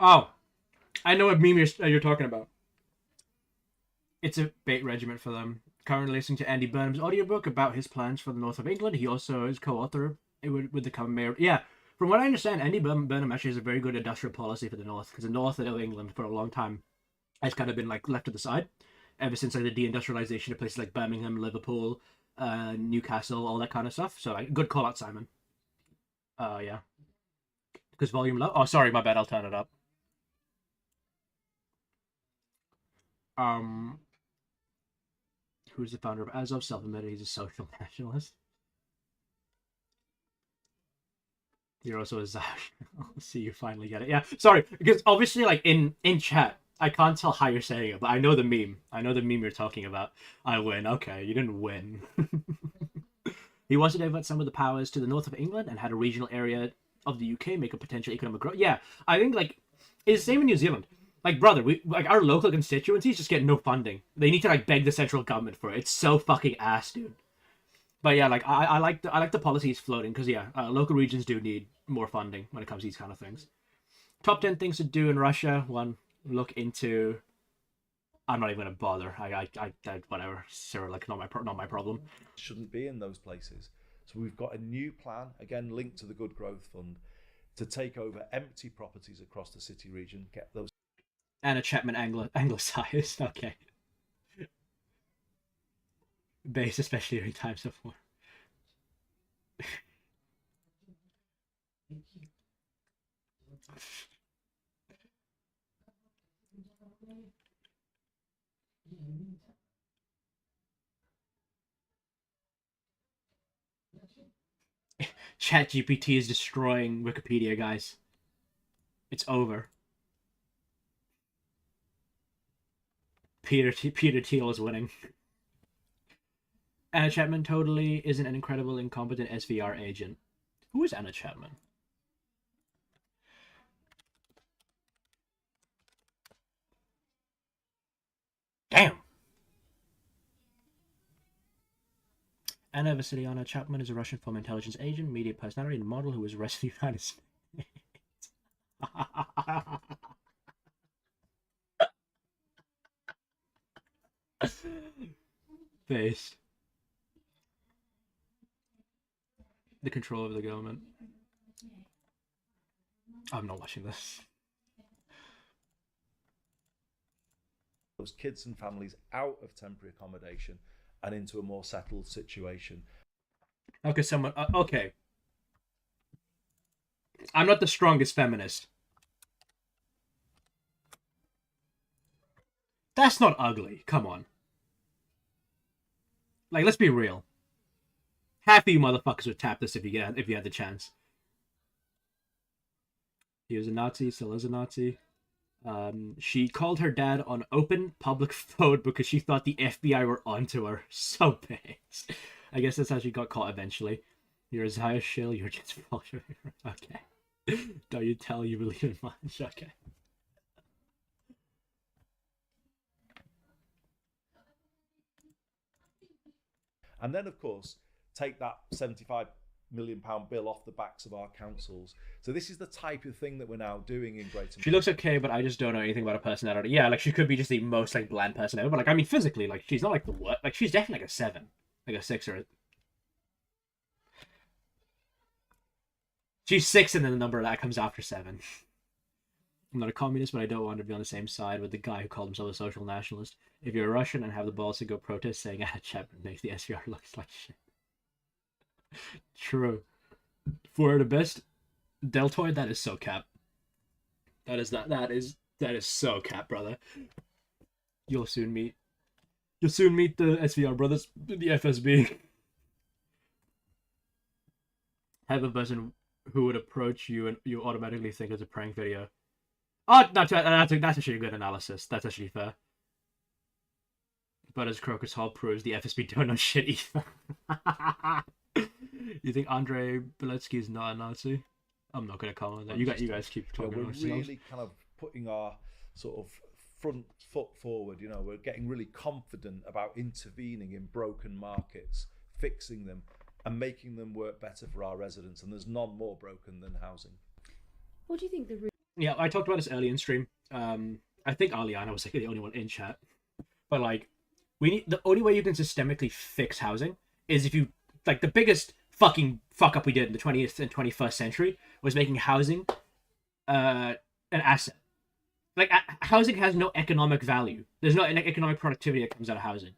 Oh, I know what meme you're talking about. It's a bait regiment for them. Currently listening to Andy Burnham's audiobook about his plans for the north of England. He also is co-author with the current mayor. Yeah, from what I understand, Andy Burnham actually has a very good industrial policy for the north, because the north of England for a long time has kind of been like left to the side ever since like the deindustrialization of places like Birmingham, Liverpool, Newcastle, all that kind of stuff. So like, good call out, Simon. Yeah, because volume low. Oh, sorry, my bad. I'll turn it up. Who's the founder of Azov? Self-admitted he's a social nationalist. You're also a Zash. I'll see you finally get it. Yeah, sorry, because obviously, like in chat, I can't tell how you're saying it, but I know the meme. I know the meme you're talking about. I win. Okay, you didn't win. He wants to divert some of the powers to the north of England and had a regional area of the UK make a potential economic growth. Yeah, I think like it's the same in New Zealand. Like, brother, we like our local constituencies just get no funding. They need to like beg the central government for it. It's so fucking ass, dude. But yeah, like I like the policies floating because yeah, local regions do need more funding when it comes to these kind of things. Top 10 things to do in Russia. 1, look into. I'm not even gonna bother. I whatever. Sarah, like not my problem. Shouldn't be in those places. So we've got a new plan, again linked to the Good Growth Fund, to take over empty properties across the city region, get those. Anna Chapman anglicized. Okay. Base, especially during times of war. ChatGPT is destroying Wikipedia, guys. It's over. Peter Thiel is winning. Anna Chapman totally isn't an incredible, incompetent SVR agent. Who is Anna Chapman? Damn! Anna Vassiliana Chapman is a Russian former intelligence agent, media personality, and model who was arrested in the United States. Face. The control of the government. I'm not watching this. Those kids and families out of temporary accommodation and into a more settled situation. Okay, someone. Okay. I'm not the strongest feminist. That's not ugly. Come on. Like, let's be real. Half of you motherfuckers would tap this if you had the chance. He was a Nazi, still is a Nazi. She called her dad on open public phone because she thought the FBI were onto her. So bad. I guess that's how she got caught eventually. You're a Zaya shill, you're just vulture. Okay. Don't you tell you believe in much. Okay. And then, of course, take that £75 million bill off the backs of our councils. So this is the type of thing that we're now doing in Greater. She looks okay, but I just don't know anything about her personality. Yeah, like she could be just the most like bland person ever, but like I mean physically, like she's not like the what? Like she's definitely like a 7, like a 6 or a... She's 6 and then the number that comes after 7. I'm not a communist, but I don't want to be on the same side with the guy who called himself a social nationalist. If you're a Russian and have the balls to go protest saying Anna Chapman makes the SVR looks like shit. True. For the best deltoid, that is so cap. That is That is so cap, brother. You'll soon meet the SVR brothers, the FSB. Have a person who would approach you and you automatically think it's a prank video. Oh, that's actually a good analysis. That's actually fair. But as Crocus Hall proves, the FSB don't know shit either. You think Andrei Beletsky is not a Nazi? I'm not going to comment on that. You guys keep talking we're about yourselves. really kind of putting our sort of front foot forward. You know, we're getting really confident about intervening in broken markets, fixing them, and making them work better for our residents. And there's none more broken than housing. What do you think the root? Yeah, I talked about this early in stream. I think Aliana was like the only one in chat. But like, the only way you can systemically fix housing is if you like the biggest fucking fuck up we did in the 20th and 21st century was making housing an asset. Like housing has no economic value. There's no economic productivity that comes out of housing.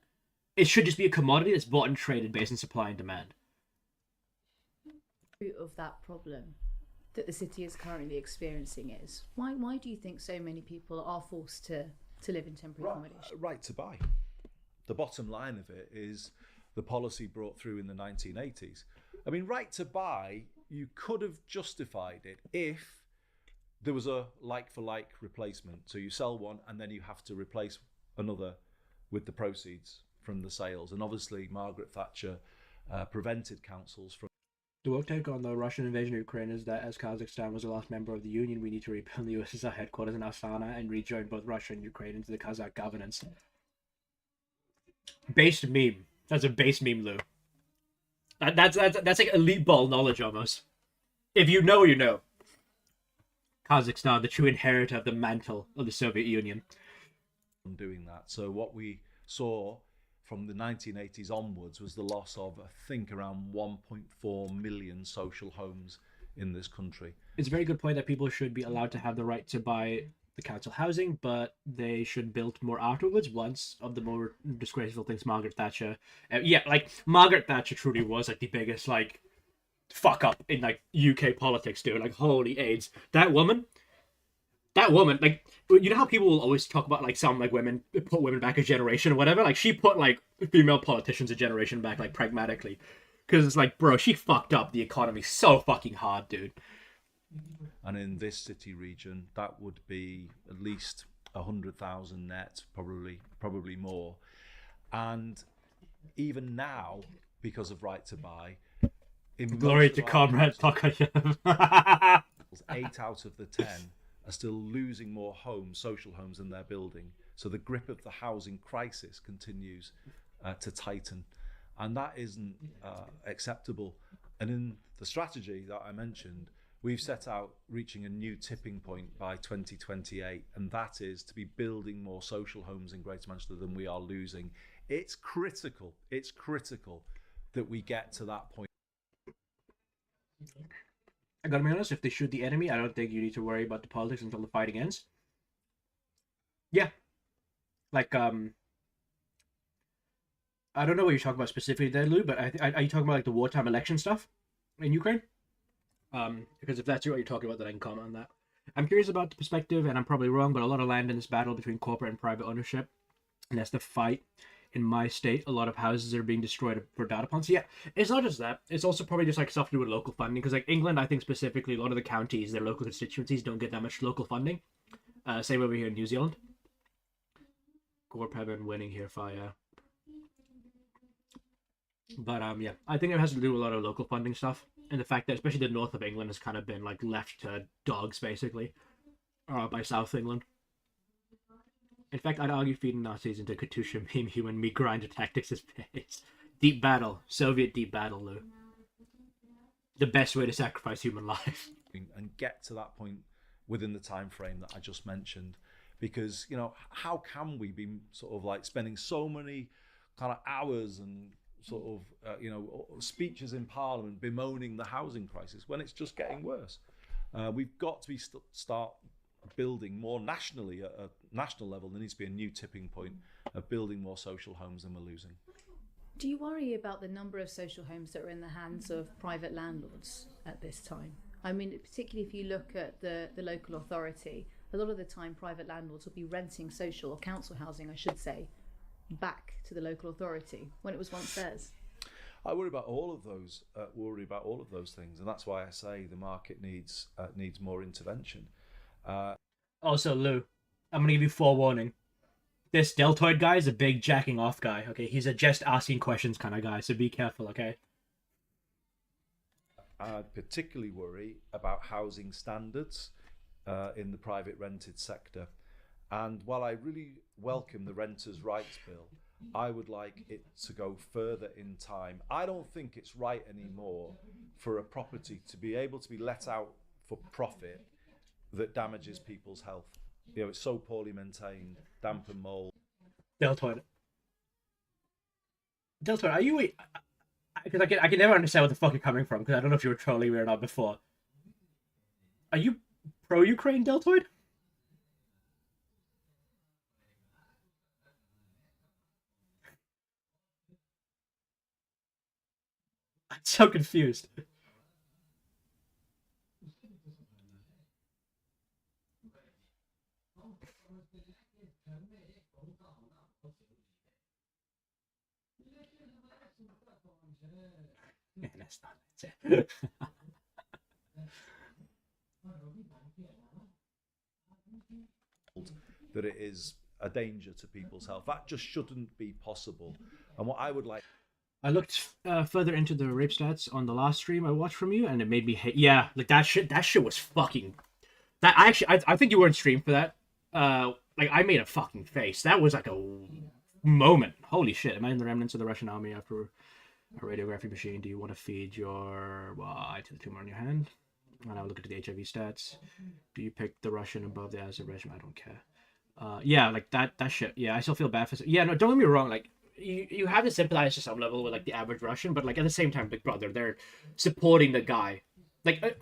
It should just be a commodity that's bought and traded based on supply and demand. Root of that problem that the city is currently experiencing is why do you think so many people are forced to live in temporary accommodation? Right to buy. The bottom line of it is the policy brought through in the 1980s. I mean, right to buy, you could have justified it if there was a like-for-like replacement. So you sell one and then you have to replace another with the proceeds from the sales. And obviously Margaret Thatcher prevented councils from... The woke take on the Russian invasion of Ukraine is that as Kazakhstan was the last member of the Union, we need to rebuild the USSR headquarters in Astana and rejoin both Russia and Ukraine into the Kazakh governance. Based meme. That's a base meme, Lou. That's like elite ball knowledge almost. If you know, you know. Kazakhstan, the true inheritor of the mantle of the Soviet Union. Doing that. So what we saw from the 1980s onwards was the loss of, I think, around 1.4 million social homes in this country. It's a very good point that people should be allowed to have the right to buy the council housing, but they should build more afterwards. Once of the more disgraceful things Margaret Thatcher... Margaret Thatcher truly was like the biggest like fuck up in like UK politics, dude. Like, holy AIDS. That woman, like, you know how people will always talk about like some like women put women back a generation or whatever? Like, she put like female politicians a generation back, like, pragmatically. Because it's like, bro, she fucked up the economy so fucking hard, dude. And in this city region, that would be at least 100,000 net, probably more. And even now, because of right to buy, in glory to Comrade Tokayev. 8 out of the 10 are still losing more homes, social homes, than they're building. So the grip of the housing crisis continues to tighten, and that isn't acceptable. And in the strategy that I mentioned, we've set out reaching a new tipping point by 2028, and that is to be building more social homes in Greater Manchester than we are losing. It's critical that we get to that point. I gotta be honest, if they shoot the enemy, I don't think you need to worry about the politics until the fighting ends. Yeah. Like, I don't know what you're talking about specifically there, Lou, but are you talking about like the wartime election stuff in Ukraine? Because if that's what you're talking about, then I can comment on that. I'm curious about the perspective, and I'm probably wrong, but a lot of land in this battle between corporate and private ownership, and that's the fight. In my state, a lot of houses are being destroyed for data points. Yeah, it's not just that. It's also probably just like stuff to do with local funding. Because like England, I think specifically, a lot of the counties, their local constituencies don't get that much local funding. Same over here in New Zealand. Corp have been winning here, fire. But yeah, I think it has to do with a lot of local funding stuff. And the fact that especially the north of England has kind of been like left to dogs, basically. By South England. In fact, I'd argue feeding Nazis into Katusha meme human meat grinder tactics is base. Deep battle. Soviet deep battle, Lou. The best way to sacrifice human life. And get to that point within the time frame that I just mentioned. Because, you know, how can we be sort of like spending so many kind of hours and sort of, speeches in Parliament bemoaning the housing crisis when it's just getting worse? We've got to start building more nationally at a national level. There needs to be a new tipping point of building more social homes than we're losing. Do you worry about the number of social homes that are in the hands of private landlords at this time? I mean, particularly if you look at the local authority, a lot of the time private landlords will be renting social or council housing, I should say, back to the local authority when it was once theirs. I worry about all of those. Things, and that's why I say the market needs more intervention. Also, Lou, I'm gonna give you forewarning. This deltoid guy is a big jacking off guy. Okay, he's a just asking questions kind of guy, so be careful. Okay. I'd particularly worry about housing standards in the private rented sector. And while I really welcome the Renters' Rights Bill, I would like it to go further in time. I don't think it's right anymore for a property to be able to be let out for profit that damages people's health. You know, it's so poorly maintained, damp and mold. Deltoid, are you? Because I can never understand what the fuck you're coming from. Because I don't know if you were trolling me or not before. Are you pro-Ukraine, Deltoid? I'm so confused. Yeah, that's not it. That it is a danger to people's health. That just shouldn't be possible. And what I would like... I looked further into the rape stats on the last stream I watched from you, and it made me hate. Yeah, like that shit was fucking. That I think you weren't streamed for that. Like I made a fucking face. That was like a moment. Holy shit! Am I in the remnants of the Russian army after a radiography machine? Do you want to feed your eye to the tumor on your hand? And I would look at the HIV stats. Do you pick the Russian above the Azerbaijan? I don't care. Yeah, like that shit. Yeah, I still feel bad for. Yeah, no, don't get me wrong. Like. You have to sympathize to some level with like the average Russian, but like at the same time, Big Brother, they're supporting the guy. Like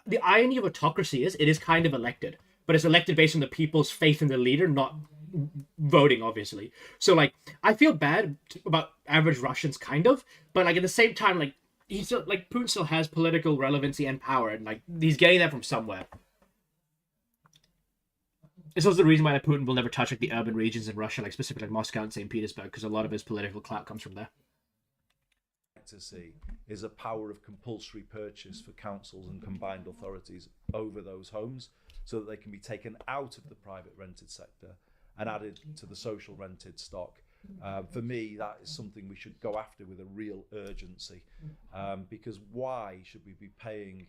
the irony of autocracy is it is kind of elected, but it's elected based on the people's faith in the leader, not voting, obviously. So like I feel bad about average Russians, kind of, but like at the same time, like he's still, like Putin still has political relevancy and power, and like he's getting that from somewhere. It's also the reason why Putin will never touch like the urban regions in Russia, like specifically like Moscow and St. Petersburg, because a lot of his political clout comes from there. To see is a power of compulsory purchase for councils and combined authorities over those homes, so that they can be taken out of the private rented sector and added to the social rented stock. For me, that is something we should go after with a real urgency, because why should we be paying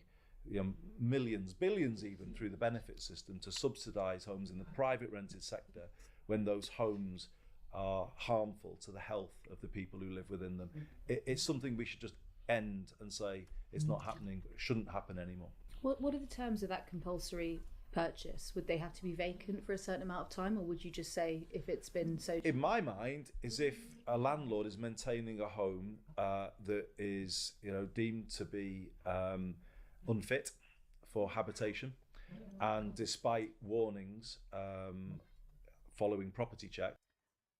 millions, billions even, through the benefit system to subsidise homes in the private rented sector when those homes are harmful to the health of the people who live within them? It's something we should just end and say it's not happening, it shouldn't happen anymore. What are the terms of that compulsory purchase? Would they have to be vacant for a certain amount of time, or would you just say if it's been so... In my mind, is if a landlord is maintaining a home that is deemed to be unfit for habitation, and despite warnings following property check.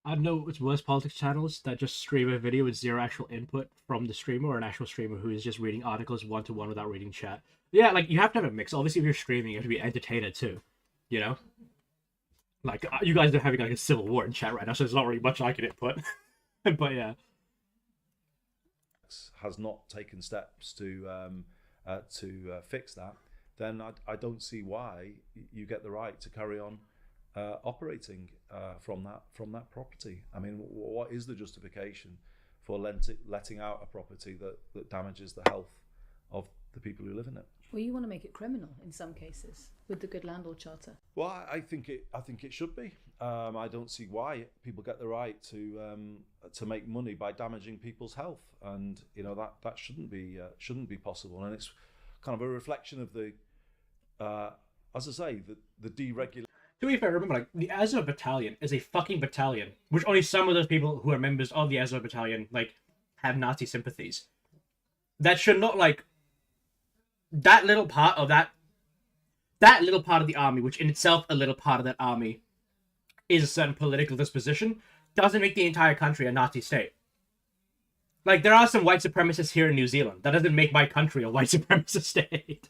I don't know what's worse, politics channels that just stream a video with zero actual input from the streamer, or an actual streamer who is just reading articles one-to-one without reading chat. Yeah, like you have to have a mix. Obviously, if you're streaming, you have to be entertainer too, you know? Like, you guys are having like a civil war in chat right now, so there's not really much I can input. But yeah. Has not taken steps to fix that, then I don't see why you get the right to carry on operating from that property. I mean, what is the justification for letting out a property that damages the health of the people who live in it? Well, you want to make it criminal in some cases with the Good Landlord Charter. Well, I think it should be. I don't see why people get the right to make money by damaging people's health, and that shouldn't be possible. And it's kind of a reflection of the, as I say, the deregulation. To be fair, remember, like, the Azov Battalion is a fucking battalion, which only some of those people who are members of the Azov Battalion, like, have Nazi sympathies. That should not, like, that little part of the army, which in itself a little part of that army is a certain political disposition, doesn't make the entire country a Nazi state. Like, there are some white supremacists here in New Zealand. That doesn't make my country a white supremacist state.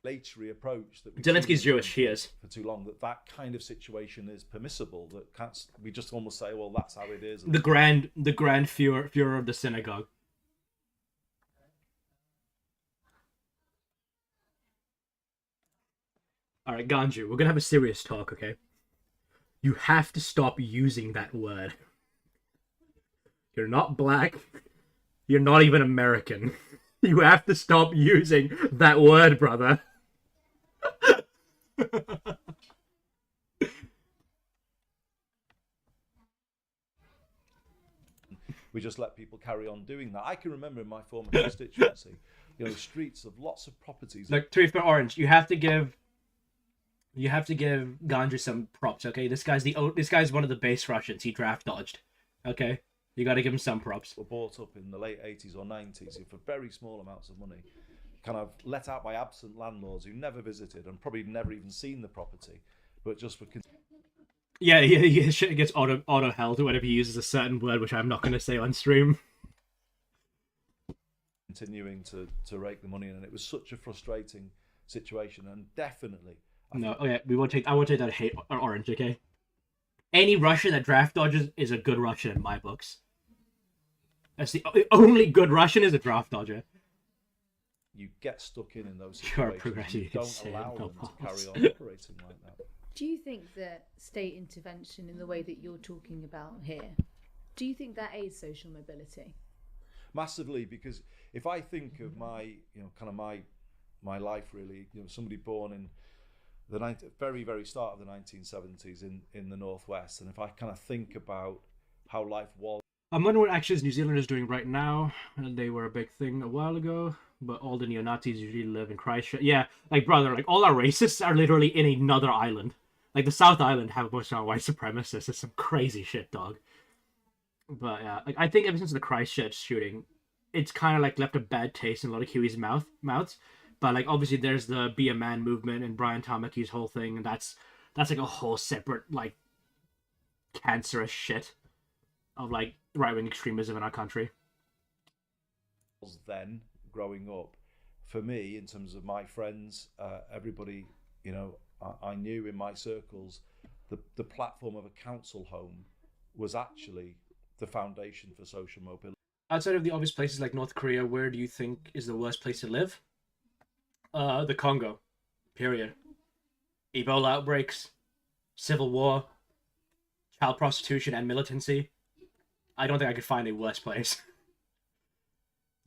regulatory approach that we've Zelensky's seen Jewish, he is. for too long, that kind of situation is permissible. That can't, we just almost say, well, that's how it is. The grand Führer of the synagogue. All right, Ganju, we're gonna have a serious talk, okay? You have to stop using that word. You're not black. You're not even American. You have to stop using that word, brother. We just let people carry on doing that. I can remember in my former constituency, streets of lots of properties. Like, to be fair, Orange, you have to give Ganju some props, okay? This guy's one of the base Russians. He draft dodged, okay? You got to give him some props. Were bought up in the late 80s or 90s for very small amounts of money, kind of let out by absent landlords who never visited and probably never even seen the property, but just were. Yeah, shit gets auto held whenever he uses a certain word, which I'm not going to say on stream. Continuing to rake the money in, and it was such a frustrating situation, and definitely. I won't take that hate on Orange, okay? Any Russian that draft dodges is a good Russian in my books. That's the only good Russian is a draft dodger. You get stuck in those You're situations. progressive, You you can don't say allow it, them no to carry on balls. operating like that. Do you think that state intervention in the way that you're talking about here, do you think that aids social mobility? Massively, because if I think of my, my life really, somebody born in the very, very start of the 1970s in the Northwest, and if I kind of think about how life was. I'm wondering what actions New Zealand is doing right now. They were a big thing a while ago, but all the neo-Nazis usually live in Christchurch. Yeah, like, brother, like, all our racists are literally in another island. Like, the South Island have a bunch of white supremacists. It's some crazy shit, dog. But, yeah, like, I think ever since the Christchurch shooting, it's kind of, like, left a bad taste in a lot of Kiwis' mouths. But, like, obviously there's the Be a Man movement and Brian Tamaki's whole thing, and that's like a whole separate, like, cancerous shit of, like, right-wing extremism in our country. Then, growing up, for me, in terms of my friends, everybody, I knew in my circles, the platform of a council home was actually the foundation for social mobility. Outside of the obvious places like North Korea, where do you think is the worst place to live? The Congo, period. Ebola outbreaks, civil war, child prostitution, and militancy. I don't think I could find a worse place.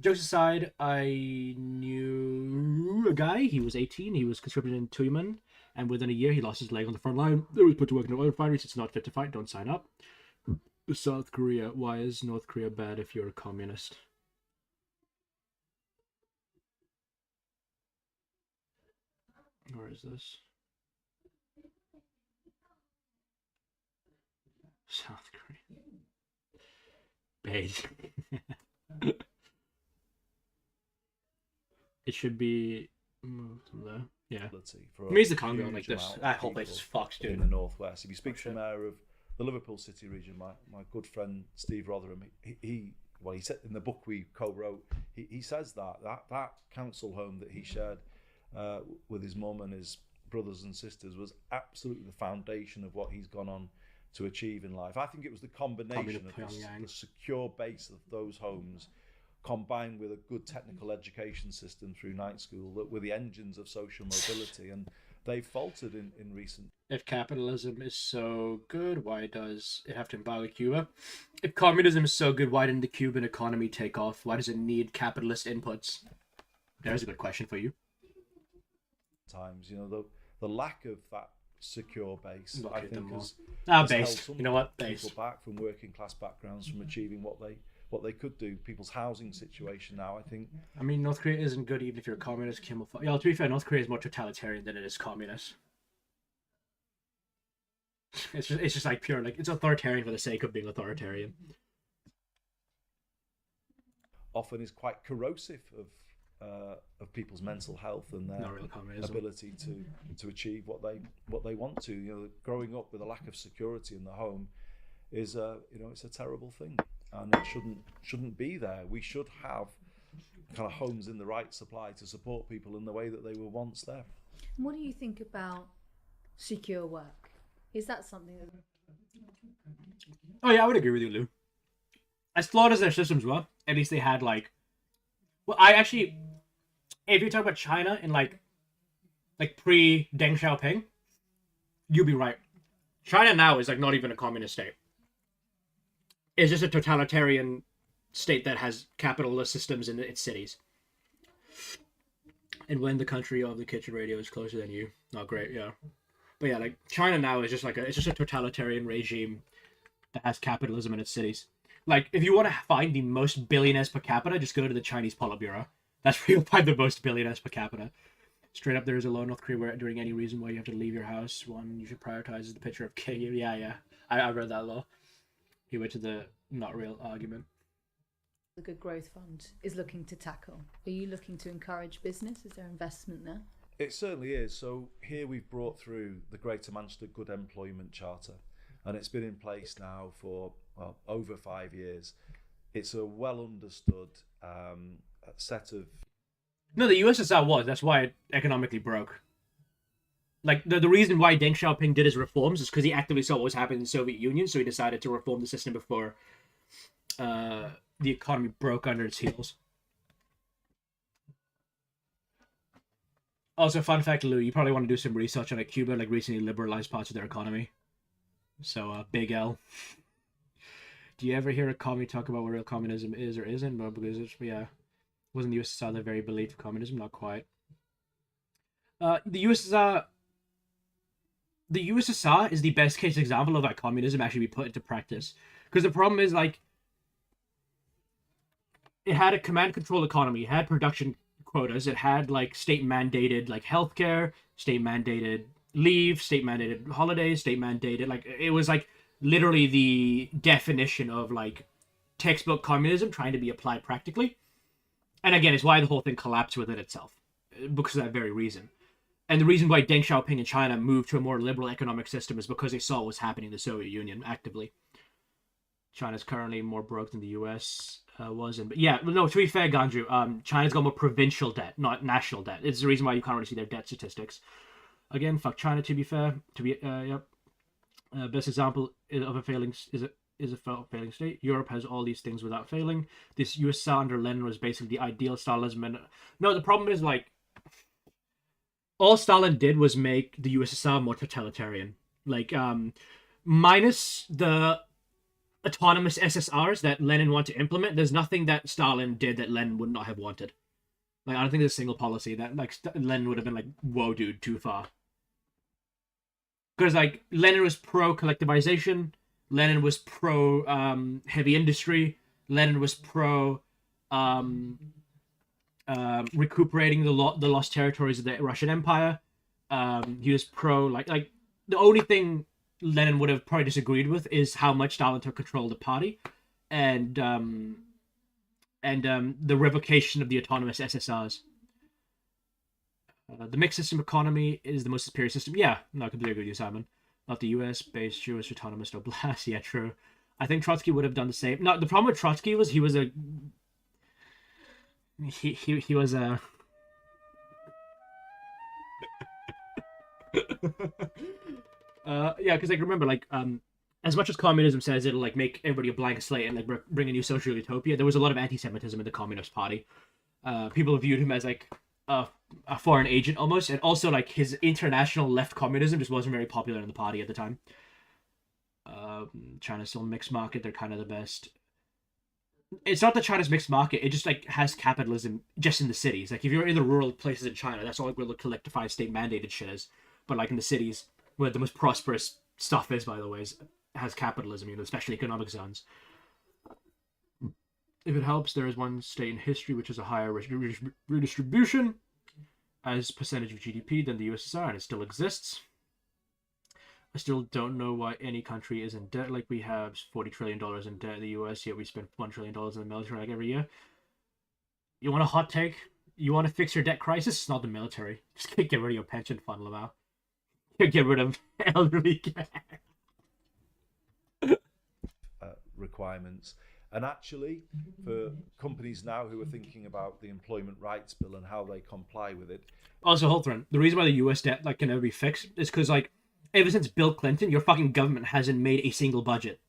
Jokes aside, I knew a guy. He was 18. He was conscripted in Tuyman, and within a year, he lost his leg on the front line. He was put to work in an oil refinery. It's not fit to fight. Don't sign up. South Korea. Why is North Korea bad if you're a communist? Where is this? South Korea. Beige. It should be moved to there. Yeah. For Means the Congo like huge this. amount of That whole place is people fucked, dude. in the Northwest. If you speak to the mayor of the Liverpool City region, my good friend Steve Rotherham, he said in the book we co-wrote, he says that council home that he shared with his mum and his brothers and sisters was absolutely the foundation of what he's gone on to achieve in life. I think it was the combination of the secure base of those homes combined with a good technical education system through night school that were the engines of social mobility, and they've faltered in recent. If capitalism is so good, why does it have to embargo Cuba? If communism is so good, why didn't the Cuban economy take off? Why does it need capitalist inputs? There's a good question for you. Times, the lack of that secure base, I think, has base. held some You know what? Base. people back from working class backgrounds from achieving what they could do. People's housing situation now, I think. I mean, North Korea isn't good even if you're a communist. Yeah, to be fair, North Korea is more totalitarian than it is communist. It's just like pure, like, it's authoritarian for the sake of being authoritarian. Often is quite corrosive of people's mental health and their ability to achieve what they want to. Growing up with a lack of security in the home is it's a terrible thing, and it shouldn't be there. We should have kind of homes in the right supply to support people in the way that they were once there. What do you think about secure work? Is that something that... Oh yeah, I would agree with you, Lou. As flawed as their systems were, at least they had like. Well, I actually, if you talk about China in like pre Deng Xiaoping, you'd be right. China now is like not even a communist state. It's just a totalitarian state that has capitalist systems in its cities. And when the country of the kitchen radio is closer than you, not great, yeah. But yeah, like China now is just like it's just a totalitarian regime that has capitalism in its cities. Like, if you want to find the most billionaires per capita, just go to the Chinese Politburo. That's where you'll find the most billionaires per capita. Straight up, there is a law in North Korea where during any reason why you have to leave your house, one you should prioritize is the picture of King. Yeah. I read that law. He went to the not real argument. The Good Growth Fund is looking to tackle? Are you looking to encourage business? Is there investment there? It certainly is. So here we've brought through the Greater Manchester Good Employment Charter, and it's been in place now for over 5 years. It's a well understood set of... No, the USSR was. That's why it economically broke. Like, the reason why Deng Xiaoping did his reforms is because he actively saw what was happening in the Soviet Union, so he decided to reform the system before the economy broke under its heels. Also, fun fact, Lou, you probably want to do some research on Cuba, like recently liberalized parts of their economy. So, big L. Do you ever hear a commie talk about what real communism is or isn't? Well, because it's, yeah, wasn't the USSR the very belief of communism? Not quite. The USSR is the best case example of how communism actually be put into practice. Because the problem is, like, it had a command control economy, it had production quotas, it had like state mandated like healthcare, state mandated leave, state mandated holidays, state mandated, like, it was like literally the definition of like textbook communism trying to be applied practically. And again, it's why the whole thing collapsed within itself, because of that very reason. And the reason why Deng Xiaoping in China moved to a more liberal economic system is because they saw what was happening in the Soviet Union actively. China's currently more broke than the US was. But yeah, no, to be fair, Ganju, China's got more provincial debt, not national debt. It's the reason why you can't really see their debt statistics. Again, fuck China, to be fair. Best example of a failing is a failing state. Europe has all these things without failing. This USSR under Lenin was basically the ideal Stalinism. And no, the problem is, like, all Stalin did was make the USSR more totalitarian. Like, minus the autonomous SSRs that Lenin wanted to implement, there's nothing that Stalin did that Lenin would not have wanted. Like, I don't think there's a single policy that, like, Lenin would have been like, whoa, dude, too far. Because, like, Lenin was pro-collectivization, Lenin was pro-heavy industry, Lenin was pro recuperating the lost territories of the Russian Empire. He was pro, like the only thing Lenin would have probably disagreed with is how much Stalin took control of the party, and the revocation of the autonomous SSRs. The mixed system economy is the most superior system. Yeah, no, I completely agree with you, Simon. Not the US-based Jewish autonomous oblast. Yeah, true. I think Trotsky would have done the same. No, the problem with Trotsky was he was a... yeah, because, like, remember, like, as much as communism says it'll, like, make everybody a blank slate and, like, bring a new social utopia, there was a lot of anti-Semitism in the Communist Party. People viewed him as, like, a foreign agent almost, and also, like, his international left communism just wasn't very popular in the party at the time. China's still mixed market, they're kind of the best. It's not that China's mixed market, it just, like, has capitalism just in the cities. Like, if you're in the rural places in China, that's all, like, where the collectivized state mandated shit is. But, like, in the cities, where the most prosperous stuff is, by the way, has capitalism, you know, especially economic zones. If it helps, there is one state in history which has a higher redistribution as percentage of GDP than the USSR, and it still exists. I still don't know why any country is in debt. Like, we have $40 trillion in debt in the US, yet we spend $1 trillion in the military, like, every year. You want a hot take? You want to fix your debt crisis? It's not the military. Just get rid of your pension fund, Lamau. Get rid of elderly care. Requirements. And actually, for companies now who are thinking about the Employment Rights Bill and how they comply with it. Also, hold on. The reason why the U.S. debt can never be fixed is because ever since Bill Clinton, your fucking government hasn't made a single budget.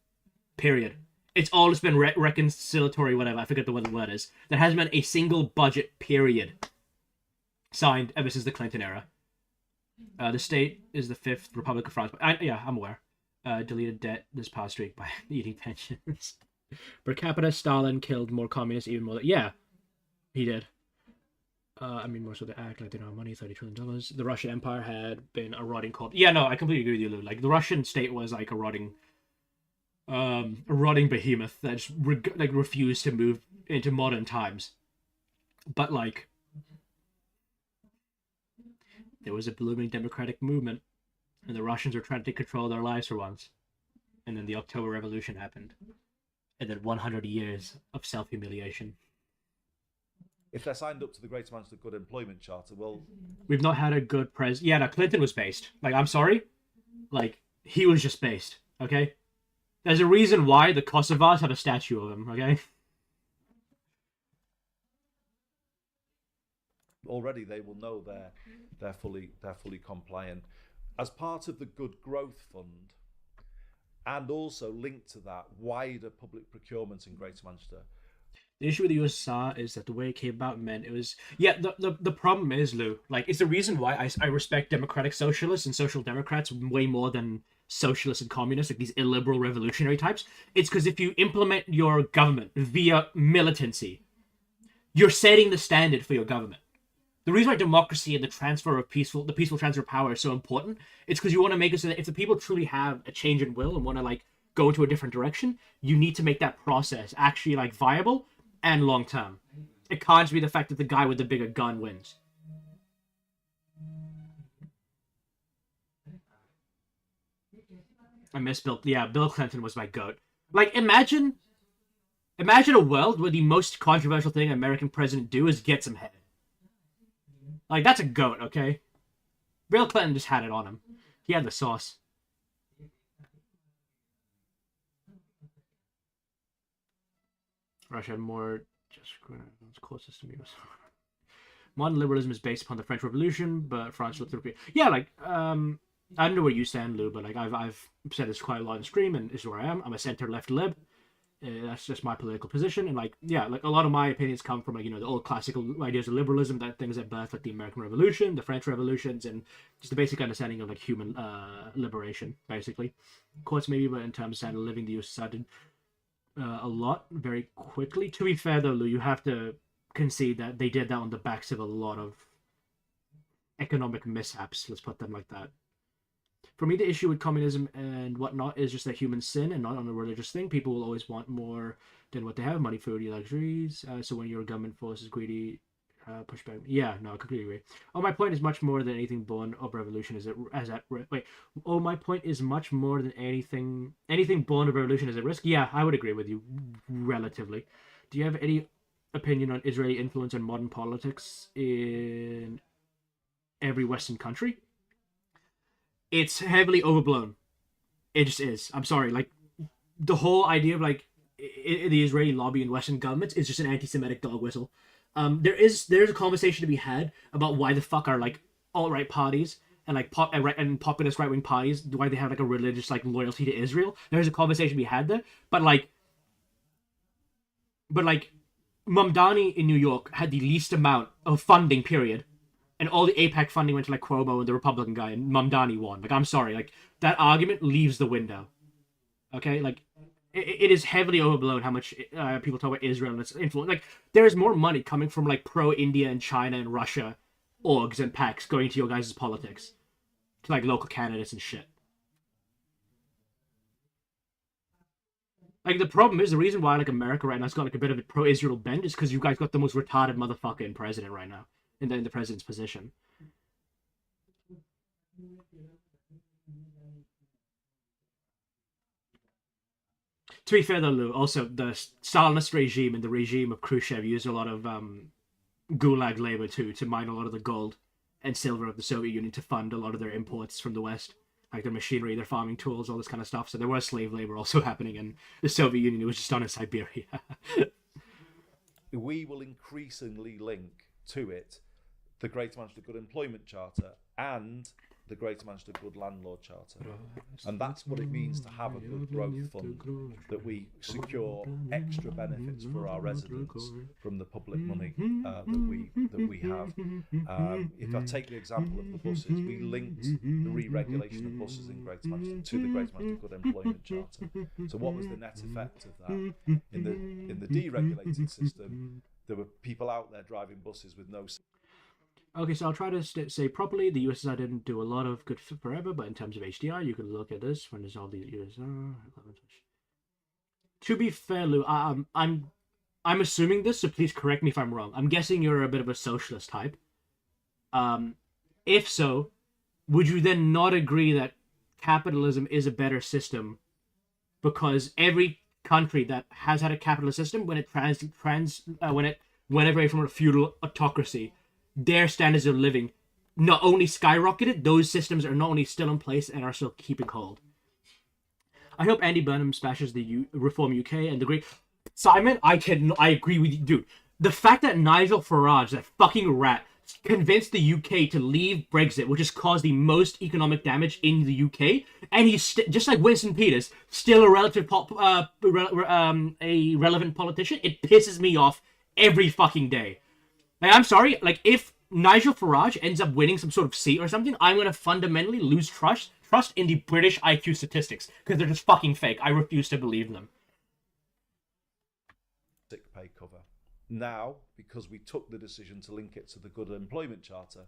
Period. It's always been reconciliatory, whatever. I forget what the word is. There hasn't been a single budget, period, signed ever since the Clinton era. The state is the 5th Republic of France. I'm aware. Deleted debt this past week by eating pensions. Per capita, Stalin killed more communists, even more. Yeah, he did. Most of the act like they don't have money, $30 trillion. The Russian Empire had been a rotting corpse. Yeah, no, I completely agree with you, Lou. Like, the Russian state was like a rotting behemoth that just refused to move into modern times. But there was a blooming democratic movement, and the Russians were trying to take control of their lives for once. And then the October Revolution happened, and then 100 years of self-humiliation. If they're signed up to the Greater Manchester Good Employment Charter, well, we've not had a good president. Yeah, no, Clinton was based. I'm sorry, he was just based. Okay. There's a reason why the Kosovars have a statue of him, okay? Already they will know they're fully compliant. As part of the Good Growth Fund, and also linked to that, wider public procurement in Greater Manchester. The issue with the USSR is that the way it came about meant it was... Yeah, the problem is, Lou, it's the reason why I respect democratic socialists and social democrats way more than socialists and communists, these illiberal revolutionary types. It's because if you implement your government via militancy, you're setting the standard for your government. The reason why democracy and the peaceful transfer of power is so important, it's because you want to make it so that if the people truly have a change in will and want to go into a different direction, you need to make that process actually viable and long term. It can't just be the fact that the guy with the bigger gun wins. I miss Bill. Yeah, Bill Clinton was my goat. Imagine a world where the most controversial thing an American president do is get some head. That's a goat, okay? Bill Clinton just had it on him. He had the sauce. Russia had more just closest to me. Modern liberalism is based upon the French Revolution, but France looked through. Yeah, I don't know where you stand, Lou, but I've said this quite a lot in the stream, and this is where I am. I'm a center-left lib. That's just my political position, and a lot of my opinions come from the old classical ideas of liberalism, that things that birthed the American Revolution, the French Revolutions, and just the basic understanding of human liberation, basically. Of course, maybe, but in terms of standard of living, the US started a lot very quickly. To be fair, though, Lou, you have to concede that they did that on the backs of a lot of economic mishaps. Let's put them like that. For me, the issue with communism and whatnot is just a human sin and not on a religious thing. People will always want more than what they have. Money, food, luxuries. So when your government force is greedy, push back. Yeah, no, I completely agree. Oh, my point is much more than anything born of revolution is at wait. Oh, my point is much more than anything born of revolution is at risk. Yeah, I would agree with you, relatively. Do you have any opinion on Israeli influence on modern politics in every Western country? It's heavily overblown. It just is. I'm sorry. The whole idea of the Israeli lobby in Western governments is just an anti-Semitic dog whistle. There's a conversation to be had about why the fuck are alt-right parties and populist right-wing parties, why they have a religious loyalty to Israel. There's a conversation to be had there, but Mamdani in New York had the least amount of funding, period. And all the AIPAC funding went to Cuomo and the Republican guy, and Mamdani won. I'm sorry, that argument leaves the window. Okay, it is heavily overblown how much people talk about Israel and its influence. There is more money coming from pro-India and China and Russia orgs and PACs going to your guys' politics, to local candidates and shit. The problem is, the reason why America right now has got a bit of a pro-Israel bend is because you guys got the most retarded motherfucker in president right now. In the president's position. To be fair, though, Lou, also the Stalinist regime and the regime of Khrushchev used a lot of gulag labor too to mine a lot of the gold and silver of the Soviet Union to fund a lot of their imports from the West. like their machinery, their farming tools, all this kind of stuff. So there was slave labor also happening in the Soviet Union. It was just done in Siberia. We will increasingly link to it the Greater Manchester Good Employment Charter and the Greater Manchester Good Landlord Charter. And that's what it means to have a good growth fund, that we secure extra benefits for our residents from the public money that we have. If I take the example of the buses, we linked the re-regulation of buses in Greater Manchester to the Greater Manchester Good Employment Charter. So what was the net effect of that? In the deregulated system, there were people out there driving buses with no... Okay, so I'll try to say properly. The USSR didn't do a lot of good forever, but in terms of HDR, you can look at this when there's all the USSR. To be fair, Lou, I'm assuming this, so please correct me if I'm wrong. I'm guessing you're a bit of a socialist type. If so, would you then not agree that capitalism is a better system because every country that has had a capitalist system, when it went away from a feudal autocracy, their standards of living not only skyrocketed, those systems are not only still in place and are still keeping hold. I hope Andy Burnham smashes the Reform UK and the great... Simon, I agree with you, dude. The fact that Nigel Farage, that fucking rat, convinced the UK to leave Brexit, which has caused the most economic damage in the UK, and he's just like Winston Peters, still a relevant politician. It pisses me off every fucking day. Like, I'm sorry, like, if Nigel Farage ends up winning some sort of seat or something, I'm going to fundamentally lose trust in the British IQ statistics, because they're just fucking fake. I refuse to believe them. Sick pay cover. Now, because we took the decision to link it to the Good Employment Charter,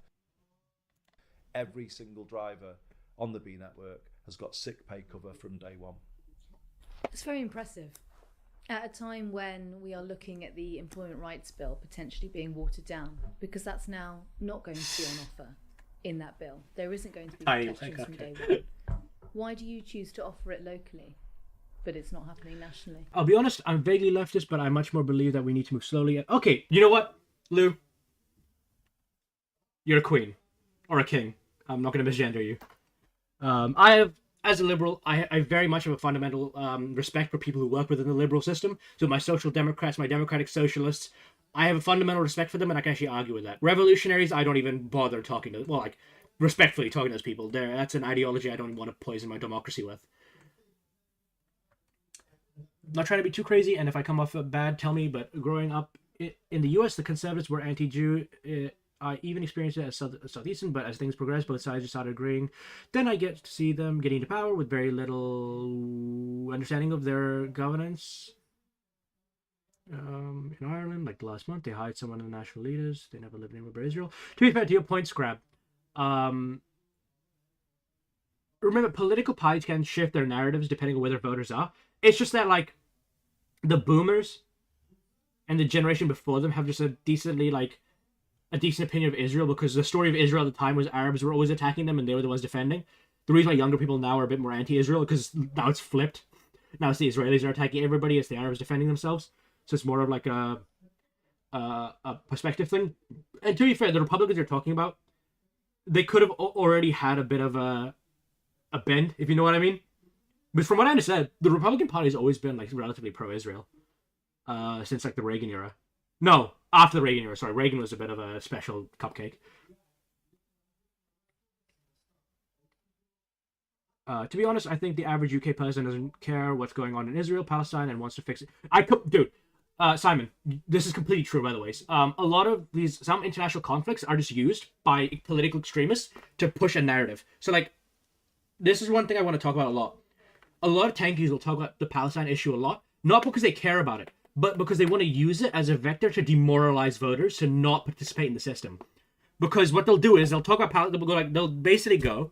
every single driver on the B network has got sick pay cover from day one. It's very impressive. At a time when we are looking at the Employment Rights Bill potentially being watered down, because that's now not going to be on offer in that bill. There isn't going to be protections from day one. Why do you choose to offer it locally, but it's not happening nationally? I'll be honest, I'm vaguely leftist, but I much more believe that we need to move slowly. Okay, you know what, Lou? You're a queen. Or a king. I'm not going to misgender you. I have... As a liberal, I very much have a fundamental respect for people who work within the liberal system. So my social democrats, my democratic socialists, I have a fundamental respect for them, and I can actually argue with that. Revolutionaries, I don't even bother talking to. Well, like, respectfully talking to those people. That's an ideology I don't want to poison my democracy with. Not trying to be too crazy, and if I come off bad, tell me. But growing up in the U.S., the conservatives were anti-Jew. I even experienced it as Southeastern, but as things progressed, both sides just started agreeing. Then I get to see them getting into power with very little understanding of their governance. In Ireland, like last month, they hired someone of the national leaders. They never lived anywhere but Israel. To be fair to your point, Scrab, remember, political parties can shift their narratives depending on where their voters are. It's just that, like, the boomers and the generation before them have just a decent opinion of Israel, because the story of Israel at the time was Arabs were always attacking them and they were the ones defending. The reason why younger people now are a bit more anti-Israel, because now it's flipped. Now it's the Israelis are attacking everybody, it's the Arabs defending themselves. So it's more of like a perspective thing. And to be fair, the Republicans you're talking about, they could have already had a bit of a bend, if you know what I mean. But from what I understand, the Republican Party has always been like relatively pro-Israel since like the Reagan era. No, after the Reagan era. Sorry, Reagan was a bit of a special cupcake. To be honest, I think the average UK person doesn't care what's going on in Israel, Palestine, and wants to fix it. Dude, Simon, this is completely true, by the way. A lot of some international conflicts are just used by political extremists to push a narrative. So, like, this is one thing I want to talk about a lot. A lot of tankies will talk about the Palestine issue a lot, not because they care about it, but because they want to use it as a vector to demoralize voters to not participate in the system. Because what they'll do is they'll talk about Palestine. They'll basically go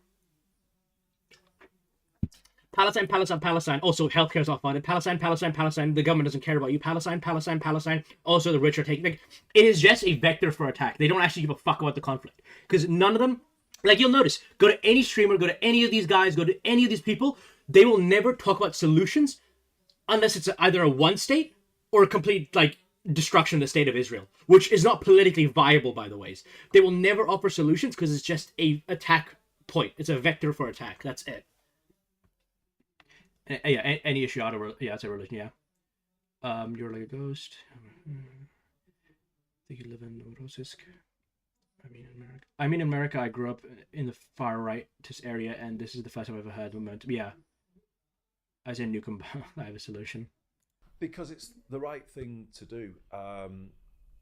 Palestine, Palestine, Palestine. Also, healthcare is all funded. Palestine, Palestine, Palestine. The government doesn't care about you. Palestine, Palestine, Palestine. Also, the rich are taking. Like, it is just a vector for attack. They don't actually give a fuck about the conflict, because none of them. Like, you'll notice, go to any streamer, go to any of these guys, go to any of these people. They will never talk about solutions unless it's either a one state or a complete, like, destruction of the state of Israel, which is not politically viable, by the ways. They will never offer solutions because it's just a attack point. It's a vector for attack. That's it. Yeah, any issue out of it's a religion. Yeah. You're like a ghost. I think you live in Novorossiysk. I mean, in America, I grew up in the far rightist area, and this is the first time I've ever heard momentum. Yeah. As in Newcomb, I have a solution. Because it's the right thing to do.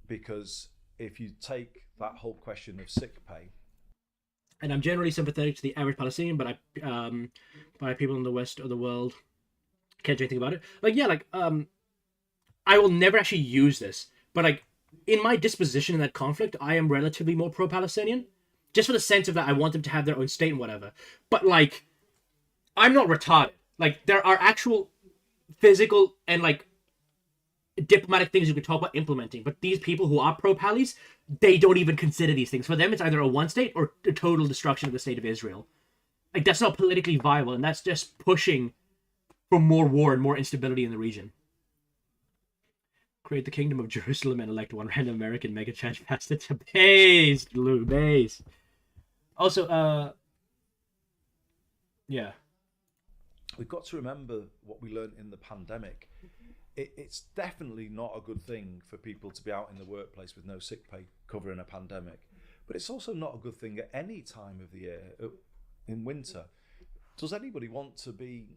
Because if you take that whole question of sick pay, and I'm generally sympathetic to the average Palestinian, but by people in the West of the world can't do anything about it. Like, yeah, like, I will never actually use this, but like, in my disposition in that conflict, I am relatively more pro-Palestinian, just for the sense of that I want them to have their own state and whatever. But like, I'm not retarded. Like, there are actual physical and like diplomatic things you can talk about implementing, but these people who are pro-Palis, they don't even consider these things. For them, it's either a one state or a total destruction of the state of Israel. Like, that's not politically viable, and that's just pushing for more war and more instability in the region. Create the Kingdom of Jerusalem and elect one random American mega church pastor to base. Blue base. Also, yeah. We've got to remember what we learned in the pandemic. It's definitely not a good thing for people to be out in the workplace with no sick pay covering a pandemic. But it's also not a good thing at any time of the year. In winter, does anybody want to be,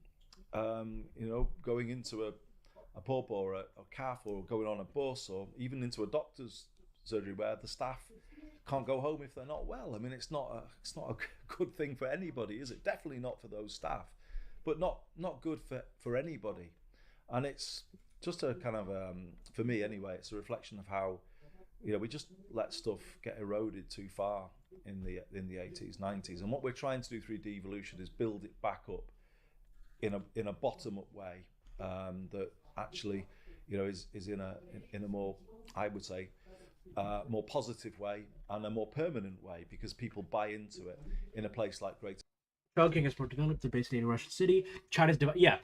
going into a pub or a cafe, or going on a bus, or even into a doctor's surgery where the staff can't go home if they're not well? I mean, it's not a good thing for anybody, is it? Definitely not for those staff, but not good for anybody. And it's just a kind of, for me anyway, it's a reflection of how, we just let stuff get eroded too far in the 80s, 90s. And what we're trying to do through devolution is build it back up in a bottom-up way, that actually, is in a more, I would say, more positive way and a more permanent way, because people buy into it in a place like Greater. Chongqing is more developed. They're based in a Russian city. China's yeah.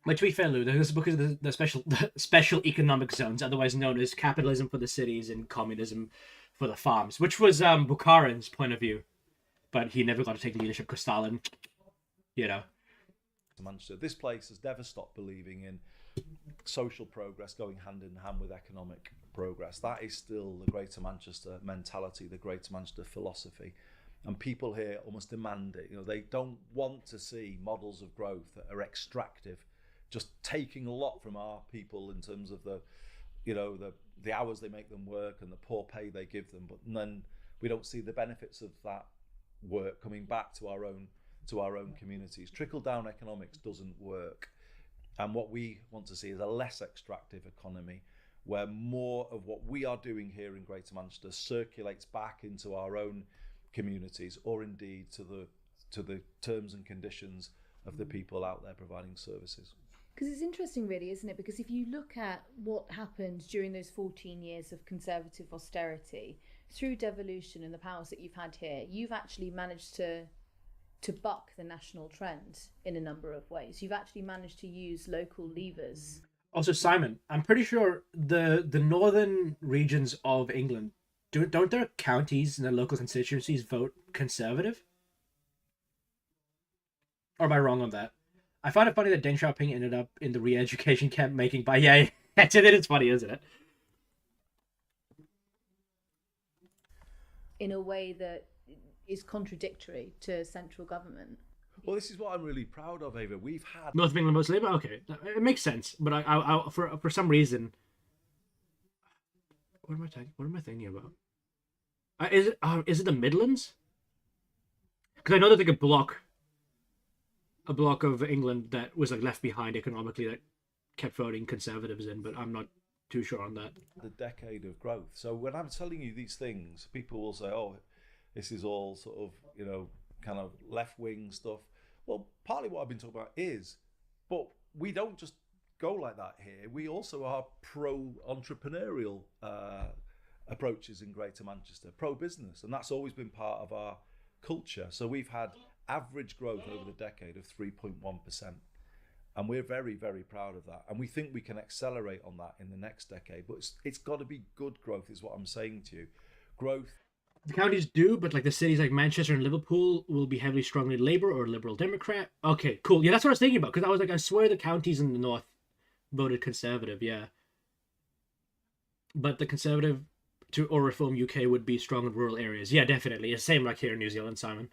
But to be fair, Lou, this is because of the special economic zones, otherwise known as capitalism for the cities and communism for the farms, which was Bukharin's point of view, but he never got to take the leadership because Stalin, Manchester. This place has never stopped believing in social progress going hand in hand with economic progress. That is still the Greater Manchester mentality, the Greater Manchester philosophy. And people here almost demand it. They don't want to see models of growth that are extractive, just taking a lot from our people in terms of the hours they make them work and the poor pay they give them. But then we don't see the benefits of that work coming back to our own communities. Trickle-down economics doesn't work. And what we want to see is a less extractive economy, where more of what we are doing here in Greater Manchester circulates back into our own communities, or indeed to the terms and conditions of the people out there providing services. Because it's interesting, really, isn't it? Because if you look at what happened during those 14 years of conservative austerity, through devolution and the powers that you've had here, you've actually managed to buck the national trend in a number of ways. You've actually managed to use local levers. Also, Simon, I'm pretty sure the northern regions of England, don't their counties and their local constituencies vote Conservative? Or am I wrong on that? I find it funny that Deng Xiaoping ended up in the re-education camp making by it's funny, isn't it? In a way that is contradictory to central government. Well, this is what I'm really proud of, Ava. We've had North of England most Labour. Okay, it makes sense. But I for some reason, what am I thinking about? Is it the Midlands? Because I know that like a block of England that was like left behind economically that kept voting Conservatives in, but I'm not too sure on that. The decade of growth. So when I'm telling you these things, people will say, "Oh, this is all sort of kind of left-wing stuff." Well, partly what I've been talking about is, but we don't just go like that here. We also are pro-entrepreneurial approaches in Greater Manchester, pro-business, and that's always been part of our culture. So we've had average growth over the decade of 3.1%, and we're very, very proud of that. And we think we can accelerate on that in the next decade. But it's got to be good growth, is what I'm saying to you. Growth. The counties do, but like the cities like Manchester and Liverpool will be heavily strongly Labour or Liberal Democrat. Okay, cool. Yeah, that's what I was thinking about, because I was like, I swear the counties in the north voted Conservative, yeah. But the Conservative to or Reform UK would be strong in rural areas. Yeah, definitely. It's same like here in New Zealand, Simon,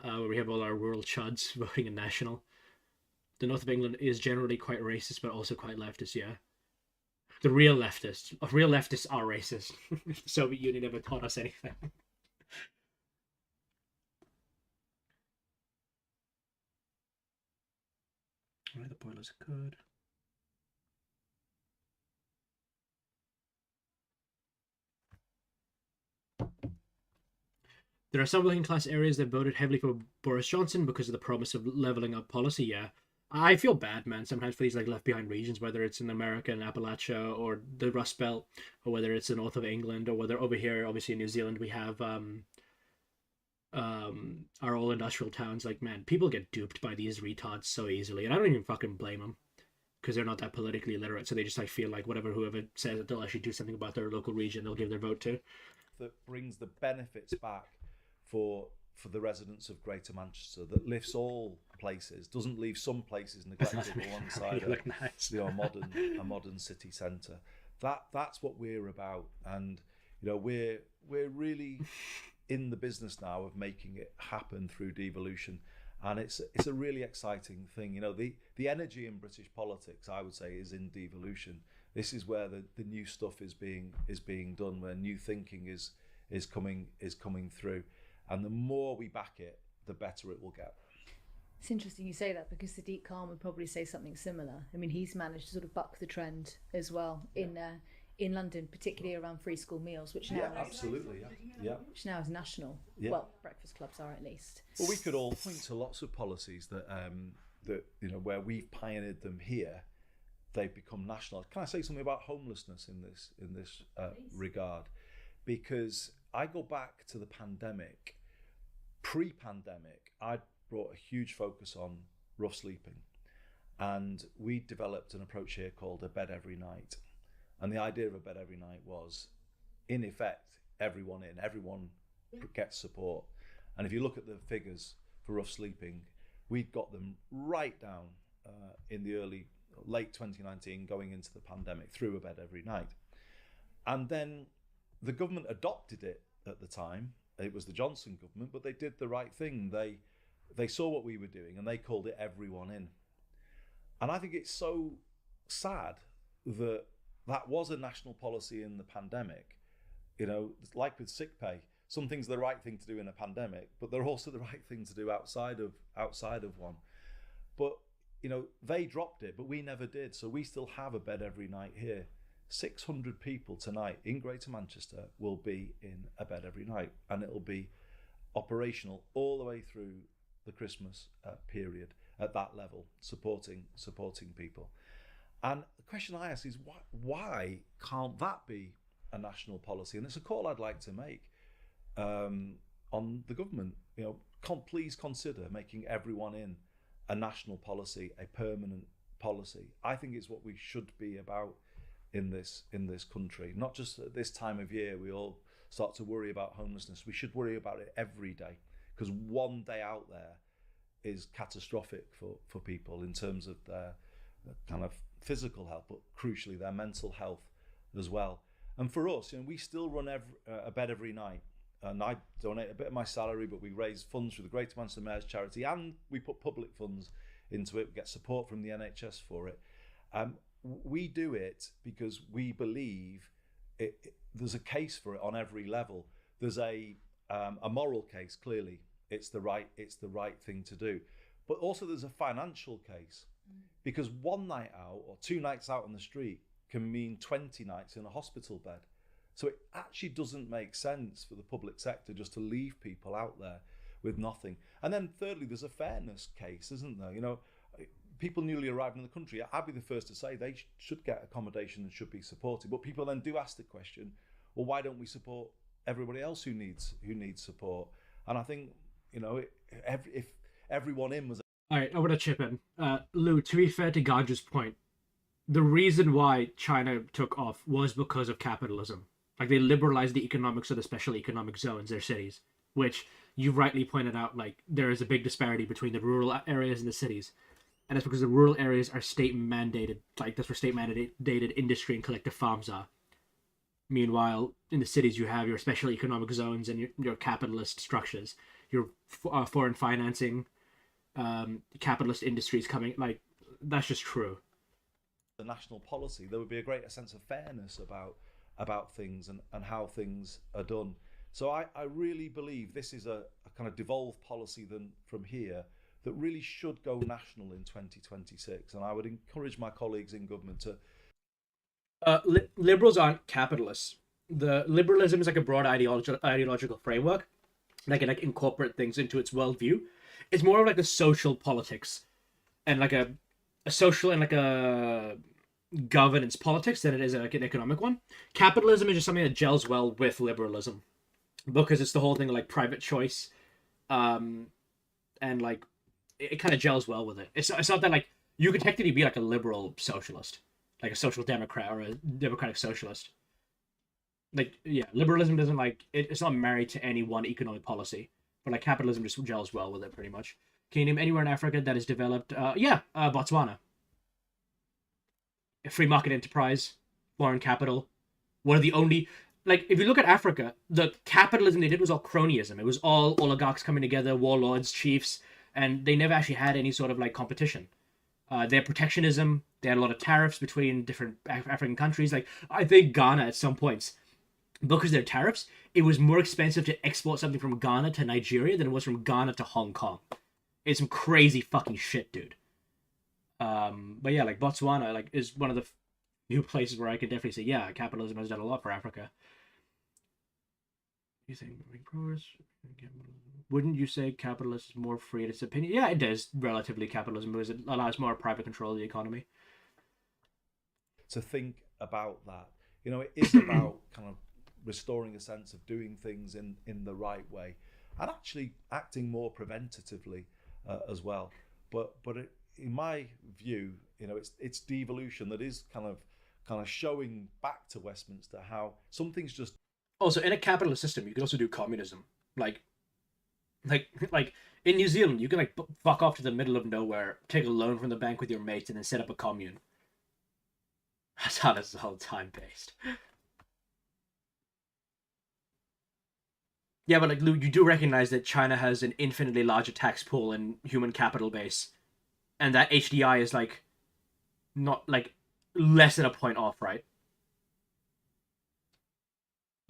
where we have all our rural chuds voting in National. The north of England is generally quite racist, but also quite leftist, yeah. The real leftists are racist. The Soviet Union never taught us anything. Alright, the boilers are good. There are some working class areas that voted heavily for Boris Johnson because of the promise of leveling up policy, yeah. I feel bad, man, sometimes for these like left behind regions, whether it's in America and Appalachia or the Rust Belt, or whether it's the north of England, or whether over here, obviously in New Zealand, we have our all industrial towns. Like, man, people get duped by these retards so easily, and I don't even fucking blame them, because they're not that politically literate, so they just like feel like whoever says that they'll actually do something about their local region, they'll give their vote to. That brings the benefits back for the residents of Greater Manchester, that lifts all places, doesn't leave some places neglected alongside a modern city centre. That's what we're about, and we're really in the business now of making it happen through devolution, and it's a really exciting thing. The energy in British politics, I would say, is in devolution. This is where the new stuff is being done, where new thinking is coming through. And the more we back it, the better it will get. It's interesting you say that, because Sadiq Khan would probably say something similar. I mean, he's managed to sort of buck the trend as well in London, particularly around free school meals, which now which now is national. Yeah. Well, breakfast clubs are at least. Well, we could all point to lots of policies that where we've pioneered them here, they've become national. Can I say something about homelessness in this regard? Because I go back to the pandemic. Pre-pandemic, I brought a huge focus on rough sleeping, and we developed an approach here called a bed every night. And the idea of a bed every night was, in effect, everyone gets support. And if you look at the figures for rough sleeping, we'd got them right down in the late 2019, going into the pandemic, through a bed every night. And then the government adopted it at the time. It was the Johnson government, but they did the right thing. They saw what we were doing, and they called it everyone in. And I think it's so sad that was a national policy in the pandemic. Like with sick pay, some things are the right thing to do in a pandemic, but they're also the right thing to do outside of one. But they dropped it, but we never did. So we still have a bed every night here. 600 people tonight in Greater Manchester will be in a bed every night, and it'll be operational all the way through the Christmas period at that level, supporting people. And the question I ask is, why can't that be a national policy? And it's a call I'd like to make on the government. Please consider making everyone in a national policy, a permanent policy. I think it's what we should be about in this country. Not just at this time of year we all start to worry about homelessness. We should worry about it every day, because one day out there is catastrophic for people in terms of their kind of physical health, but crucially their mental health as well. And for us, we still run a bed every night, and I donate a bit of my salary, but we raise funds through the Greater Manchester Mayor's charity, and we put public funds into it. We get support from the NHS for it. We do it because we believe there's a case for it on every level. There's a moral case, clearly. It's the right thing to do. But also there's a financial case, because one night out or 2 nights out on the street can mean 20 nights in a hospital bed. So it actually doesn't make sense for the public sector just to leave people out there with nothing. And then thirdly, there's a fairness case, isn't there? People newly arrived in the country, I'd be the first to say they should get accommodation and should be supported. But people then do ask the question, well, why don't we support everybody else who needs support? And I think, if everyone in was... All right, I want to chip in. Lou, to be fair to Gaja's point, the reason why China took off was because of capitalism. Like, they liberalized the economics of the special economic zones, their cities, which you rightly pointed out, like, there is a big disparity between the rural areas and the cities. And that's because the rural areas are state mandated, like, that's where state mandated industry and collective farms are. Meanwhile, in the cities, you have your special economic zones and your capitalist structures, your foreign financing, capitalist industries coming. Like, that's just true. The national policy, there would be a greater sense of fairness about things and how things are done. So I really believe this is a kind of devolved policy from here that really should go national in 2026. And I would encourage my colleagues in government to... Liberals aren't capitalists. The liberalism is like a broad ideological framework that can like incorporate things into its worldview. It's more of like a social politics and like a social and like a governance politics than it is like an economic one. Capitalism is just something that gels well with liberalism because it's the whole thing of like private choice, and like it kind of gels well with it. It's not that like you could technically be like a liberal socialist, like a social democrat or a democratic socialist. Like, yeah, liberalism doesn't like it's not married to any one economic policy, but like capitalism just gels well with it pretty much. Can you name anywhere in Africa that is developed? Botswana. A free market enterprise, foreign capital. One of the only, like, if you look at Africa, the capitalism they did was all cronyism. It was all oligarchs coming together, warlords, chiefs, and they never actually had any sort of like competition. They had protectionism. They had a lot of tariffs between different African countries. Like, I think Ghana at some points, because of their tariffs, it was more expensive to export something from Ghana to Nigeria than it was from Ghana to Hong Kong. It's some crazy fucking shit, dude. But yeah, like Botswana, like is one of the few places where I can definitely say, yeah, capitalism has done a lot for Africa. You think wouldn't you say capitalism is more free in its opinion? Yeah, it is relatively capitalism because it allows more private control of the economy. To think about that, you know, it is about kind of restoring a sense of doing things in the right way and actually acting more preventatively as well. But in my view, you know, it's devolution that is kind of showing back to Westminster how some things just... Also, in a capitalist system, you can also do communism. Like in New Zealand, you can like fuck off to the middle of nowhere, take a loan from the bank with your mates, and then set up a commune. That's how this is all time based. Yeah, but like Lou, you do recognize that China has an infinitely larger tax pool and human capital base, and that HDI is like not like less than a point off, right?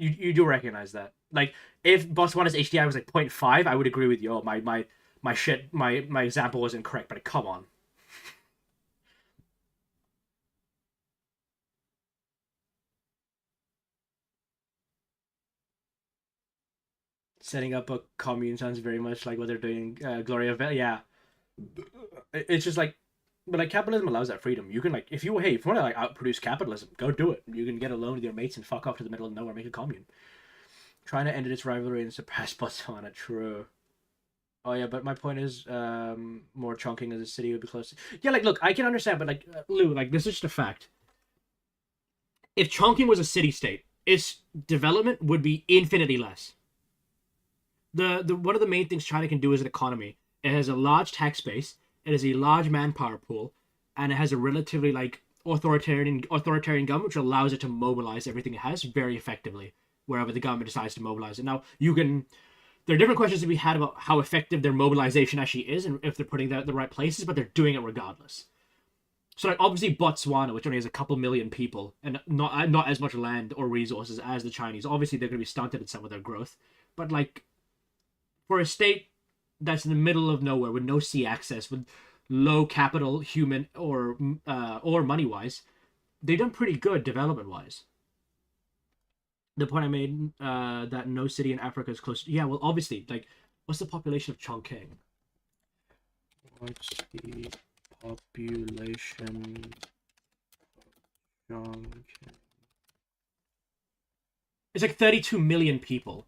You do recognize that. Like, if Botswana's HDI was like 0.5, I would agree with you. Oh, my example was incorrect, but come on. Setting up a commune sounds very much like what they're doing. Gloria Valley, yeah. It's just like, but like capitalism allows that freedom. You can like, if you want to like outproduce capitalism, go do it. You can get a loan with your mates and fuck off to the middle of nowhere, make a commune. Trying to end its rivalry and surpass Botswana. True. Oh yeah, but my point is, more chunking as a city would be close. Yeah, like look, I can understand, but like Lou, like this is just a fact. If Chongqing was a city-state, its development would be infinitely less. The one of the main things China can do as an economy, it has a large tax base, it has a large manpower pool, and it has a relatively like authoritarian government which allows it to mobilize everything it has very effectively wherever the government decides to mobilize it. Now, there are different questions to be had about how effective their mobilization actually is and if they're putting that in the right places, but they're doing it regardless. So like obviously Botswana, which only has a couple million people and not as much land or resources as the Chinese, obviously they're going to be stunted in some of their growth. But like for a state that's in the middle of nowhere with no sea access, with low capital, human or money wise, they've done pretty good development wise. The point I made, that no city in Africa is close. Yeah, well, obviously, like, what's the population of Chongqing? What's the population of Chongqing? It's like 32 million people.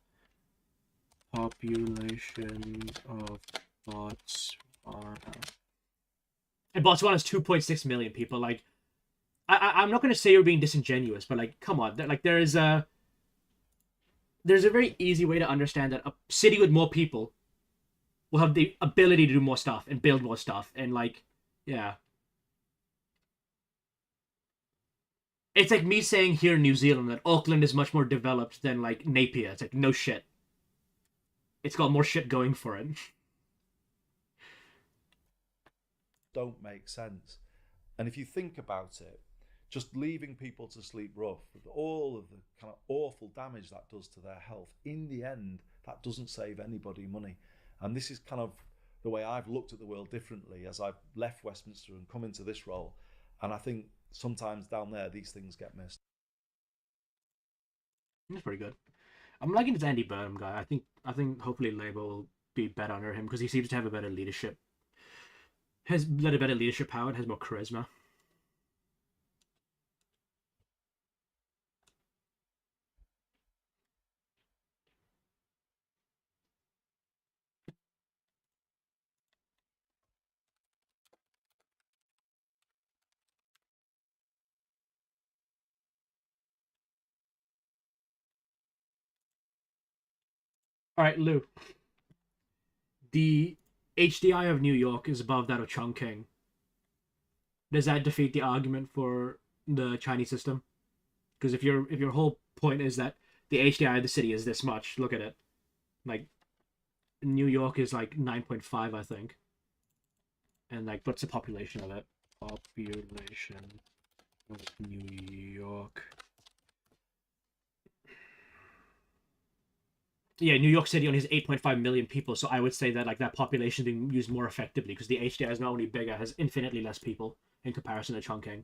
Population of Botswana. And Botswana's 2.6 million people. Like, I'm not going to say you're being disingenuous, but like, come on. Like, there is a... there's a very easy way to understand that a city with more people will have the ability to do more stuff and build more stuff and like, yeah. It's like me saying here in New Zealand that Auckland is much more developed than like Napier. It's like no shit. It's got more shit going for it. Don't make sense. And if you think about it, just leaving people to sleep rough, with all of the kind of awful damage that does to their health, in the end, that doesn't save anybody money. And this is kind of the way I've looked at the world differently as I've left Westminster and come into this role. And I think sometimes down there, these things get missed. That's pretty good. I'm liking this Andy Burnham guy. I think hopefully Labour will be better under him because he seems to have a better leadership. Has a better leadership power and has more charisma. All right, Lou. The HDI of New York is above that of Chongqing. Does that defeat the argument for the Chinese system? Because if your whole point is that the HDI of the city is this much, look at it. Like, New York is like 9.5, I think. And like, what's the population of it? Population of New York. Yeah, New York City only has 8.5 million people, so I would say that like that population is being used more effectively because the HDI is not only bigger, has infinitely less people in comparison to Chongqing.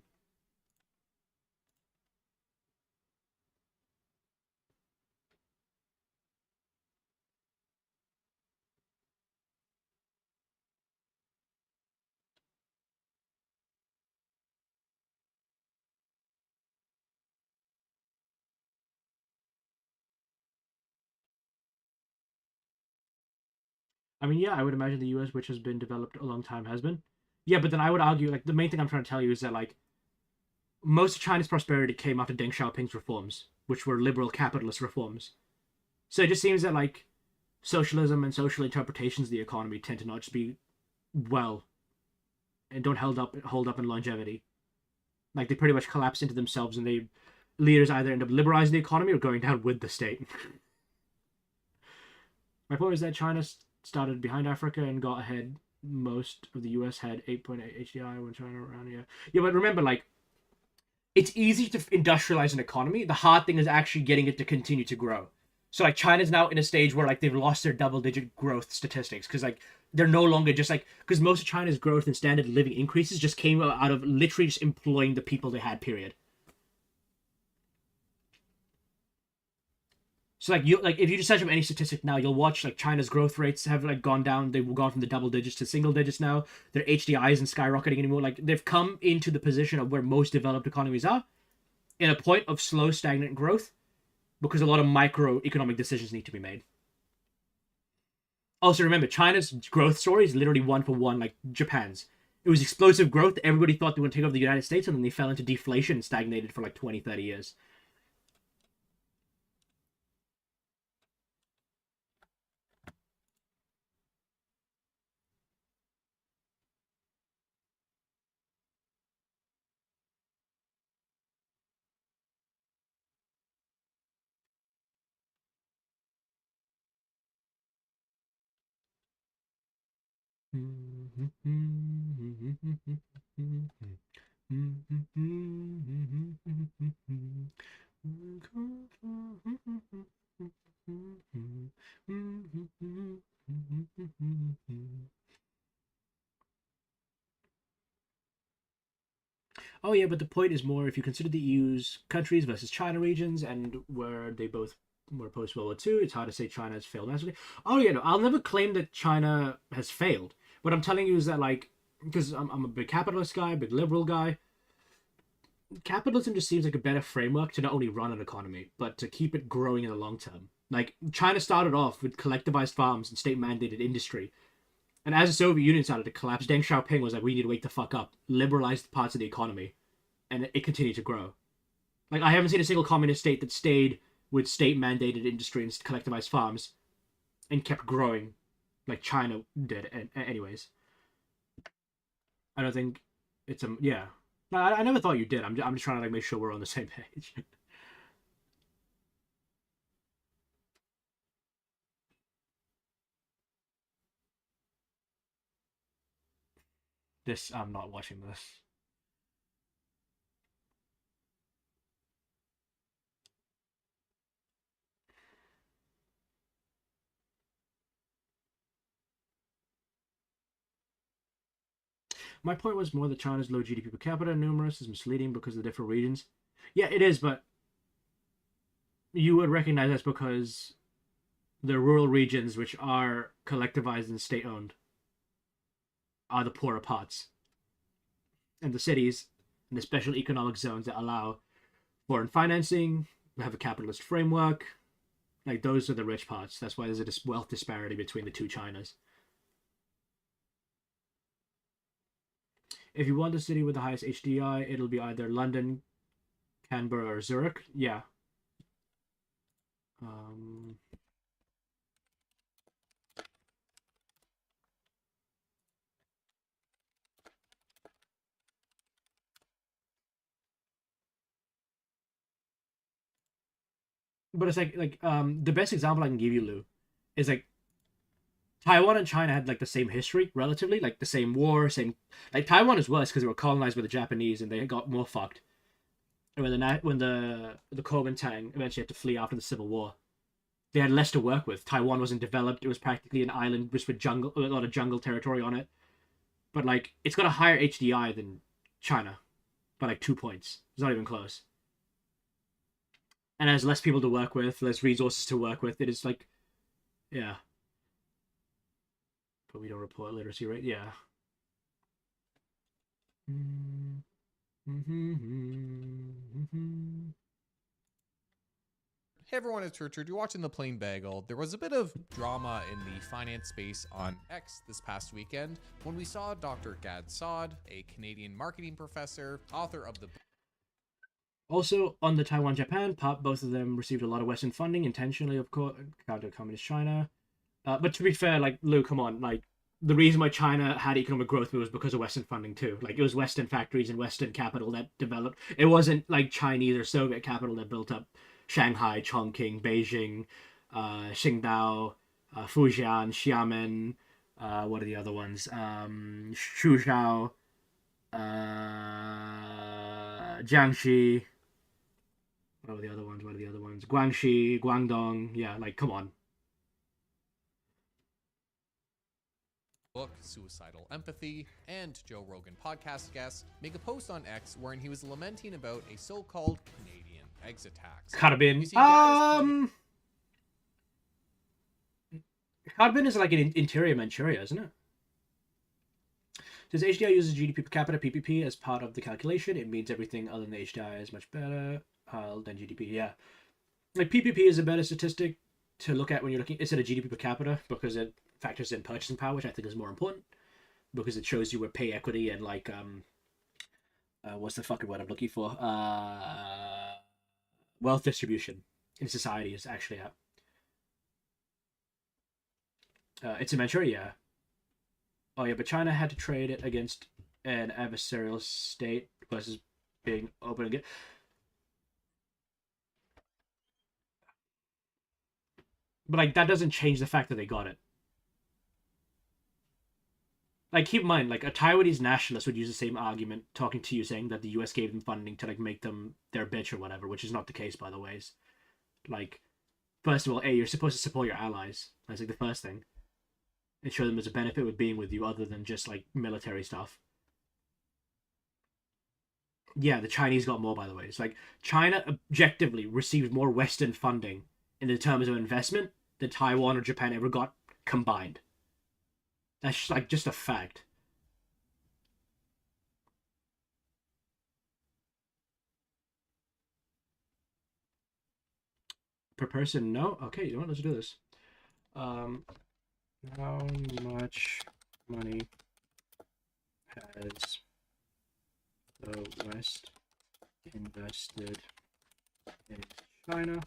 I mean, yeah, I would imagine the US, which has been developed a long time, has been. Yeah, but then I would argue, like, the main thing I'm trying to tell you is that, like, most of China's prosperity came after Deng Xiaoping's reforms, which were liberal capitalist reforms. So it just seems that, like, socialism and social interpretations of the economy tend to not just be well and don't hold up in longevity. Like, they pretty much collapse into themselves and they leaders either end up liberalizing the economy or going down with the state. My point is that China started behind Africa and got ahead. Most of the US had 8.8 HDI when China around here. Yeah, but remember, like, it's easy to industrialize an economy. The hard thing is actually getting it to continue to grow. So, like, China's now in a stage where, like, they've lost their double-digit growth statistics because, like, they're no longer just, like, because most of China's growth and standard of living increases just came out of literally just employing the people they had, period. So like if you just search up any statistic now, you'll watch like China's growth rates have like gone down. They've gone from the double digits to single digits now. Their HDI isn't skyrocketing anymore. Like they've come into the position of where most developed economies are, in a point of slow, stagnant growth, because a lot of microeconomic decisions need to be made. Also remember, China's growth story is literally one for one like Japan's. It was explosive growth. Everybody thought they were going to take over the United States, and then they fell into deflation and stagnated for like 20, 30 years. Oh yeah, but the point is more if you consider the EU's countries versus China regions and where they both were post World War II, it's hard to say China has failed massively. Oh yeah, no, I'll never claim that China has failed. What I'm telling you is that like, because I'm a big capitalist guy, big liberal guy. Capitalism just seems like a better framework to not only run an economy, but to keep it growing in the long term. Like China started off with collectivized farms and state mandated industry. And as the Soviet Union started to collapse, Deng Xiaoping was like, we need to wake the fuck up, liberalized parts of the economy, and it continued to grow. Like, I haven't seen a single communist state that stayed with state-mandated industry and collectivized farms, and kept growing, like China did. And anyways, I don't think it's a yeah. No, I never thought you did. I'm just trying to like make sure we're on the same page. This I'm not watching this. My point was more that China's low GDP per capita numerous is misleading because of the different regions. Yeah, it is, but you would recognize that's because the rural regions, which are collectivized and state-owned, are the poorer parts. And the cities and the special economic zones that allow foreign financing, have a capitalist framework, like those are the rich parts. That's why there's a wealth disparity between the two Chinas. If you want a city with the highest HDI, it'll be either London, Canberra, or Zurich. Yeah. But it's like the best example I can give you, Lou, is like Taiwan and China had like the same history, relatively, like the same war, same like Taiwan is worse because they were colonized by the Japanese and they got more fucked. And when the Kuomintang eventually had to flee after the Civil War, they had less to work with. Taiwan wasn't developed; it was practically an island just with jungle, a lot of jungle territory on it. But like, it's got a higher HDI than China by like 2 points. It's not even close. And has less people to work with, less resources to work with. It is like, yeah. But we don't report literacy rate. Yeah. Hey everyone, it's Richard. You're watching The Plain Bagel. There was a bit of drama in the finance space on X this past weekend when we saw Dr. Gad Saad, a Canadian marketing professor, author of the Also, on the Taiwan-Japan part, both of them received a lot of Western funding, intentionally, of course, counter Communist China. But to be fair, like, Lou, come on, like, the reason why China had economic growth was because of Western funding too. Like, it was Western factories and Western capital that developed. It wasn't like Chinese or Soviet capital that built up Shanghai, Chongqing, Beijing, Qingdao, Fujian, Xiamen. What are the other ones? Shuzhou, Jiangxi. What are the other ones? Guangxi, Guangdong. Yeah, like, come on. book Suicidal Empathy, and Joe Rogan podcast guest make a post on X wherein he was lamenting about a so-called Canadian exit tax. Carbon. Carbon is like an interior Manchuria, isn't it? Since HDI uses GDP per capita PPP as part of the calculation, it means everything other than the HDI is much better than GDP. Yeah, like PPP is a better statistic to look at when you're looking instead of GDP per capita because it factors in purchasing power, which I think is more important because it shows you where pay equity and like what's the fucking word I'm looking for? Wealth distribution in society is actually at. It's a Manchuria, yeah. Oh yeah, but China had to trade it against an adversarial state versus being open again. But like that doesn't change the fact that they got it. Like keep in mind, like a Taiwanese nationalist would use the same argument talking to you saying that the US gave them funding to like make them their bitch or whatever, which is not the case by the ways. Like, first of all, you're supposed to support your allies. That's like the first thing. And show them there's a benefit with being with you other than just like military stuff. Yeah, the Chinese got more, by the way. It's like China objectively received more Western funding in the terms of investment than Taiwan or Japan ever got combined. That's just, like just a fact. Per person, no? Okay, you know what? Let's do this. How much money has the West invested in China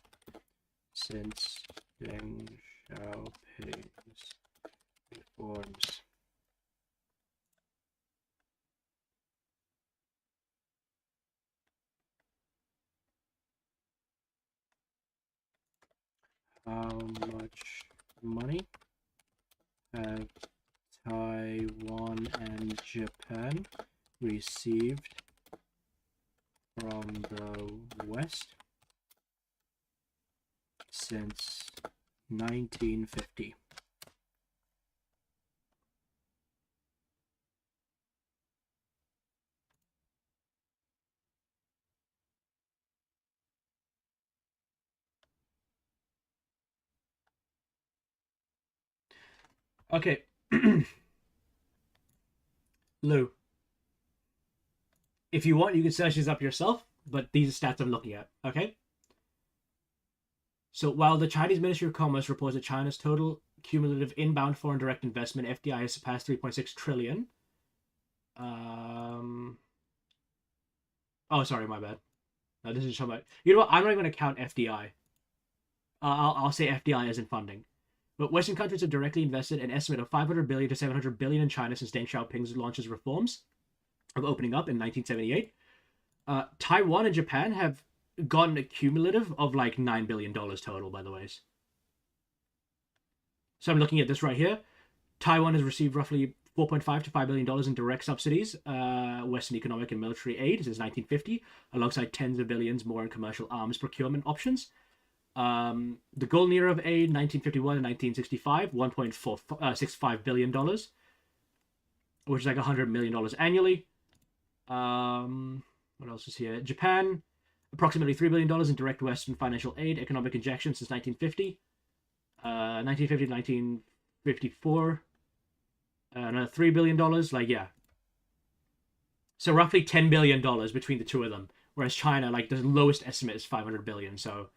since Deng Xiaoping's reforms. How much money have Taiwan and Japan received from the West since 1950? Okay. Lou, if you want, you can search these up yourself, but these are stats I'm looking at, okay? So while the Chinese Ministry of Commerce reports that China's total cumulative inbound foreign direct investment, FDI, has surpassed 3.6 trillion. Oh, sorry, my bad. No, this is talking about... You know what? I'm not even going to count FDI. I'll say FDI as in funding. But Western countries have directly invested an estimate of 500 billion to 700 billion in China since Deng Xiaoping's launches reforms of opening up in 1978. Taiwan and Japan have gotten a cumulative of like $9 billion total, by the way. So I'm looking at this right here. Taiwan has received roughly $4.5 to $5 billion in direct subsidies, Western economic and military aid since 1950, alongside tens of billions more in commercial arms procurement options. The golden era of aid, 1951 and 1965, $1.65 billion, which is like $100 million annually. What else is here? Japan, approximately $3 billion in direct Western financial aid, economic injection since 1950. 1950 to 1954. Another $3 billion. Like, yeah. So roughly $10 billion between the two of them. Whereas China, like, the lowest estimate is 500 billion. So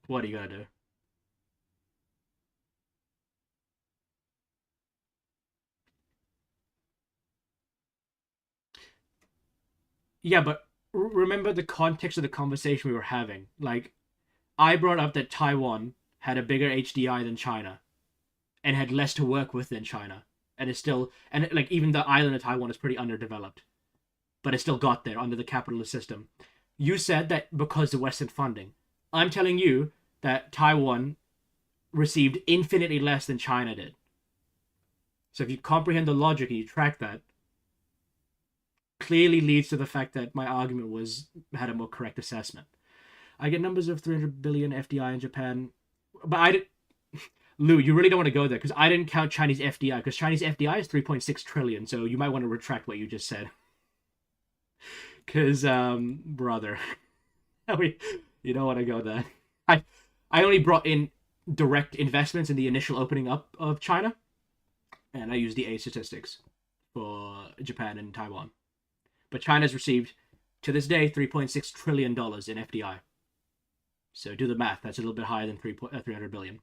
what are you gonna do? Yeah, but remember the context of the conversation we were having. Like, I brought up that Taiwan had a bigger HDI than China and had less to work with than China. And it's still, and like even the island of Taiwan is pretty underdeveloped, but it still got there under the capitalist system. You said that because of Western funding. I'm telling you that Taiwan received infinitely less than China did. So if you comprehend the logic and you track that, clearly leads to the fact that my argument had a more correct assessment. I get numbers of 300 billion FDI in Japan, but I didn't. Lou, you really don't want to go there because I didn't count Chinese FDI because Chinese FDI is 3.6 trillion, so you might want to retract what you just said. Because, brother, you don't want to go there. I only brought in direct investments in the initial opening up of China, and I used the A statistics for Japan and Taiwan. But China's received, to this day, $3.6 trillion in FDI. So do the math. That's a little bit higher than 300 billion.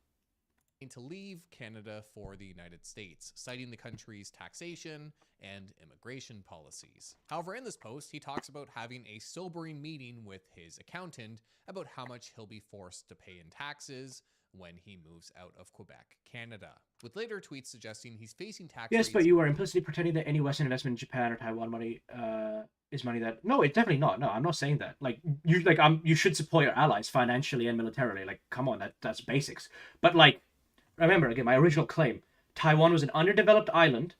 To leave Canada for the United States, citing the country's taxation and immigration policies. However, in this post, he talks about having a sobering meeting with his accountant about how much he'll be forced to pay in taxes when he moves out of Quebec, Canada, with later tweets suggesting he's facing tax Yes, rates. but you are implicitly pretending that any Western investment in Japan or Taiwan money is money that... No, it's definitely not. No, I'm not saying that. Like, you should support your allies financially and militarily. Like, come on, that's basics. But, like, remember, again, my original claim, Taiwan was an underdeveloped island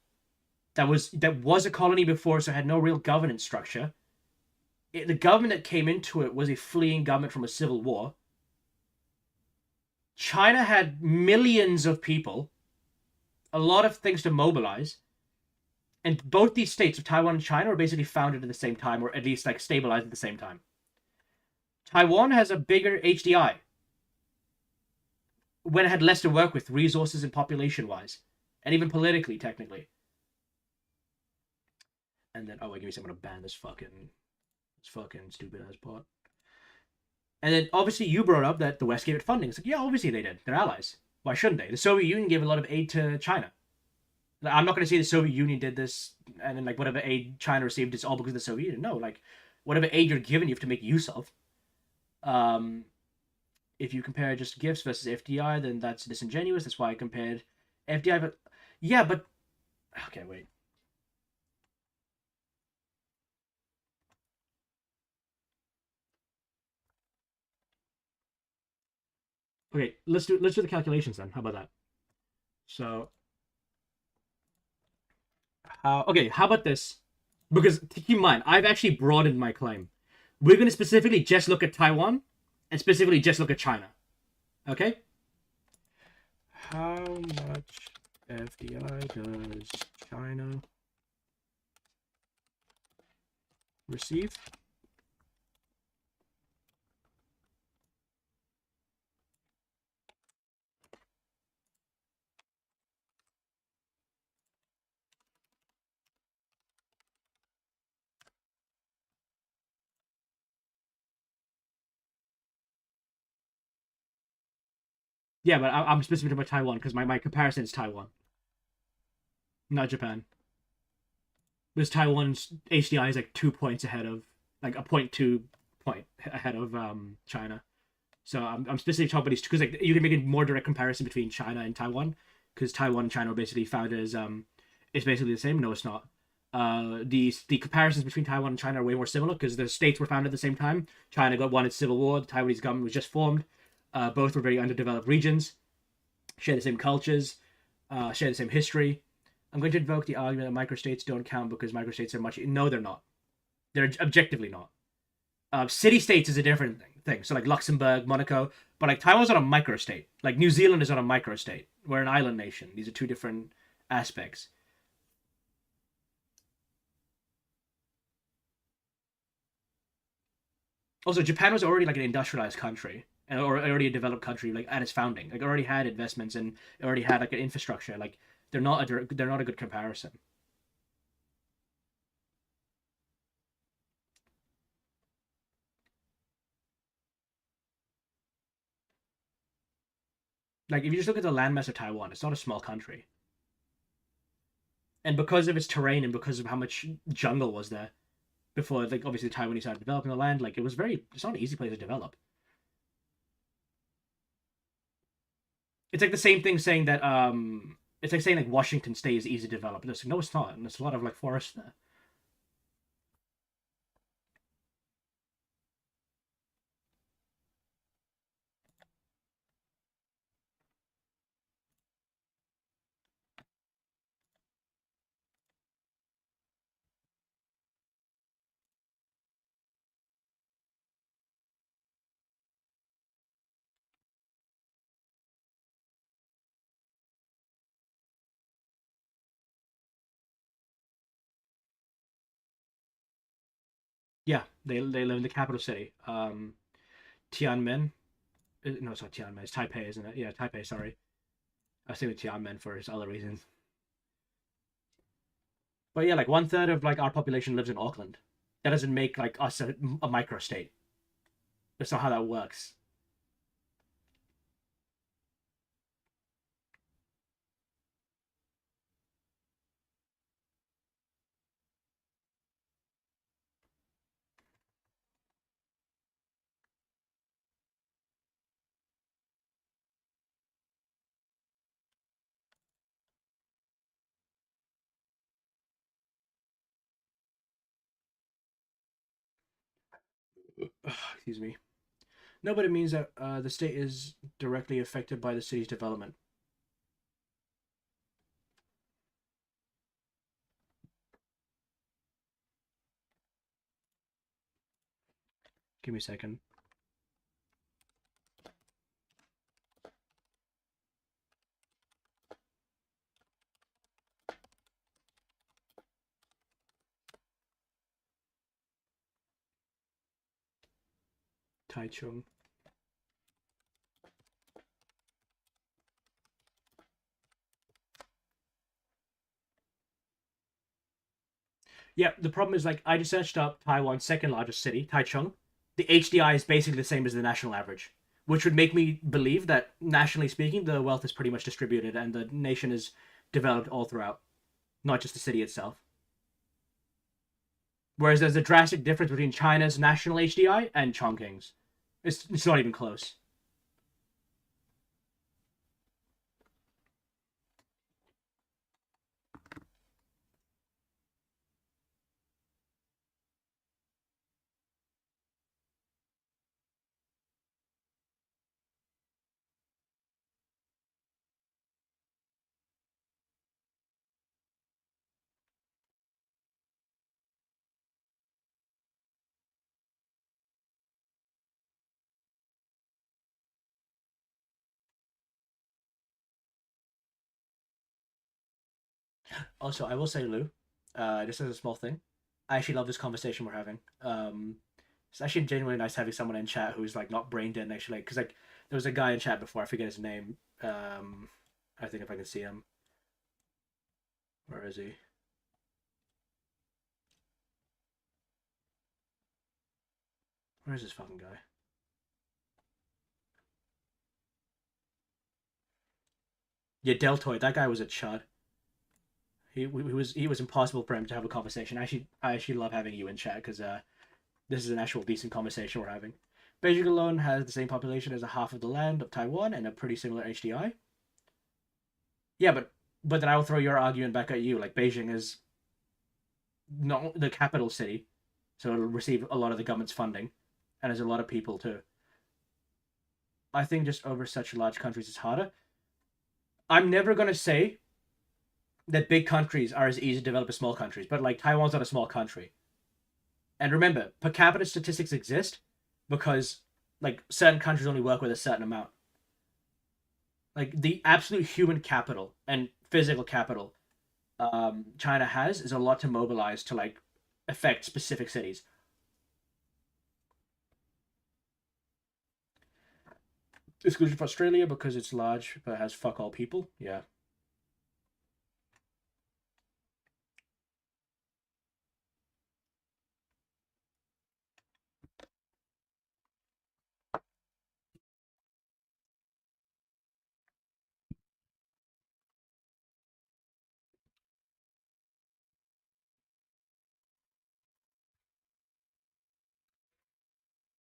that was a colony before, so had no real governance structure. The government that came into it was a fleeing government from a civil war. China had millions of people, a lot of things to mobilize, and both these states of Taiwan and China were basically founded at the same time, or at least like stabilized at the same time. Taiwan has a bigger HDI when it had less to work with, resources and population-wise, and even politically, technically. And then, oh wait, give me a second, I'm gonna ban this fucking stupid-ass pot. And then, obviously, you brought up that the West gave it funding. It's like, yeah, obviously they did. They're allies. Why shouldn't they? The Soviet Union gave a lot of aid to China. Like, I'm not going to say the Soviet Union did this, and then, like, whatever aid China received is all because of the Soviet Union. No, like, whatever aid you're given, you have to make use of. if you compare just gifts versus FDI, then that's disingenuous. That's why I compared FDI. But yeah, but okay, wait. Okay, let's do the calculations then. How about that? So, how about this? Because keep in mind, I've actually broadened my claim. We're going to specifically just look at Taiwan, and specifically just look at China. Okay. How much FDI does China receive? Yeah, but I'm specific about Taiwan because my comparison is Taiwan, not Japan. Because Taiwan's HDI is like 2 points ahead of, like a 0.2 point ahead of China. So I'm specifically talking about these because like you can make a more direct comparison between China and Taiwan because Taiwan and China were basically founded as it's basically the same. No, it's not. The comparisons between Taiwan and China are way more similar because the states were founded at the same time. China won its civil war. The Taiwanese government was just formed. Both were very underdeveloped regions, share the same cultures, share the same history. I'm going to invoke the argument that microstates don't count because microstates are much. No, they're not. They're objectively not. City-states is a different thing. So like Luxembourg, Monaco, but like Taiwan's not a microstate. Like New Zealand is not a microstate. We're an island nation. These are two different aspects. Also, Japan was already like an industrialized country and already a developed country like at its founding. Like already had investments and already had like an infrastructure. Like they're not a good comparison. Like if you just look at the landmass of Taiwan, it's not a small country. And because of its terrain and because of how much jungle was there before, like obviously the Taiwanese started developing the land, like it's not an easy place to develop. It's like the same thing saying that it's like saying like Washington State is easy to develop. It's like, no, it's not. And there's a lot of like forest there. Yeah, they live in the capital city. Tiananmen. No, it's not Tiananmen. It's Taipei, isn't it? Yeah, Taipei. Sorry, I was thinking Tiananmen for other reasons. But yeah, like 1/3 of like our population lives in Auckland. That doesn't make like us a microstate. That's not how that works. Excuse me. No, but it means that the state is directly affected by the city's development. Give me a second. Taichung. Yeah, the problem is like I just searched up Taiwan's second largest city, Taichung. The HDI is basically the same as the national average, which would make me believe that nationally speaking, the wealth is pretty much distributed and the nation is developed all throughout, not just the city itself. Whereas there's a drastic difference between China's national HDI and Chongqing's. It's not even close. Also, I will say, Lou, just as a small thing, I actually love this conversation we're having. It's actually genuinely nice having someone in chat who's like not brain dead actually, because like there was a guy in chat before, I forget his name. I think if I can see him. Where is he? Where's this fucking guy? Yeah, Deltoid. That guy was a chud. He was impossible for him to have a conversation. I actually love having you in chat because this is an actual decent conversation we're having. Beijing alone has the same population as a half of the land of Taiwan and a pretty similar HDI. Yeah, but then I will throw your argument back at you. Like Beijing is not the capital city, so it'll receive a lot of the government's funding, and there's a lot of people too. I think just over such large countries it's harder. I'm never gonna say that big countries are as easy to develop as small countries, but like Taiwan's not a small country. And remember, per capita statistics exist because like certain countries only work with a certain amount. Like the absolute human capital and physical capital China has is a lot to mobilize to like affect specific cities. Exclusion for Australia because it's large but has fuck all people. Yeah.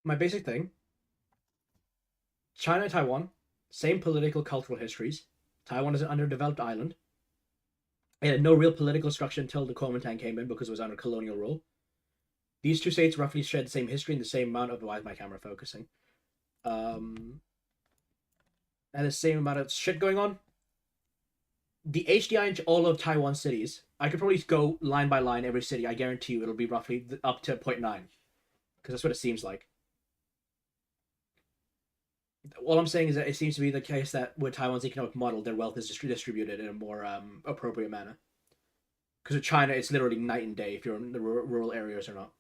My basic thing, China and Taiwan, same political cultural histories. Taiwan is an underdeveloped island. It had no real political structure until the Kuomintang came in because it was under colonial rule. These two states roughly share the same history and the same amount of, why is my camera focusing? And the same amount of shit going on. The HDI in all of Taiwan cities, I could probably go line by line every city. I guarantee you it'll be roughly up to 0.9 because that's what it seems like. All I'm saying is that it seems to be the case that with Taiwan's economic model, their wealth is distributed in a more appropriate manner. Because with China, it's literally night and day if you're in the rural areas or not.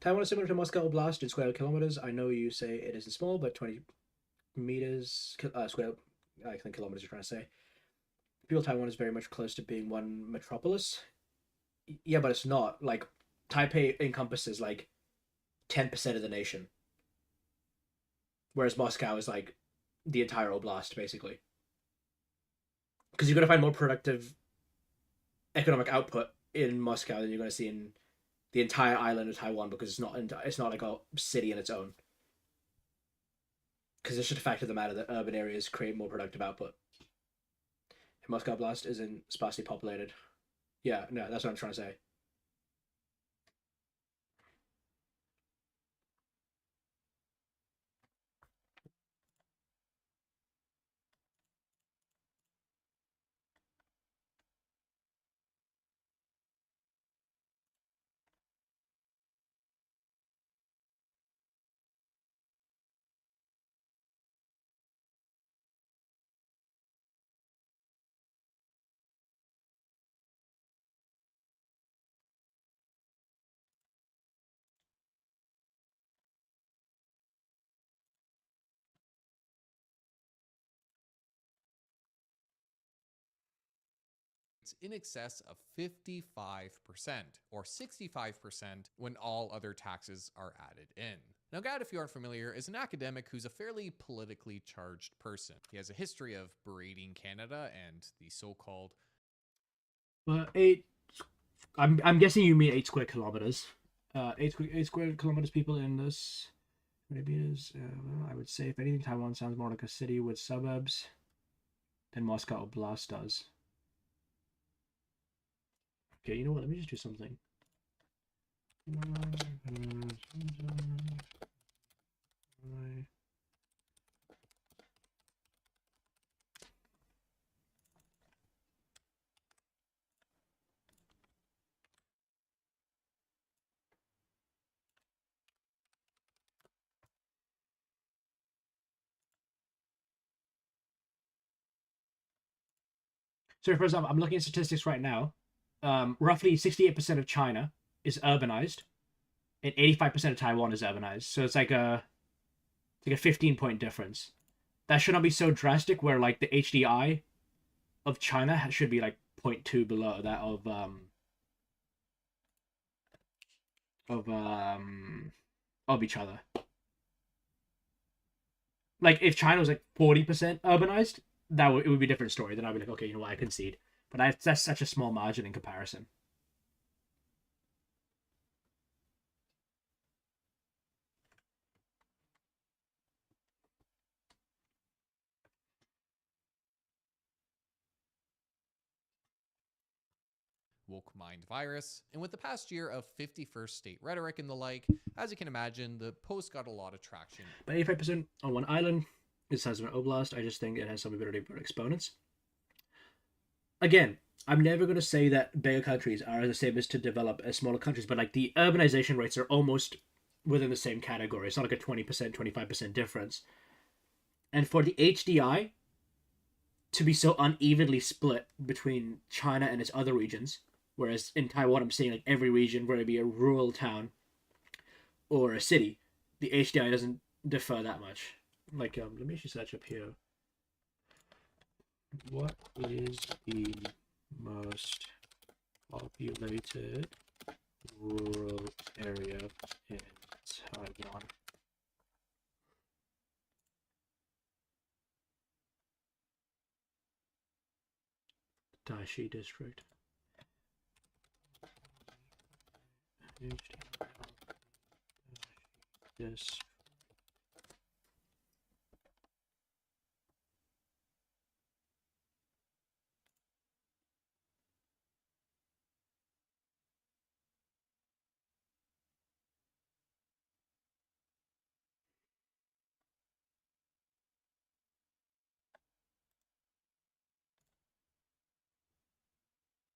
Taiwan is similar to Moscow Oblast in square kilometers. I know you say it isn't small, but 20 meters square, I think kilometers you're trying to say. People Taiwan is very much close to being one metropolis. Yeah, but it's not. Like, Taipei encompasses like 10% of the nation, whereas Moscow is like the entire oblast, basically. Because you're going to find more productive economic output in Moscow than you're going to see in the entire island of Taiwan because it's not like a city in its own. Because it's just a fact of the matter that urban areas create more productive output. And Moscow Oblast isn't sparsely populated. Yeah, no, that's what I'm trying to say. It's in excess of 55%, or 65% when all other taxes are added in. Now, Gad, if you aren't familiar, is an academic who's a fairly politically charged person. He has a history of berating Canada and the so-called... But I'm guessing you mean 8 square kilometers. 8 square kilometers people in this. Maybe it is. Well, I would say, if anything, Taiwan sounds more like a city with suburbs than Moscow Oblast does. Okay, you know what? Let me just do something. So, for example, I'm looking at statistics right now. Roughly 68% of China is urbanized, and 85% of Taiwan is urbanized. So it's like a 15-point difference. That should not be so drastic. Where like the HDI of China should be like 0.2 below that of each other. Like if China was like 40% urbanized, it would be a different story. Then I'd be like, okay, you know what, I concede. But that's such a small margin in comparison. Woke mind virus, and with the past year of 51st state rhetoric and the like, as you can imagine, the post got a lot of traction. But 85% on one island is the size of an oblast. I just think it has some ability for exponents. Again, I'm never going to say that bigger countries are the same as to develop as smaller countries, but like the urbanization rates are almost within the same category. It's not like a 20%, 25% difference. And for the HDI to be so unevenly split between China and its other regions, whereas in Taiwan, I'm seeing like every region, whether it be a rural town or a city, the HDI doesn't differ that much. Like, let me actually search up here. What is the most populated rural area in Taiwan? Dashi district. Yes.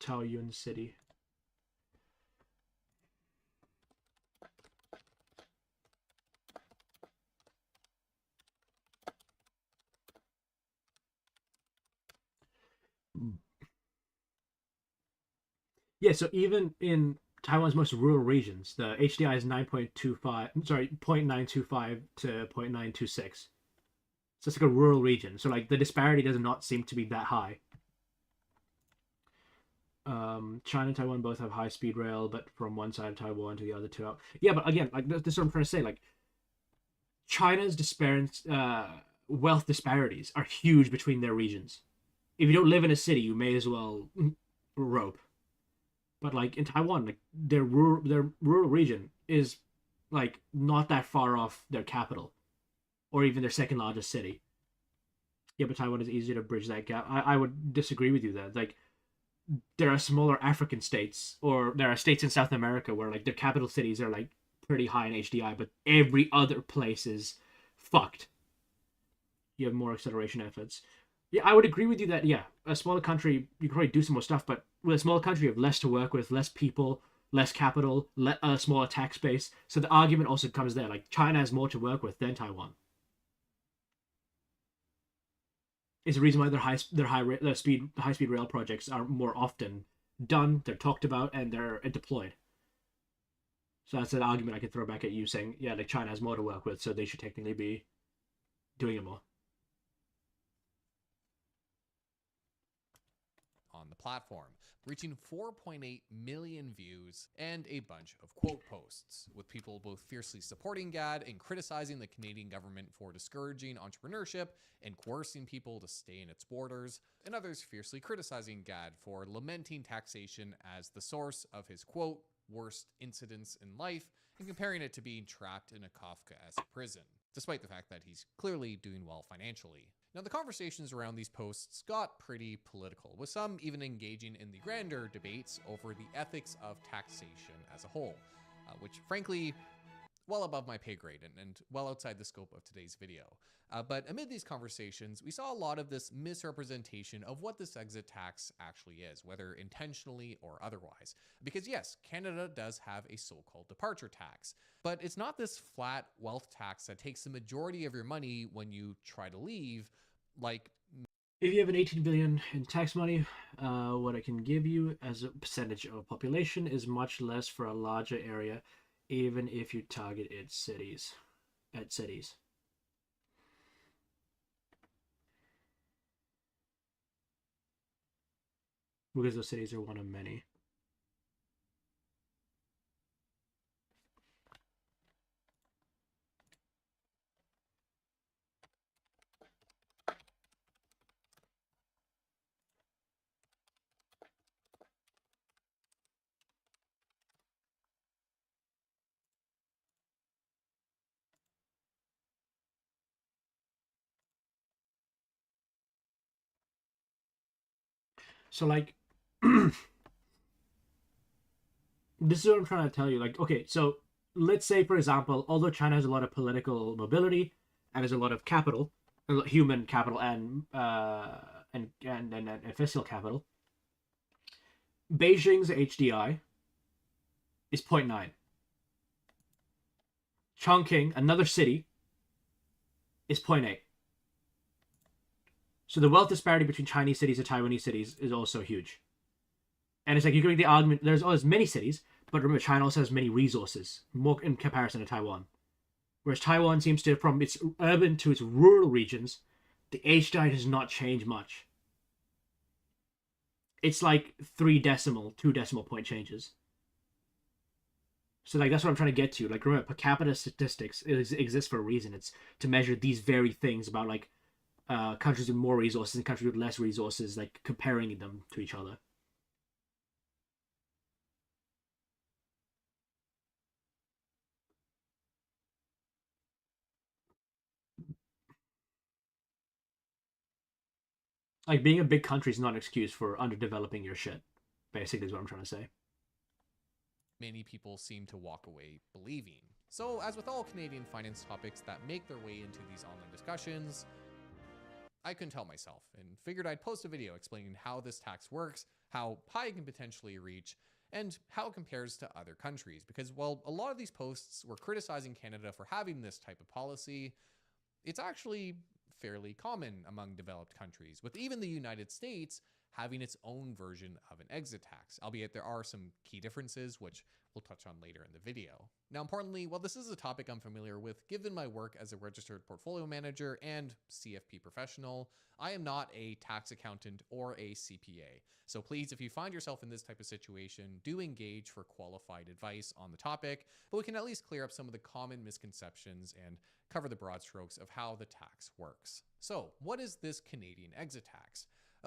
Taoyuan City. Yeah, so even in Taiwan's most rural regions, the HDI is 0.925 to 0.926. So it's like a rural region. So like the disparity does not seem to be that high. China and Taiwan both have high speed rail, but from one side of Taiwan to the other two out. Yeah, but again, like this is what I'm trying to say. Like China's wealth disparities are huge between their regions. If you don't live in a city, you may as well rope. But like in Taiwan, like their rural region is like not that far off their capital, or even their second largest city. Yeah, but Taiwan is easier to bridge that gap. I would disagree with you there. Like there are smaller African states, or there are states in South America where like their capital cities are like pretty high in HDI, but every other place is fucked. You have more acceleration efforts. Yeah, I would agree with you that yeah, a smaller country you can probably do some more stuff, but with a smaller country you have less to work with, less people, less capital, a smaller tax base. So the argument also comes there. Like China has more to work with than Taiwan. Is the reason why their high speed rail projects are more often done. They're talked about and they're deployed. So that's an argument I could throw back at you, saying yeah, like China has more to work with, so they should technically be doing it more. On the platform, reaching 4.8 million views and a bunch of quote posts, with people both fiercely supporting GAD and criticizing the Canadian government for discouraging entrepreneurship and coercing people to stay in its borders, and others fiercely criticizing GAD for lamenting taxation as the source of his quote worst incidents in life and comparing it to being trapped in a Kafkaesque prison, despite the fact that he's clearly doing well financially. Now, the conversations around these posts got pretty political, with some even engaging in the grander debates over the ethics of taxation as a whole, which frankly, well above my pay grade and well outside the scope of today's video. But amid these conversations, we saw a lot of this misrepresentation of what this exit tax actually is, whether intentionally or otherwise. Because yes, Canada does have a so-called departure tax, but it's not this flat wealth tax that takes the majority of your money when you try to leave, like If you have an 18 billion in tax money, what I can give you as a percentage of population is much less for a larger area, even if you target its cities. At cities. Because those cities are one of many. So like this is what I'm trying to tell you. Like, okay, so let's say, for example, although China has a lot of political mobility and has a lot of capital, human capital, and fiscal capital, Beijing's HDI is 0.9. Chongqing, another city, is 0.8. So the wealth disparity between Chinese cities and Taiwanese cities is also huge. And it's like you can make the argument there's many cities, but remember China also has many resources, more in comparison to Taiwan. Whereas Taiwan seems to, from its urban to its rural regions, the HDI does not change much. It's like 2 decimal point changes. So like that's what I'm trying to get to. Like remember, per capita statistics exists for a reason. It's to measure these very things about like countries with more resources and countries with less resources, like comparing them to each other. Like being a big country is not an excuse for underdeveloping your shit. Basically, is what I'm trying to say. Many people seem to walk away believing. So, as with all Canadian finance topics that make their way into these online discussions, I couldn't help myself and figured I'd post a video explaining how this tax works, how high it can potentially reach, and how it compares to other countries. Because while a lot of these posts were criticizing Canada for having this type of policy, it's actually fairly common among developed countries, with even the United States having its own version of an exit tax, albeit there are some key differences, which we'll touch on later in the video. Now, importantly, while this is a topic I'm familiar with, given my work as a registered portfolio manager and CFP professional, I am not a tax accountant or a CPA. So please, if you find yourself in this type of situation, do engage for qualified advice on the topic, but we can at least clear up some of the common misconceptions and cover the broad strokes of how the tax works. So, what is this Canadian exit tax?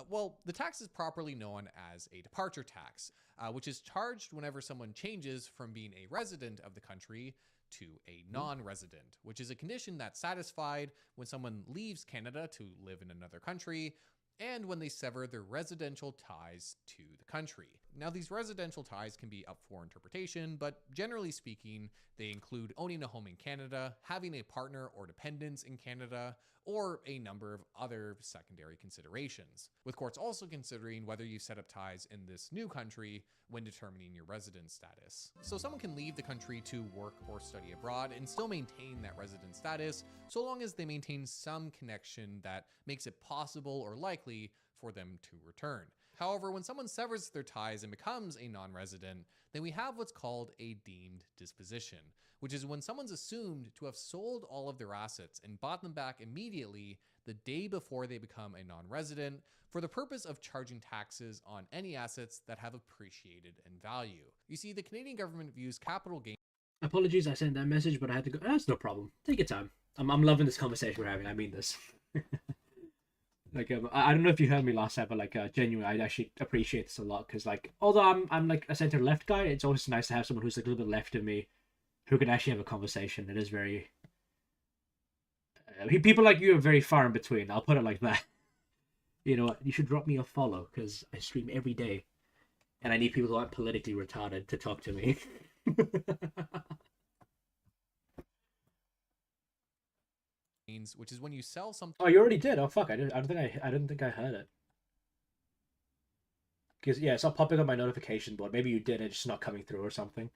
Well, the tax is properly known as a departure tax, which is charged whenever someone changes from being a resident of the country to a non-resident, which is a condition that's satisfied when someone leaves Canada to live in another country and when they sever their residential ties to the country. Now, these residential ties can be up for interpretation, but generally speaking, they include owning a home in Canada, having a partner or dependents in Canada, or a number of other secondary considerations, with courts also considering whether you set up ties in this new country when determining your residence status. So someone can leave the country to work or study abroad and still maintain that resident status, so long as they maintain some connection that makes it possible or likely for them to return. However, when someone severs their ties and becomes a non-resident, then we have what's called a deemed disposition, which is when someone's assumed to have sold all of their assets and bought them back immediately the day before they become a non-resident for the purpose of charging taxes on any assets that have appreciated in value. You see, the Canadian government views capital gains. Apologies, I sent that message, but I had to go. That's no problem. Take your time. I'm loving this conversation we're having. I mean this. Like I don't know if you heard me last time, but like genuinely, I actually appreciate this a lot because like although I'm like a center left guy, it's always nice to have someone who's like a little bit left of me, who can actually have a conversation. It is very. People like you are very far in between. I'll put it like that. You know what? You should drop me a follow because I stream every day, and I need people who aren't politically retarded to talk to me. Which is when you sell something. Oh, you already did. Oh fuck! I didn't think I heard it. Because yeah, it's not popping up my notification board. Maybe you did. It's just not coming through or something.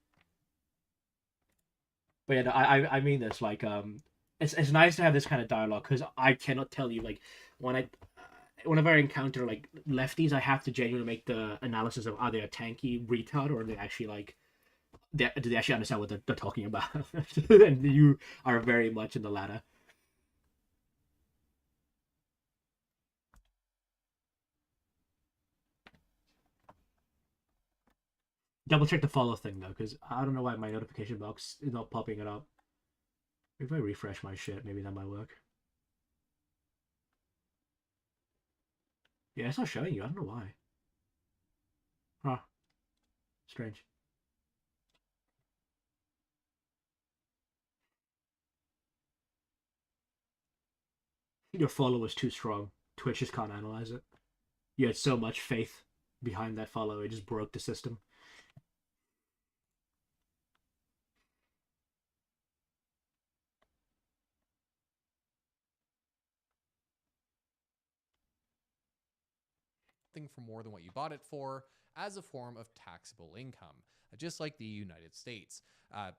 But yeah, no, I mean this. Like it's nice to have this kind of dialogue because I cannot tell you like when whenever I encounter like lefties, I have to genuinely make the analysis of are they a tanky retard or are they actually like do they actually understand what they're talking about? And you are very much in the latter. Double check the follow thing though, because I don't know why my notification box is not popping it up. If I refresh my shit, maybe that might work. Yeah, it's not showing you. I don't know why. Huh. Strange. Your follow was too strong. Twitch just can't analyze it. You had so much faith behind that follow, it just broke the system. For more than what you bought it for as a form of taxable income, just like the United States.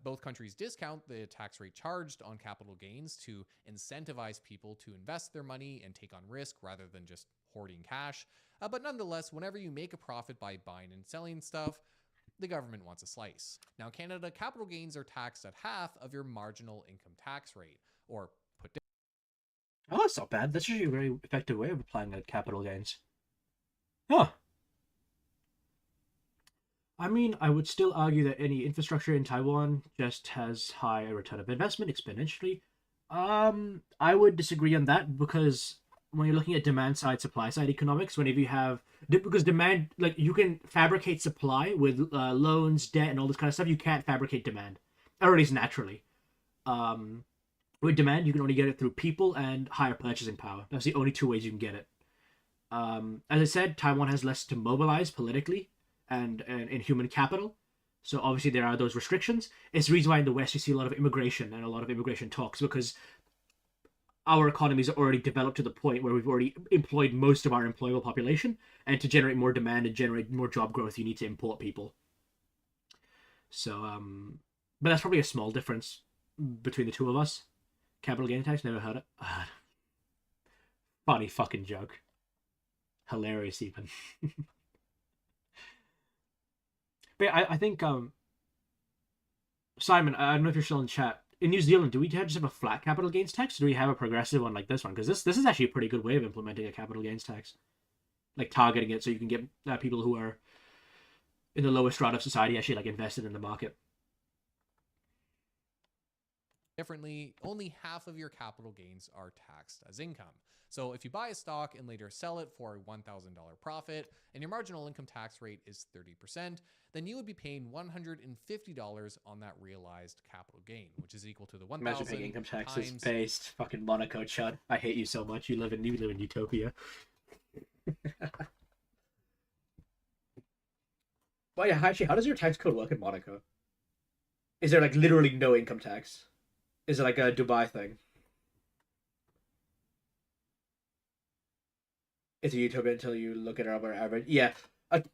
Both countries discount the tax rate charged on capital gains to incentivize people to invest their money and take on risk rather than just hoarding cash. But nonetheless, whenever you make a profit by buying and selling stuff, the government wants a slice. Now, Canada, capital gains are taxed at half of your marginal income tax rate, or put Oh, that's not bad. That's actually a very effective way of applying capital gains. Huh. I mean, I would still argue that any infrastructure in Taiwan just has high return of investment exponentially. I would disagree on that because when you're looking at demand side, supply side economics, whenever you have because demand, like you can fabricate supply with loans, debt, and all this kind of stuff. You can't fabricate demand, or at least naturally. Um, with demand, you can only get it through people and higher purchasing power. That's the only two ways you can get it. As I said, Taiwan has less to mobilize politically and in human capital. So obviously there are those restrictions. It's the reason why in the West you see a lot of immigration and a lot of immigration talks because our economies are already developed to the point where we've already employed most of our employable population, and to generate more demand and generate more job growth, you need to import people. So, but that's probably a small difference between the two of us. Capital gain tax, never heard it. Funny fucking joke. Hilarious even. But yeah, I think Simon, I don't know if you're still in chat. In New Zealand, do we just have a flat capital gains tax, or do we have a progressive one like this one? Because this is actually a pretty good way of implementing a capital gains tax, like targeting it so you can get people who are in the lowest strata of society actually like invested in the market. differently, only half of your capital gains are taxed as income. So if you buy a stock and later sell it for a $1,000 profit and your marginal income tax rate is 30%, then you would be paying $150 on that realized capital gain, which is equal to the 1,000 Imagine paying income taxes times based fucking Monaco, Chud. I hate you so much. You live in utopia. Well, yeah, actually, how does your tax code work in Monaco? Is there like literally no income tax? Is it like a Dubai thing? It's a utopia until you look at our average. Yeah,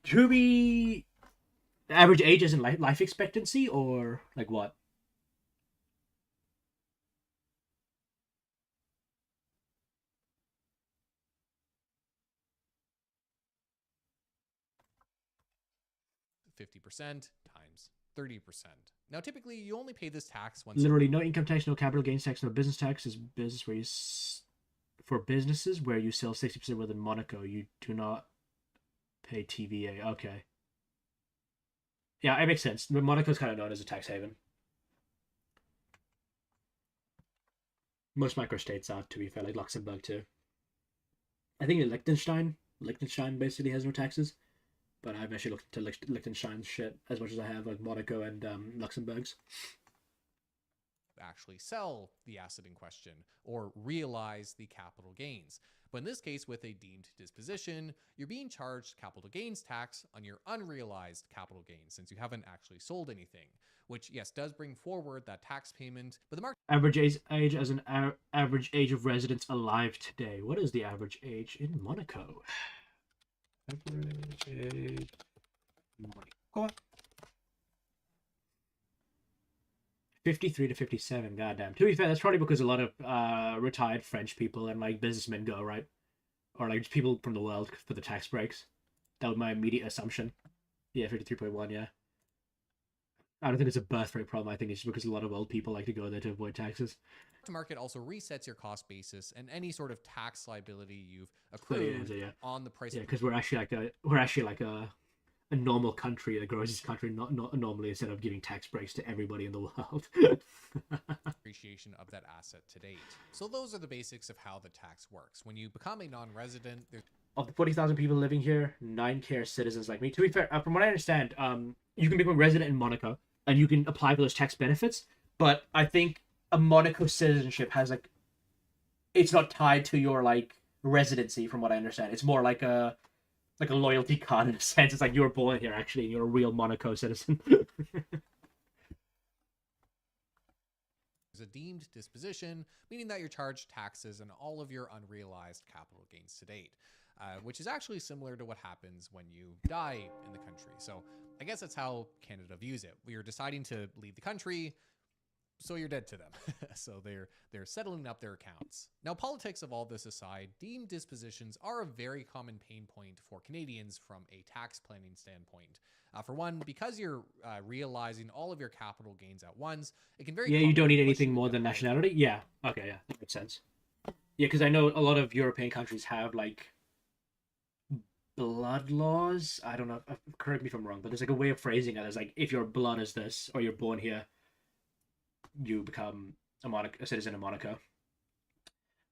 to be the average age isn't life expectancy or like what? $50 times 30%. Now, typically, you only pay this tax once. Literally, no income tax, no capital gains tax, no business tax. Is business where you for businesses where you sell 60% within Monaco, you do not pay TVA. Okay. Yeah, it makes sense. Monaco's kind of known as a tax haven. Most microstates are, to be fair, like Luxembourg too. I think Liechtenstein basically has no taxes, but I haven't actually looked into Liechtenstein's shit as much as I have like Monaco and Luxembourg's. Actually sell the asset in question or realize the capital gains. But in this case, with a deemed disposition, you're being charged capital gains tax on your unrealized capital gains since you haven't actually sold anything, which, yes, does bring forward that tax payment. But the market average age as an average age of residents alive today. What is the average age in Monaco? Average age Monaco. 53 to 57. Goddamn. To be fair, that's probably because a lot of retired French people and like businessmen go, right? or like just people from the world for the tax breaks. That was my immediate assumption. Yeah, 53.1. Yeah. I don't think it's a birth rate problem. I think it's just because a lot of old people like to go there to avoid taxes. To market also resets your cost basis and any sort of tax liability you've accrued on the price. Yeah, because we're actually like a normal country, a gross country, not normally, instead of giving tax breaks to everybody in the world. Appreciation of that asset to date. So those are the basics of how the tax works. When you become a non-resident, of the 40,000 people living here, 9K are citizens like me. To be fair, from what I understand, you can become a resident in Monaco and you can apply for those tax benefits. But I think a Monaco citizenship has like, it's not tied to your like residency. From what I understand, it's more like a loyalty card in a sense. It's like you were born here actually, and you're a real Monaco citizen. There's a deemed disposition, meaning that you're charged taxes on all of your unrealized capital gains to date. Which is actually similar to what happens when you die in the country. So I guess that's how Canada views it. We are deciding to leave the country, so you're dead to them. So they're settling up their accounts. Now, politics of all this aside, deemed dispositions are a very common pain point for Canadians from a tax planning standpoint. For one, because you're realizing all of your capital gains at once, it can very you don't need anything more than nationality. Yeah, okay, yeah, that makes sense. Yeah, because I know a lot of European countries have like blood laws. I don't know. Correct me if I'm wrong, but there's like a way of phrasing it. It's like if your blood is this, or you're born here, you become a citizen of Monaco.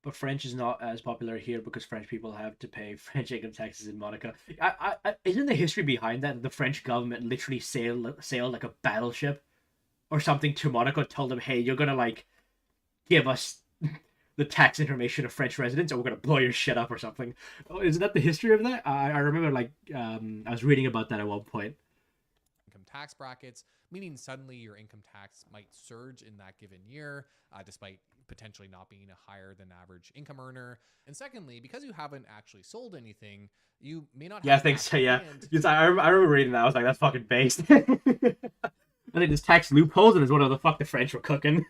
But French is not as popular here because French people have to pay French income taxes in Monaco. Isn't the history behind that the French government literally sailed like a battleship or something to Monaco, told them, hey, you're gonna like give us the tax information of French residents or we're gonna blow your shit up or something. Oh, isn't that the history of that? I remember like I was reading about that at one point. Income tax brackets, meaning suddenly your income tax might surge in that given year, despite potentially not being a higher than average income earner. And secondly, because you haven't actually sold anything, you may not have. Yeah, I think so. Yeah, because I remember reading that. I was like, that's fucking based. I think there's tax loopholes, and it's whatever the fuck the French were cooking.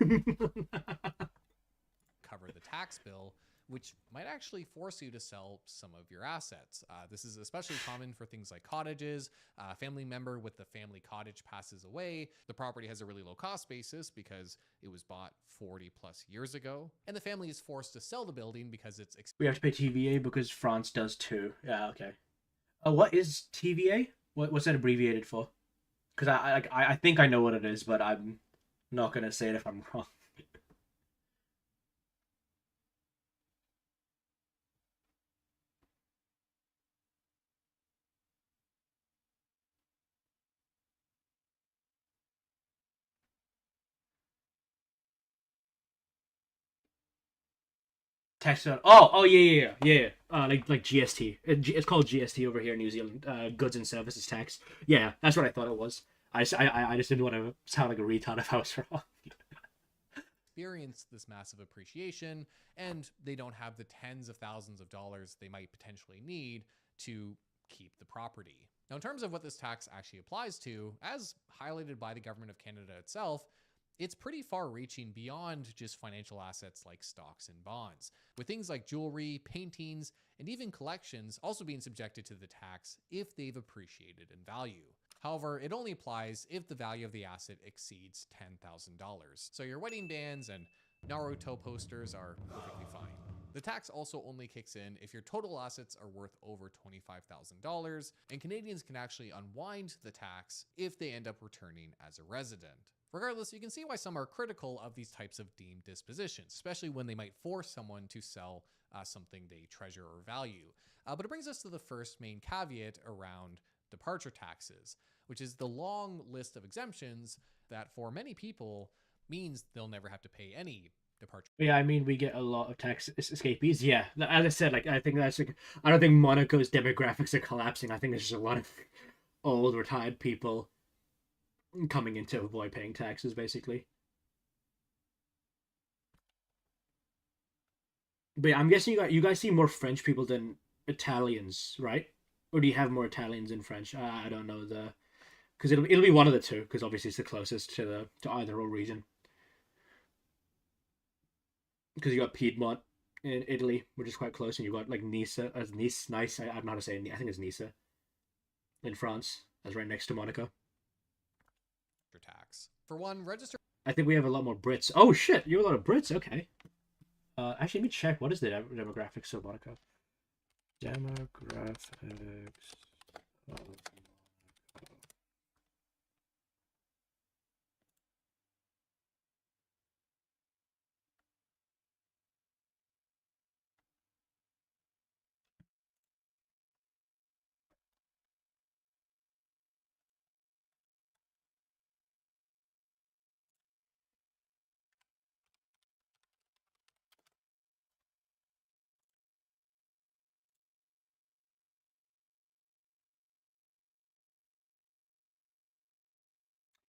Cover the tax bill, which might actually force you to sell some of your assets. This is especially common for things like cottages. A family member with the family cottage passes away. The property has a really low cost basis because it was bought 40 plus years ago. And the family is forced to sell the building because it's we have to pay TVA because France does too. Yeah, okay. What is TVA? What's that abbreviated for? Because I think I know what it is, but I'm not going to say it if I'm wrong. Tax on yeah. Like GST. It's called GST over here in New Zealand. Goods and services tax. Yeah, that's what I thought it was. I just didn't want to sound like a retard if I was wrong. Experience this massive appreciation, and they don't have the tens of thousands of dollars they might potentially need to keep the property. Now, in terms of what this tax actually applies to, as highlighted by the government of Canada itself, it's pretty far-reaching beyond just financial assets like stocks and bonds, with things like jewelry, paintings, and even collections also being subjected to the tax if they've appreciated in value. However, it only applies if the value of the asset exceeds $10,000. So your wedding bands and Naruto posters are perfectly fine. The tax also only kicks in if your total assets are worth over $25,000, and Canadians can actually unwind the tax if they end up returning as a resident. Regardless, you can see why some are critical of these types of deemed dispositions, especially when they might force someone to sell something they treasure or value. But it brings us to the first main caveat around departure taxes, which is the long list of exemptions that for many people means they'll never have to pay any departure. Yeah, I mean, we get a lot of tax escapees. Yeah, as I said, like I think that's like, I don't think Monaco's demographics are collapsing. I think there's just a lot of old retired people coming in to avoid paying taxes, basically. But yeah, I'm guessing you guys see more French people than Italians, right? Or do you have more Italians than French? I don't know because it'll be one of the two, because obviously it's the closest to either or region. Because you got Piedmont in Italy, which is quite close, and you got like Nisa, as Nice. I don't know how to say it. I think it's Nisa in France. That's right next to Monaco. Tax. For one, register. I think we have a lot more Brits. Oh shit, you have a lot of Brits. Okay. Actually, let me check. What is the demographics of Monaco? Demographics of Monaco.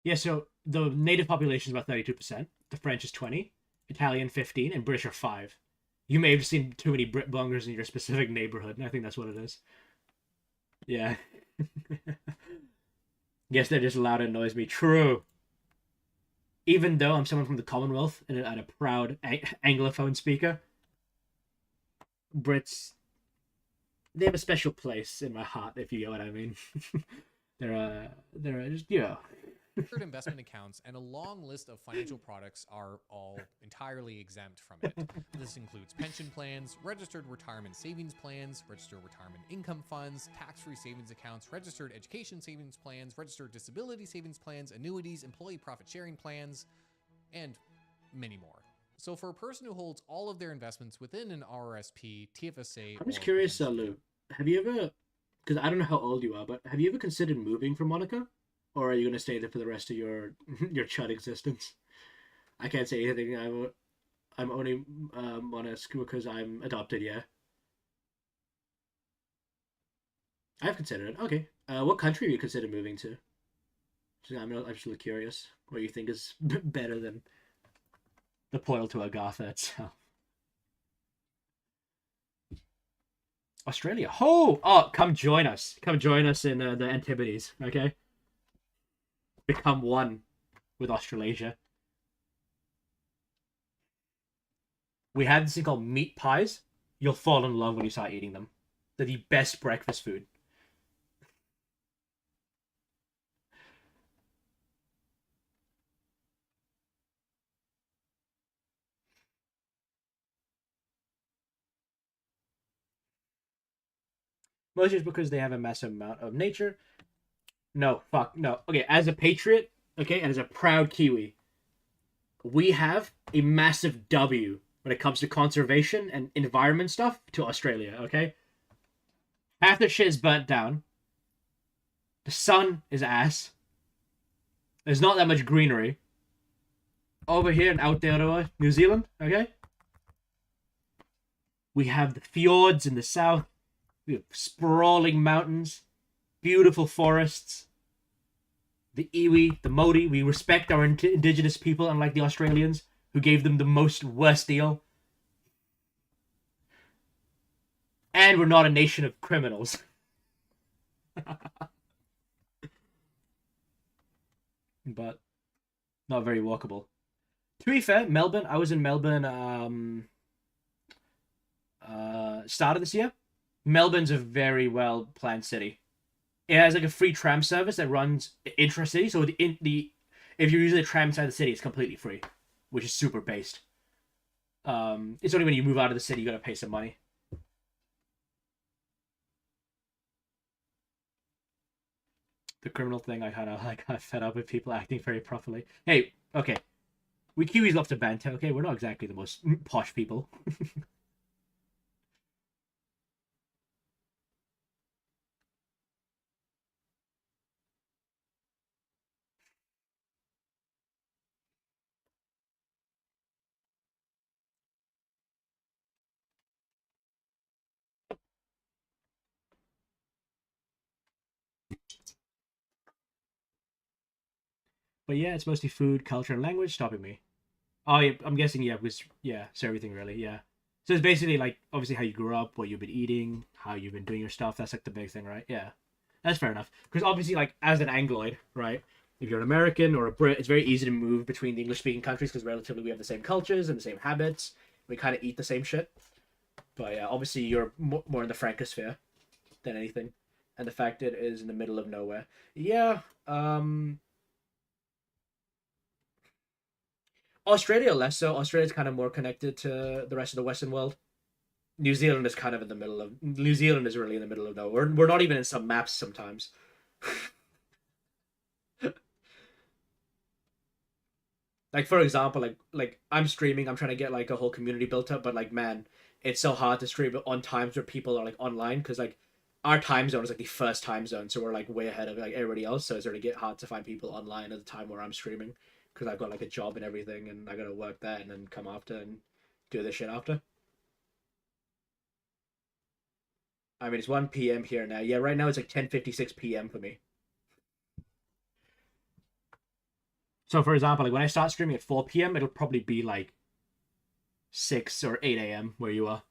Yeah, so the native population is about 32%. The French is 20, Italian 15, and British are 5. You may have seen too many Brit bongers in your specific neighborhood, and I think that's what it is. Yeah. Guess they're just loud and annoys me. True. Even though I'm someone from the Commonwealth and a proud Anglophone speaker, Brits, they have a special place in my heart, if you get what I mean. they're just, you know. Registered investment accounts and a long list of financial products are all entirely exempt from it. This includes pension plans, registered retirement savings plans, registered retirement income funds, tax-free savings accounts, registered education savings plans, registered disability savings plans, annuities, employee profit sharing plans, and many more. So for a person who holds all of their investments within an RRSP, TFSA, I'm just curious, Lou, have you ever, because I don't know how old you are, but have you ever considered moving from Monaco? Or are you going to stay there for the rest of your chud existence? I can't say anything. I'm only Monaco because I'm adopted, yeah. I've considered it. Okay. What country have you considered moving to? I'm just really curious what you think is better than the Poil to Agatha itself. Australia. Oh, come join us. Come join us in the Antipodes, okay? Become one with Australasia. We have this thing called meat pies. You'll fall in love when you start eating them. They're the best breakfast food. Mostly just because they have a massive amount of nature. No, fuck, no. Okay, as a patriot, okay, and as a proud Kiwi, we have a massive W when it comes to conservation and environment stuff to Australia, okay? Half the shit is burnt down. The sun is ass. There's not that much greenery. Over here in Aotearoa, New Zealand, okay? We have the fjords in the south. We have sprawling mountains. Beautiful forests. The iwi, the Māori, we respect our indigenous people, unlike the Australians, who gave them the worst deal. And we're not a nation of criminals. But not very walkable. To be fair, Melbourne, I was in Melbourne start of this year. Melbourne's a very well planned city. It has like a free tram service that runs intra-city, so if you're using the tram inside the city, it's completely free, which is super based. It's only when you move out of the city you gotta pay some money. The criminal thing, I kind of got fed up with people acting very properly. Hey, okay, we Kiwis love to banter. Okay, we're not exactly the most posh people. But yeah, it's mostly food, culture, and language stopping me. Oh, yeah, I'm guessing, yeah, so everything really, yeah. So it's basically like, obviously how you grew up, what you've been eating, how you've been doing your stuff. That's like the big thing, right? Yeah. That's fair enough. Because obviously, like, as an Angloid, right, if you're an American or a Brit, it's very easy to move between the English-speaking countries because relatively we have the same cultures and the same habits. We kind of eat the same shit. But yeah, obviously you're more in the Francosphere than anything, and the fact it is in the middle of nowhere. Yeah. Australia less so. Australia's kind of more connected to the rest of the Western world. New Zealand is kind of in the middle of. New Zealand is really in the middle of nowhere. We're not even in some maps sometimes. Like for example, like I'm streaming, I'm trying to get like a whole community built up, but like man, it's so hard to stream on times where people are like online because like our time zone is like the first time zone, so we're like way ahead of like everybody else. So it's really get hard to find people online at the time where I'm streaming because I've got like a job and everything, and I gotta work that and then come after and do this shit after. I mean, it's 1 p.m. here now. Yeah, right now it's like 10:56 p.m. for me. So for example, like when I start streaming at 4 p.m., it'll probably be like 6 or 8 a.m. where you are.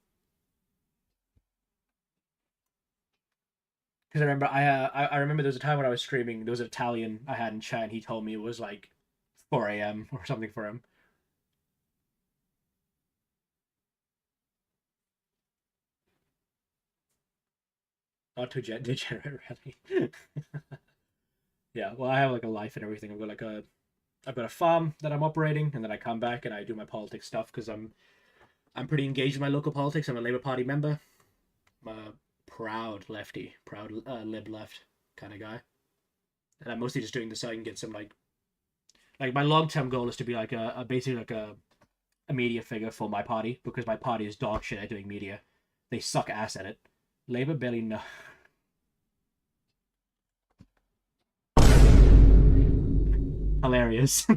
Because I remember I remember there was a time when I was streaming, there was an Italian I had in chat, and he told me it was like 4 a.m. or something for him. Not too degenerate, really. Yeah, well, I have like a life and everything. I've got a farm that I'm operating, and then I come back and I do my politics stuff because I'm pretty engaged in my local politics. I'm a Labour Party member. I'm a proud lefty, proud lib left kind of guy, and I'm mostly just doing this so I can get some like my long term goal is to be like a basically like a media figure for my party because my party is dog shit at doing media. They suck ass at it. Labour barely know. Hilarious.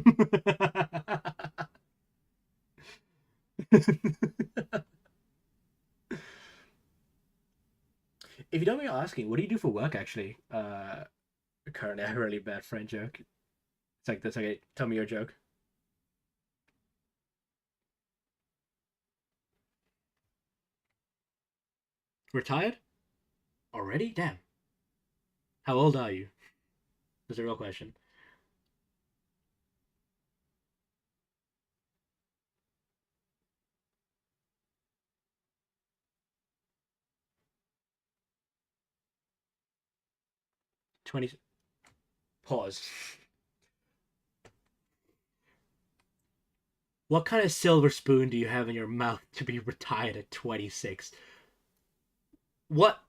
If you don't mind asking, what do you do for work actually? Currently, I have a really bad friend joke. It's like this. Okay, tell me your joke. Retired already? Damn. How old are you? That's a real question. 20. Pause. What kind of silver spoon do you have in your mouth to be retired at 26? What?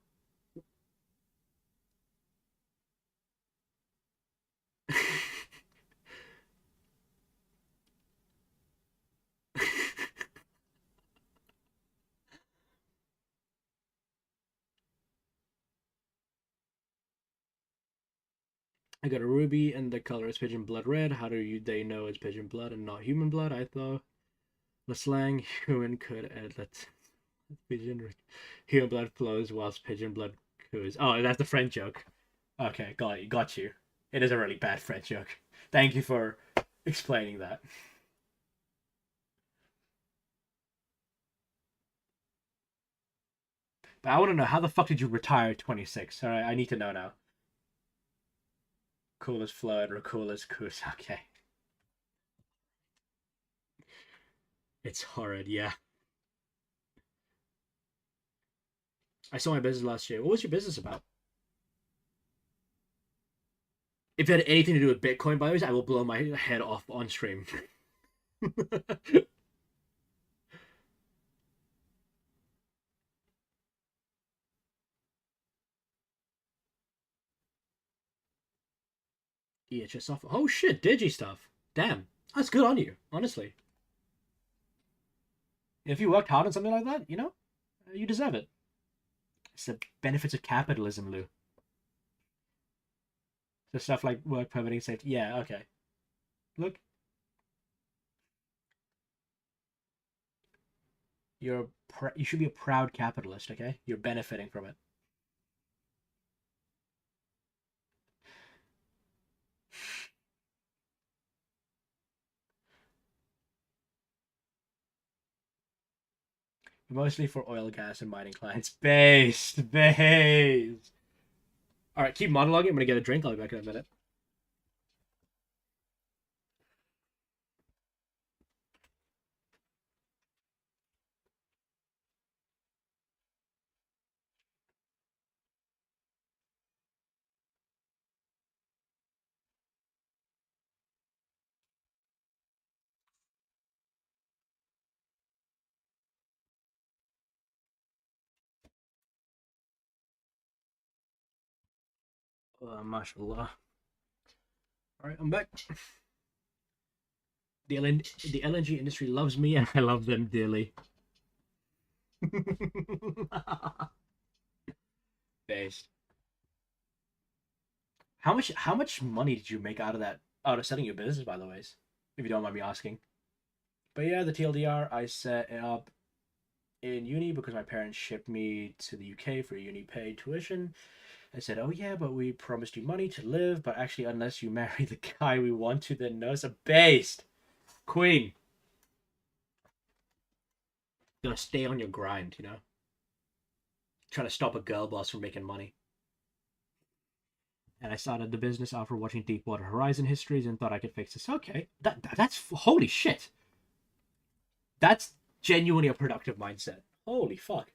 I got a ruby and the color is pigeon blood red. How they know it's pigeon blood and not human blood? I thought the slang human could add that pigeon human blood flows whilst pigeon blood coos. Oh, that's the French joke. Okay, got you. It is a really bad French joke. Thank you for explaining that. But I want to know how the fuck did you retire at 26? All right, I need to know now. Cool as flood or cool as coos. Okay. It's horrid, yeah. I saw my business last year. What was your business about? If it had anything to do with Bitcoin, by the way, I will blow my head off on stream. EHS software. Oh shit, Digi stuff. Damn, that's good on you, honestly. If you worked hard on something like that, you deserve it. It's the benefits of capitalism, Lou. So stuff like work permitting, safety. Yeah, okay. Look, you should be a proud capitalist. Okay, you're benefiting from it. Mostly for oil, gas, and mining clients. Based. All right, keep monologuing. I'm gonna get a drink. I'll be back in a minute. Mashallah. All right, I'm back. The LNG industry loves me, and I love them dearly. Based. How much money did you make out of that, out of setting your business, by the way, if you don't mind me asking? But yeah, the TLDR, I set it up in uni because my parents shipped me to the UK for uni paid tuition. I said, oh yeah, but we promised you money to live, but actually unless you marry the guy we want to, then no. So based. Queen. You gotta stay on your grind, you know? Trying to stop a girl boss from making money. And I started the business after watching Deepwater Horizon histories and thought I could fix this. Okay, that's holy shit. That's genuinely a productive mindset. Holy fuck.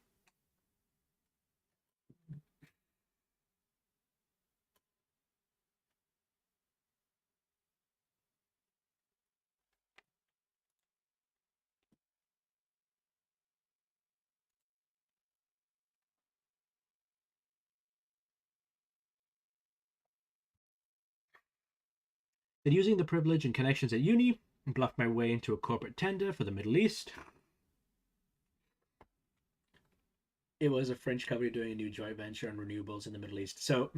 Then using the privilege and connections at uni, bluffed my way into a corporate tender for the Middle East. It was a French company doing a new joint venture on renewables in the Middle East. So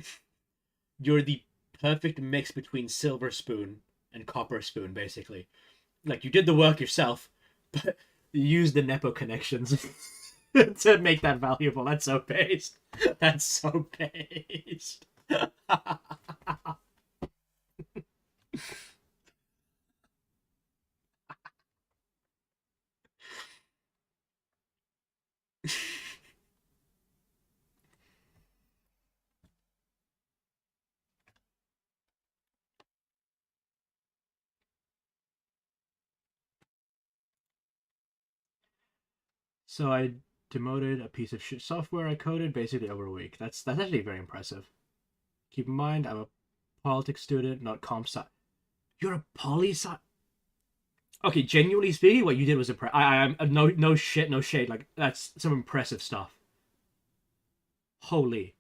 you're the perfect mix between silver spoon and copper spoon, basically. Like, you did the work yourself, but you used the Nepo connections to make that valuable. That's so based. That's so based. So I demoted a piece of shit software I coded basically over a week. That's actually very impressive. Keep in mind, I'm a politics student, not comp sci. You're a poli sci. Okay, genuinely speaking, what you did was impressive. I'm no shit, no shade. Like, that's some impressive stuff. Holy,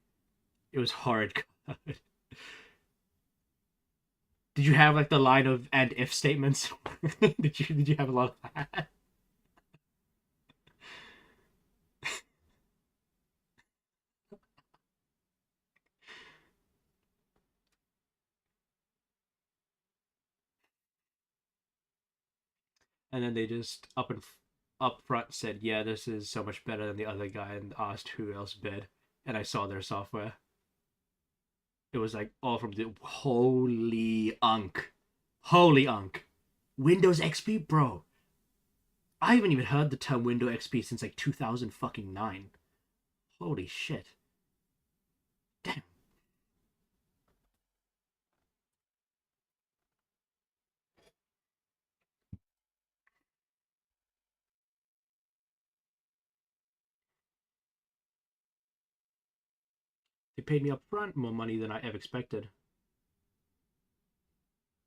it was hard. Did you have like the line of and if statements? did you have a lot of that? And then they just up front said, "Yeah, this is so much better than the other guy," and asked who else bid. And I saw their software. It was like all from the holy unk, Windows XP, bro. I haven't even heard the term Windows XP since like 2009. Holy shit. Damn. They paid me up front more money than I ever expected.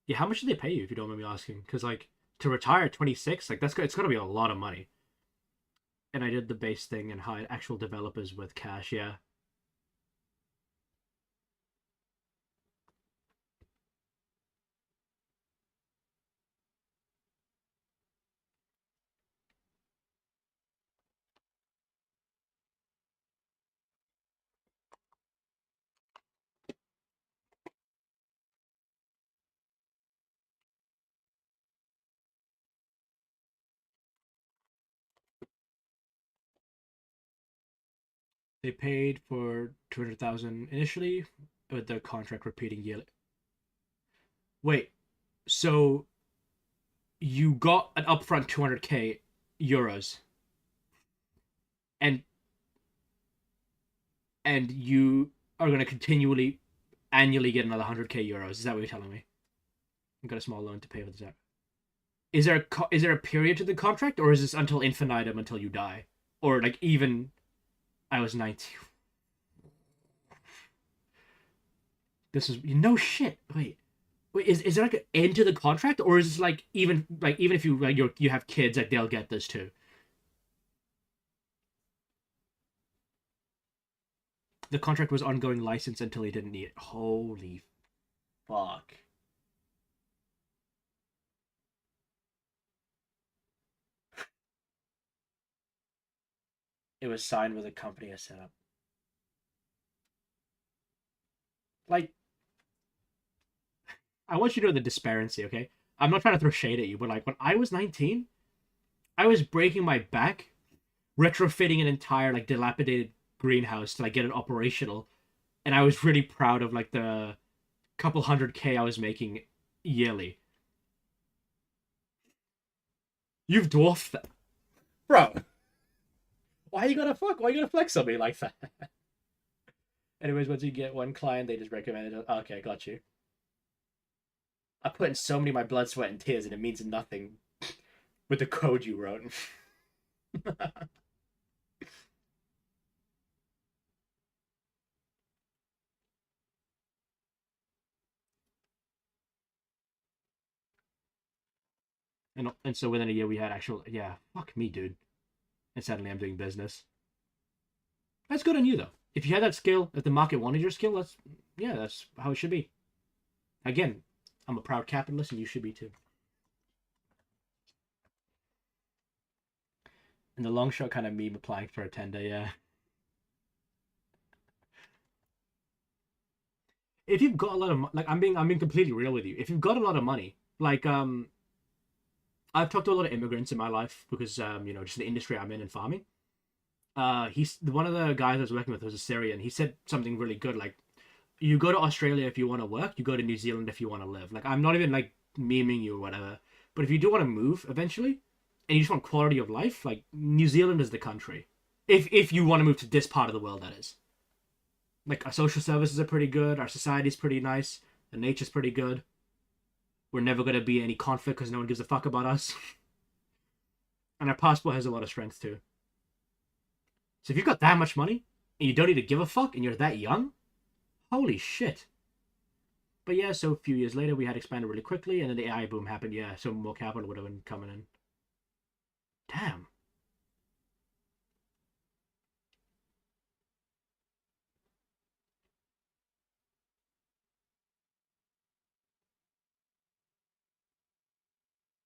Yeah, how much did they pay you if you don't mind me asking? Because like to retire at 26, like it's gonna be a lot of money. And I did the base thing and hired actual developers with cash. Yeah. They paid for 200,000 initially, with the contract repeating yearly. Wait, so you got an upfront 200k euros, and you are going to continually annually get another 100k euros. Is that what you're telling me? I've got a small loan to pay for this. Is there a period to the contract, or is this until infinitum, until you die, or like even? I was 19. This is no shit. Wait, is there like an end to the contract, or is this like even if you like you have kids, like they'll get this too? The contract was ongoing license until he didn't need it. Holy fuck. It was signed with a company I set up. Like, I want you to know the disparity, okay? I'm not trying to throw shade at you, but like when I was 19, I was breaking my back retrofitting an entire like dilapidated greenhouse to like get it operational, and I was really proud of like the couple $100K I was making yearly. You've dwarfed that, bro. Why you gotta flex on me like that? Anyways, once you get one client, they just recommend it. Okay, got you. I put in so many of my blood, sweat, and tears, and it means nothing with the code you wrote. And so within a year we had actual, yeah, fuck me, dude. And suddenly I'm doing business. That's good on you though. If you had that skill, if the market wanted your skill, that's how it should be. Again, I'm a proud capitalist, and you should be too. And the long shot kind of meme applying for a tender, yeah. If you've got a lot of I'm being completely real with you. If you've got a lot of money, like I've talked to a lot of immigrants in my life because just the industry I'm in farming. He's one of the guys I was working with was a Syrian. He said something really good, like, you go to Australia if you want to work, you go to New Zealand if you want to live. Like, I'm not even like memeing you or whatever, but if you do want to move eventually, and you just want quality of life, like New Zealand is the country. If you want to move to this part of the world, that is. Like, our social services are pretty good, our society's pretty nice, the nature's pretty good. We're never gonna be any conflict because no one gives a fuck about us. And our passport has a lot of strength too. So if you've got that much money and you don't need to give a fuck and you're that young, holy shit. But yeah, so a few years later we had expanded really quickly, and then the AI boom happened. Yeah, so more capital would have been coming in. Damn.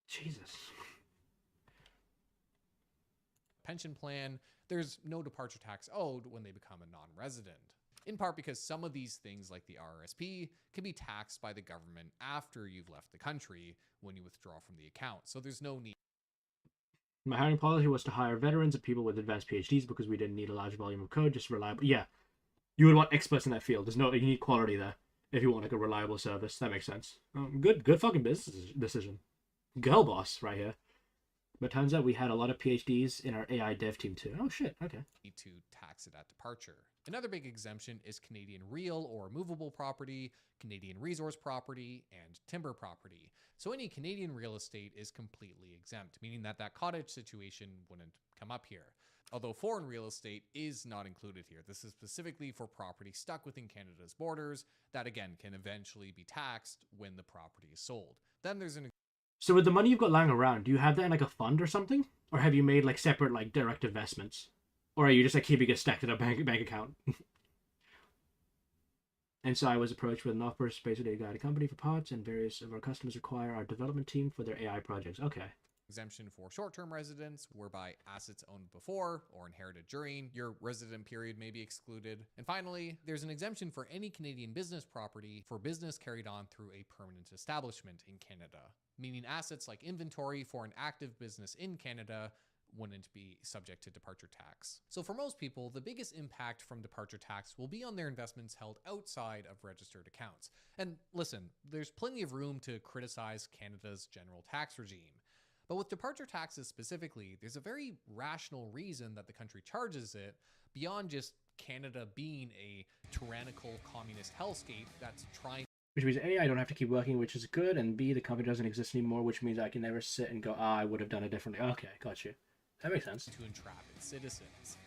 Jesus. Pension plan, there's no departure tax owed when they become a non-resident. In part because some of these things like the RRSP can be taxed by the government after you've left the country when you withdraw from the account. So there's no need. My hiring policy was to hire veterans and people with advanced PhDs because we didn't need a large volume of code, just reliable. Yeah, you would want experts in that field. You need quality there if you want like a reliable service. That makes sense. Good fucking business decision. Girl boss right here. But turns out we had a lot of PhDs in our AI dev team too. Oh shit, okay. To tax it at departure. Another big exemption is Canadian real or movable property, Canadian resource property, and timber property. So any Canadian real estate is completely exempt, meaning that cottage situation wouldn't come up here. Although foreign real estate is not included here. This is specifically for property stuck within Canada's borders that again can eventually be taxed when the property is sold. Then there's an So with the money you've got lying around, do you have that in like a fund or something? Or have you made like separate like direct investments? Or are you just like keeping it stacked in a bank account? And so I was approached with an offer to space data guide company for parts, and various of our customers require our development team for their AI projects. Okay. Exemption for short-term residents, whereby assets owned before or inherited during your resident period may be excluded. And finally, there's an exemption for any Canadian business property for business carried on through a permanent establishment in Canada, meaning assets like inventory for an active business in Canada wouldn't be subject to departure tax. So for most people, the biggest impact from departure tax will be on their investments held outside of registered accounts. And listen, there's plenty of room to criticize Canada's general tax regime. But with departure taxes specifically, there's a very rational reason that the country charges it beyond just Canada being a tyrannical communist hellscape that's trying. Which means A, I don't have to keep working, which is good, and B, the company doesn't exist anymore, which means I can never sit and go, I would have done it differently. Okay, got you. That makes sense. To entrap its citizens,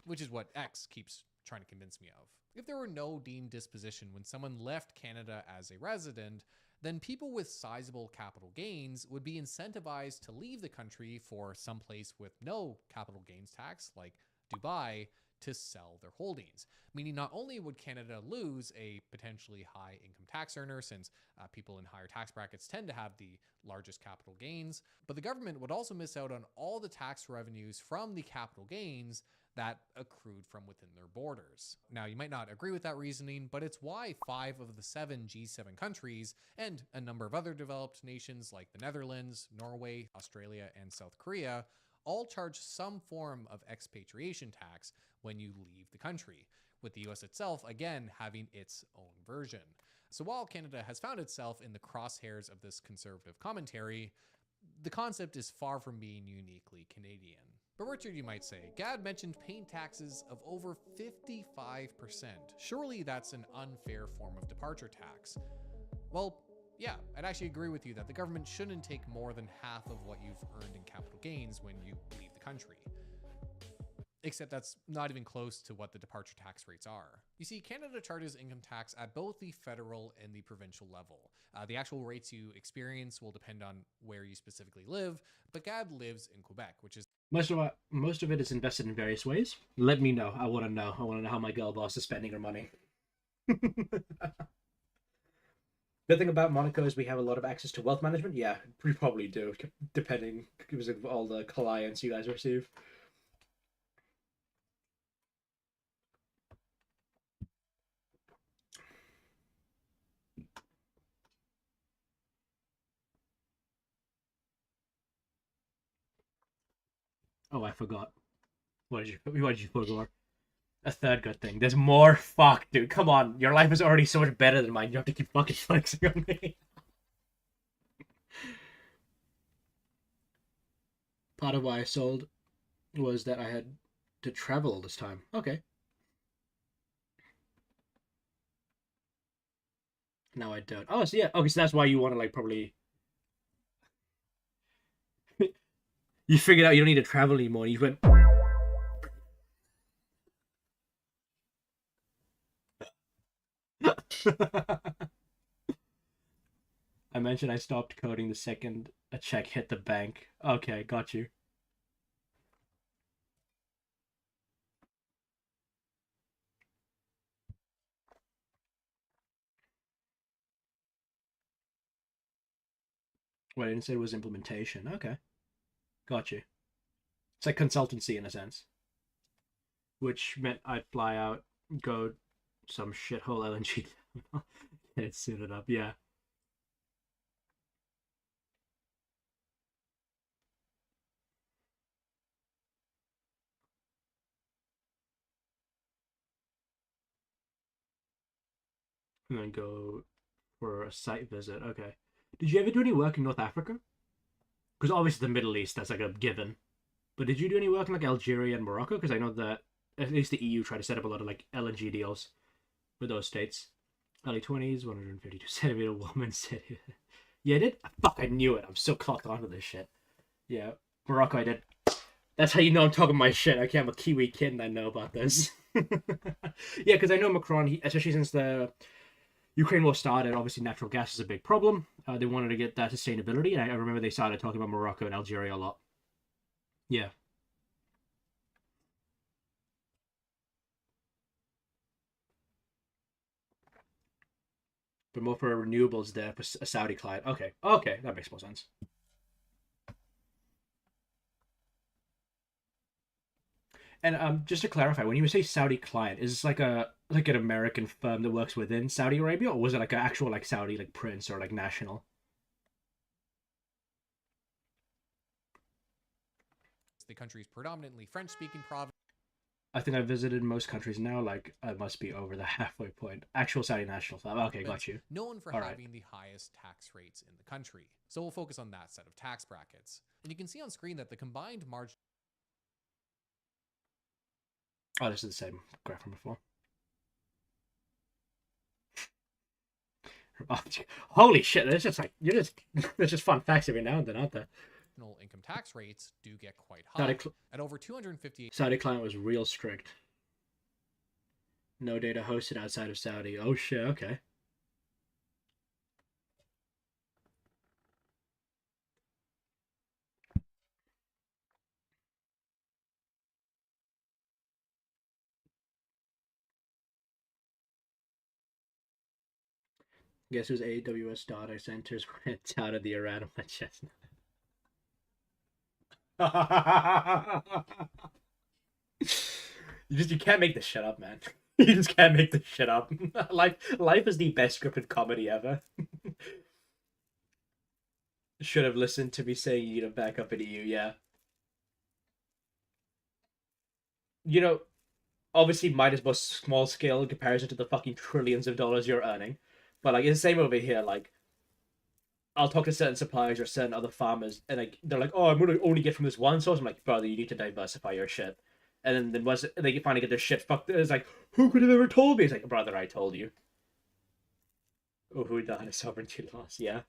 which is what X keeps trying to convince me of. If there were no deemed disposition when someone left Canada as a resident, then people with sizable capital gains would be incentivized to leave the country for some place with no capital gains tax, like Dubai, to sell their holdings. Meaning not only would Canada lose a potentially high income tax earner, since people in higher tax brackets tend to have the largest capital gains, but the government would also miss out on all the tax revenues from the capital gains that accrued from within their borders. Now, you might not agree with that reasoning, but it's why 5 of the 7 G7 countries and a number of other developed nations like the Netherlands, Norway, Australia, and South Korea all charge some form of expatriation tax when you leave the country, with the US itself, again, having its own version. So while Canada has found itself in the crosshairs of this conservative commentary, the concept is far from being uniquely Canadian. But Richard, you might say, Gad mentioned paying taxes of over 55%. Surely that's an unfair form of departure tax. Well, yeah, I'd actually agree with you that the government shouldn't take more than half of what you've earned in capital gains when you leave the country. Except that's not even close to what the departure tax rates are. You see, Canada charges income tax at both the federal and the provincial level. The actual rates you experience will depend on where you specifically live, but Gad lives in Quebec, which is most of it is invested in various ways. Let me know. I want to know. I want to know how my girl boss is spending her money. The thing about Monaco is we have a lot of access to wealth management. Yeah, we probably do, depending because of all the clients you guys receive. Oh, I forgot. What did you forget? A third good thing. There's more. Fuck, dude. Come on. Your life is already so much better than mine. You have to keep fucking flexing on me. Part of why I sold was that I had to travel all this time. Okay. Now I don't. Oh, so yeah. Okay, so that's why you want to, like, probably... You figured out you don't need to travel anymore. You went... I mentioned I stopped coding the second a check hit the bank. Okay, got you. What I didn't say was implementation. Okay, got you. It's like consultancy in a sense, which meant I'd fly out, go some shithole LNG, get it suited up. Yeah. And then go for a site visit. Okay. Did you ever do any work in North Africa? Because obviously the Middle East, that's like a given. But did you do any work in like Algeria and Morocco? Because I know that at least the EU tried to set up a lot of like LNG deals with those states. Early 20s, 152 centimeter woman said, yeah, I did? Fuck, I knew it. I'm so clocked onto this shit. Yeah, Morocco, I did. That's how you know I'm talking my shit. Okay, I'm a Kiwi kid and I know about this. Yeah, because I know Macron, especially since the Ukraine war started, obviously natural gas is a big problem. They wanted to get that sustainability, and I remember they started talking about Morocco and Algeria a lot. Yeah. But more for renewables there for a Saudi client. Okay, okay, that makes more sense. And just to clarify, when you say Saudi client, is this like an American firm that works within Saudi Arabia, or was it like an actual like Saudi like prince or like national? the country's predominantly French-speaking province. I think I've visited most countries now. Like I must be over the halfway point. Actual Saudi national firm. Okay, got you. Known for All having right. the highest tax rates in the country. So we'll focus on that set of tax brackets. And you can see on screen that the combined margin. Oh, this is the same graph from before. Oh, holy shit! It's just like there's just fun facts every now and then, aren't there? Income tax rates do get quite high at over 258. Saudi client was real strict. No data hosted outside of Saudi. Oh shit. Okay. Guess whose AWS data centers went out of the Iran on chestnut? You can't make this shit up, man. You just can't make this shit up. Life is the best scripted comedy ever. Should have listened to me saying you need to back up into you, yeah. You know, obviously mine is more small scale in comparison to the fucking trillions of dollars you're earning. But like it's the same over here, like I'll talk to certain suppliers or certain other farmers, and like they're like, "Oh, I'm gonna only get from this one source." I'm like, "Brother, you need to diversify your shit." And then once they finally get their shit fucked, it's like, "Who could have ever told me?" It's like, "Brother, I told you." Oh, who died of sovereignty loss? Yeah,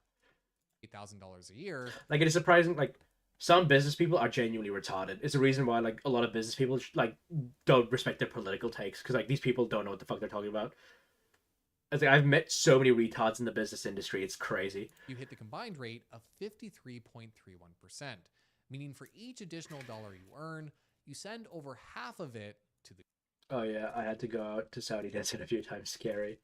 $8,000 a year. like it is surprising. Like some business people are genuinely retarded. It's the reason why like a lot of business people like don't respect their political takes because like these people don't know what the fuck they're talking about. I think I've met so many retards in the business industry. It's crazy. You hit the combined rate of 53.31%, meaning for each additional dollar you earn, you send over half of it to the. Oh yeah, I had to go out to Saudi Desert a few times. Scary.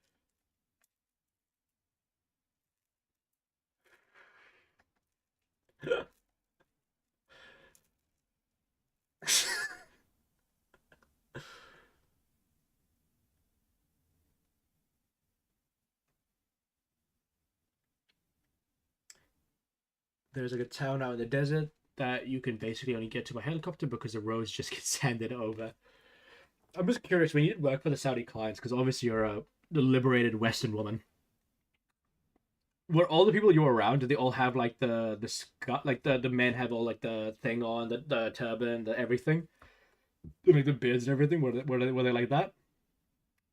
There's like a town out in the desert that you can basically only get to by helicopter because the roads just get sanded over. I'm just curious, when you did work for the Saudi clients, because obviously you're a liberated Western woman, were all the people you were around, did they all have like the scut, like the men have all like the thing on, the turban, the everything? Like the beards and everything? Were they like that?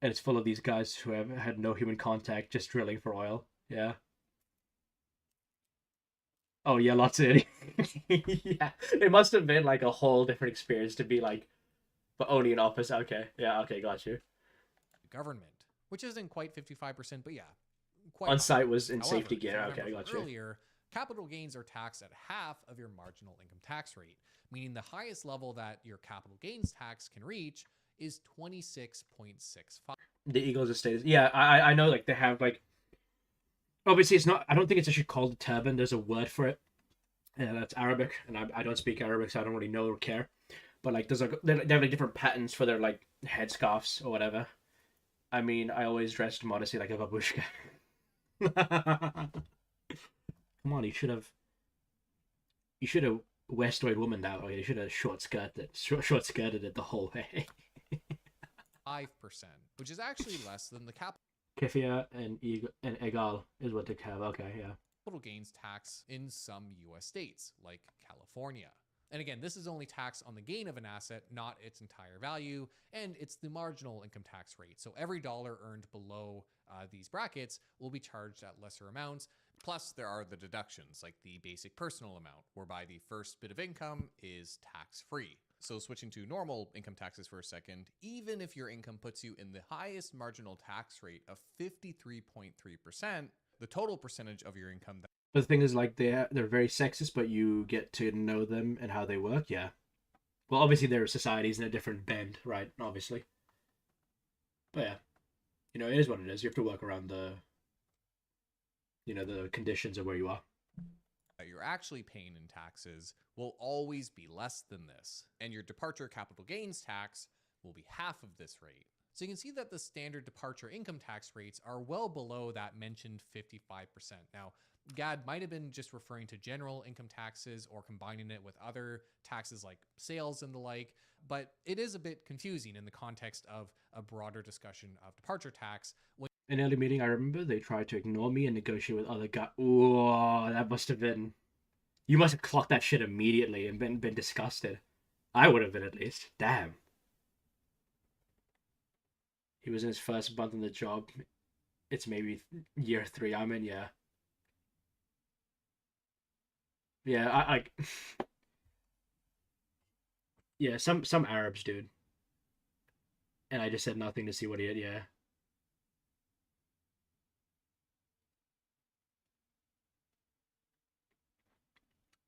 And it's full of these guys who have had no human contact, just drilling for oil. Yeah. Oh yeah, lots of it. Yeah, it must have been like a whole different experience to be like, but only in office. Okay, yeah, okay, got you. Government, which isn't quite 55%, but yeah, quite On high. site was in However, safety if gear. you Okay, I remember got from you. earlier, capital gains are taxed at half of your marginal income tax rate, meaning the highest level that your capital gains tax can reach is 26.65. The Eagles estate. Yeah, I know. Like they have like, obviously it's not. I don't think it's actually called a turban. There's a word for it. Yeah, that's Arabic, and I don't speak Arabic, so I don't really know or care. But like, there's like they have like different patterns for their like headscarves or whatever. I mean, I always dressed modestly like a babushka. Come on, you should have Westoid woman that way. You should have short skirted it the whole way. 5%, which is actually less than the capital Kefia and Egal is what they have. Okay, yeah. gains tax in some US states, like California. And again, this is only tax on the gain of an asset, not its entire value, and it's the marginal income tax rate. So every dollar earned below these brackets will be charged at lesser amounts. Plus, there are the deductions, like the basic personal amount, whereby the first bit of income is tax-free. So switching to normal income taxes for a second, even if your income puts you in the highest marginal tax rate of 53.3%, the total percentage of your income that But the thing is, like, they're very sexist, but you get to know them and how they work. Yeah. Well, obviously there are societies in a different bend, right? Obviously. But yeah, it is what it is. You have to work around the conditions of where you are. that you're actually paying in taxes will always be less than this, and your departure capital gains tax will be half of this rate. So you can see that the standard departure income tax rates are well below that mentioned 55%. Now, Gad might have been just referring to general income taxes or combining it with other taxes like sales and the like, but it is a bit confusing in the context of a broader discussion of departure tax. In early meeting, I remember they tried to ignore me and negotiate with other guys. Ooh, that must have been... You must have clocked that shit immediately and been disgusted. I would have been, at least. Damn. He was in his first month on the job. It's maybe year 3 I'm in, yeah. Yeah, I yeah, some Arabs, dude. And I just said nothing to see what he had, yeah.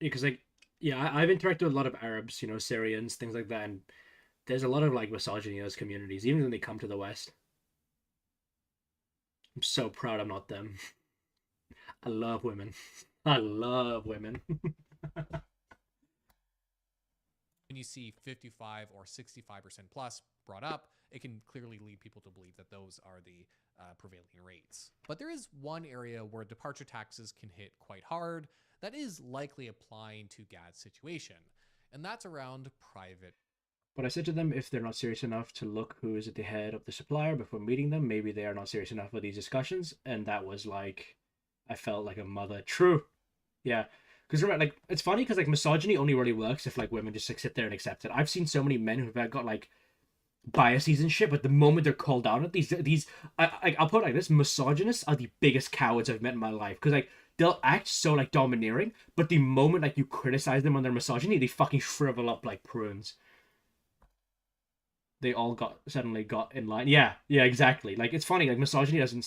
Because like, yeah, I've interacted with a lot of Arabs, Syrians, things like that, and there's a lot of like misogyny in those communities, even when they come to the West. I'm so proud I'm not them. I love women. I love women. When you see 55 or 65% plus brought up, it can clearly lead people to believe that those are the prevailing rates. But there is one area where departure taxes can hit quite hard that is likely applying to GAD's situation, and that's around private. But I said to them, if they're not serious enough to look who is at the head of the supplier before meeting them, maybe they are not serious enough for these discussions. And that was like, I felt like a mother. True. Yeah. Because remember, like, it's funny because like misogyny only really works if like women just like sit there and accept it. I've seen so many men who've got like biases and shit, but the moment they're called out at I'll put it like this: misogynists are the biggest cowards I've met in my life. Because like they'll act so like domineering, but the moment like you criticize them on their misogyny, they fucking shrivel up like prunes. They all suddenly got in line. Yeah, exactly. Like it's funny. Like misogyny doesn't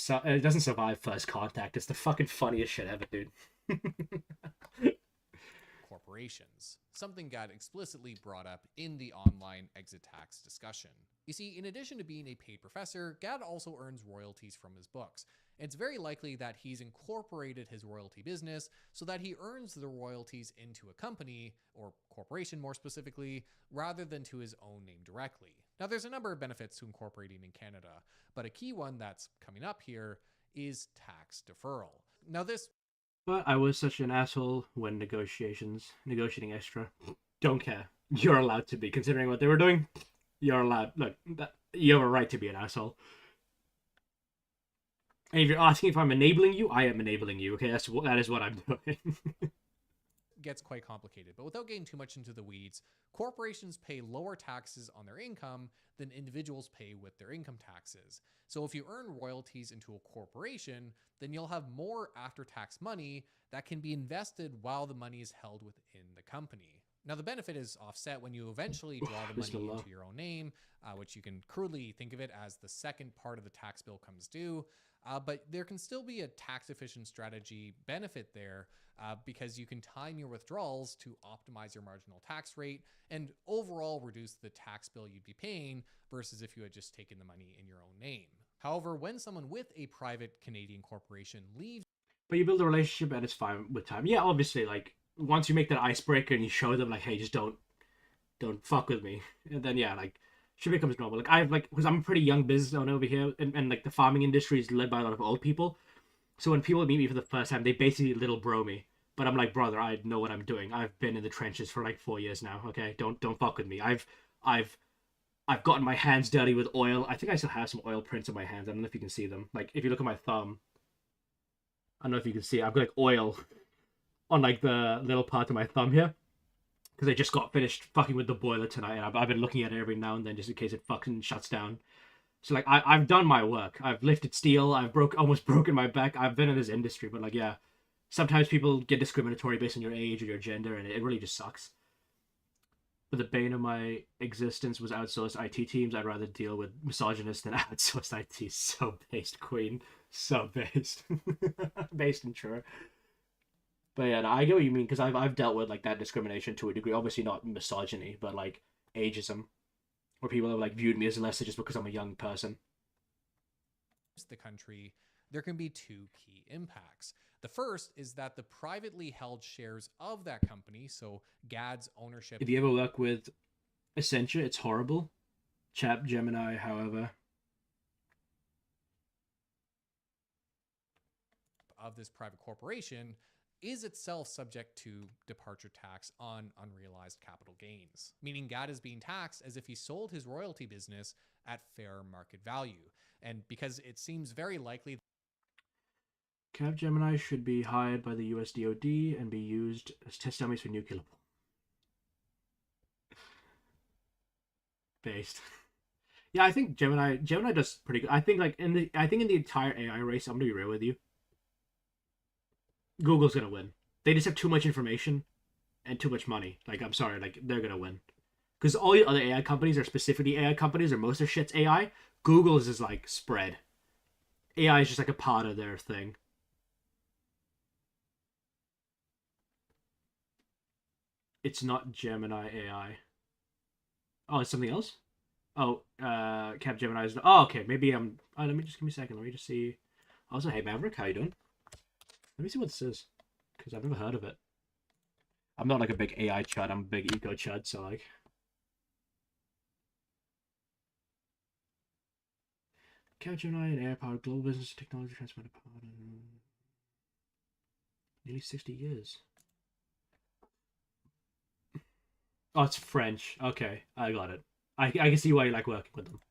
survive first contact. It's the fucking funniest shit ever, dude. Corporations, something GAD explicitly brought up in the online exit tax discussion. You see, in addition to being a paid professor, GAD also earns royalties from his books. And it's very likely that he's incorporated his royalty business so that he earns the royalties into a company, or corporation more specifically, rather than to his own name directly. Now, there's a number of benefits to incorporating in Canada, but a key one that's coming up here is tax deferral. Now, this... But I was such an asshole when negotiating extra. Don't care. You're allowed to be. Considering what they were doing, you're allowed. Look, you have a right to be an asshole. And if you're asking if I'm enabling you, I am enabling you. Okay, that is what I'm doing. Gets quite complicated, but without getting too much into the weeds, corporations pay lower taxes on their income than individuals pay with their income taxes. So if you earn royalties into a corporation, then you'll have more after-tax money that can be invested while the money is held within the company. Now, the benefit is offset when you eventually draw the money into your own name, which you can crudely think of it as the second part of the tax bill comes due. But there can still be a tax-efficient strategy benefit there because you can time your withdrawals to optimize your marginal tax rate and overall reduce the tax bill you'd be paying versus if you had just taken the money in your own name. However, when someone with a private Canadian corporation leaves... But you build a relationship and it's fine with time. Yeah, obviously, like, once you make that icebreaker and you show them, like, hey, just don't fuck with me. And then, yeah, like, shit becomes normal. Like, because I'm a pretty young business owner over here, and like, the farming industry is led by a lot of old people. So when people meet me for the first time, they basically little bro me. But I'm like, brother, I know what I'm doing. I've been in the trenches for like 4 years now. Okay, don't fuck with me. I've gotten my hands dirty with oil. I think I still have some oil prints on my hands. I don't know if you can see them. Like if you look at my thumb, I don't know if you can see. I've got like oil on like the little part of my thumb here because I just got finished fucking with the boiler tonight, and I've been looking at it every now and then just in case it fucking shuts down. So like I've done my work. I've lifted steel. I've almost broken my back. I've been in this industry, but like yeah. Sometimes people get discriminatory based on your age or your gender, and it really just sucks. But the bane of my existence was outsourced IT teams. I'd rather deal with misogynists than outsourced IT. So based, queen. So based. Based and true. But yeah, no, I get what you mean, because I've dealt with like that discrimination to a degree. Obviously not misogyny, but like ageism. Where people have like viewed me as lesser just because I'm a young person. The country, there can be two key impacts. The first is that the privately held shares of that company, so GAD's ownership... If you ever work with Accenture, it's horrible. Gemini, however... of this private corporation is itself subject to departure tax on unrealized capital gains, meaning GAD is being taxed as if he sold his royalty business at fair market value. And because it seems very likely... Capgemini should be hired by the US DoD and be used as test dummies for nuclear based. Yeah, I think Gemini does pretty good. I think like in the entire AI race, I'm gonna be real with you. Google's gonna win. They just have too much information and too much money. Like I'm sorry, like they're gonna win. Because all the other AI companies are specifically AI companies, or most of their shit's AI. Google's is like spread. AI is just like a part of their thing. It's not Gemini AI. Oh, it's something else? Oh, Capgemini is... Oh, okay. Maybe I'm... Oh, let me just... Give me a second. Let me just see... Also, hey, Maverick. How you doing? Let me see what this is, because I've never heard of it. I'm not like a big AI chud. I'm a big eco chud. So like, Capgemini and AI-powered global business technology transfer powered nearly 60 years. Oh, it's French. Okay, I got it. I can see why you like working with them.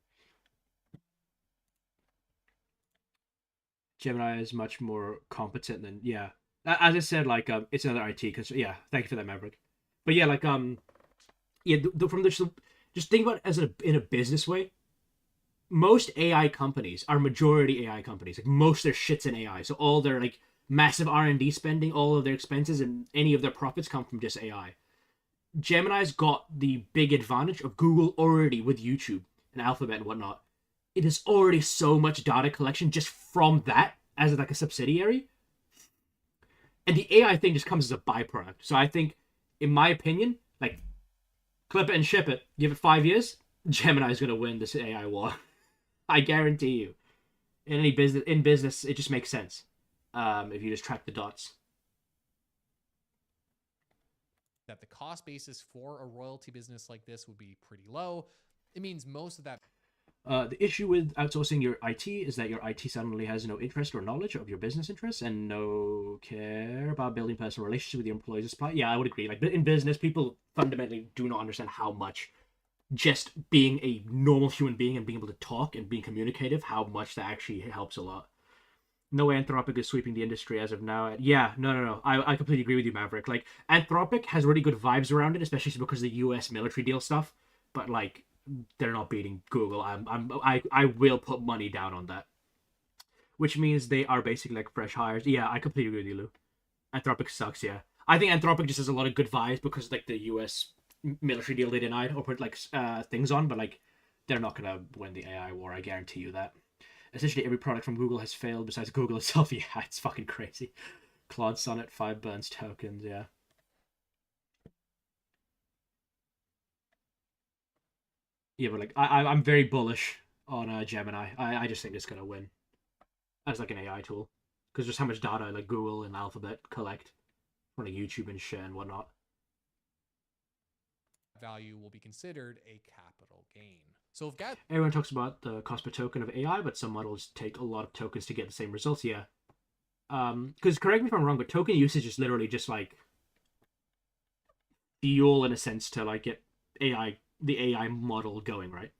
Gemini is much more competent than yeah. As I said, like it's another IT because yeah. Thank you for that, Maverick. But yeah, like yeah, from the just think about it as in a business way. Most AI companies are majority AI companies. Like most of their shit's in AI, so all their like massive R&D spending, all of their expenses, and any of their profits come from just AI. Gemini's got the big advantage of Google already with YouTube and Alphabet and whatnot. It is already so much data collection just from that as like a subsidiary. And the AI thing just comes as a byproduct. So I think, in my opinion, like clip it and ship it, give it 5 years, Gemini is gonna win this AI war. I guarantee you. In business, it just makes sense. If you just track the dots. That the cost basis for a royalty business like this would be pretty low. It means most of that. The issue with outsourcing your IT is that your IT suddenly has no interest or knowledge of your business interests and no care about building personal relationships with your employees or supply. Yeah, I would agree. Like in business, people fundamentally do not understand how much just being a normal human being and being able to talk and being communicative, how much that actually helps a lot. No way Anthropic is sweeping the industry as of now. Yeah, no. I completely agree with you, Maverick. Like, Anthropic has really good vibes around it, especially because of the US military deal stuff. But, like, they're not beating Google. I will put money down on that. Which means they are basically like fresh hires. Yeah, I completely agree with you, Lou. Anthropic sucks, yeah. I think Anthropic just has a lot of good vibes because, like, the US military deal they denied or put, like, things on. But, like, they're not going to win the AI war. I guarantee you that. Essentially, every product from Google has failed besides Google itself. Yeah, it's fucking crazy. Claude Sonnet 5 burns tokens, yeah. Yeah, but like, I'm very bullish on Gemini. I just think it's going to win as like an AI tool. Because just how much data like Google and Alphabet collect from like YouTube and shit and whatnot. Value will be considered a capital gain. So if Gad Everyone talks about the cost per token of AI, but some models take a lot of tokens to get the same results. Yeah. Because correct me if I'm wrong, but token usage is literally just like fuel in a sense to like get the AI model going, right?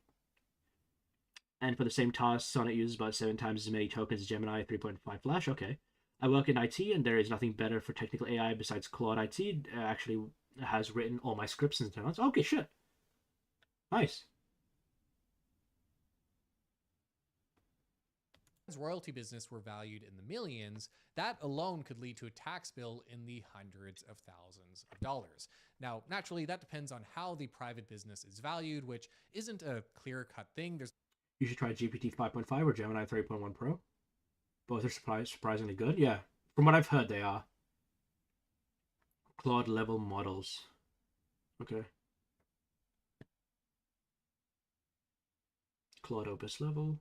And for the same task, Sonnet uses about 7 times as many tokens as Gemini 3.5 Flash. Okay. I work in IT, and there is nothing better for technical AI besides Claude IT. Actually, has written all my scripts and talents. Okay, shit. Nice. royalty business were valued in the millions, that alone could lead to a tax bill in the hundreds of thousands of dollars. Now, naturally, that depends on how the private business is valued, which isn't a clear-cut thing. You should try GPT 5.5 or Gemini 3.1 Pro. Both are surprisingly good. Yeah, from what I've heard, they are. Claude level models. Okay. Claude Opus level.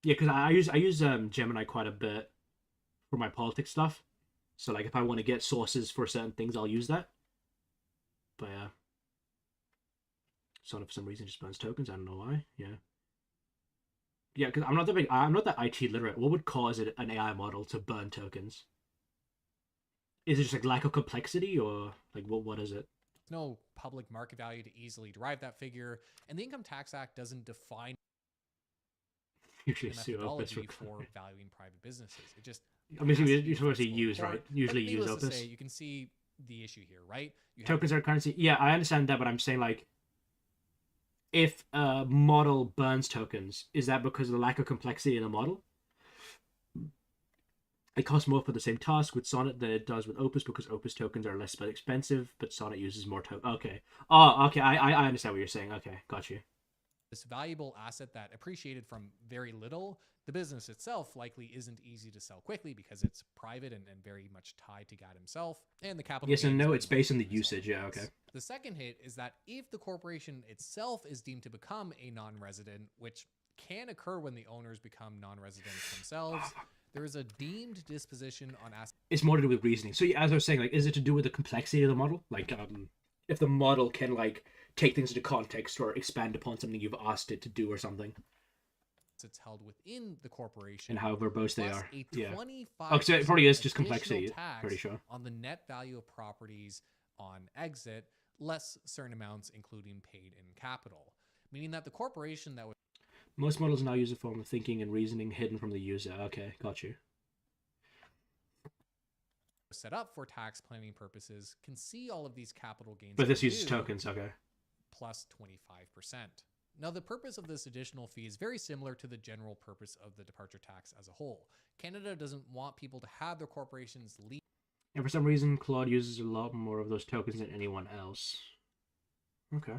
Yeah, because I use Gemini quite a bit for my politics stuff. So like if I want to get sources for certain things, I'll use that. But yeah. Sonnet for some reason just burns tokens. I don't know why. Yeah. Yeah, because I'm not that IT literate. What would cause an AI model to burn tokens? Is it just like lack of complexity or like what is it? No public market value to easily derive that figure, and the Income Tax Act doesn't define Usually the methodology for valuing private businesses. It just you're supposed to use, right? Usually use Opus. Opus. You can see the issue here, right? Tokens are currency. Yeah, I understand that, but I'm saying like if a model burns tokens, is that because of the lack of complexity in the model? It costs more for the same task with Sonnet than it does with Opus because Opus tokens are less expensive, but Sonnet uses more tokens. Okay. Oh, okay. I understand what you're saying. Okay, got you. This valuable asset that appreciated from very little, the business itself likely isn't easy to sell quickly because it's private and very much tied to Gad himself. And the capital yes and no, it's based on the usage. Yeah, okay. The second hit is that if the corporation itself is deemed to become a non-resident, which can occur when the owners become non-residents themselves. There is a deemed disposition on assets. It's more to do with reasoning. So as I was saying, like, is it to do with the complexity of the model? Like, if the model can like take things into context or expand upon something you've asked it to do or something. It's held within the corporation, And how verbose they plus are. A Yeah. 25% Oh, so it probably is just additional complexity. tax Pretty sure. on the net value of properties on exit, less certain amounts, including paid in capital, meaning that the corporation that was Most models now use a form of thinking and reasoning hidden from the user. Okay, got you. set up for tax planning purposes can see all of these capital gains. But this come uses due, tokens, okay. Plus 25%. Now, the purpose of this additional fee is very similar to the general purpose of the departure tax as a whole. Canada doesn't want people to have their corporations leave. And for some reason, Claude uses a lot more of those tokens than anyone else. Okay.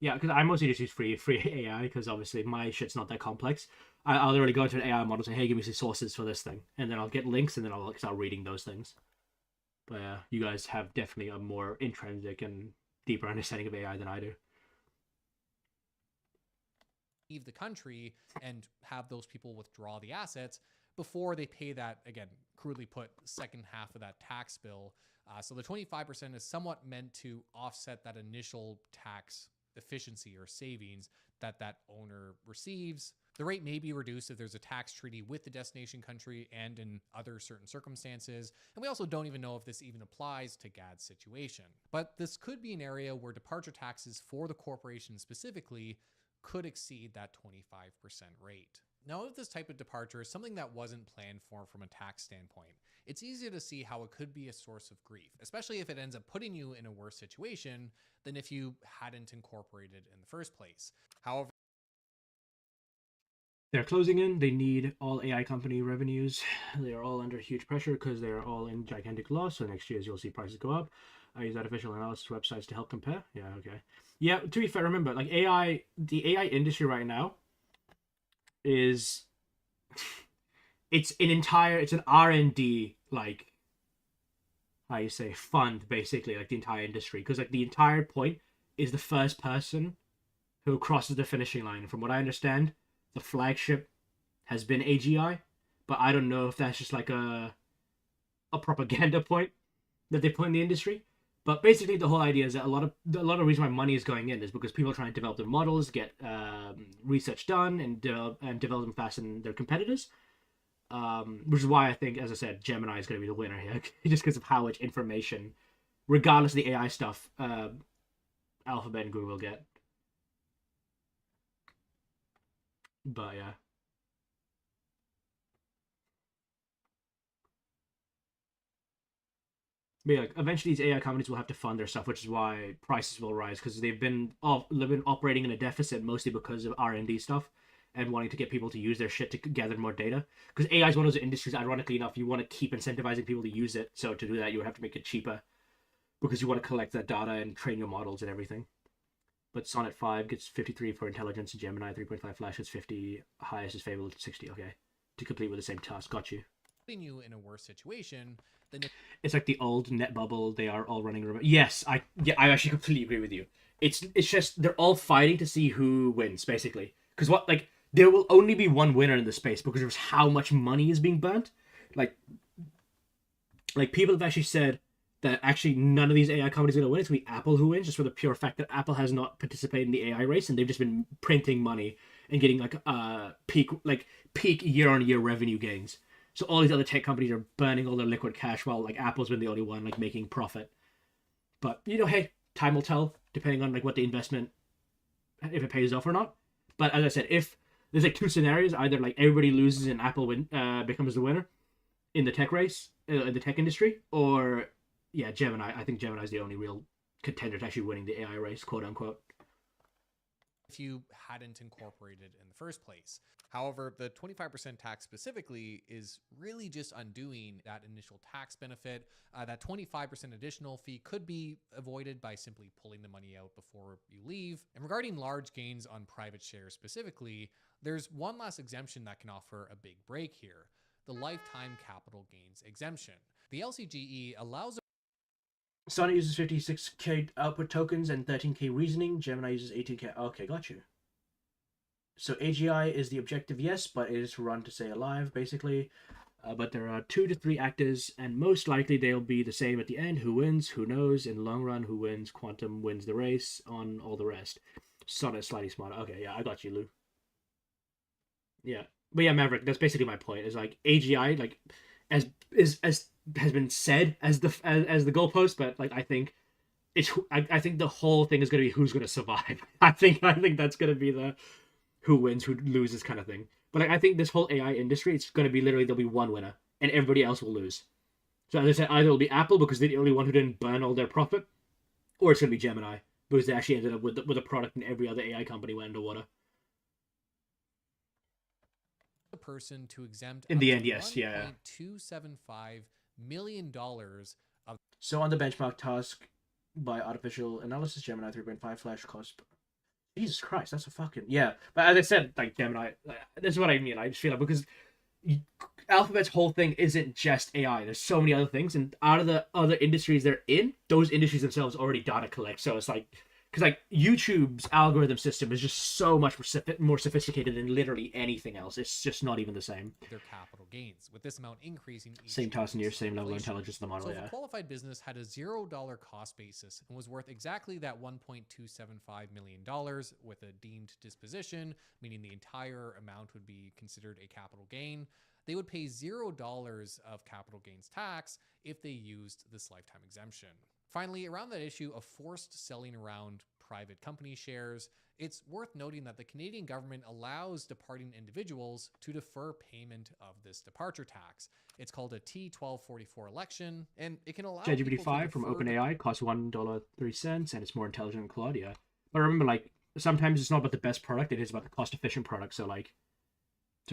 Yeah, because I mostly just use free AI, because obviously my shit's not that complex. I'll literally go into an AI model and say, hey, give me some sources for this thing. And then I'll get links, and then I'll start reading those things. But yeah, you guys have definitely a more intrinsic and deeper understanding of AI than I do. Leave the country and have those people withdraw the assets before they pay that, again, crudely put, second half of that tax bill. So the 25% is somewhat meant to offset that initial tax efficiency or savings that that owner receives. The rate may be reduced if there's a tax treaty with the destination country and in other certain circumstances. And we also don't even know if this even applies to GAD's situation. But this could be an area where departure taxes for the corporation specifically could exceed that 25% rate. Now, if this type of departure is something that wasn't planned for from a tax standpoint, it's easy to see how it could be a source of grief, especially if it ends up putting you in a worse situation than if you hadn't incorporated in the first place. However, they're closing in. They need all AI company revenues. They are all under huge pressure because they're all in gigantic loss. So next year, you'll see prices go up. I use artificial analysis websites to help compare. Yeah, okay. Yeah, to be fair, remember, like AI, the AI industry right now is it's an R&D, like, how you say, fund, basically, like the entire industry, because like the entire point is the first person who crosses the finishing line. From what I understand, the flagship has been AGI, but I don't know if that's just like a propaganda point that they put in the industry. But basically, the whole idea is that a lot of reason why money is going in is because people are trying to develop their models, get research done, and develop them faster than their competitors. Which is why I think, as I said, Gemini is going to be the winner here, just because of how much information, regardless of the AI stuff, Alphabet and Google get. But yeah. But yeah, like, eventually these AI companies will have to fund their stuff, which is why prices will rise, because they've been operating in a deficit mostly because of R&D stuff and wanting to get people to use their shit to gather more data. Because AI is one of those industries, ironically enough, you want to keep incentivizing people to use it. So to do that, you would have to make it cheaper because you want to collect that data and train your models and everything. But Sonnet 5 gets 53 for intelligence, and Gemini 3.5 Flash is 50, highest is Fable 60, okay. To complete with the same task, got you. putting you in a worse situation than if It's like the old net bubble, they are all running remote. Yes, I actually completely agree with you. It's just, they're all fighting to see who wins, basically. Because there will only be one winner in the space because of how much money is being burnt. Like people have actually said that actually none of these AI companies are going to win. It's going to be Apple who wins, just for the pure fact that Apple has not participated in the AI race, and they've just been printing money and getting peak year-on-year revenue gains. So all these other tech companies are burning all their liquid cash, while like Apple's been the only one like making profit. But hey, time will tell, depending on like what the investment, if it pays off or not. But as I said, if there's like two scenarios, either like everybody loses and Apple becomes the winner in the tech race, in the tech industry, or yeah, Gemini. I think Gemini is the only real contender to actually winning the AI race, quote unquote. if you hadn't incorporated in the first place. However, the 25% tax specifically is really just undoing that initial tax benefit. That 25% additional fee could be avoided by simply pulling the money out before you leave. And regarding large gains on private shares specifically, there's one last exemption that can offer a big break here: the lifetime capital gains exemption. The LCGE allows Sonnet uses 56k output tokens and 13k reasoning. Gemini uses 18k. Okay, got you. So AGI is the objective, yes, but it is run to stay alive, basically. But there are 2 to 3 actors, and most likely they'll be the same at the end. Who wins? Who knows? In the long run, who wins? Quantum wins the race on all the rest. Sonnet slightly smarter. Okay, yeah, I got you, Lou. Yeah, but yeah, Maverick. That's basically my point. Is like AGI, like as has been said as the goalpost, but like I think the whole thing is gonna be who's gonna survive. I think that's gonna be the who wins, who loses kind of thing. But like, I think this whole AI industry, it's going to be literally there'll be one winner, and everybody else will lose. So as I said, either it'll be Apple because they're the only one who didn't burn all their profit, or it's going to be Gemini because they actually ended up with a product, and every other AI company went underwater. The person to exempt In up the to end, yes, yeah. $1.275 million of. So on the benchmark task by artificial analysis, Gemini 3.5 flash cost. Jesus Christ, that's a fucking yeah. But as I said, like Gemini, that's what I mean. I just feel like because Alphabet's whole thing isn't just AI. There's so many other things, and out of the other industries they're in, those industries themselves already data collect. So it's like because like YouTube's algorithm system is just so much more sophisticated than literally anything else. It's just not even the same. Their capital gains, with this amount increasing each Same task year near same level of intelligence of the model. So if Yeah. a qualified business had a $0 cost basis and was worth exactly that $1.275 million with a deemed disposition, meaning the entire amount would be considered a capital gain, they would pay $0 of capital gains tax if they used this lifetime exemption. Finally, around that issue of forced selling around private company shares, it's worth noting that the Canadian government allows departing individuals to defer payment of this departure tax. It's called a T1244 election, and it can allow ChatGPT people to 5 from defer OpenAI costs $1.03, and it's more intelligent than Claude. Yeah, but remember, like sometimes it's not about the best product; it is about the cost-efficient product. So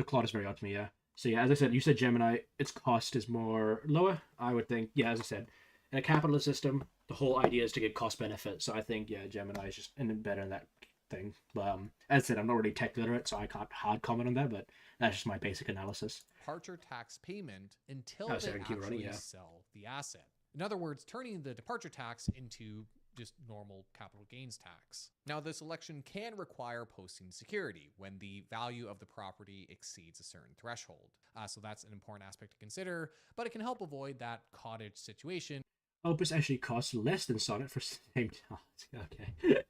Claude is very odd to me. Yeah. So yeah, as I said, you said Gemini, its cost is more lower. I would think, yeah, as I said, in a capitalist system, the whole idea is to get cost benefit. So I think, yeah, Gemini is just better in that thing. But as I said, I'm not really tech literate, so I can't hard comment on that. But that's just my basic analysis. departure tax payment until Oh, so I they can keep actually running, yeah. sell the asset. In other words, turning the departure tax into just normal capital gains tax. Now, this election can require posting security when the value of the property exceeds a certain threshold. So that's an important aspect to consider, but it can help avoid that cottage situation. Opus actually costs less than Sonnet for same task. Okay.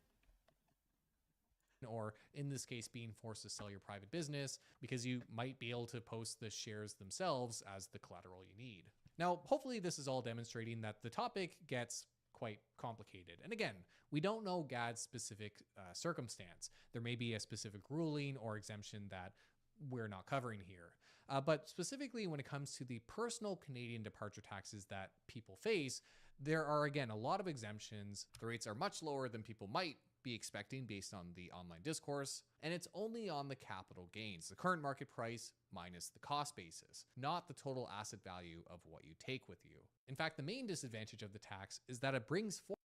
Or in this case, being forced to sell your private business because you might be able to post the shares themselves as the collateral you need. Now, hopefully this is all demonstrating that the topic gets quite complicated. And again, we don't know GAD's specific circumstance. There may be a specific ruling or exemption that we're not covering here. But specifically when it comes to the personal Canadian departure taxes that people face, there are, again, a lot of exemptions. The rates are much lower than people might be expecting based on the online discourse, and it's only on the capital gains, the current market price minus the cost basis, not the total asset value of what you take with you. In fact, the main disadvantage of the tax is that it brings forward.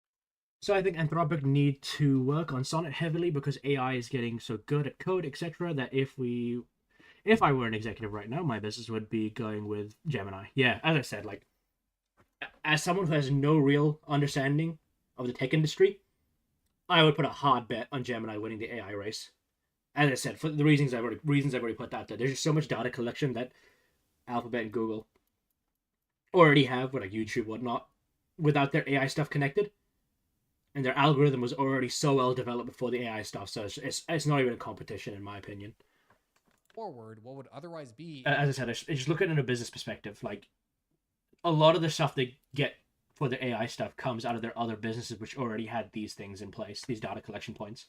So I think Anthropic need to work on Sonnet heavily because AI is getting so good at code, etc. That if I were an executive right now, my business would be going with Gemini. Yeah, as I said, like as someone who has no real understanding of the tech industry, I would put a hard bet on Gemini winning the AI race. As I said, for the reasons I've already put out there. There's just so much data collection that Alphabet and Google already have, with like YouTube, whatnot, without their AI stuff connected. And their algorithm was already so well developed before the AI stuff, so it's not even a competition in my opinion. Forward what would otherwise be. As I said, I just look at it in a business perspective. Like a lot of the stuff they get for the AI stuff comes out of their other businesses, which already had these things in place, these data collection points.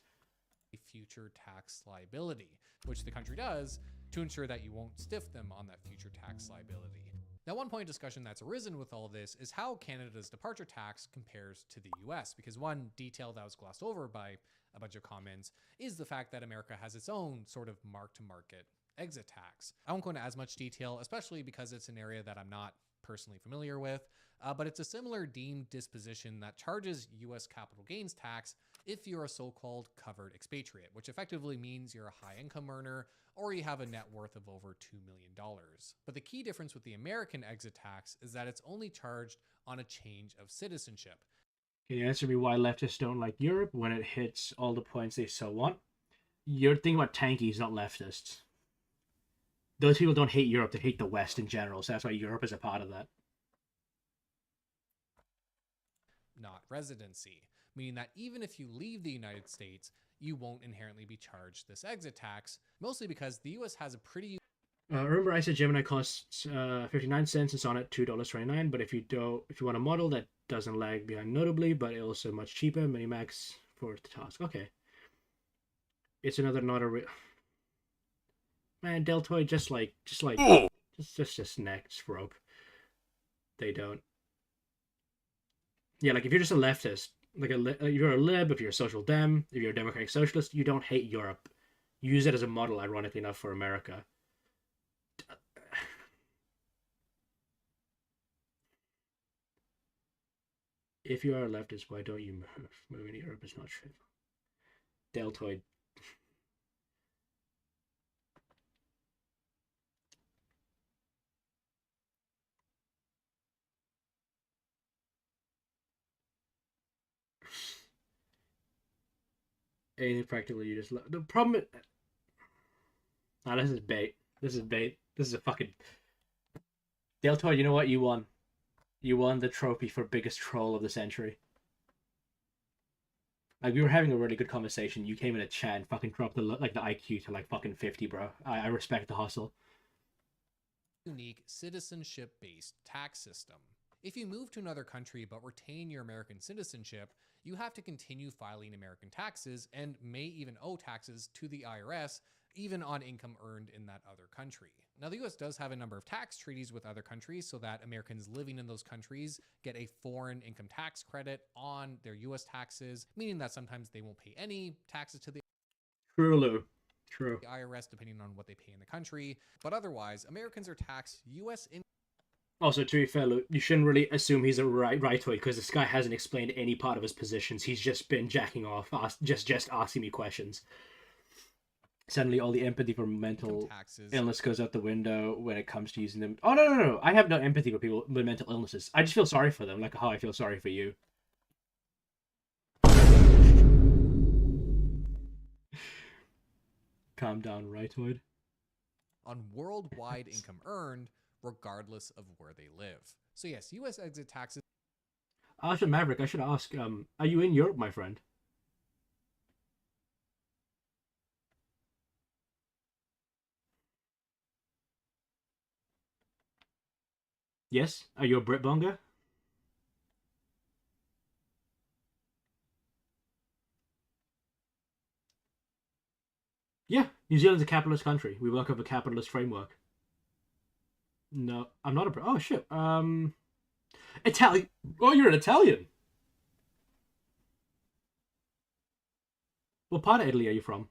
Future tax liability, which the country does to ensure that you won't stiff them on that future tax liability. Now, one point of discussion that's arisen with all this is how Canada's departure tax compares to the US, because one detail that was glossed over by a bunch of comments is the fact that America has its own sort of mark-to-market exit tax. I won't go into as much detail, especially because it's an area that I'm not personally familiar with, but it's a similar deemed disposition that charges US capital gains tax if you're a so-called covered expatriate, which effectively means you're a high income earner or you have a net worth of over $2 million. But the key difference with the American exit tax is that it's only charged on a change of citizenship. Can you answer me why leftists don't like Europe when it hits all the points they so want? You're thinking about tankies, not leftists. Those people don't hate Europe; they hate the West in general. So that's why Europe is a part of that. Not residency, meaning that even if you leave the United States, you won't inherently be charged this exit tax, mostly because the US has a pretty... Remember I said Gemini costs 59 cents and Sonnet $2.29, but if you want a model that doesn't lag behind notably, but also much cheaper, Minimax for the task. Okay. It's another not a real... Man, Deltoid just next rope. They don't. Yeah, like if you're just a leftist, like if you're a lib, if you're a social dem, if you're a democratic socialist, you don't hate Europe. You use it as a model, ironically enough, for America. If you are a leftist, why don't you move? Moving to Europe is not true. Deltoid. Anything practically, you just the problem. This is bait. This is bait. This is a fucking Deltoid. You know what? You won. You won the trophy for biggest troll of the century. Like, we were having a really good conversation. You came in a chat and fucking dropped the IQ to like fucking 50, bro. I respect the hustle. Unique citizenship-based tax system. If you move to another country but retain your American citizenship, you have to continue filing American taxes and may even owe taxes to the IRS, even on income earned in that other country. Now, the US does have a number of tax treaties with other countries so that Americans living in those countries get a foreign income tax credit on their US taxes, meaning that sometimes they won't pay any taxes to the True. IRS depending on what they pay in the country, but otherwise, Americans are taxed US in... Also, to be fair, Luke, you shouldn't really assume he's a rightoid because this guy hasn't explained any part of his positions. He's just been jacking off, just asking me questions. Suddenly, all the empathy for mental illness goes out the window when it comes to using them. Oh, no. I have no empathy for people with mental illnesses. I just feel sorry for them, like how I feel sorry for you. Calm down, rightoid. On worldwide income earned, regardless of where they live. So yes, US exit taxes... Asha Maverick, I should ask, are you in Europe, my friend? Yes? Are you a Britbonger? Yeah, New Zealand's a capitalist country. We work off a capitalist framework. No, I'm not a Brit. Oh, shit. Italian. Oh, you're an Italian. What part of Italy are you from?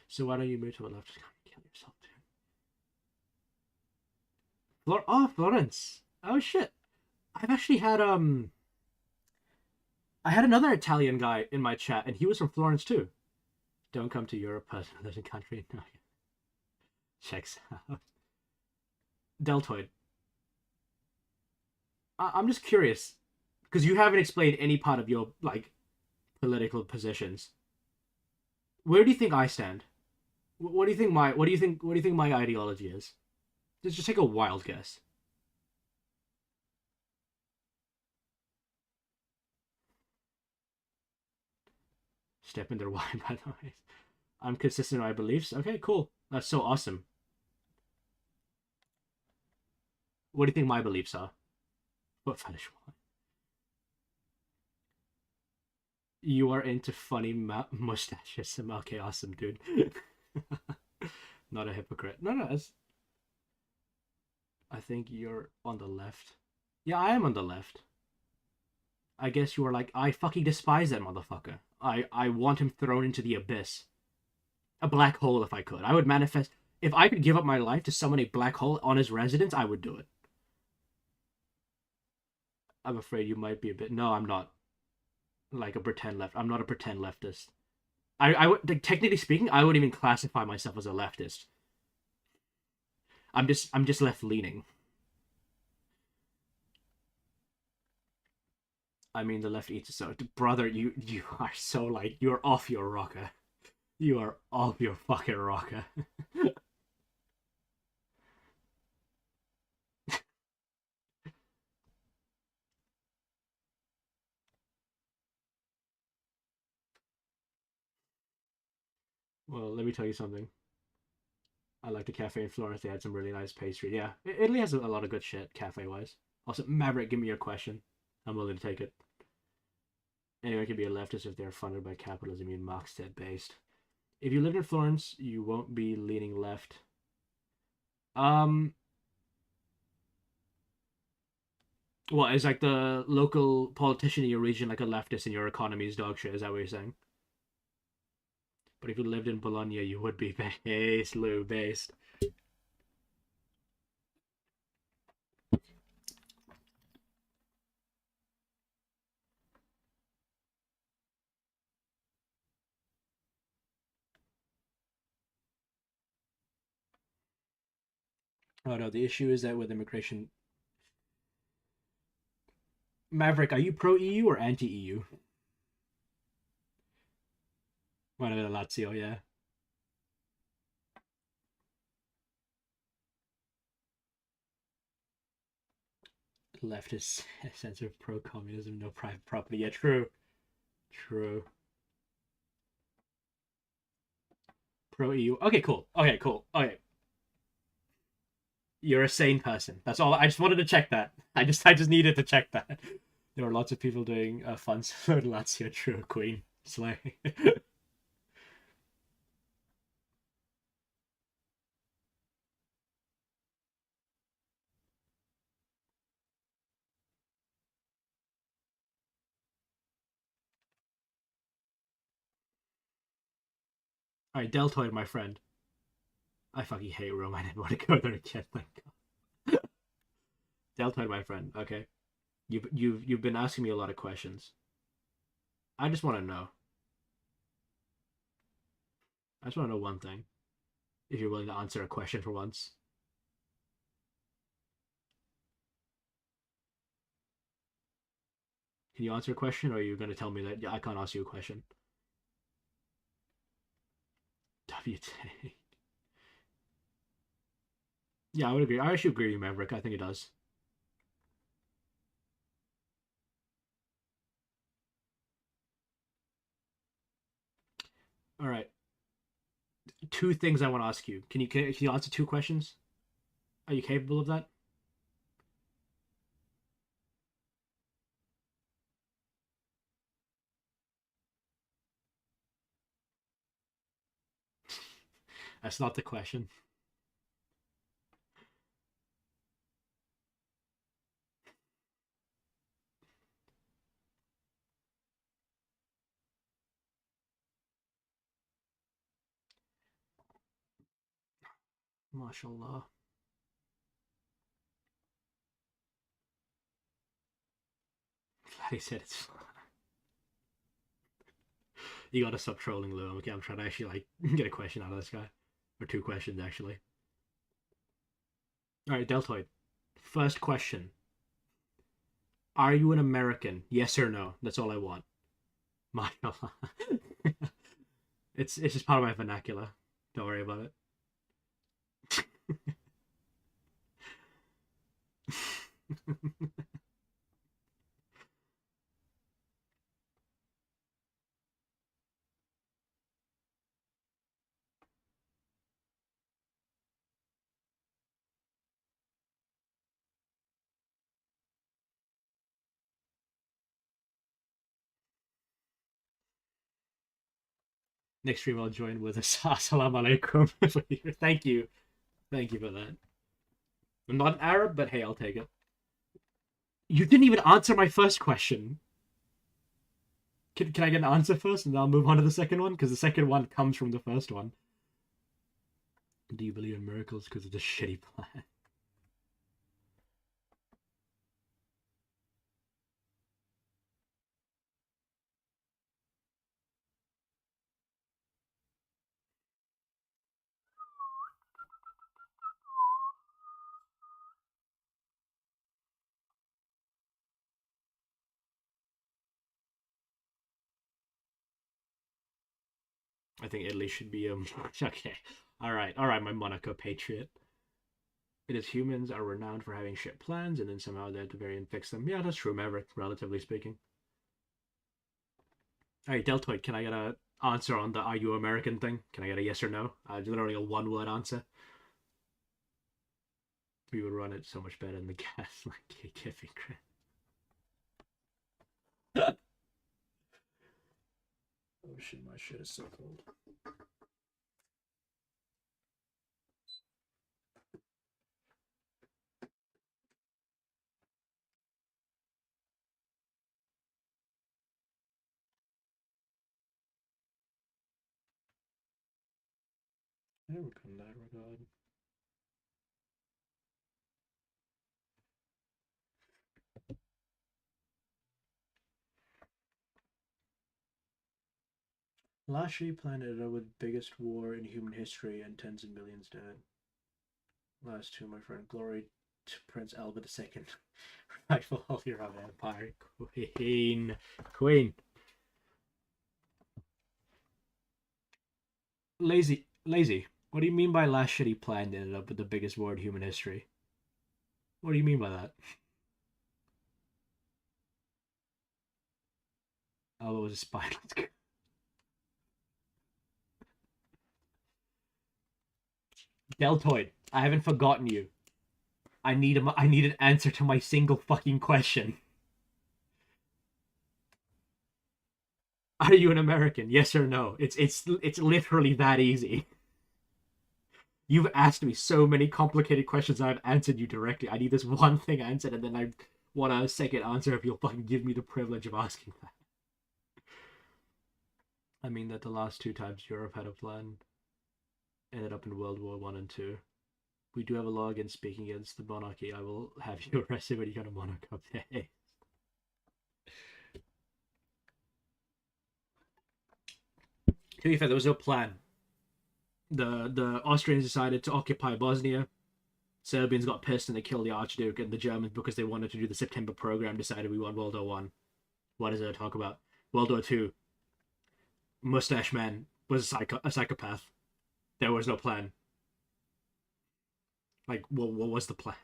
So why don't you move to a left? Just kill yourself, dude. Florence. Oh, shit. I've actually had, I had another Italian guy in my chat, and he was from Florence, too. Don't come to Europe, person who lives in country. No. Checks out. Deltoid. I'm just curious, because you haven't explained any part of your, like, political positions. Where do you think I stand? What do you think my ideology is? Just take a wild guess. Step in their wine, by the way. I'm consistent in my beliefs. Okay, cool. That's so awesome. What do you think my beliefs are? What fetish wine? You are into funny mustaches. Okay, awesome, dude. Not a hypocrite. No, I think you're on the left. Yeah, I am on the left. I guess you are like, I fucking despise that motherfucker. I want him thrown into the abyss. A black hole if I could. I would manifest... If I could give up my life to summon a black hole on his residence, I would do it. I'm afraid you might be a bit... No, I'm not. Like a pretend left. I'm not a pretend leftist. I would... Like, technically speaking, I wouldn't even classify myself as a leftist. I'm just left-leaning. I mean, the left eats so. Brother, you are so like you're off your rocker. You are off your fucking rocker. Well, let me tell you something. I like the cafe in Florence. They had some really nice pastry. Yeah, Italy has a lot of good shit cafe wise. Also, Maverick, give me your question. I'm willing to take it. Anyone can be a leftist if they're funded by capitalism and Marxist based. If you lived in Florence, you won't be leaning left. Well, is like the local politician in your region like a leftist and your economy is dog shit? Is that what you're saying? But if you lived in Bologna, you would be based, Lou, based. Oh no, the issue is that with immigration, Maverick, are you pro EU or anti EU? One of the Lazio, yeah. Leftist sense of pro communism, no private property. Yeah, true. True. Pro EU. Okay, cool. Okay, cool. Okay. You're a sane person. That's all. I just wanted to check that. I just needed to check that. There were lots of people doing fun for Lazio. True, Queen. Slay. Alright, Deltoid, my friend. I fucking hate Rome. I didn't want to go there again. Thank God. Deltoid, my friend. Okay. You've been asking me a lot of questions. I just want to know. I just want to know one thing. If you're willing to answer a question for once. Can you answer a question, or are you going to tell me that I can't ask you a question? WT. Yeah, I would agree. I actually agree with you, Maverick. I think it does. All right. Two things I want to ask you. Can you answer two questions? Are you capable of that? That's not the question. MashaAllah. He said it's. You gotta stop trolling, Lou. Okay, I'm trying to actually like get a question out of this guy, or two questions actually. All right, Deltoid. First question: are you an American? Yes or no? That's all I want. MashaAllah. It's just part of my vernacular. Don't worry about it. Next stream I'll join with Assalamu alaikum. Thank you. Thank you for that. I'm not an Arab, but hey, I'll take it. You didn't even answer my first question. Can I get an answer first and then I'll move on to the second one? Because the second one comes from the first one. Do you believe in miracles because of the shitty plan? I think Italy should be okay. All right, my Monaco patriot. It is humans are renowned for having shit plans, and then somehow they have to very and fix them. Yeah, that's true, Maverick. Relatively speaking. All right, Deltoid, can I get a answer on the "Are you American" thing? Can I get a yes or no? Literally a one-word answer. We would run it so much better than the gas like Kiffy. Oh shit, my shit is so cold. I would come in that regard. Last year planet with biggest war in human history and tens of millions dead. Last two, my friend. Glory to Prince Albert II. Rightful holder of empire. Queen. Lazy. What do you mean by last shitty plan ended up with the biggest war in human history? What do you mean by that? Oh, it was a spy. Let's go. Deltoid, I haven't forgotten you. I need an answer to my single fucking question. Are you an American? Yes or no? It's literally that easy. You've asked me so many complicated questions, I've answered you directly. I need this one thing answered, and then I want a second answer if you'll fucking give me the privilege of asking that. I mean that the last two times Europe had a plan ended up in World War I and II. We do have a law against speaking against the monarchy. I will have you arrested when you got a monarch up there. To be fair, there was no plan. The Austrians decided to occupy Bosnia. Serbians got pissed and they killed the Archduke, and the Germans, because they wanted to do the September program, decided we want World War One. What is there to talk about? World War Two. Mustache Man was a psychopath. There was no plan. Like, what was the plan?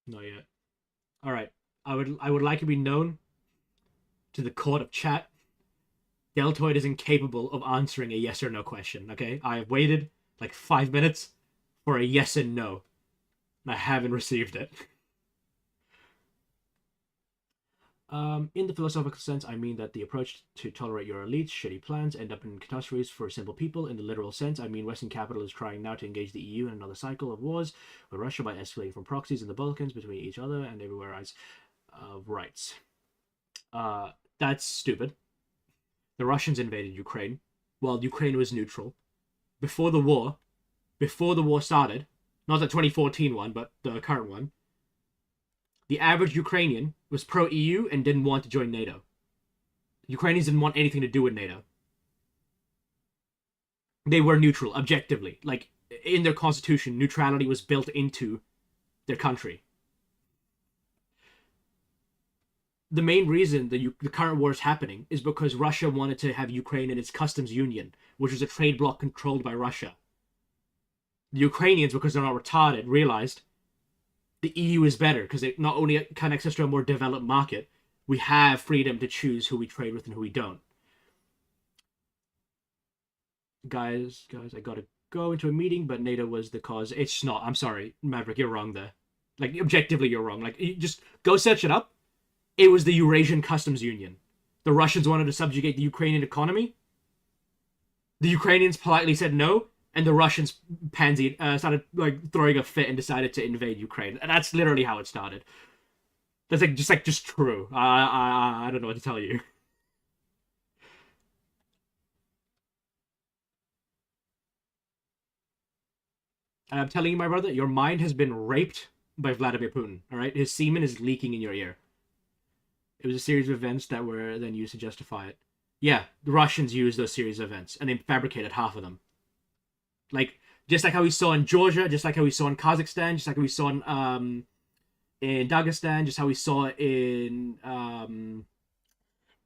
Not yet. All right. I would like to be known to the court of chat. Deltoid is incapable of answering a yes or no question. Okay, I have waited like 5 minutes for a yes and no, and I haven't received it. In the philosophical sense, I mean that the approach to tolerate your elite's shitty plans end up in catastrophes for simple people. In the literal sense, I mean Western capital is trying now to engage the EU in another cycle of wars with Russia by escalating from proxies in the Balkans between each other and everywhere else. Rights. That's stupid. The Russians invaded Ukraine while Ukraine was neutral. Before the war started, not the 2014 one, but the current one, the average Ukrainian was pro-EU and didn't want to join NATO. Ukrainians didn't want anything to do with NATO. They were neutral, objectively. Like, in their constitution, neutrality was built into their country. The main reason the current war is happening is because Russia wanted to have Ukraine in its customs union, which was a trade bloc controlled by Russia. The Ukrainians, because they're not retarded, realized the EU is better because it not only connects us to a more developed market, we have freedom to choose who we trade with and who we don't. Guys, I gotta go into a meeting, but NATO was the cause. It's not. I'm sorry, Maverick, you're wrong there. Like, objectively, you're wrong. Like, you just go search it up. It was the Eurasian Customs Union. The Russians wanted to subjugate the Ukrainian economy. The Ukrainians politely said no, and the Russians pansied, started like throwing a fit and decided to invade Ukraine. And that's literally how it started. That's just true. I don't know what to tell you. And I'm telling you, my brother, your mind has been raped by Vladimir Putin. All right, his semen is leaking in your ear. It was a series of events that were then used to justify it. Yeah, the Russians used those series of events, and they fabricated half of them. Like, Just like how we saw in Georgia, just like how we saw in Kazakhstan, just like how we saw in Dagestan, just how we saw in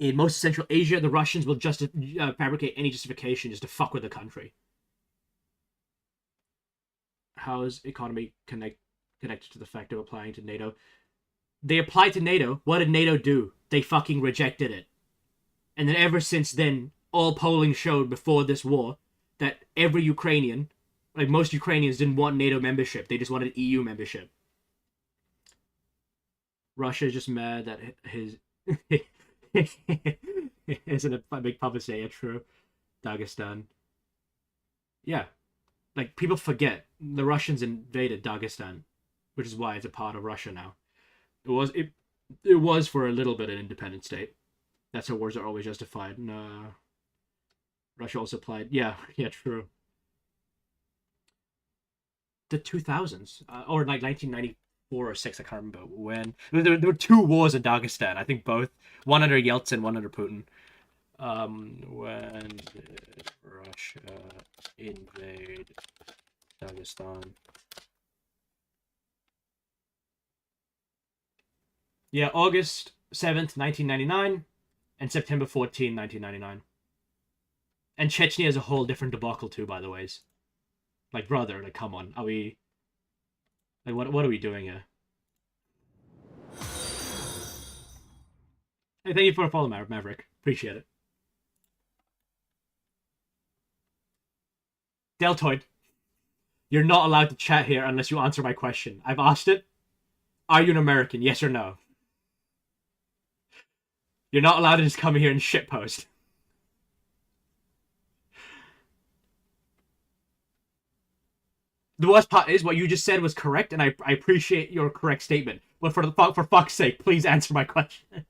most of Central Asia, the Russians will just fabricate any justification just to fuck with the country. How is economy connected to the fact of applying to NATO? They applied to NATO. What did NATO do? They fucking rejected it. And then ever since then, all polling showed before this war that every Ukrainian, like most Ukrainians, didn't want NATO membership. They just wanted EU membership. Russia is just mad that his isn't a big publicity. Yeah, true. Dagestan. Yeah, like people forget the Russians invaded Dagestan, which is why it's a part of Russia now. It was for a little bit an independent state. That's how wars are always justified. No, Russia also applied. Yeah, true. The 2000s, or like 1994 or 6, I can't remember when. There were 2 wars in Dagestan. I think both. One under Yeltsin, one under Putin. When did Russia invade Dagestan? Yeah, August 7th, 1999, and September 14, 1999. And Chechnya is a whole different debacle too, by the ways. Like, brother, like, come on. Are we... Like, what are we doing here? Hey, thank you for following, Maverick. Appreciate it. Deltoid, you're not allowed to chat here unless you answer my question. I've asked it. Are you an American? Yes or no? You're not allowed to just come here and shitpost. The worst part is what you just said was correct, and I appreciate your correct statement. But for fuck's sake, please answer my question.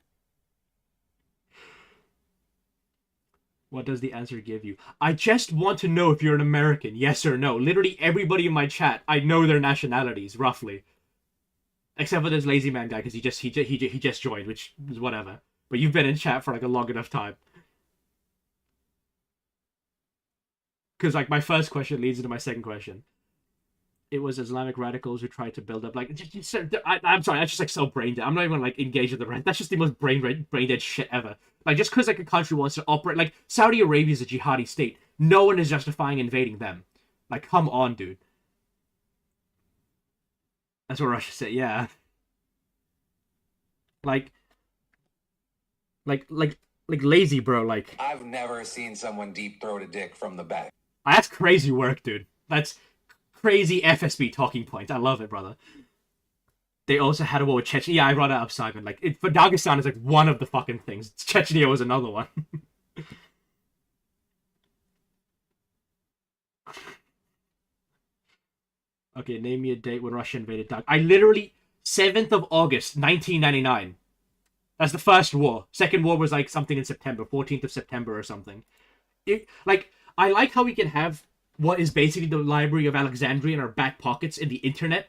What does the answer give you? I just want to know if you're an American, yes or no. Literally everybody in my chat, I know their nationalities roughly, except for this lazy man guy because he just joined, which is whatever. But you've been in chat for like a long enough time. Because like my first question leads into my second question. It was Islamic radicals who tried to build up like I'm sorry, that's just like so brain dead. I'm not even like engaged with the rest. That's just the most brain dead shit ever. Like just because like a country wants to operate, like Saudi Arabia is a jihadi state. No one is justifying invading them. Like come on, dude. That's what Russia said. Yeah. Like lazy, bro. Like I've never seen someone deep throat a dick from the back. That's crazy work, dude. That's crazy FSB talking points. I love it, brother. They also had a war with Chechnya. Yeah, I brought it up, Simon. Like, for Dagestan is like one of the fucking things. Chechnya was another one. Okay, name me a date when Russia invaded Dagestan. I literally 7th of August, 1999. That's the first war. Second war was like something in September, 14th of September or something. I like how we can have what is basically the Library of Alexandria in our back pockets in the internet,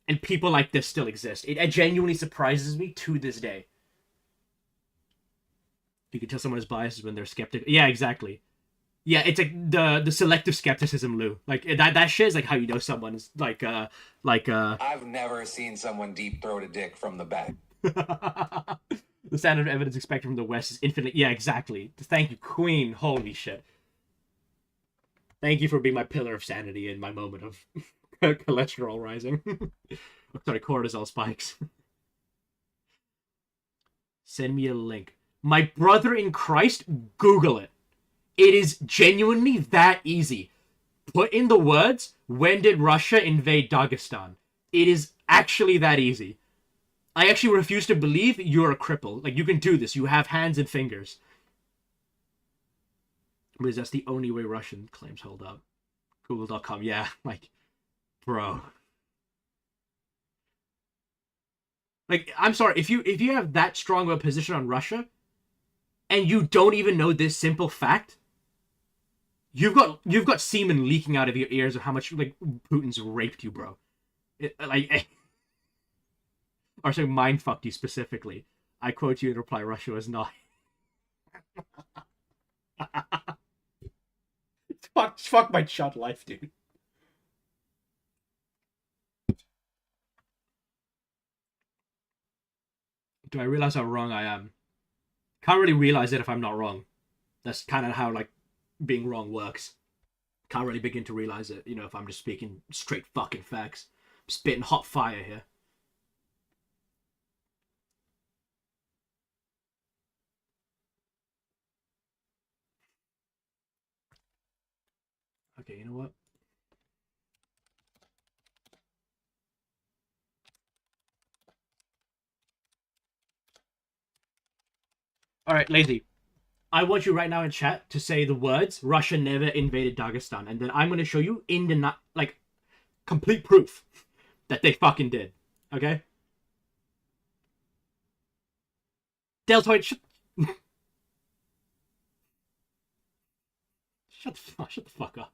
and people like this still exist. It genuinely surprises me to this day. You can tell someone is biased when they're skeptical. Yeah, exactly. Yeah, it's like the selective skepticism, Lou. Like that shit is like how you know someone is like I've never seen someone deep throat a dick from the back. The standard of evidence expected from the West is infinite. Yeah, exactly. Thank you, Queen. Holy shit. Thank you for being my pillar of sanity in my moment of cholesterol rising. Sorry, cortisol spikes. Send me a link. My brother in Christ, Google it. It is genuinely that easy. Put in the words, when did Russia invade Dagestan? It is actually that easy. I actually refuse to believe you're a cripple. Like, you can do this. You have hands and fingers. Because that's the only way Russian claims hold up. Google.com, yeah. Like, bro. Like, I'm sorry, if you have that strong of a position on Russia, and you don't even know this simple fact, you've got semen leaking out of your ears of how much like Putin's raped you, bro. Or sorry, mind fucked you specifically. I quote you in reply, Russia was not. Fuck my shot life, dude. Do I realize how wrong I am? Can't really realize it if I'm not wrong. That's kind of how like being wrong works. Can't really begin to realize it, if I'm just speaking straight fucking facts. I'm spitting hot fire here. Okay, you know what? All right, lazy. I want you right now in chat to say the words "Russia never invaded Dagestan," and then I'm going to show you in the complete proof that they fucking did. Okay? Deltoid, shut the fuck up.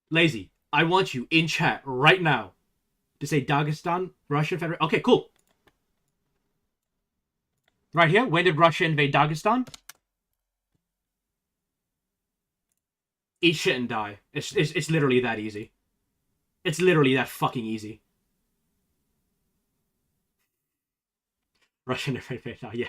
Lazy, I want you in chat right now to say Dagestan, Russian Federation. Okay, cool. Right here, when did Russia invade Dagestan? Eat shit and die. It's literally that easy. It's literally that fucking easy. Russian invade, yeah.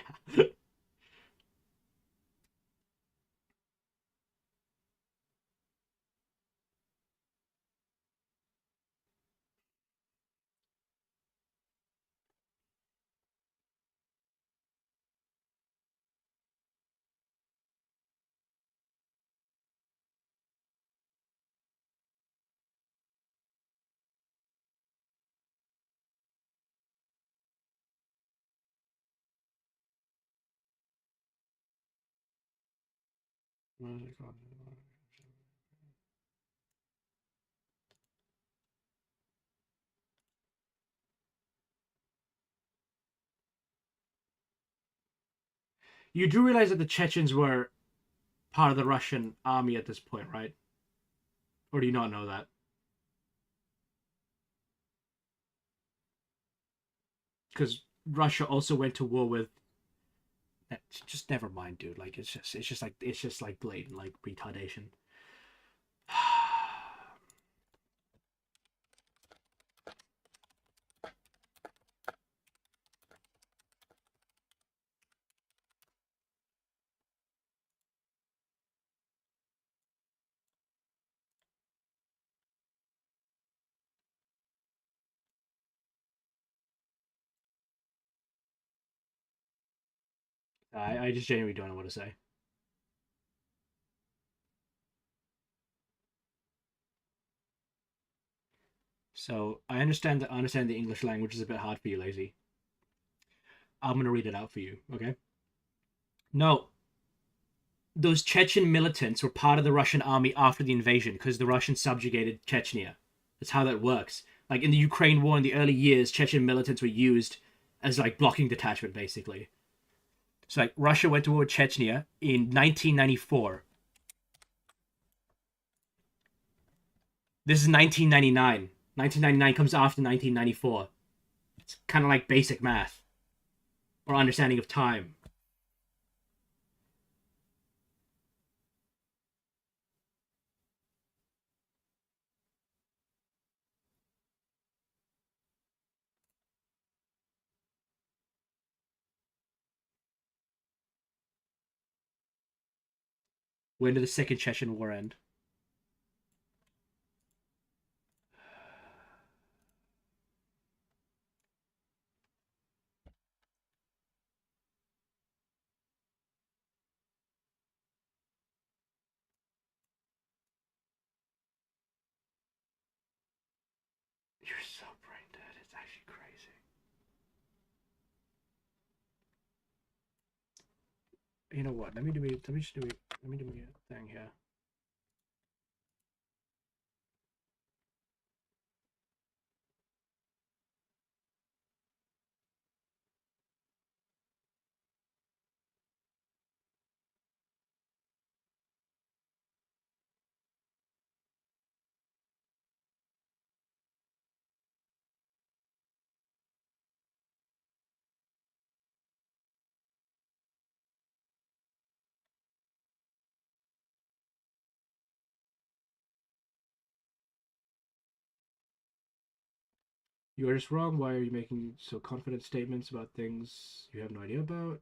You do realize that the Chechens were part of the Russian army at this point, right? Or do you not know that? Because Russia also went to war with. Just never mind, dude. Like it's just like blatant like retardation. I just genuinely don't know what to say. So I understand the English language is a bit hard for you, lazy. I'm gonna read it out for you, okay? No, those Chechen militants were part of the Russian army after the invasion because the Russians subjugated Chechnya. That's how that works. Like in the Ukraine war in the early years, Chechen militants were used as like blocking detachment, basically. So like Russia went to war with Chechnya in 1994. This is 1999. 1999 comes after 1994. It's kind of like basic math or understanding of time. When did the Second Chechen War end? You're so brain dead. It's actually crazy. You know what? Let me do a thing here. You are just wrong. Why are you making so confident statements about things you have no idea about?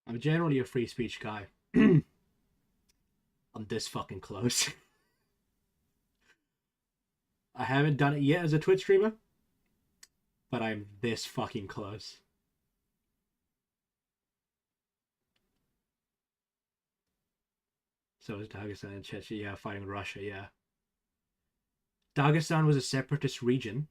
I'm generally a free speech guy. I'm this fucking close. I haven't done it yet as a Twitch streamer, but I'm this fucking close. So is Dagestan and Chechnya, yeah, fighting Russia, yeah. Dagestan was a separatist region.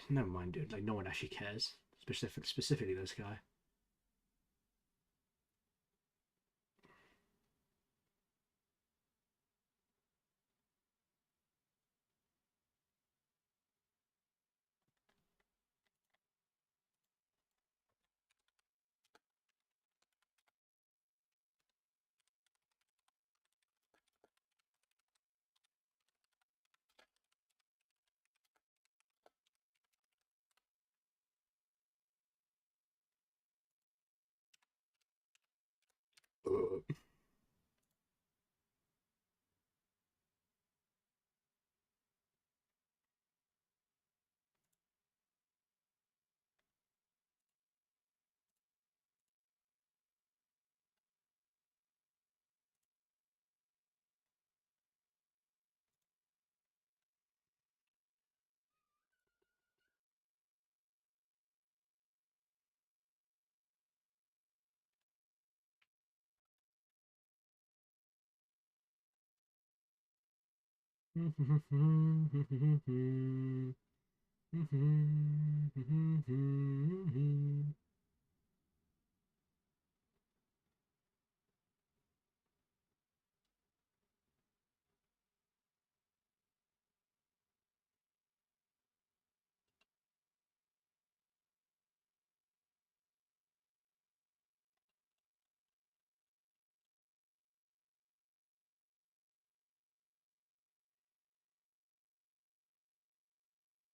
Never mind, dude. Like, no one actually cares. Specifically this guy.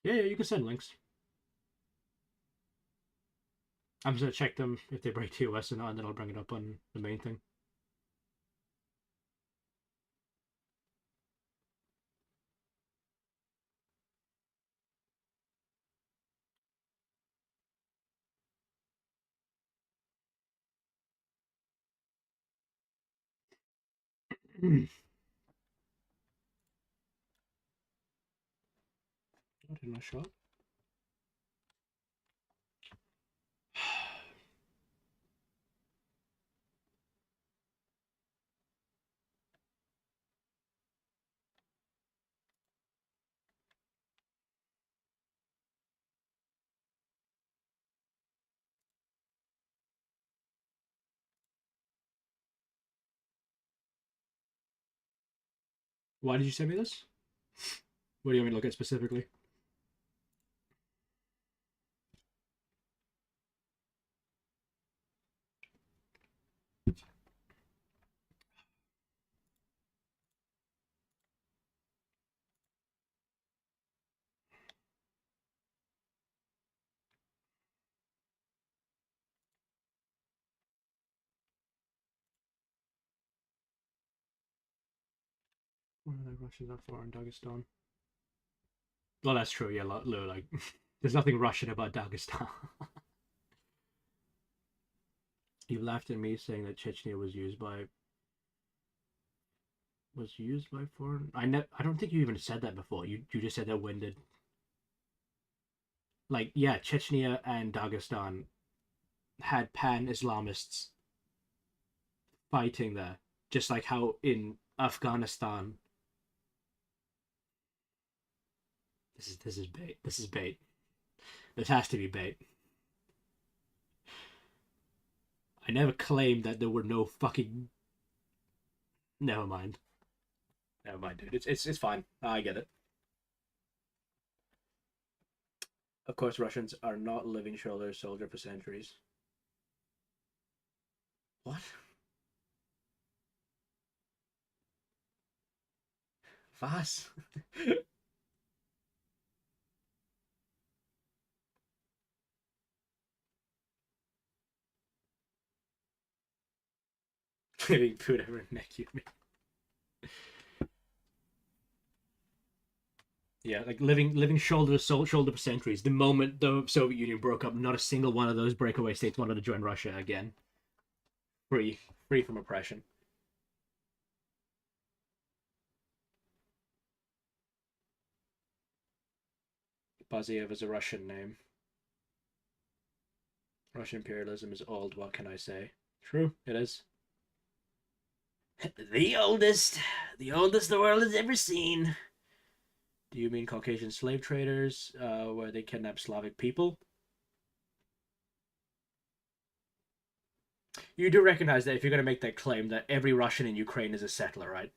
Yeah, you can send links. I'm just gonna check them if they break TOS or not, and then I'll bring it up on the main thing. What did I shot? Why did you send me this? What do you want me to look at specifically? What are the Russians up for in Dagestan? Well, that's true. Yeah, like there's nothing Russian about Dagestan. You laughed at me saying that Chechnya was used by foreign. I don't think you even said that before. You just said that when did, like, yeah, Chechnya and Dagestan had pan-Islamists fighting there, just like how in Afghanistan This is bait. This is bait. This has to be bait. I never claimed that there were no fucking. Never mind. Never mind, dude. It's fine. I get it. Of course, Russians are not living shoulder to shoulder for centuries. What? Was? Living food ever neck you me. Yeah, like living shoulder to shoulder for centuries. The moment the Soviet Union broke up, not a single one of those breakaway states wanted to join Russia again. Free from oppression. Baziev is a Russian name. Russian imperialism is old, what can I say? True, it is. The oldest the world has ever seen. Do you mean Caucasian slave traders, where they kidnap Slavic people? You do recognize that if you're going to make that claim that every Russian in Ukraine is a settler, right?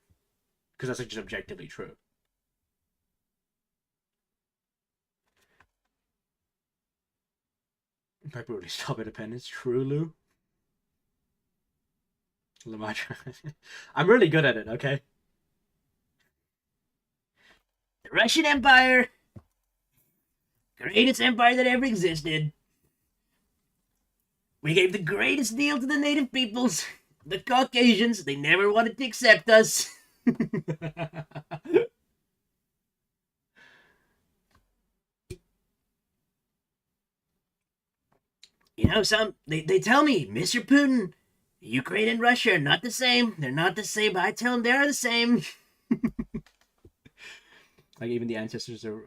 Because that's just objectively true. By brutally stop independence, true, Lou? Lamatra. I'm really good at it, okay? The Russian Empire, greatest empire that ever existed. We gave the greatest deal to the native peoples. The Caucasians, they never wanted to accept us. You know, they tell me, Mr. Putin, Ukraine and Russia are not the same. They're not the same, but I tell them they're the same. Like, even the ancestors of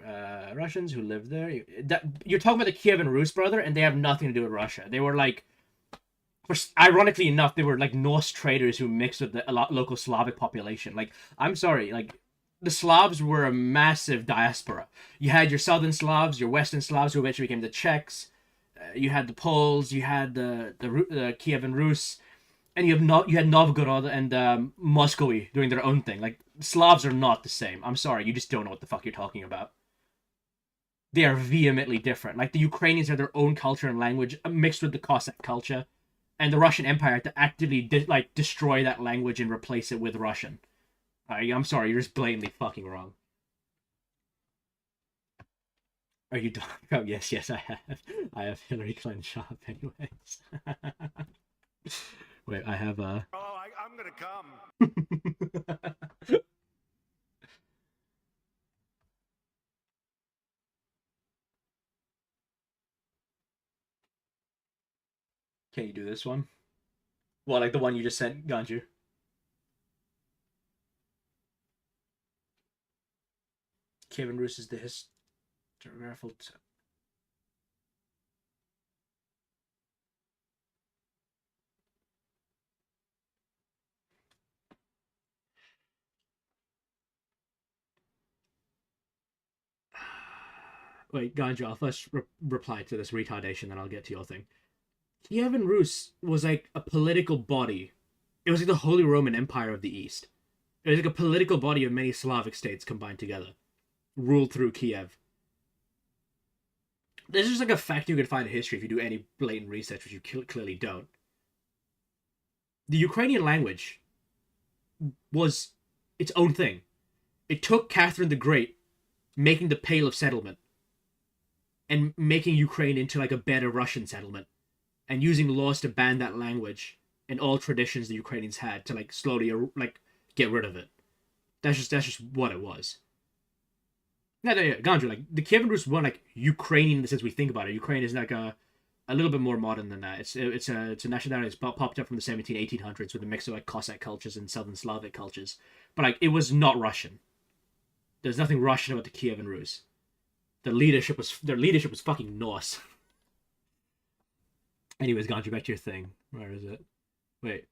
Russians who lived there. You're talking about the Kiev and Rus, brother, and they have nothing to do with Russia. They were like, ironically enough, they were like Norse traders who mixed with the local Slavic population. Like, I'm sorry, like, the Slavs were a massive diaspora. You had your southern Slavs, your western Slavs, who eventually became the Czechs. You had the Poles, you had the Kiev and Rus, and you had Novgorod and Muscovy doing their own thing. Like, Slavs are not the same. I'm sorry, you just don't know what the fuck you're talking about. They are vehemently different. Like, the Ukrainians have their own culture and language mixed with the Cossack culture, and the Russian Empire had to actively destroy that language and replace it with Russian. I'm sorry, you're just blatantly fucking wrong. Are you done? Oh, yes, I have. I have Hillary Clinton shop, anyways. Wait, I have Oh, I'm gonna come. Can you do this one? Well, like the one you just sent, Ganju. Kevin Roos is the historiographical. Wait, Ganju, I'll first reply to this retardation, then I'll get to your thing. Kievan Rus was like a political body. It was like the Holy Roman Empire of the East. It was like a political body of many Slavic states combined together, ruled through Kiev. This is like a fact you can find in history if you do any blatant research, which you clearly don't. The Ukrainian language was its own thing. It took Catherine the Great making the Pale of Settlement and making Ukraine into like a better Russian settlement and using laws to ban that language and all traditions the Ukrainians had to like slowly like get rid of it. That's just what it was. Yeah, Ganju, like the Kievan Rus weren't like Ukrainian in the sense we think about it. Ukraine is like a little bit more modern than that. It's a nationality that's popped up from the 1800s with a mix of like Cossack cultures and Southern Slavic cultures. But like it was not Russian. There's nothing Russian about the Kievan Rus. Their leadership was fucking Norse. Anyways, Ganju, back to your thing. Where is it? Wait.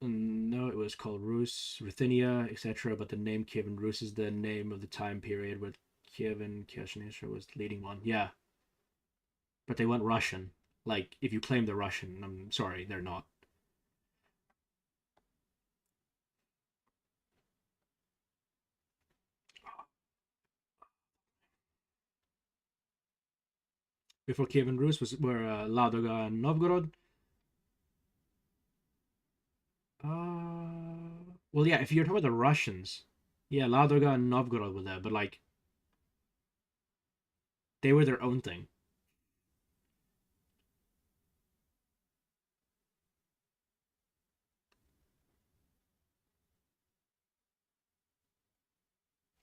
No, it was called Rus, Ruthenia, etc. But the name Kievan Rus is the name of the time period where Kiev and Kyashnystra was the leading one. Yeah. But they weren't Russian. Like, if you claim they're Russian, I'm sorry, they're not. Before Kiev and Rus were Ladoga and Novgorod. Well, yeah, if you're talking about the Russians, yeah, Ladoga and Novgorod were there, but like, they were their own thing.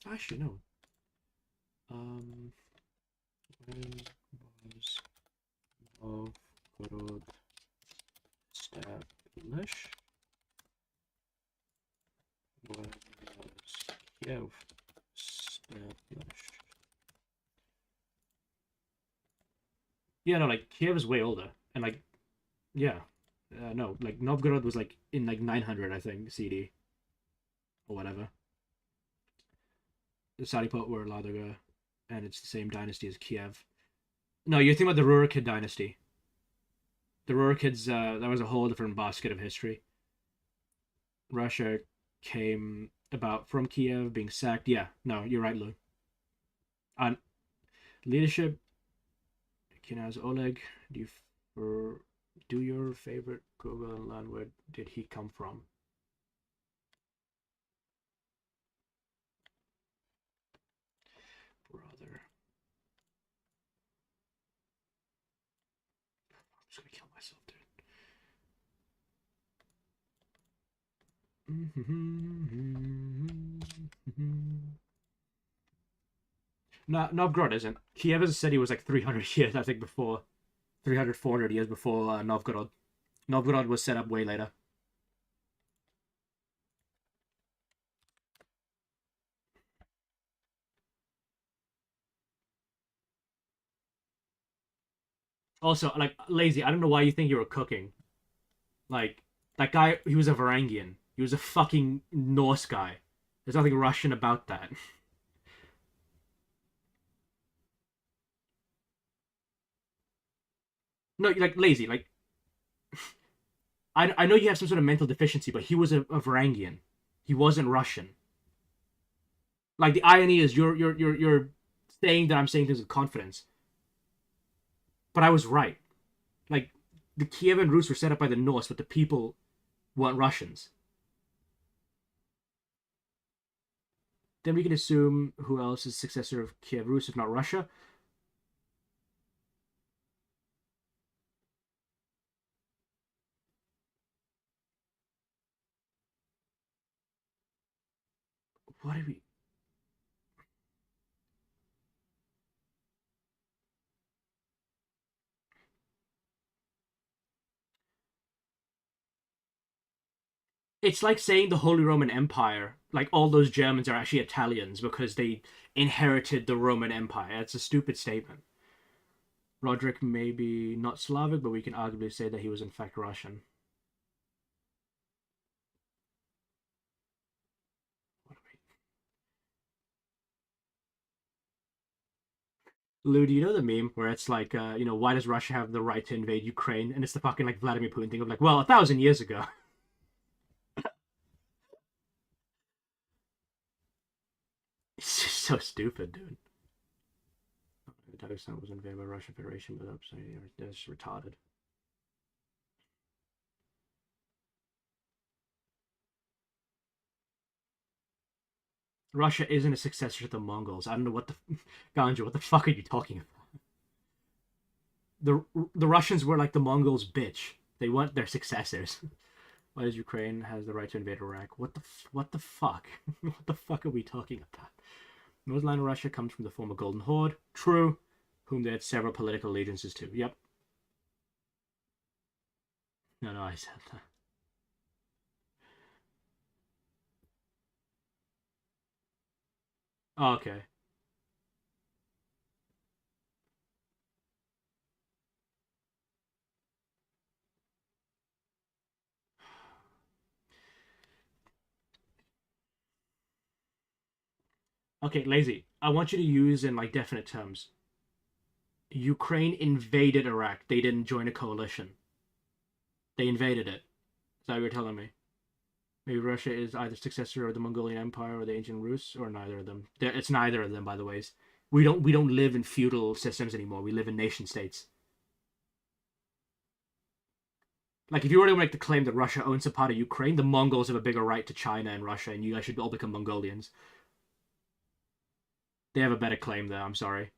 Actually, no. When was Novgorod established? When was Kiev established? Yeah, no, like Kiev is way older, and like, yeah, no, like Novgorod was like in like 900, I think, CD or whatever. The Saripot were Ladoga, and it's the same dynasty as Kiev. No, you're thinking about the Rurikid dynasty. The Rurikids, that was a whole different basket of history. Russia came about from Kiev being sacked. Yeah, no, you're right, Lou. On leadership, Kinaz Oleg, do your favorite Google and learn where did he come from? Brother. I'm just gonna kill myself, dude. No, Novgorod isn't. Kiev as a city was like 300 years, I think, before. 300, 400 years before Novgorod. Novgorod was set up way later. Also, like, lazy, I don't know why you think you were cooking. Like, that guy, he was a Varangian. He was a fucking Norse guy. There's nothing Russian about that. No, like, lazy, like, I know you have some sort of mental deficiency, but he was a Varangian. He wasn't Russian. Like, the irony is you're saying that I'm saying things with confidence. But I was right. Like, the Kievan Rus were set up by the Norse, but the people weren't Russians. Then we can assume who else is successor of Kiev Rus if not Russia. What do we? It's like saying the Holy Roman Empire, like all those Germans are actually Italians because they inherited the Roman Empire. It's a stupid statement. Roderick may be not Slavic, but we can arguably say that he was in fact Russian. Lou, do you know the meme where it's like, why does Russia have the right to invade Ukraine? And it's the fucking like Vladimir Putin thing of like, well, 1,000 years ago. It's just so stupid, dude. Dagestan was invaded by Russian Federation, but that's retarded. Russia isn't a successor to the Mongols. I don't know what the Ganja, what the fuck are you talking about? The Russians were like the Mongols, bitch. They weren't their successors. Why does Ukraine has the right to invade Iraq? What the fuck? What the fuck are we talking about? Northern line of Russia comes from the former Golden Horde. True. Whom they had several political allegiances to. Yep. No, I said that. Oh, okay. Okay, lazy. I want you to use in like definite terms. Ukraine invaded Iraq. They didn't join a coalition. They invaded it. Is that what you're telling me? Maybe Russia is either successor of the Mongolian Empire or the ancient Rus, or neither of them. It's neither of them, by the ways. We don't live in feudal systems anymore. We live in nation states. Like, if you were to make the claim that Russia owns a part of Ukraine, the Mongols have a bigger right to China and Russia, and you guys should all become Mongolians. They have a better claim there, I'm sorry.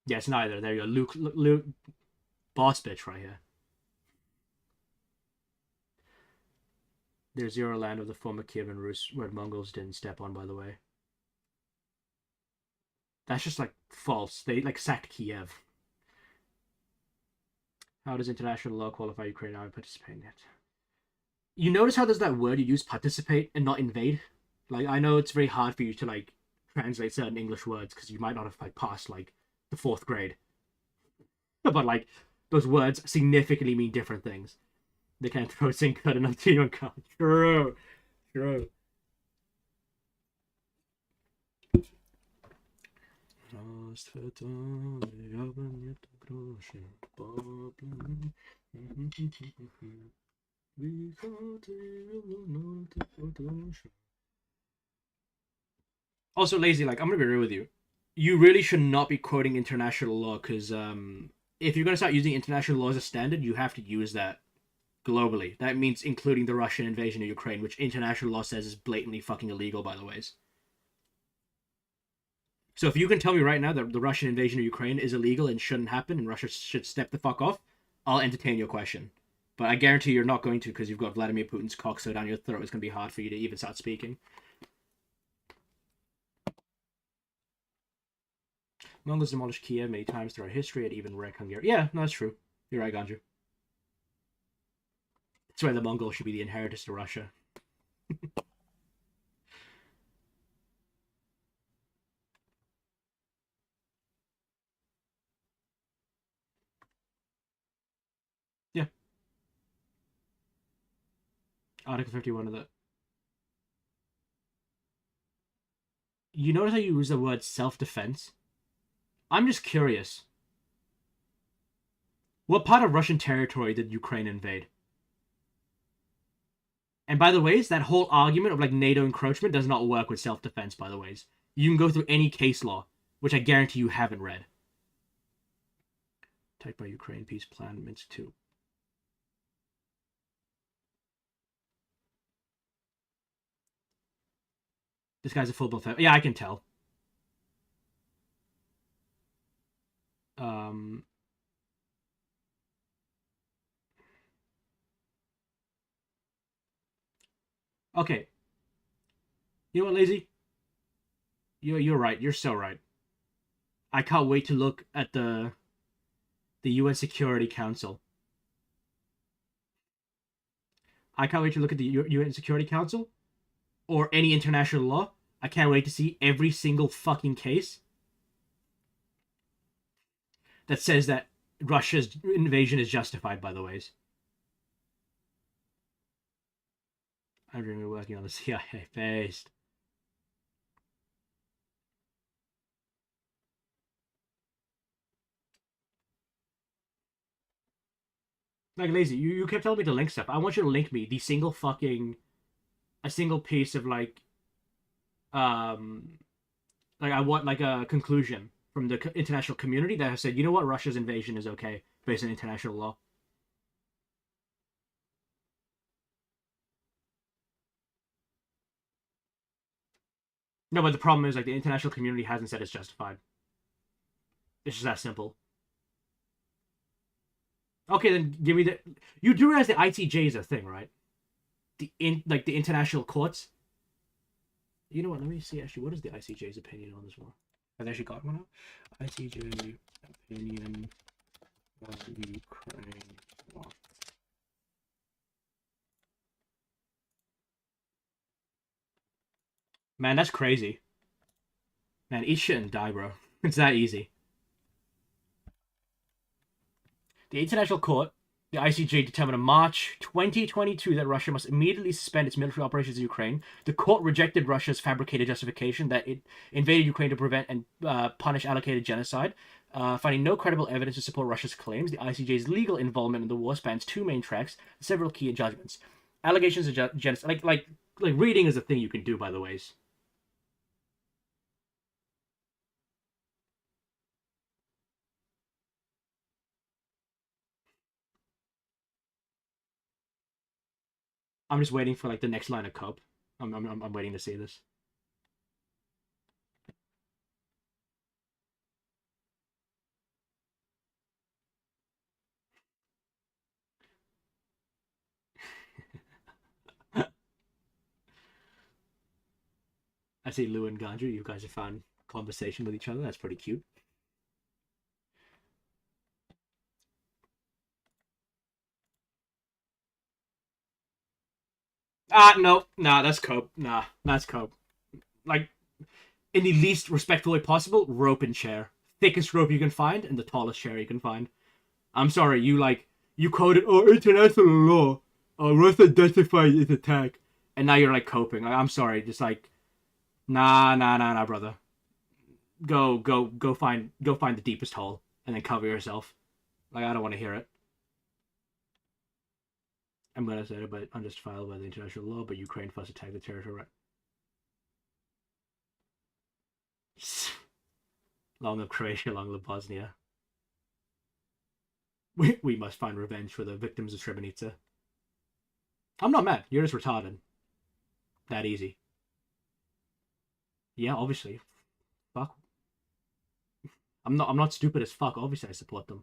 Yeah, it's neither. There you go. Luke, boss bitch right here. There's zero land of the former Kievan Rus where Mongols didn't step on, by the way. That's just, like, false. They, like, sacked Kiev. How does international law qualify Ukraine now and participate in it? You notice how there's that word you use, participate, and not invade? Like, I know it's very hard for you to, like, translate certain English words because you might not have, like, passed, like, the 4th grade. But, like, those words significantly mean different things. They can't throw sink cut enough to your card. True. True. Also, lazy, like, I'm gonna be real with you. You really should not be quoting international law, because if you're gonna start using international law as a standard, you have to use that globally. That means including the Russian invasion of Ukraine, which international law says is blatantly fucking illegal, by the ways. So if you can tell me right now that the Russian invasion of Ukraine is illegal and shouldn't happen and Russia should step the fuck off, I'll entertain your question. But I guarantee you're not going to, because you've got Vladimir Putin's cock so down your throat it's going to be hard for you to even start speaking. Mongols demolished Kiev many times throughout history and even wrecked Hungary. Yeah, no, that's true. You're right, Ganju. That's why the Mongols should be the inheritors to Russia. Yeah. Article 51 of that. You notice how you use the word self-defense? I'm just curious. What part of Russian territory did Ukraine invade? And by the ways, that whole argument of like NATO encroachment does not work with self-defense, by the ways. You can go through any case law, which I guarantee you haven't read. Typed by Ukraine Peace Plan, Minsk 2. This guy's a full-blown fan. Yeah, I can tell. Okay. You know what, Lazy? You're right. You're so right. I can't wait to look at the UN Security Council. I can't wait to look at the UN Security Council or any international law. I can't wait to see every single fucking case that says that Russia's invasion is justified, by the ways. I'm really working on the CIA based. Like, Lazy, you kept telling me to link stuff. I want you to link me a single piece of like I want like a conclusion from the international community that has said, you know what, Russia's invasion is okay based on international law. No, but the problem is like the international community hasn't said it's justified. It's just that simple. Okay, then give me the. You do realize the ICJ is a thing, right? The international courts. You know what? Let me see. Actually, what is the ICJ's opinion on this one? Have they actually got one out? ICJ opinion on Ukraine law. Man, that's crazy. Man, eat shit and die, bro. It's that easy. The International Court The ICJ determined in March 2022 that Russia must immediately suspend its military operations in Ukraine. The court rejected Russia's fabricated justification that it invaded Ukraine to prevent and punish allocated genocide. Finding no credible evidence to support Russia's claims, the ICJ's legal involvement in the war spans two main tracks, several key judgments. Allegations of genocide, like reading is a thing you can do, by the ways. I'm just waiting for like the next line of code. I'm waiting to see this. I see Lou and Gandhi. You guys have found conversation with each other. That's pretty cute. No, nah, that's cope. Nah, that's cope. Like, in the least respectful way possible, rope and chair. Thickest rope you can find, and the tallest chair you can find. I'm sorry, you quoted, oh, international law. Russia justified its attack. And now you're, like, coping. I'm sorry, just, like, nah, brother. Go find the deepest hole, and then cover yourself. Like, I don't want to hear it. I'm gonna say it, but unjustifiable by the international law, but Ukraine first attacked the territory. Long live Croatia, long live Bosnia. We must find revenge for the victims of Srebrenica. I'm not mad. You're just retarded. That easy. Yeah, obviously. Fuck. I'm not stupid as fuck. Obviously, I support them.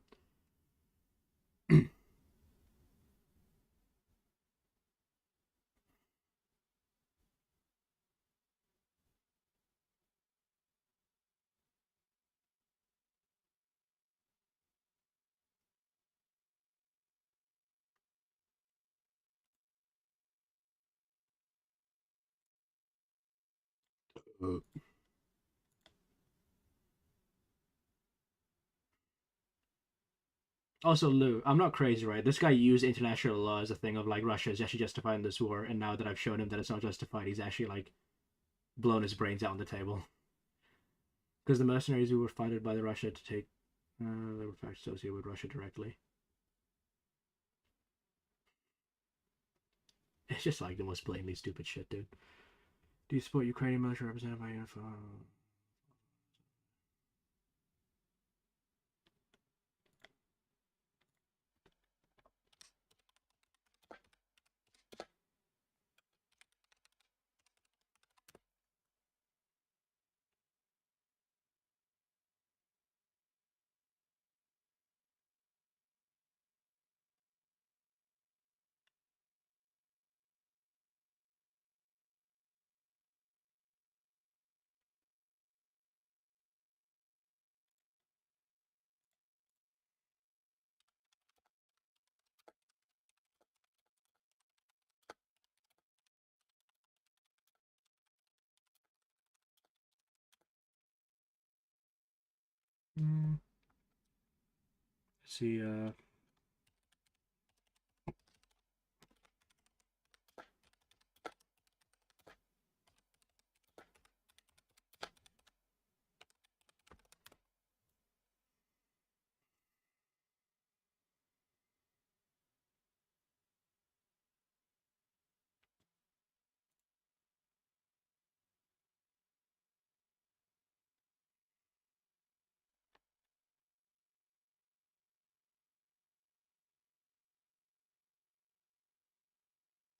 Also, Lou, I'm not crazy, right? This guy used international law as a thing of like Russia is actually justifying this war, and now that I've shown him that it's not justified, he's actually like blown his brains out on the table. Because the mercenaries who were funded by the Russia to take, they were in fact associated with Russia directly. It's just like the most blatantly stupid shit, dude. Do you support Ukrainian military represented by uniform? See,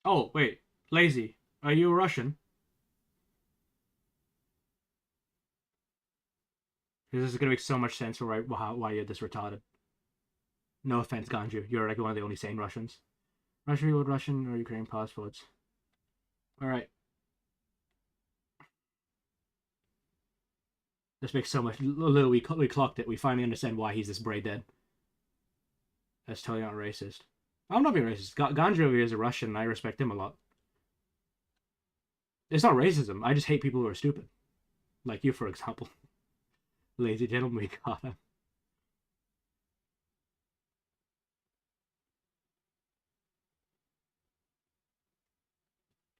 oh, wait. Lazy. Are you a Russian? This is gonna make so much sense for why you're this retarded. No offense, Ganju. You're like one of the only sane Russians. Russian people with Russian or Ukrainian passports. Alright. This makes so much. Little we clocked it. We finally understand why he's this brain dead. That's totally not racist. I'm not being racist. Ganju over here is a Russian, and I respect him a lot. It's not racism. I just hate people who are stupid. Like you, for example. Ladies and gentlemen, we got him.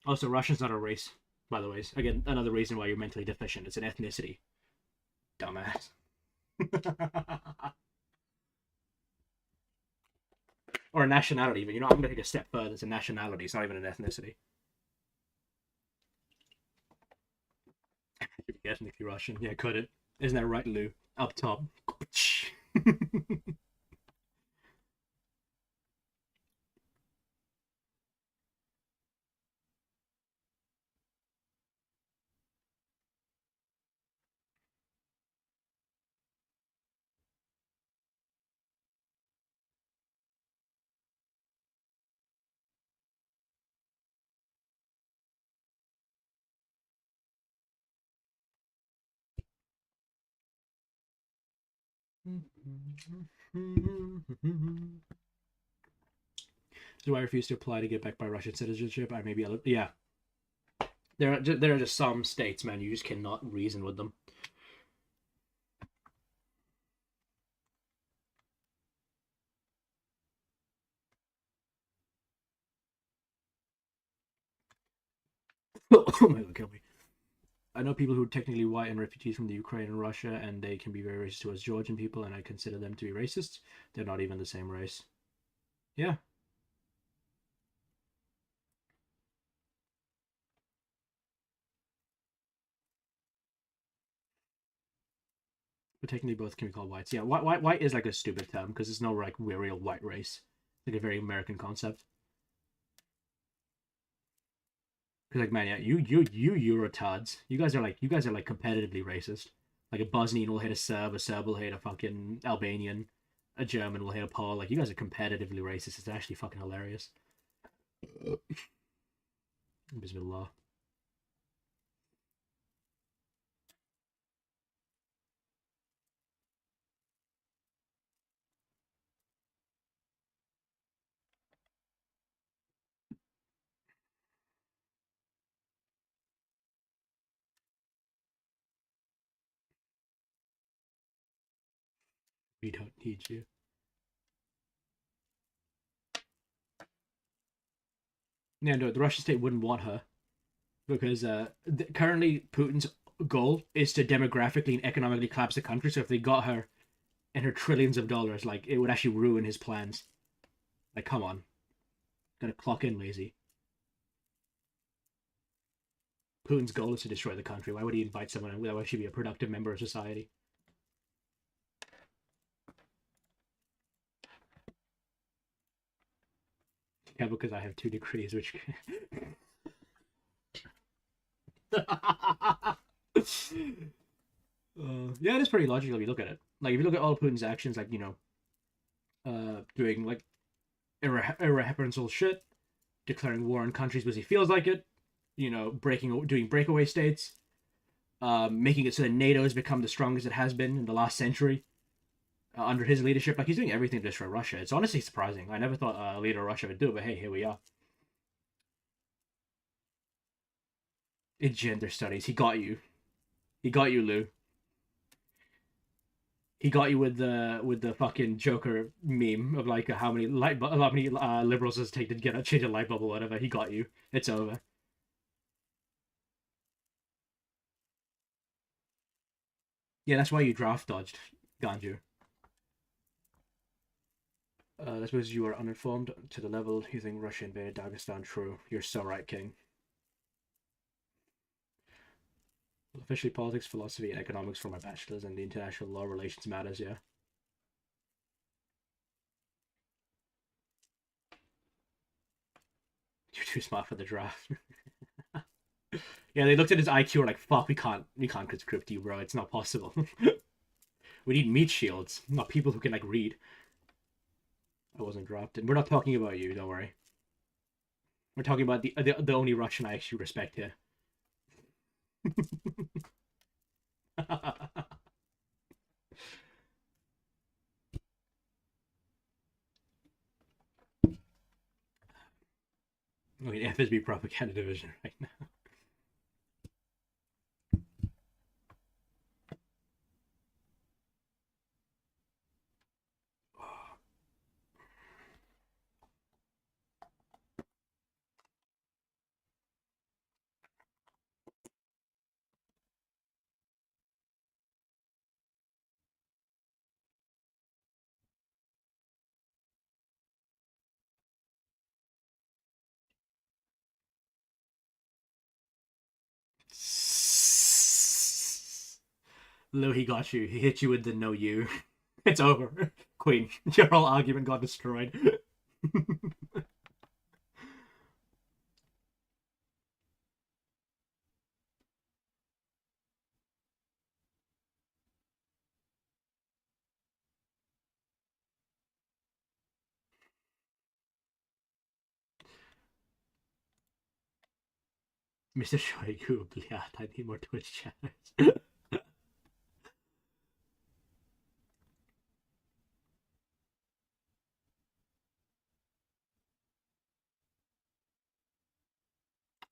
Also, Russian's not a race, by the way. Again, another reason why you're mentally deficient. It's an ethnicity. Dumbass. Or a nationality, even. You know, I'm gonna take a step further. It's a nationality. It's not even an ethnicity. Ethnically Russian. Yeah, could it? Isn't that right, Lou? Up top. Do I refuse to apply to get back my Russian citizenship? I may be able. Yeah. There are just some states, man. You just cannot reason with them. Oh my god, kill me. I know people who are technically white and refugees from the Ukraine and Russia, and they can be very racist towards Georgian people, and I consider them to be racist. They're not even the same race. Yeah. But technically both can be called whites. Yeah, white is like a stupid term, because there's no like real white race. It's like a very American concept. Because like, man, yeah, you Eurotards. You guys are like competitively racist. Like a Bosnian will hate a Serb will hate a fucking Albanian, a German will hate a Pole. Like, you guys are competitively racist. It's actually fucking hilarious. Bismillah. We don't need you. Yeah, no, the Russian state wouldn't want her because currently Putin's goal is to demographically and economically collapse the country. So if they got her and her trillions of dollars, like, it would actually ruin his plans. Like, come on, gotta clock in, lazy. Putin's goal is to destroy the country. Why would he invite someone that would actually be a productive member of society? Yeah, because I have 2 degrees, which. Yeah, it is pretty logical if you look at it. Like, if you look at all Putin's actions, like, you know, doing like irreprehensible shit, declaring war on countries because he feels like it, you know, doing breakaway states, making it so that NATO has become the strongest it has been in the last century under his leadership. Like, he's doing everything to destroy Russia. It's honestly surprising. I never thought a leader of Russia would do it, but hey, here we are. In gender studies, he got you. He got you, Lou. He got you with the fucking Joker meme of like how many liberals does it take to change a light bulb or whatever. He got you. It's over. Yeah, that's why you draft dodged, Ganju. I suppose you are uninformed to the level you think Russia invaded Dagestan. True. You're so right, King. Officially, politics, philosophy, and economics for my bachelor's, and the international law relations matters, yeah. You're too smart for the draft. Yeah, they looked at his IQ and were like, fuck, we can't conscript you, bro. It's not possible. We need meat shields, not people who can like read. I wasn't drafted. We're not talking about you, don't worry. We're talking about the only Russian I actually respect here. I mean, FSB propaganda division right now. Lou, he got you. He hit you with the no you. It's over. Queen, your whole argument got destroyed. Mr. Shoigu, yeah, I need more Twitch channels.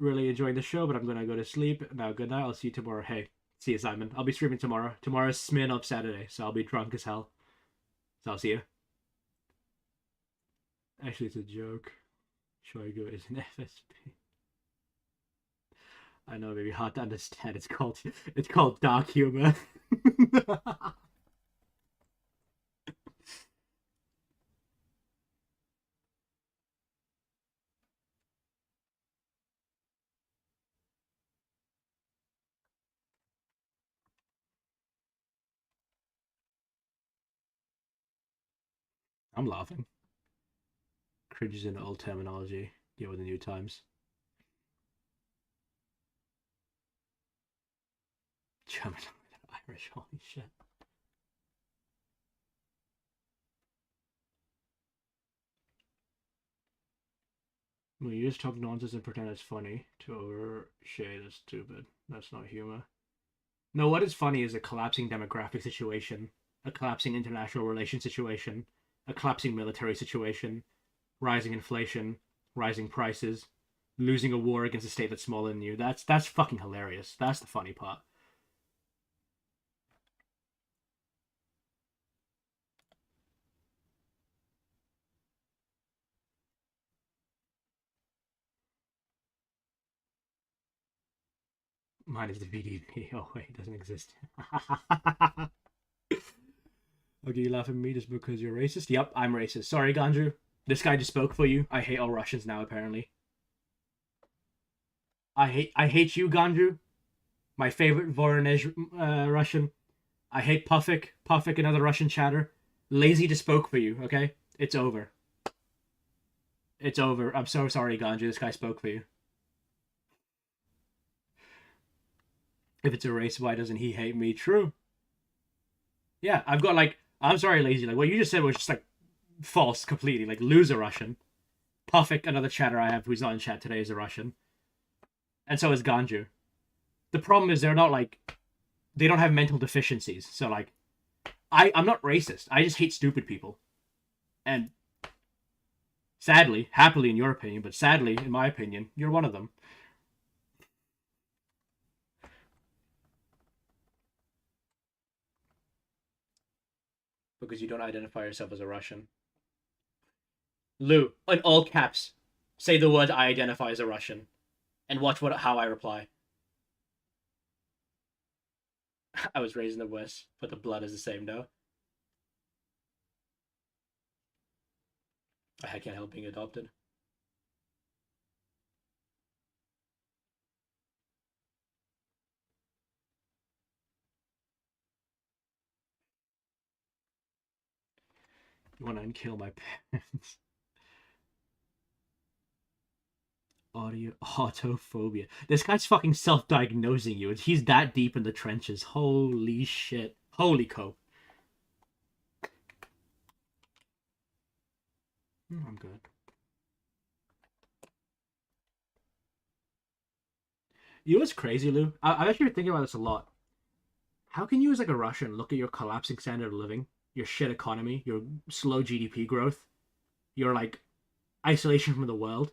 Really enjoying the show, but I'm gonna go to sleep. Now, good night. I'll see you tomorrow. Hey, see you, Simon. I'll be streaming tomorrow. Tomorrow's Smirnoff Saturday, so I'll be drunk as hell. So I'll see you. Actually, it's a joke. Shoigu is an FSP. I know, maybe hard to understand. It's called dark humor. I'm laughing. Cringe is an old terminology. Deal with the new times. German, Irish, holy shit. Well, you just talk nonsense and pretend it's funny to overshade is stupid. That's not humor. No, what is funny is a collapsing demographic situation, a collapsing international relation situation, a collapsing military situation, rising inflation, rising prices, losing a war against a state that's smaller than you. That's fucking hilarious. That's the funny part. Mine is the VDP. Oh wait, it doesn't exist. Okay, you laugh at me just because you're racist? Yep, I'm racist. Sorry, Ganju. This guy just spoke for you. I hate all Russians now, apparently. I hate you, Ganju. My favorite Voronezh Russian. I hate Puffik. Puffik, another Russian chatter. Lazy just spoke for you, okay? It's over. It's over. I'm so sorry, Ganju. This guy spoke for you. If it's a race, why doesn't he hate me? True. Yeah, I've got like... I'm sorry, Lazy. Like, what you just said was just like false completely. Like, Lou's a Russian. Puffik, another chatter I have who's not in chat today, is a Russian. And so is Ganju. The problem is they're not like... They don't have mental deficiencies. So, like... I'm not racist. I just hate stupid people. And... Sadly, happily in your opinion, but sadly, in my opinion, you're one of them. Because you don't identify yourself as a Russian. Lou, in all caps, say the word I identify as a Russian. And watch how I reply. I was raised in the West, but the blood is the same, no? I can't help being adopted. You want to unkill my parents? Autophobia. This guy's fucking self-diagnosing you. He's that deep in the trenches. Holy shit. Holy cope. I'm good. You know what's crazy, Lou? I've actually been thinking about this a lot. How can you, as like a Russian, look at your collapsing standard of living, your shit economy, your slow GDP growth, your like isolation from the world,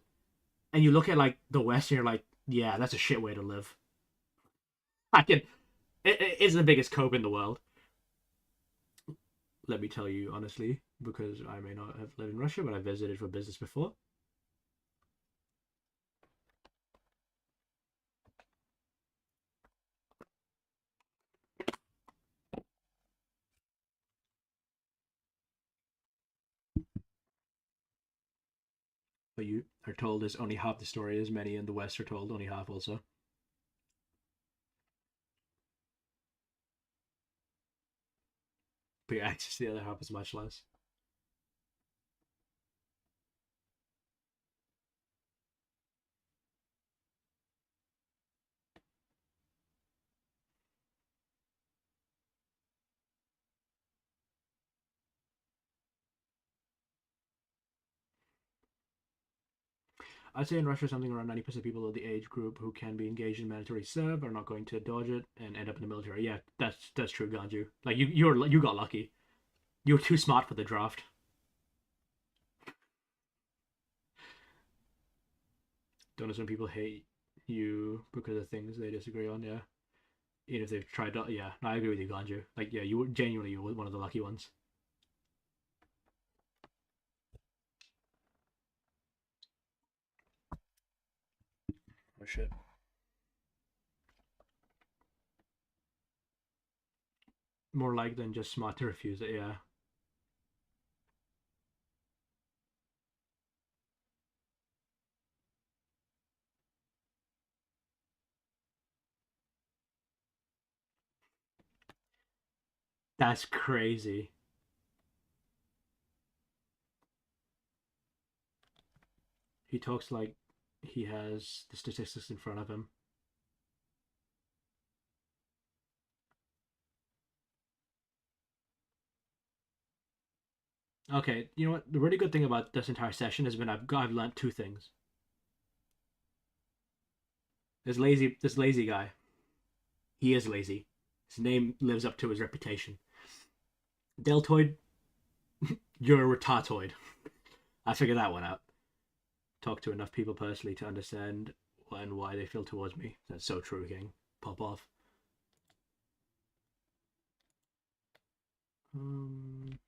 and you look at like the West and you're like, yeah, that's a shit way to live. It is the biggest cope in the world. Let me tell you honestly, because I may not have lived in Russia, but I visited for business before. But you are told is only half the story, as many in the West are told only half also. but your access to the other half is much less. I'd say in Russia, something around 90% of people of the age group who can be engaged in mandatory serve are not going to dodge it and end up in the military. Yeah, that's true, Ganju. Like you got lucky. You were too smart for the draft. Don't know, some people hate you because of things they disagree on. Yeah, even if they've tried. Yeah, no, I agree with you, Ganju. Like, yeah, you were genuinely one of the lucky ones. Oh shit. More like than just smart to refuse it. Yeah. That's crazy. He talks like he has the statistics in front of him. Okay, you know what? The really good thing about this entire session has been I've learned two things. This lazy guy. He is lazy. His name lives up to his reputation. Deltoid, you're a retardoid. I figured that one out. Talked to enough people personally to understand and why they feel towards me. That's so true, King. Pop off. Um,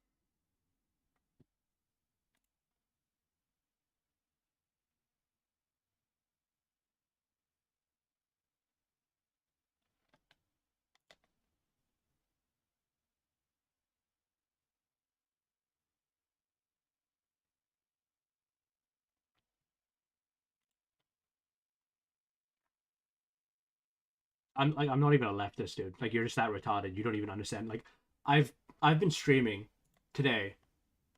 I'm not even a leftist, dude. Like, you're just that retarded. You don't even understand. Like, I've I've been streaming today.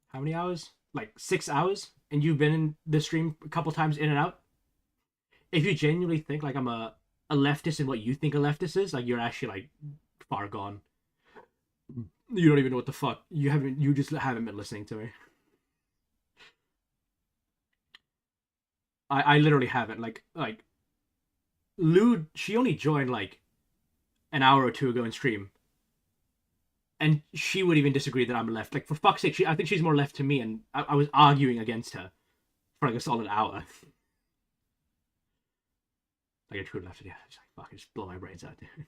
How many hours? Like 6 hours, and you've been in the stream a couple times in and out. If you genuinely think like I'm a leftist in what you think a leftist is, like, you're actually like far gone. You don't even know what the fuck. You just haven't been listening to me. I literally haven't. Like Lude, she only joined like an hour or two ago in stream, and she would even disagree that I'm left. Like, for fuck's sake, I think she's more left to me, and I was arguing against her for like a solid hour. Like a true left, yeah. Just like, fucking just blow my brains out, dude.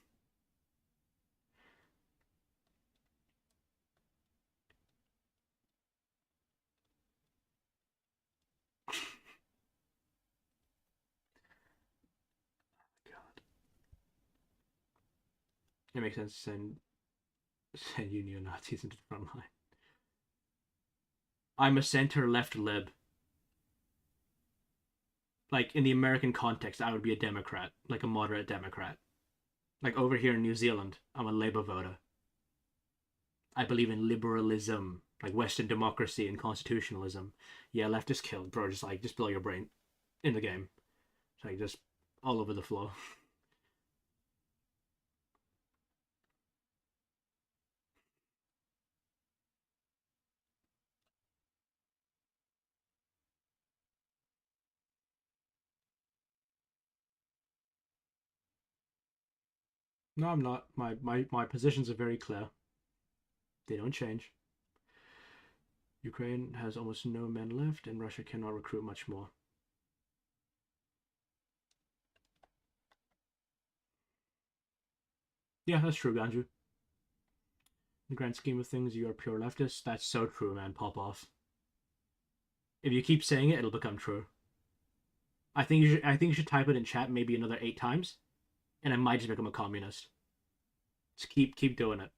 God, it makes sense to send you neo Nazis into the front line. I'm a center left lib. Like, in the American context, I would be a Democrat, like a moderate Democrat. Like, over here in New Zealand, I'm a Labour voter. I believe in liberalism, like Western democracy and constitutionalism. Yeah, left is killed, bro. Just blow your brain in the game. It's like just all over the floor. No, I'm not. My positions are very clear. They don't change. Ukraine has almost no men left, and Russia cannot recruit much more. Yeah, that's true, Ganju. In the grand scheme of things, you are pure leftist. That's so true, man. Pop off. If you keep saying it, it'll become true. I think you should type it in chat maybe another 8 times, and I might just become a communist. Just keep doing it.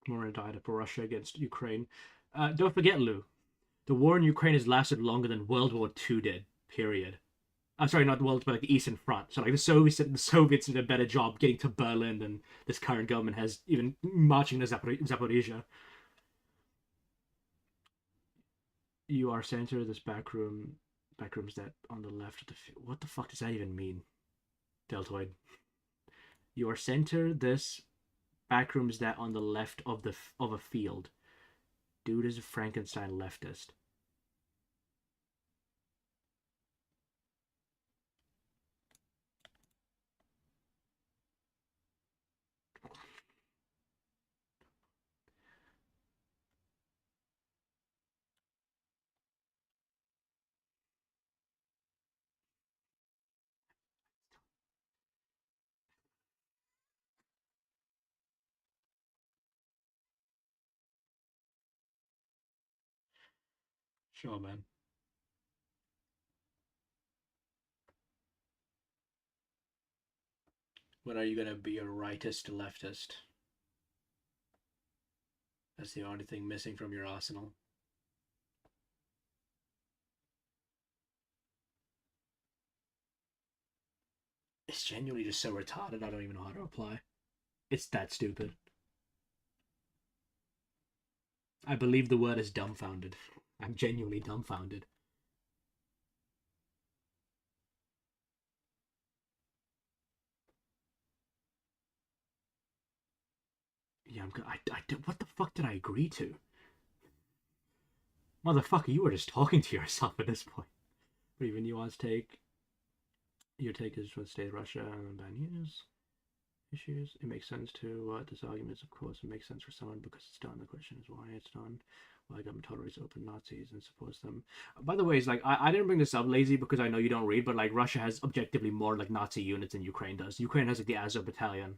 More died for Russia against Ukraine. Don't forget, Lou, the war in Ukraine has lasted longer than World War II did. Period. I'm sorry, not the world, but like the Eastern Front. So like the Soviets did a better job getting to Berlin than this current government has, even marching to Zaporizhia. You are center of this backroom's that on the left of the what the fuck does that even mean? Deltoid. You are center this backrooms that on the left of a field. Dude is a Frankenstein leftist. Sure, man. When are you gonna be a rightist leftist? That's the only thing missing from your arsenal. It's genuinely just so retarded, I don't even know how to reply. It's that stupid. I believe the word is dumbfounded. I'm genuinely dumbfounded. Yeah, what the fuck did I agree to? Motherfucker, you were just talking to yourself at this point. But even nuanced take. Your take is for stay Russia and ban news issues. It makes sense to this argument. Of course, it makes sense for someone because it's done. The question is why it's done. Why government tolerates open Nazis and supports them. By the way, it's like I didn't bring this up, lazy, because I know you don't read, but like Russia has objectively more like Nazi units than Ukraine does. Ukraine has like the Azov Battalion,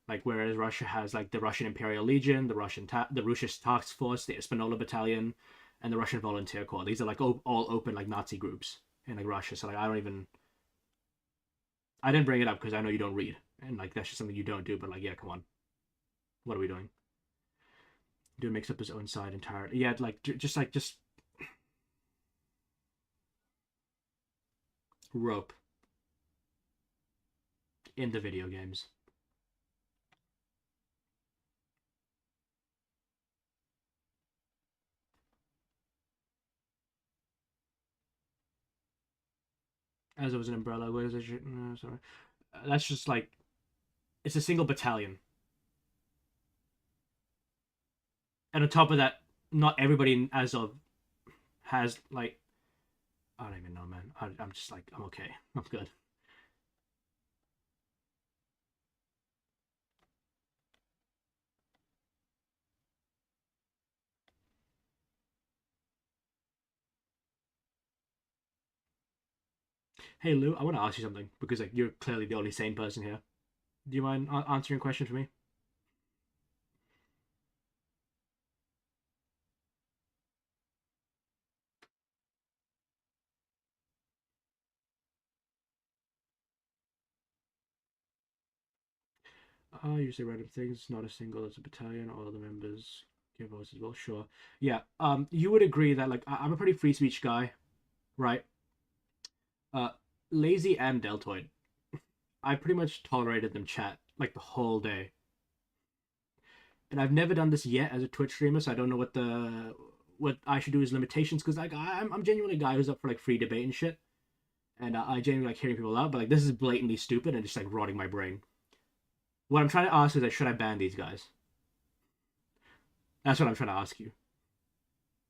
like whereas Russia has like the Russian Imperial Legion, the Russian Task Force, the Espanola Battalion, and the Russian Volunteer Corps. These are like all open like Nazi groups in like Russia. So like I didn't bring it up because I know you don't read, and like that's just something you don't do. But like, yeah, come on, what are we doing? Dude makes up his own side entirely. Yeah, like just rope in the video games. As it was an umbrella. What is it? No, sorry. That's just like it's a single battalion, and on top of that, not everybody in Azov has like I don't even know, man. I'm just like I'm okay. I'm good. Hey Lou, I want to ask you something because like you're clearly the only sane person here. Do you mind answering a question for me? You say random things, not a single, it's a battalion, all the members give votes as well. Sure. Yeah. You would agree that like I'm a pretty free speech guy, right? Uh Lazy and Deltoid. I pretty much tolerated them chat like the whole day. And I've never done this yet as a Twitch streamer, so I don't know what I should do as limitations because like I'm genuinely a guy who's up for like free debate and shit. And I genuinely like hearing people out, but like this is blatantly stupid and just like rotting my brain. What I'm trying to ask is like, should I ban these guys? That's what I'm trying to ask you.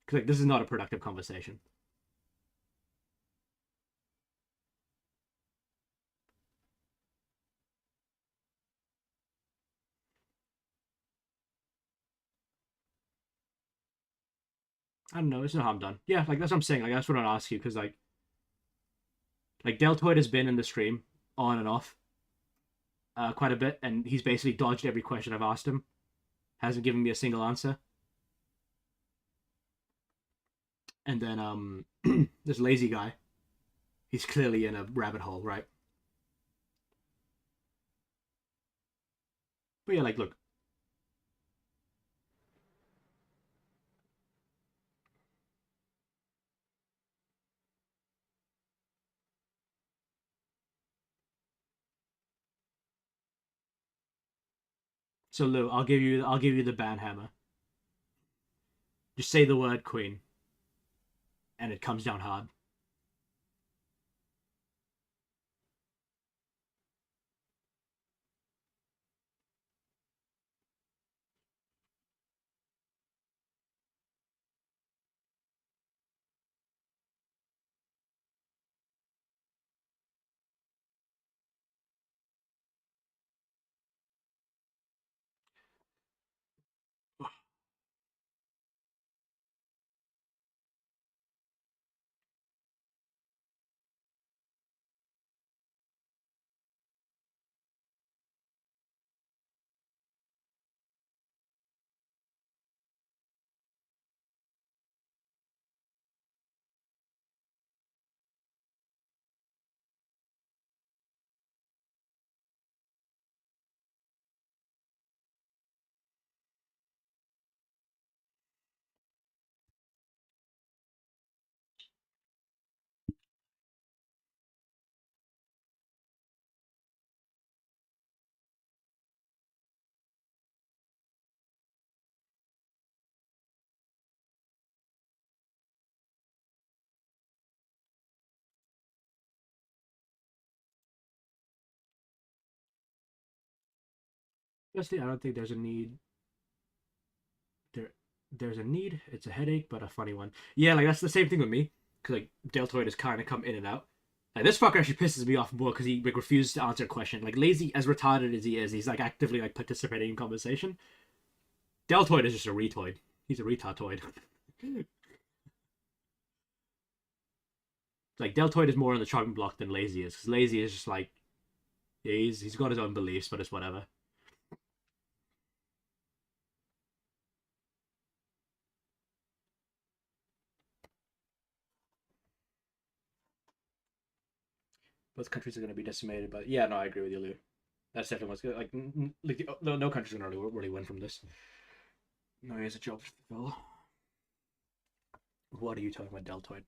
Because like this is not a productive conversation. I don't know. It's no harm done. Yeah, like that's what I'm saying. Like that's what I'll ask you because like Deltoid has been in the stream on and off quite a bit, and he's basically dodged every question I've asked him. Hasn't given me a single answer. And then this lazy guy, he's clearly in a rabbit hole, right? But yeah, like look, So Lou, I'll give you the ban hammer. Just say the word queen, and it comes down hard. Honestly, I don't think there's a need. There's a need. It's a headache, but a funny one. Yeah, like that's the same thing with me. Cause like deltoid has kind of come in and out. Like this fucker actually pisses me off more because he like refuses to answer a question. Like lazy as retarded as he is, he's like actively like participating in conversation. Deltoid is just a retoid. He's a retardoid. Like deltoid is more on the chopping block than lazy is, because lazy is just like, yeah, he's got his own beliefs, but it's whatever. Both countries are going to be decimated, but yeah, no, I agree with you, Lou. That's definitely what's good. Like no country's going to really win from this. No, he has a job to fulfill. What are you talking about, deltoid?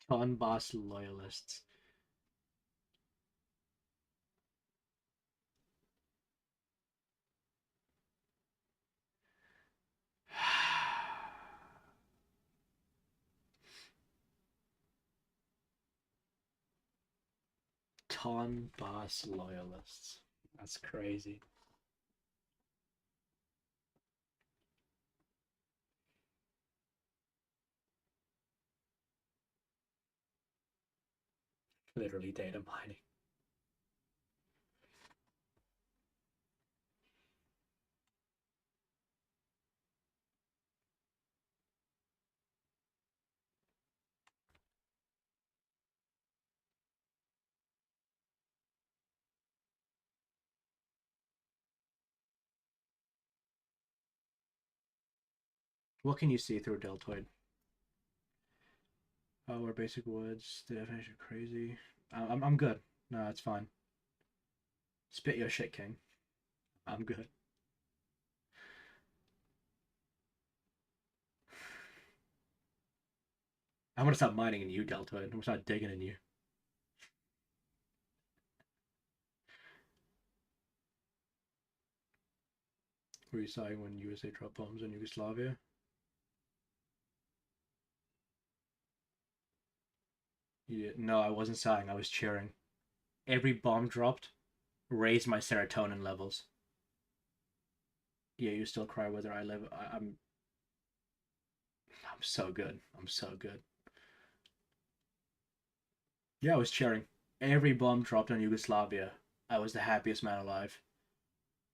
Donbass loyalists. Donbass loyalists. That's crazy. Literally data mining. What can you see through a deltoid? Our basic words. The definition crazy. I'm good. No, it's fine. Spit your shit, King. I'm good. I'm gonna stop mining in you, deltoid. I'm gonna start digging in you. Were you saying when USA dropped bombs on Yugoslavia? Yeah, no, I wasn't sighing. I was cheering. Every bomb dropped raised my serotonin levels. Yeah, you still cry whether I live. I'm so good. I'm so good. Yeah, I was cheering. Every bomb dropped on Yugoslavia. I was the happiest man alive.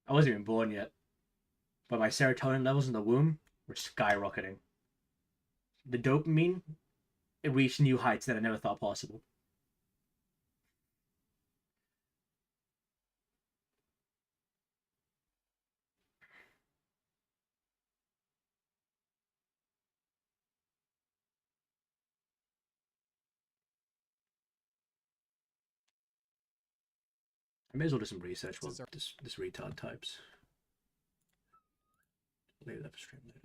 I wasn't even born yet, but my serotonin levels in the womb were skyrocketing. The dopamine, it reached new heights that I never thought possible. I may as well do some research while this retard types. Leave that for stream later.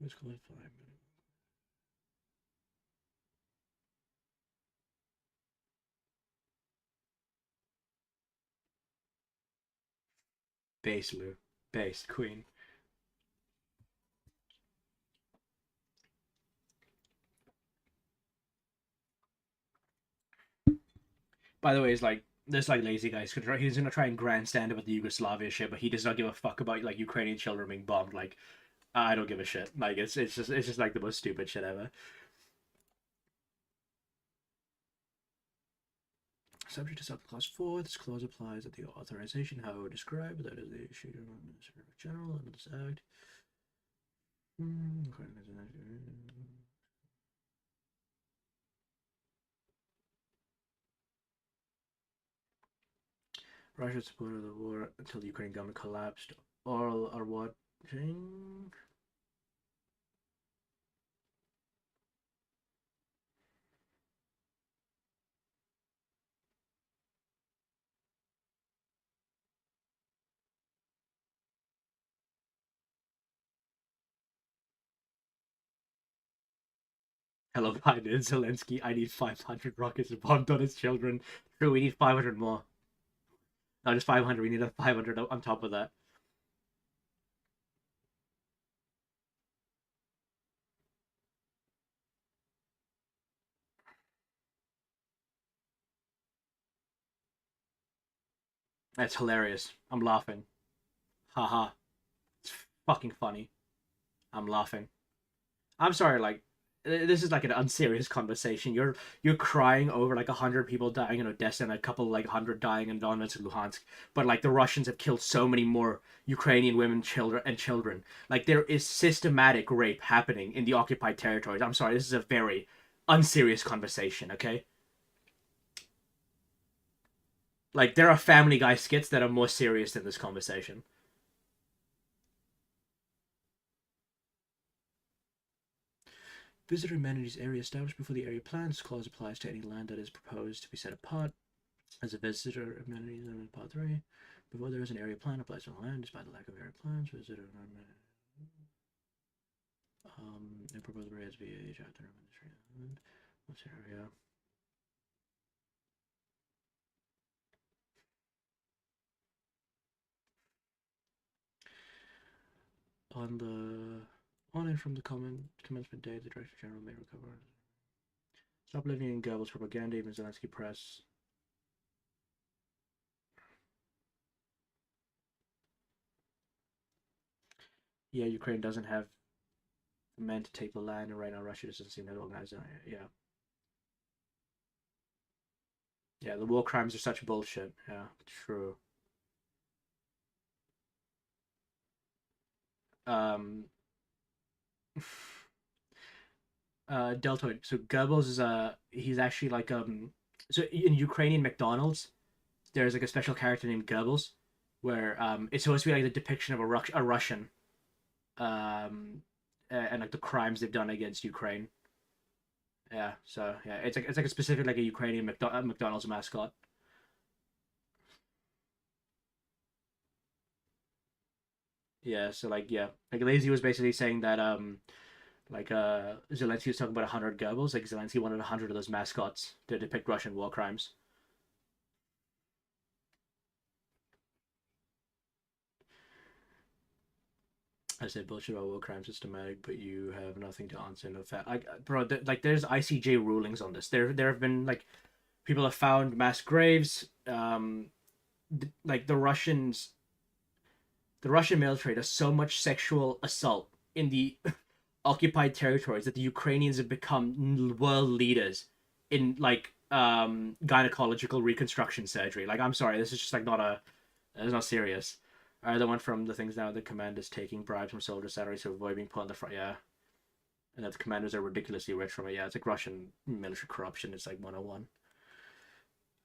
Let's call it 5 minutes. Base Lou. Base Queen. By the way, it's like this like lazy guy. He's gonna try and grandstand about the Yugoslavia shit, but he does not give a fuck about like Ukrainian children being bombed. Like, I don't give a shit. Like, it's just like the most stupid shit ever. Subject to sub clause 4. This clause applies at the authorization. However described, that is the issue general under this act. Russia supported the war until the Ukrainian government collapsed. All are watching. Hello, Biden and Zelensky. I need 500 rockets to bomb on his children. True, we need 500 more. Not just 500, we need a 500 on top of that. That's hilarious. I'm laughing. Haha. It's fucking funny. I'm laughing. I'm sorry, like, this is like an unserious conversation. You're crying over like 100 people dying in Odessa and a couple like 100 dying in Donetsk and Luhansk, but like the Russians have killed so many more Ukrainian women, children. Like there is systematic rape happening in the occupied territories. I'm sorry, this is a very unserious conversation. Okay. Like there are Family Guy skits that are more serious than this conversation. Visitor amenities area established before the area plans clause applies to any land that is proposed to be set apart as a visitor amenities in part 3. Before there is an area plan applies to the land, despite the lack of area plans, visitor and proposed areas via chapter administration. What's area? On and from the commencement date, the Director General may recover. Stop living in Goebbels' propaganda, even Zelensky press. Yeah, Ukraine doesn't have men to take the land, and right now Russia doesn't seem to organize it. Yeah. Yeah, the war crimes are such bullshit. Yeah, true. Deltoid. So Goebbels is he's actually like so in Ukrainian McDonald's there's like a special character named Goebbels where it's supposed to be like the depiction of a Russian and like the crimes they've done against Ukraine. Yeah, so yeah, it's like a specific like a Ukrainian McDonald's mascot. Yeah, so like yeah, like Lazy was basically saying that like Zelensky was talking about 100 Goebbels. Like Zelensky wanted 100 of those mascots to depict Russian war crimes. I said bullshit about war crime systematic, but you have nothing to answer. No fact, bro. Like, there's ICJ rulings on this. There have been like people have found mass graves. Like the Russian military does so much sexual assault in the occupied territories that the Ukrainians have become world leaders in like gynecological reconstruction surgery. Like, I'm sorry, this is just like it's not serious. The one from the things now, the commanders taking bribes from soldier salaries to avoid being put on the front. Yeah, and that the commanders are ridiculously rich from it. Yeah, it's like Russian military corruption. It's like 101.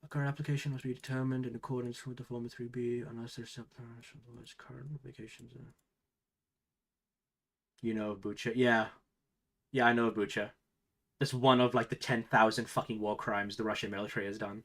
A current application must be determined in accordance with the Form 3B unless there's subparents. Otherwise, current applications are... You know of Bucha? Yeah. Yeah, I know of Bucha. That's one of like the 10,000 fucking war crimes the Russian military has done.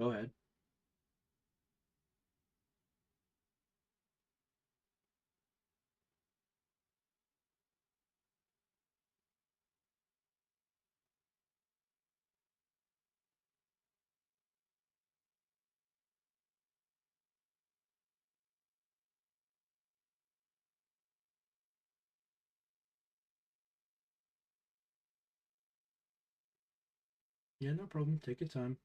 Go ahead. Yeah, no problem. Take your time.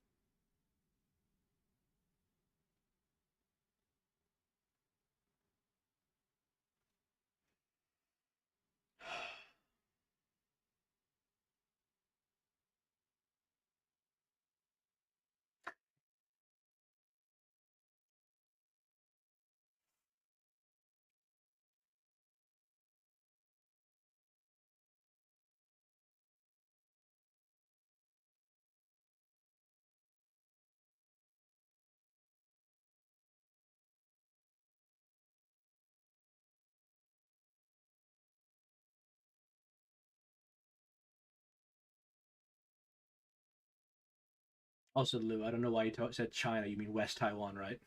Also, Lou, I don't know why you said China. You mean West Taiwan, right?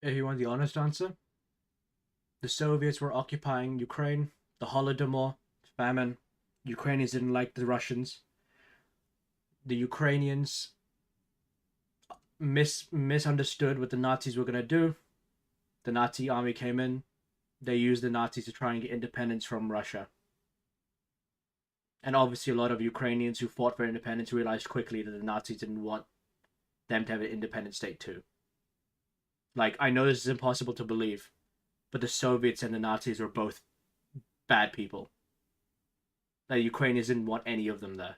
If you want the honest answer, the Soviets were occupying Ukraine, the Holodomor, famine. Ukrainians didn't like the Russians. The Ukrainians misunderstood what the Nazis were going to do. The Nazi army came in. They used the Nazis to try and get independence from Russia. And obviously, a lot of Ukrainians who fought for independence realized quickly that the Nazis didn't want them to have an independent state too. Like, I know this is impossible to believe, but the Soviets and the Nazis were both bad people. The Ukrainians didn't want any of them there.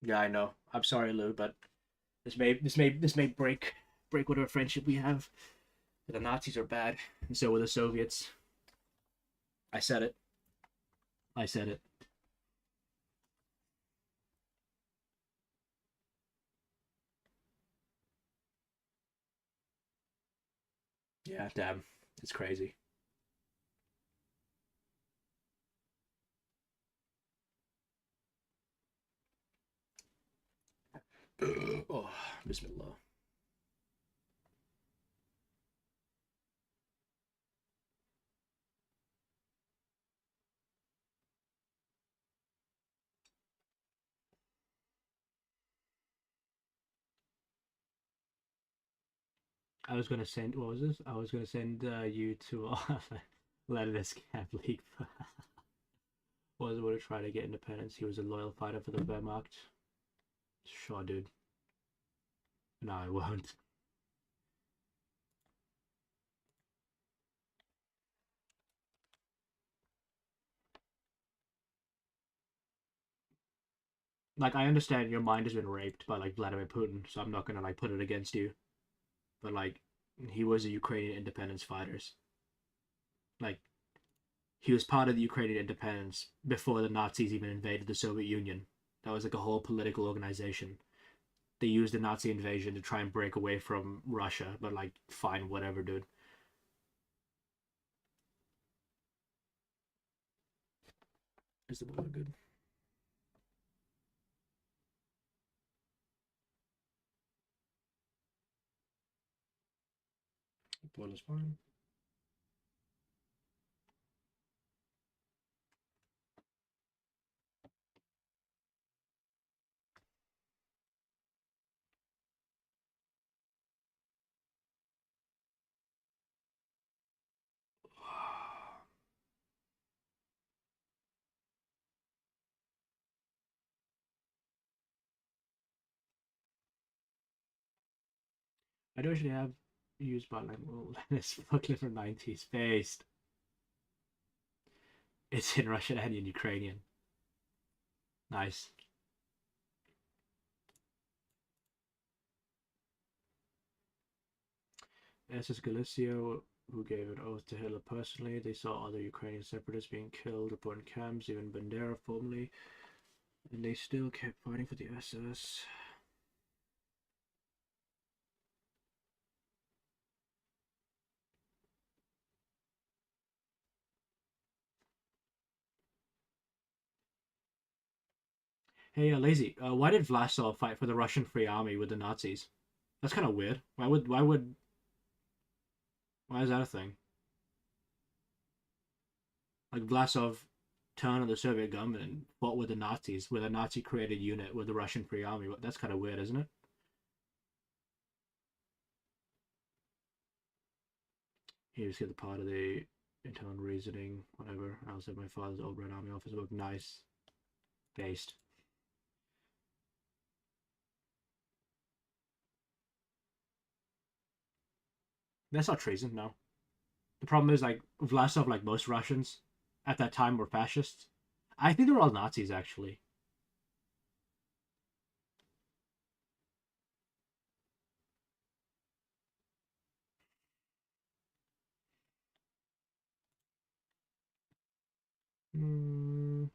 Yeah, I know. I'm sorry, Lou, but this may break whatever friendship we have. The Nazis are bad, and so were the Soviets. I said it. I said it. Yeah, damn. It's crazy. Oh, Bismillah. I was gonna send. What was this? I was gonna send you to let this camp league. Was going to try to get independence. He was a loyal fighter for the Wehrmacht. Sure, dude. No, I won't. Like, I understand your mind has been raped by like Vladimir Putin, so I'm not gonna like put it against you. But like, he was a Ukrainian independence fighters. Like, he was part of the Ukrainian independence before the Nazis even invaded the Soviet Union. That was like a whole political organization. they used the Nazi invasion to try and break away from Russia, but like, fine, whatever, dude. Is the boiler good? The boiler's fine. I do actually have used Botline World. It's fucking for 90s based. It's in Russian and in Ukrainian. Nice. SS Galicia, who gave an oath to Hitler personally, they saw other Ukrainian separatists being killed or put in camps, even Bandera formerly, and they still kept fighting for the SS. Hey, Lazy, why did Vlasov fight for the Russian Free Army with the Nazis? That's kind of weird. Why is that a thing? Like, Vlasov turned on the Soviet government and fought with the Nazis, with a Nazi-created unit with the Russian Free Army. That's kind of weird, isn't it? You just get the part of the internal reasoning, whatever. I also have my father's old Red Army office book. Nice. Based. That's not treason, no. The problem is, like, Vlasov, like most Russians at that time, were fascists. I think they were all Nazis, actually. Hmm.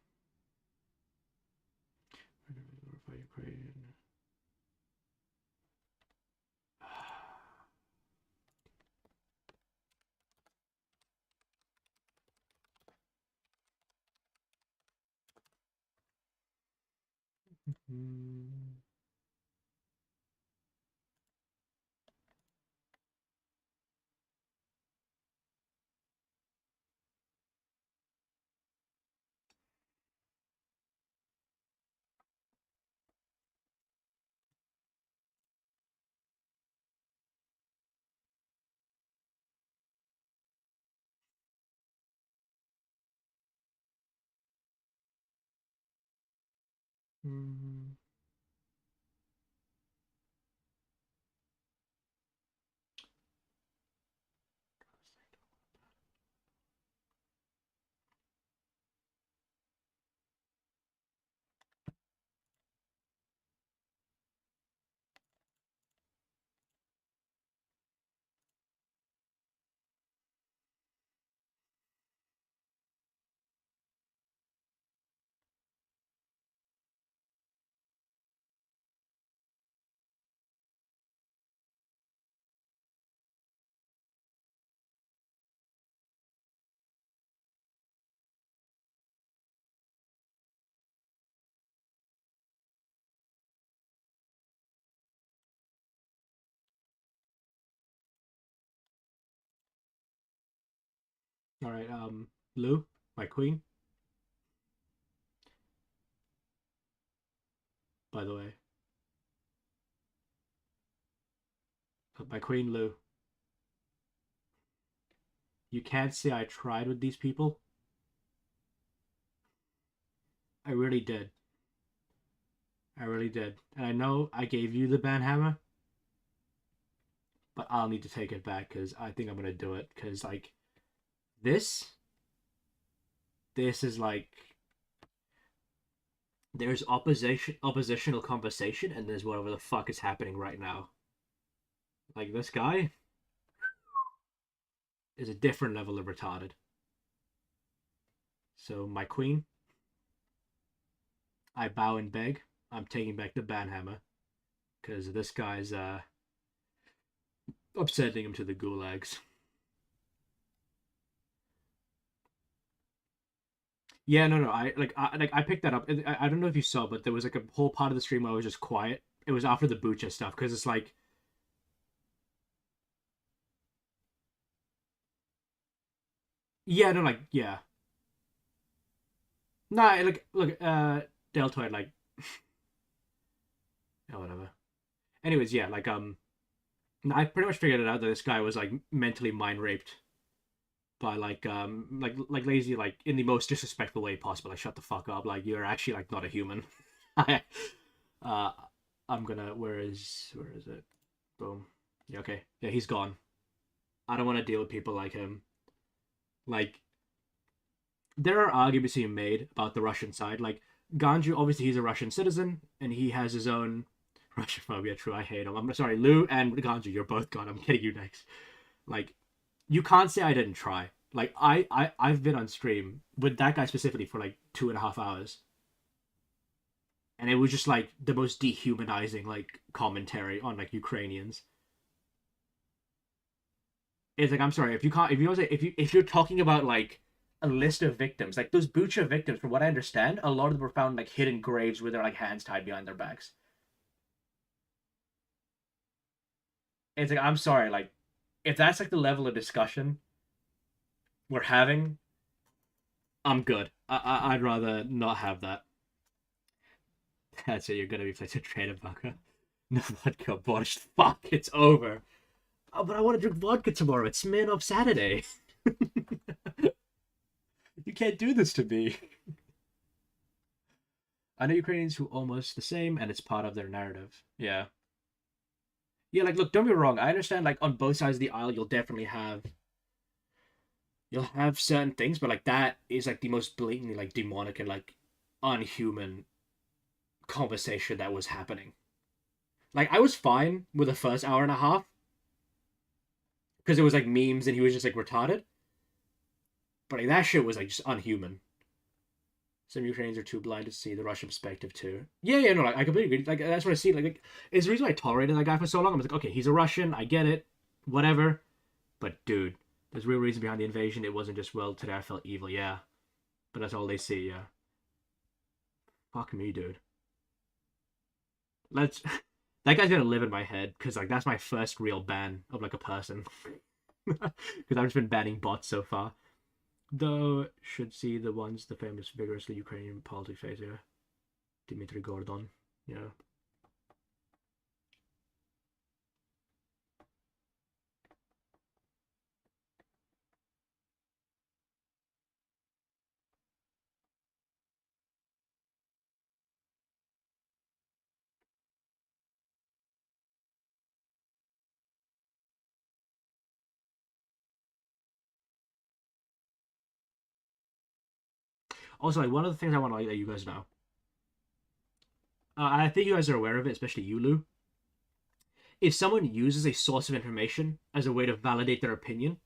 Ukraine. Hmm. All right, Lou, my queen. By the way, my queen Lou. You can't say I tried with these people. I really did. I really did. And I know I gave you the banhammer, but I'll need to take it back because I think I'm gonna do it. Because like this, this is like there's oppositional conversation, and there's whatever the fuck is happening right now. Like this guy is a different level of retarded. So my queen, I bow and beg. I'm taking back the banhammer. because this guy's upsetting him to the gulags. Yeah, no, no. I picked that up. I don't know if you saw, but there was like a whole part of the stream where I was just quiet. It was after the Bucha stuff because it's like, yeah, no, like, yeah, nah, like, look, Deltoid, like, oh, whatever. Anyways, yeah, like, I pretty much figured it out that this guy was like mentally mind raped by like lazy, like in the most disrespectful way possible. Like, shut the fuck up. Like, you're actually like not a human. I, uh, I'm gonna. Where is it? Boom. Yeah, okay. Yeah, he's gone. I don't want to deal with people like him. Like, there are arguments being made about the Russian side. Like, Ganju, obviously, he's a Russian citizen, and he has his own Russian phobia. True, I hate him. I'm sorry, Lou and Ganju, you're both gone. I'm getting you next. Like, you can't say I didn't try. Like, I've been on stream with that guy specifically for like 2.5 hours, and it was just like the most dehumanizing like commentary on like Ukrainians. It's like, I'm sorry, if you can't, if you're talking about like a list of victims, like those Bucha victims, from what I understand, a lot of them were found like hidden graves with their like hands tied behind their backs. It's like, I'm sorry, like if that's like the level of discussion we're having, I'm good. I'd rather not have that. That's it. You're gonna be playing a trader vodka. No vodka, borscht. Fuck, it's over. Oh, but I want to drink vodka tomorrow. It's Smirnoff Saturday. You can't do this to me. I know Ukrainians who almost the same, and it's part of their narrative. Yeah. Yeah, like, look, don't be wrong. I understand, like, on both sides of the aisle, you'll have certain things, but like that is like the most blatantly like demonic and like unhuman conversation that was happening. Like, I was fine with the first hour and a half because it was like memes and he was just like retarded, but like that shit was like just unhuman. Some Ukrainians are too blind to see the Russian perspective too. Yeah, yeah, no, like, I completely agree. Like, that's what I see. Like, it's the reason why I tolerated that guy for so long. I was like, okay, he's a Russian. I get it, whatever. But dude, there's real reason behind the invasion. It wasn't just, well, today I felt evil. Yeah, but that's all they see. Yeah, fuck me, dude. Let's. That guy's gonna live in my head because like that's my first real ban of like a person. Because I've just been banning bots so far. Though should see the ones the famous vigorously Ukrainian politics face here. Dmitry Gordon. Yeah. Also, like one of the things I want to let you guys know. I think you guys are aware of it, especially you, Lou. If someone uses a source of information as a way to validate their opinion,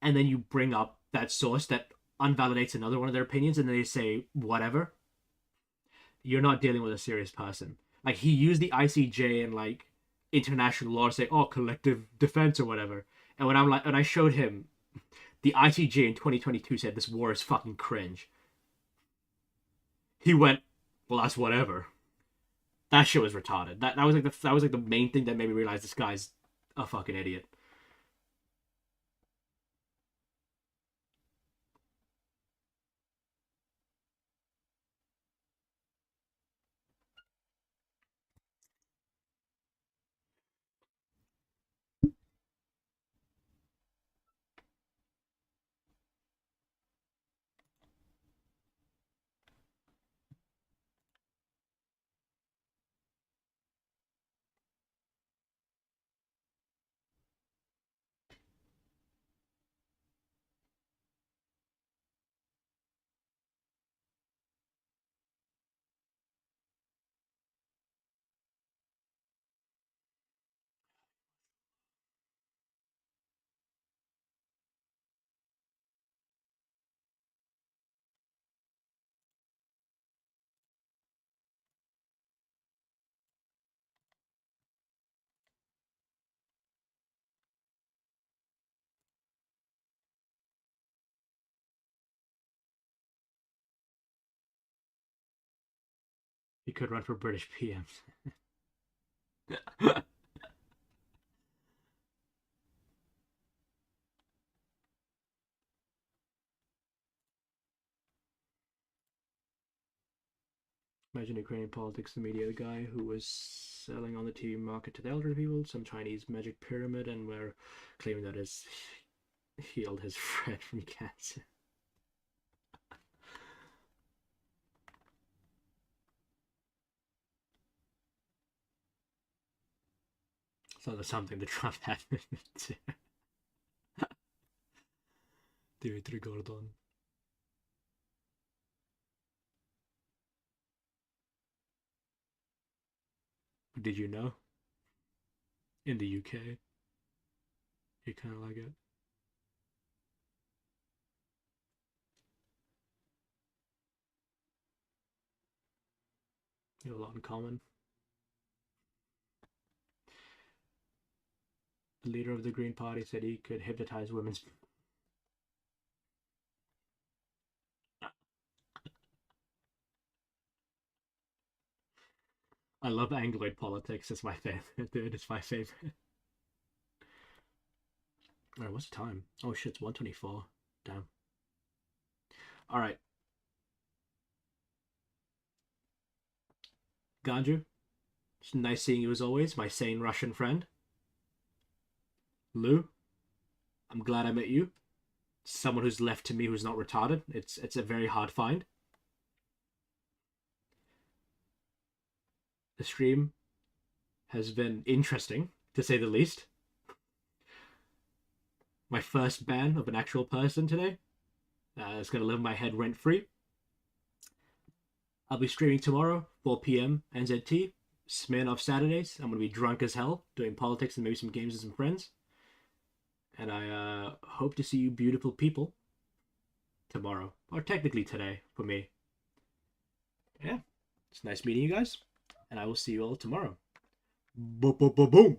and then you bring up that source that unvalidates another one of their opinions, and they say whatever, you're not dealing with a serious person. Like, he used the ICJ and like international law to say, oh, collective defense or whatever. And when I showed him the ICJ in 2022 said this war is fucking cringe, he went, well, that's whatever. That shit was retarded. That was like the main thing that made me realize this guy's a fucking idiot. He could run for British PM. Imagine Ukrainian politics, the media, the guy who was selling on the TV market to the elderly people, some Chinese magic pyramid, and we're claiming that has healed his friend from cancer. So there's something that Trump had to Dimitri Gordon. Did you know? In the UK, you kind of like it. You have a lot in common. The leader of the Green Party said he could hypnotize women's. I love Angloid politics. It's my favorite. Dude, it's my favorite. Alright, what's the time? Oh shit, it's 1:24. Damn. Alright. Ganju, it's nice seeing you as always, my sane Russian friend. Lou, I'm glad I met you. Someone who's left to me who's not retarded. It's a very hard find. The stream has been interesting, to say the least. My first ban of an actual person today. It's going to live in my head rent-free. I'll be streaming tomorrow, 4 p.m. NZT. Smirnoff Saturdays. I'm going to be drunk as hell, doing politics and maybe some games with some friends. And I hope to see you beautiful people tomorrow. Or technically today, for me. Yeah. It's nice meeting you guys. And I will see you all tomorrow. Boom.